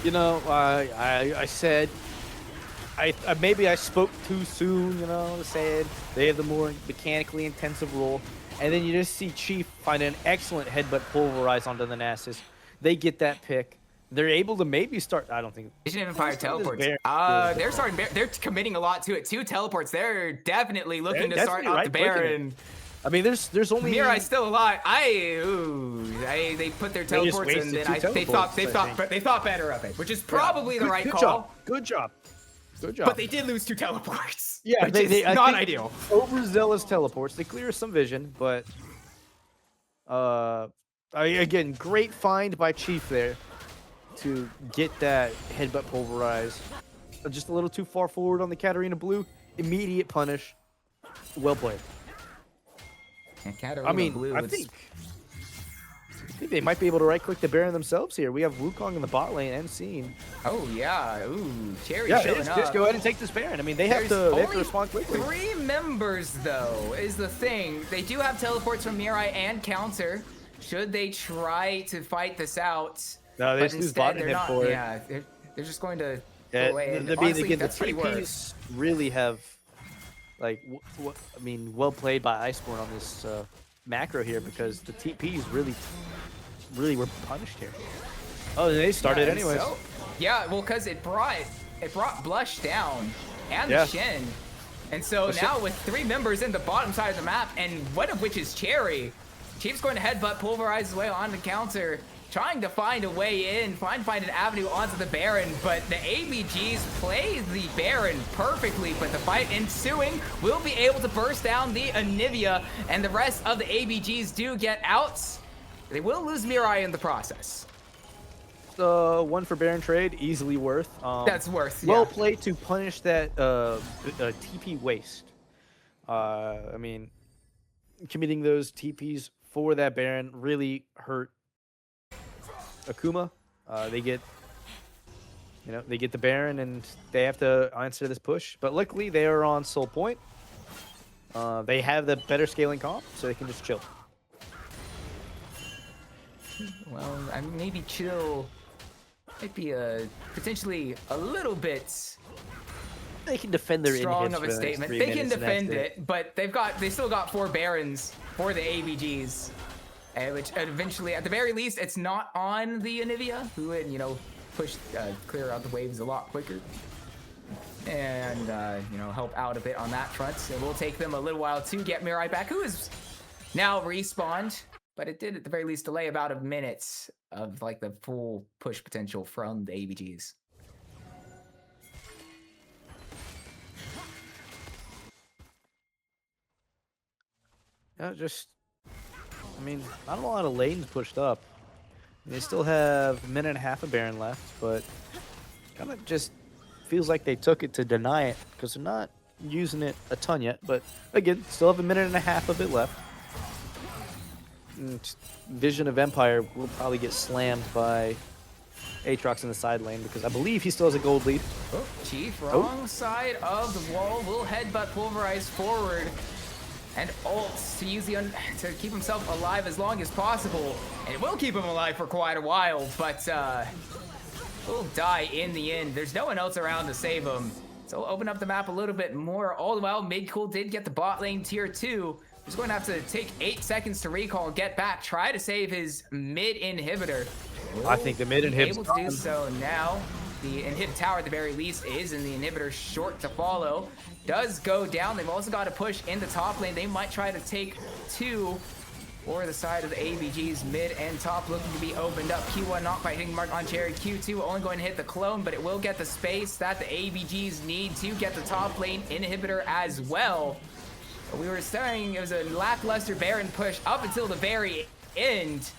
You know, I said, maybe I spoke too soon, you know, saying they have the more mechanically intensive role. And then you just see Chief find an excellent headbutt Pulverize onto the Nasus. They get that pick. They're able to maybe start. I don't think. Asian Empire teleports. They're starting. They're committing a lot to it. 2 teleports. They're definitely looking to start up the Baron. I mean, there's only Mirai's still alive. They put their teleports and then they thought better of it, which is probably the right call. Good job. But they did lose 2 teleports. Yeah, which is not ideal. Overzealous teleports. They clear some vision, but again, great find by Chief there to get that headbutt Pulverize. Just a little too far forward on the Katarina Blue. Immediate punish. Well played. I mean, Blue I think they might be able to right-click the Baron themselves here. We have Wukong in the bot lane and Scene. Oh yeah, Cherry showing up. Just go ahead and take this Baron. I mean, they have to respond quickly. 3 members though is the thing. They do have teleports from Mirai and counter. Should they try to fight this out? No, they just lose bot him for it. Yeah, they're just going to go away. And honestly, again, the that's pretty worse. TPs really have, like, I mean, well played by Iceborn on this macro here, because the TPs really were punished here. Oh, they started anyways. So, yeah, well, because it brought Blush down and the Shin. And so now with 3 members in the bottom side of the map, and one of which is Cherry, Chief's going to headbutt, Pulverize his way on the counter, trying to find a way in, find an avenue onto the Baron, but the ABGs play the Baron perfectly, but the fight ensuing will be able to burst down the Anivia, and the rest of the ABGs do get out. They will lose Mirai in the process. one for Baron trade, easily worth. That's worth, Well yeah. played to punish that TP waste. I mean, committing those TPs for that Baron really hurt Akuma. They get, they get the Baron and they have to answer this push. But luckily, they are on Soul Point. They have the better scaling comp, so they can just chill. Well, I mean, maybe chill might be potentially a little bit They can defend their strong inhibs of a for the next statement. 3 They can minutes, and that's defend it, but they still got 4 Barons for the ABGs, which eventually, at the very least, it's not on the Anivia, who would, push clear out the waves a lot quicker and help out a bit on that front. It will take them a little while to get Mirai back, who is now respawned, but it did at the very least delay about a minute of like the full push potential from the ABGs. Yeah, I mean, not a lot of lanes pushed up. They still have a minute and a half of Baron left, but kind of just feels like they took it to deny it because they're not using it a ton yet. But again, still have a minute and a half of it left. And Vision of Empire will probably get slammed by Aatrox in the side lane because I believe he still has a gold lead. Oh, Chief, wrong side of the wall, will headbutt Pulverize forward and ults to use to keep himself alive as long as possible. And it will keep him alive for quite a while, but will die in the end. There's no one else around to save him. So we'll open up the map a little bit more. All the while, Midcool did get the bot lane tier 2. He's going to have to take 8 seconds to recall and get back, try to save his mid inhibitor. I think the mid inhibitor able to do so now. The inhib tower at the very least is in the inhibitor, short to follow. Does go down. They've also got to push in the top lane. They might try to take 2 or the side of the ABGs. Mid and top looking to be opened up. Q1 not quite hitting mark on Cherry. Q2 only going to hit the clone, but it will get the space that the ABGs need to get the top lane inhibitor as well. We were saying it was a lackluster Baron push up until the very end,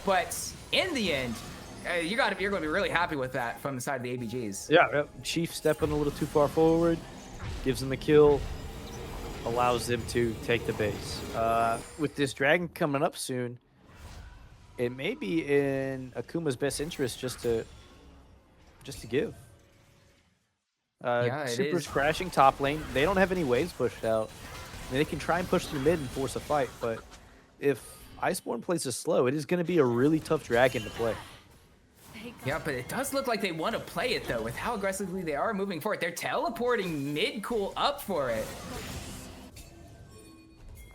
but in the end, you're going to be really happy with that from the side of the ABGs. Yeah, Chief stepping a little too far forward, gives them the kill, allows them to take the base. With this dragon coming up soon, it may be in Akuma's best interest just to give. Yeah, it Super's is. crashing top lane. They don't have any waves pushed out. I mean, they can try and push through mid and force a fight, but if Iceborn plays this slow, it is going to be a really tough dragon to play. Yeah, but it does look like they want to play it, though, with how aggressively they are moving forward. They're teleporting Midcool up for it.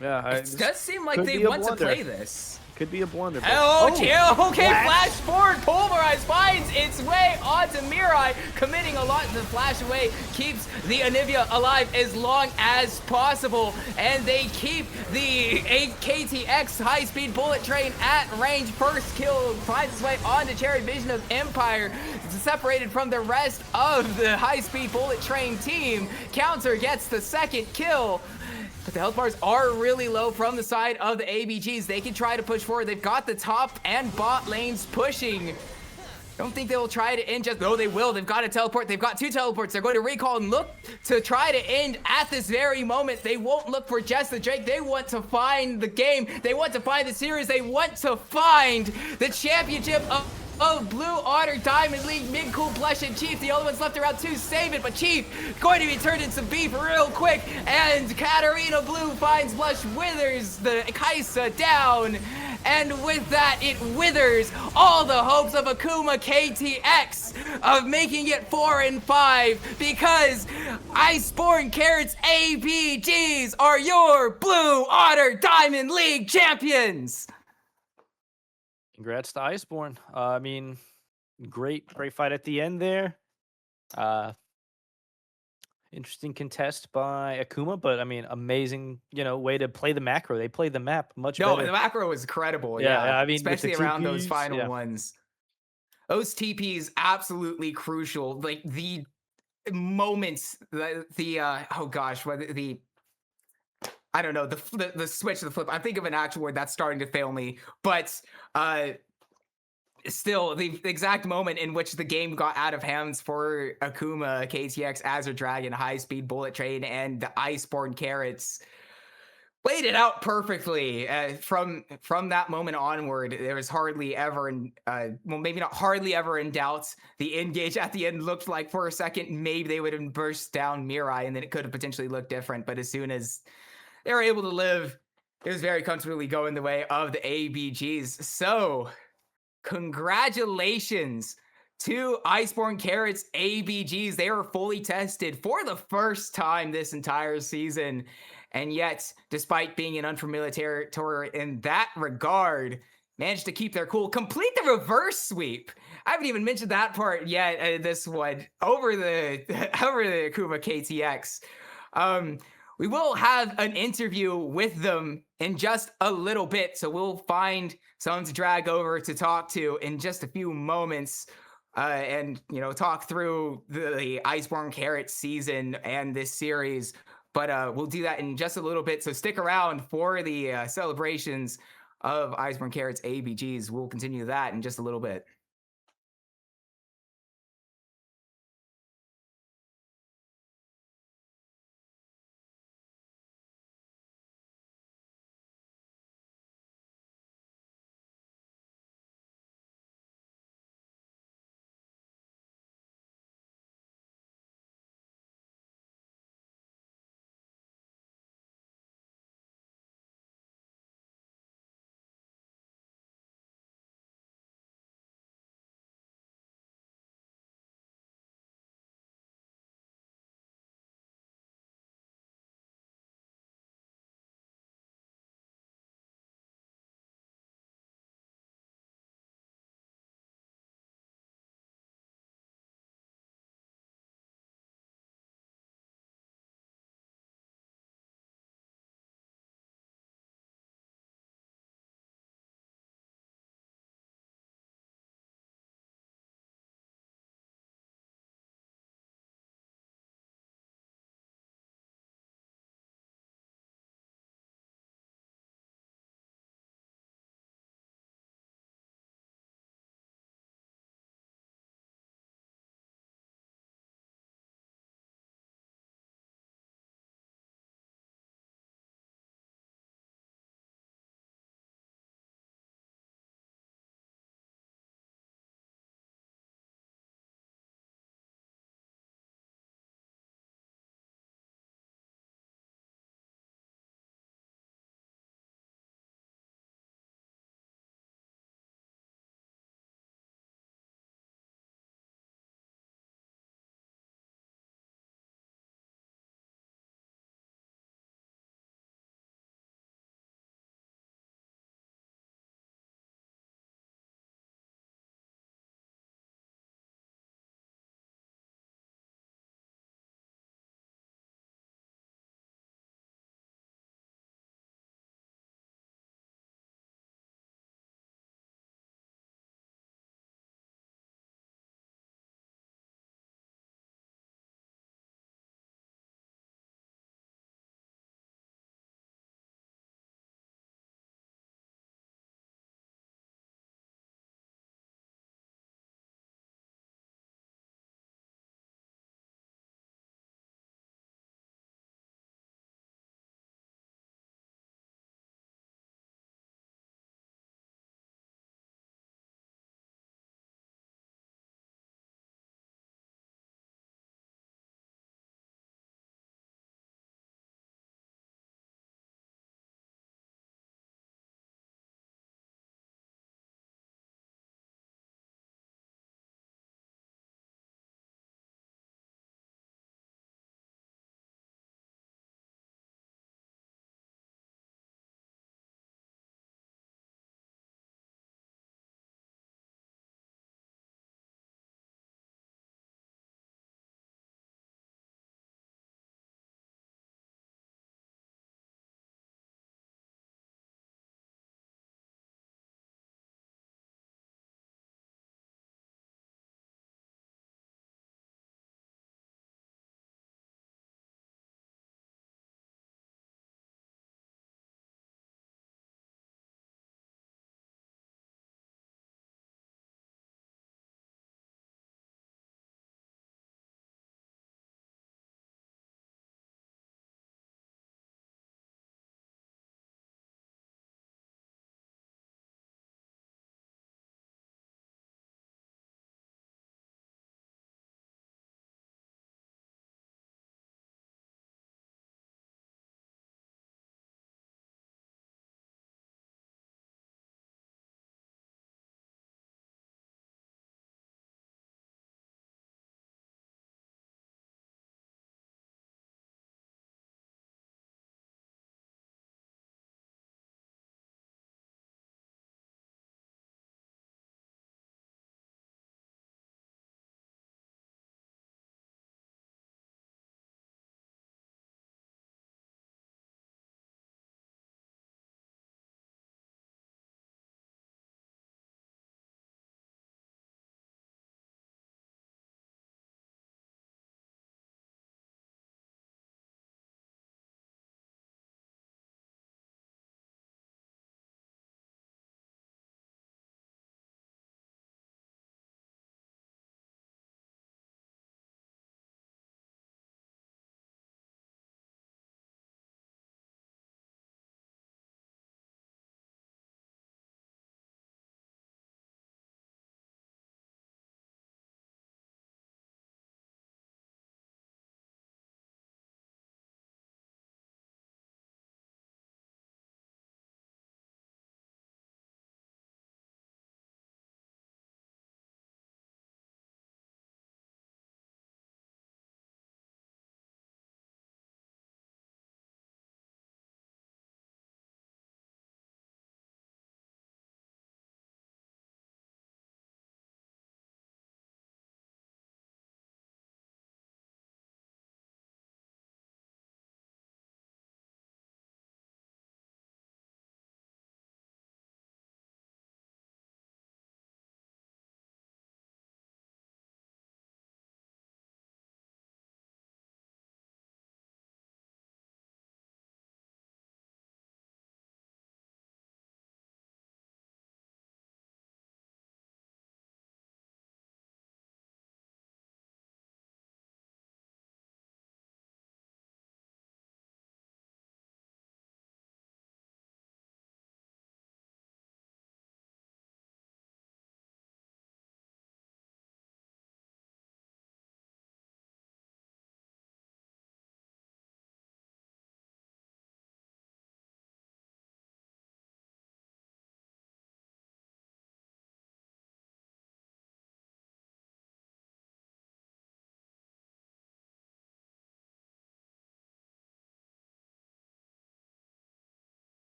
Yeah, It does seem like they want to play this. Could be a blunder. Okay, flash forward. Pulverize finds its way onto Mirai, committing a lot to the flash away, keeps the Anivia alive as long as possible, and they keep the KTX high-speed bullet train at range. First kill finds its way onto Cherry. Vision of Empire, separated from the rest of the high-speed bullet train team. Counter gets the second kill. But the health bars are really low from the side of the ABGs. They can try to push forward. They've got the top and bot lanes pushing. Don't think they will try to end just... No, they will. They've got to teleport. They've got 2 teleports. They're going to recall and look to try to end at this very moment. They won't look for just the Drake. They want to find the game. They want to find the series. They want to find the championship of Blue Otter Diamond League. Midcool, Blush, and Chief. The only ones left around to save it, but Chief going to be turned into beef real quick, and Katarina Blue finds Blush, withers the Kaisa down, and with that, it withers all the hopes of Akuma KTX of making it 4-5, because Iceborn Carrots ABGs are your Blue Otter Diamond League champions! Congrats to Iceborn. I mean, great fight at the end there. Interesting contest by Akuma, but I mean, amazing, way to play the macro. They played the map much better. No, the macro was incredible. Yeah, I mean, especially around those final yeah. ones. Those TPs absolutely crucial. Like the moments, oh gosh, what the I don't know, the switch, the flip. I think of an actual word that's starting to fail me, but still, the exact moment in which the game got out of hands for Akuma, KTX, Azure Dragon, High Speed Bullet Train, and the Iceborn Carrots played it out perfectly. From that moment onward, there was hardly ever well, maybe not hardly ever in doubt. The engage at the end looked like for a second maybe they would have burst down Mirai, and then it could have potentially looked different. But as soon as they were able to live, it was very comfortably going the way of the ABGs. So congratulations to Iceborn Carrots ABGs. They were fully tested for the first time this entire season. And yet, despite being in unfamiliar territory in that regard, managed to keep their cool, complete the reverse sweep. I haven't even mentioned that part yet. This one over the over the Akuma KTX. We will have an interview with them in just a little bit, so we'll find someone to drag over to talk to in just a few moments, and talk through the Iceborn Carrot season and this series. But we'll do that in just a little bit, so stick around for the celebrations of Iceborn Carrots ABGs. We'll continue that in just a little bit.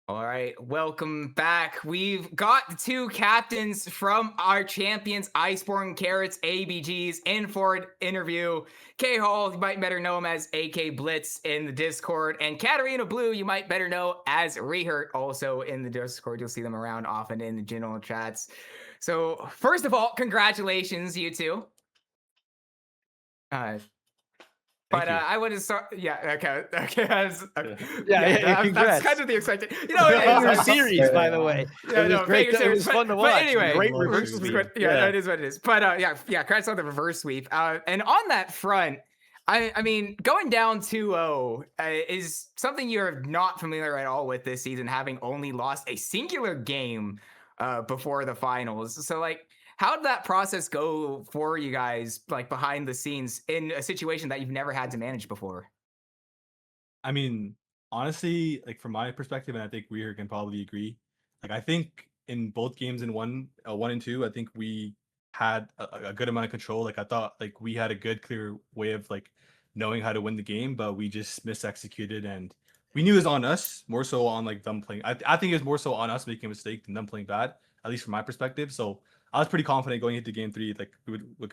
All right, welcome back. We've got the two captains from our champions, Iceborn Carrots, ABGs, in for an interview. K Hall, you might better know him as AK Blitz in the Discord, and Katarina Blue, you might better know as Rehurt, also in the Discord. You'll see them around often in the general chats. So, first of all, congratulations, you two. Thank you. I would have started. Yeah. Okay. Yeah, That's congrats. kind of the expected. You know, it Banger is. series, by the way. Yeah, It was no, great. banger It series, was fun to but watch. anyway, Great Love reverse sweep. sweep. Yeah, that is what it is. But yeah, congrats on the reverse sweep. And on that front, I mean, going down 2-0 is something you're not familiar at all with this season, having only lost a singular game before the finals. So, like, how did that process go for you guys, like behind the scenes, in a situation that you've never had to manage before? I mean, honestly, like from my perspective, and I think we can probably agree. Like I think in both games in one and two, I think we had a good amount of control. Like I thought, like we had a good, clear way of like knowing how to win the game, but we just misexecuted, and we knew it was on us more so on like them playing. I think it was more so on us making a mistake than them playing bad, at least from my perspective. So I was pretty confident going into game three. Like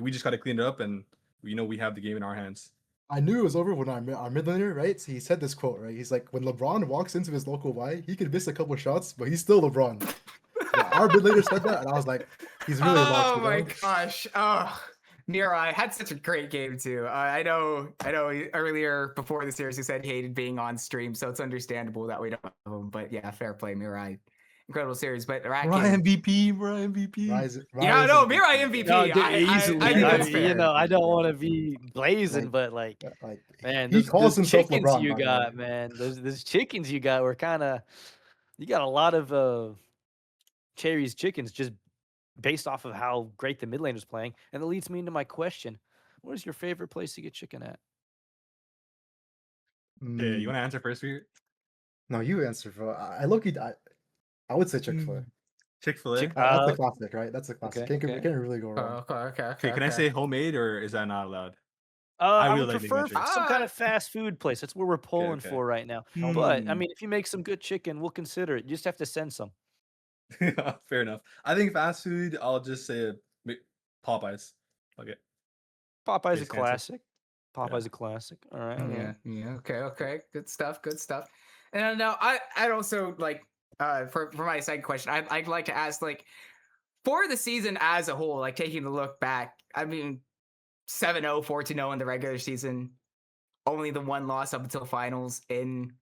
we just got to clean it up, and we have the game in our hands. I knew it was over when our mid laner, right? So he said this quote, right? He's like, when LeBron walks into his local Y, he could miss a couple shots, but he's still LeBron. Yeah, our mid laner said that, and I was like, he's really lost. Oh my gosh. Oh, Mirai had such a great game too. I know earlier before the series he said he hated being on stream, so it's understandable that we don't have him. But yeah, fair play, Mirai. Incredible series, but Ryan MVP, bro, MVP. Yeah, no, Mirai MVP. No, dude, easily. I think that's fair. You know, I don't want to be blazing, but like, man, he calls those himself chickens LeBron, you by the got, way. man. Those chickens you got were kind of. You got a lot of Cherry's chickens just based off of how great the mid lane was playing, and that leads me into my question: what is your favorite place to get chicken at? Yeah, you want to answer first, Peter? No, you answer, bro. I would say Chick-fil-A. Chick-fil-A. That's the classic, right? That's the classic. Okay, Can't really go wrong. Okay. Can I say homemade or is that not allowed? I really would like the prefer Matrix. some kind of fast food place. That's what we're pulling okay. for right now. But I Hmm. mean, if you make some good chicken, we'll consider it. You just have to send some. Fair enough. I think fast food, I'll just say Popeyes. Okay. Popeyes a Basic answer. classic. Popeyes a classic. All right. Yeah. Okay. Good stuff. And now I'd also like for my second question, I'd like to ask, like, for the season as a whole, like taking a look back, I mean 7-0, 4-0 in the regular season, only the one loss up until finals in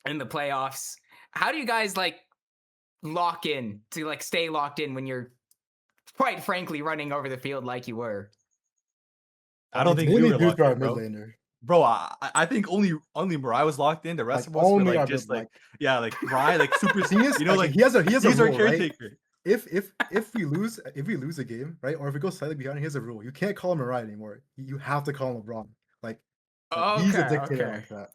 the playoffs. How do you guys like lock in to like stay locked in when you're quite frankly running over the field like you were? I don't think mainly you were due locked to our in, mid bro. laner. Bro, I think only Mariah was locked in. The rest Like, of us were only our like just mid- like like Mariah, like super. Thing is, You know, like he has a he's rule, our right? caretaker. If we lose a game, right, or if we go slightly behind, he has a rule. You can't call him Mariah anymore. You have to call him LeBron. Like he's a dictator like that.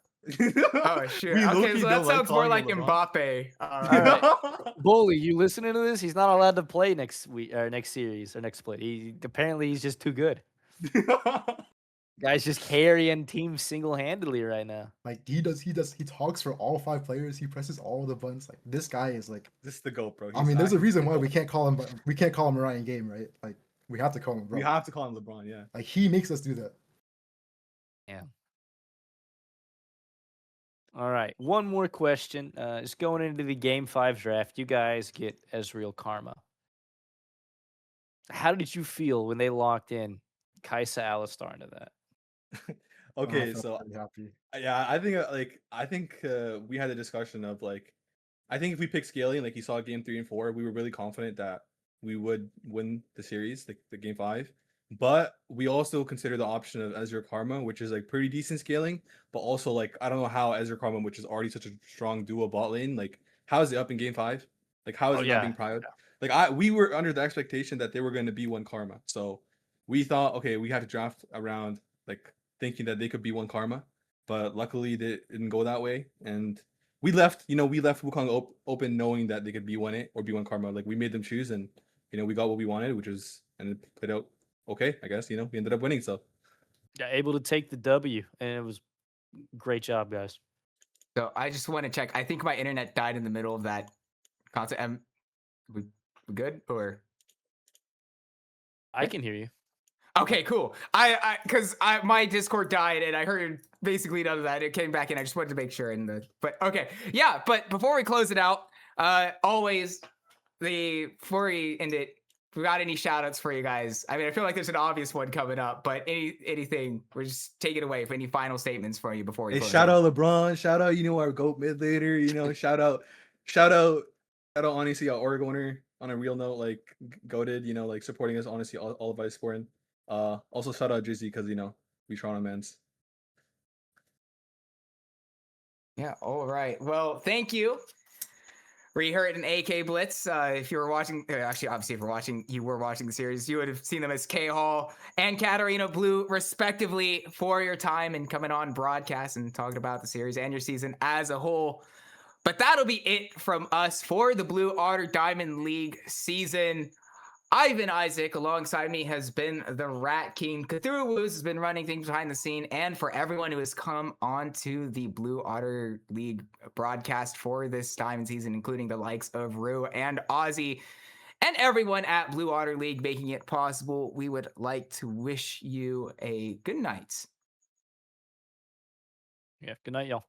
Oh shit. We Okay, low-key so that don't like sounds more calling like him LeBron. Mbappe. All right. Bully, you listening to this? He's not allowed to play next week or next series or next split. Apparently he's just too good. Guy's just carrying teams single-handedly right now. Like he talks for all 5 players. He presses all the buttons. Like this guy is like. This is the GOAT, bro. I mean, there's a reason why we can't call him. We can't call him Mariah in game, right? Like we have to call him LeBron. We have to call him LeBron, yeah. Like he makes us do that. Yeah. All right. One more question. Just going into the Game 5 draft, you guys get Ezreal Karma. How did you feel when they locked in Kaisa Alistar into that? Okay, I felt so pretty happy. yeah, I think we had a discussion of like, I think if we pick scaling, like you saw game 3 and 4, we were really confident that we would win the series, the game 5. But we also consider the option of Ezreal Karma, which is like pretty decent scaling, but also like I don't know how Ezreal Karma, which is already such a strong duo bot lane, like how is it up in game 5? Like how is it not being proud? Like we were under the expectation that they were going to be one Karma, so we thought, okay, we had to draft around like thinking that they could be one Karma, but luckily they didn't go that way, and we left Wukong open knowing that they could be one it or be one Karma. Like we made them choose, and we got what we wanted, which was, and it played out okay, I guess. We ended up winning, so Yeah, able to take the W, and it was great job, guys. So I just want to check. I think my internet died in the middle of that concert. We good or? I can hear you. Okay, cool. Because my Discord died and I heard basically none of that. It came back and I just wanted to make sure. But okay, yeah. But before we close it out, always before we end it, we got any shout outs for you guys? I mean, I feel like there's an obvious one coming up, but anything, we're just take it away for any final statements for you before we Hey, close shout out. out LeBron. Shout out, our GOAT mid later. Shout out, honestly, our Oregoner on a real note, like goated, like supporting us, honestly, all of Iceborn. Also shout out Drizzy because we Toronto mans. Yeah. All right. Well, thank you. We heard an AK Blitz. If you were watching, actually, obviously, if you were watching the series, you would have seen them as K Hall and Katarina Blue, respectively, for your time and coming on broadcast and talking about the series and your season as a whole. But that'll be it from us for the Blue Otter Diamond League season. Ivan Isaac alongside me has been the Rat King. Cthulhu Woos has been running things behind the scene. And for everyone who has come onto the Blue Otter League broadcast for this diamond season, including the likes of Rue and Ozzy, and everyone at Blue Otter League making it possible, we would like to wish you a good night. Yeah. Good night, y'all.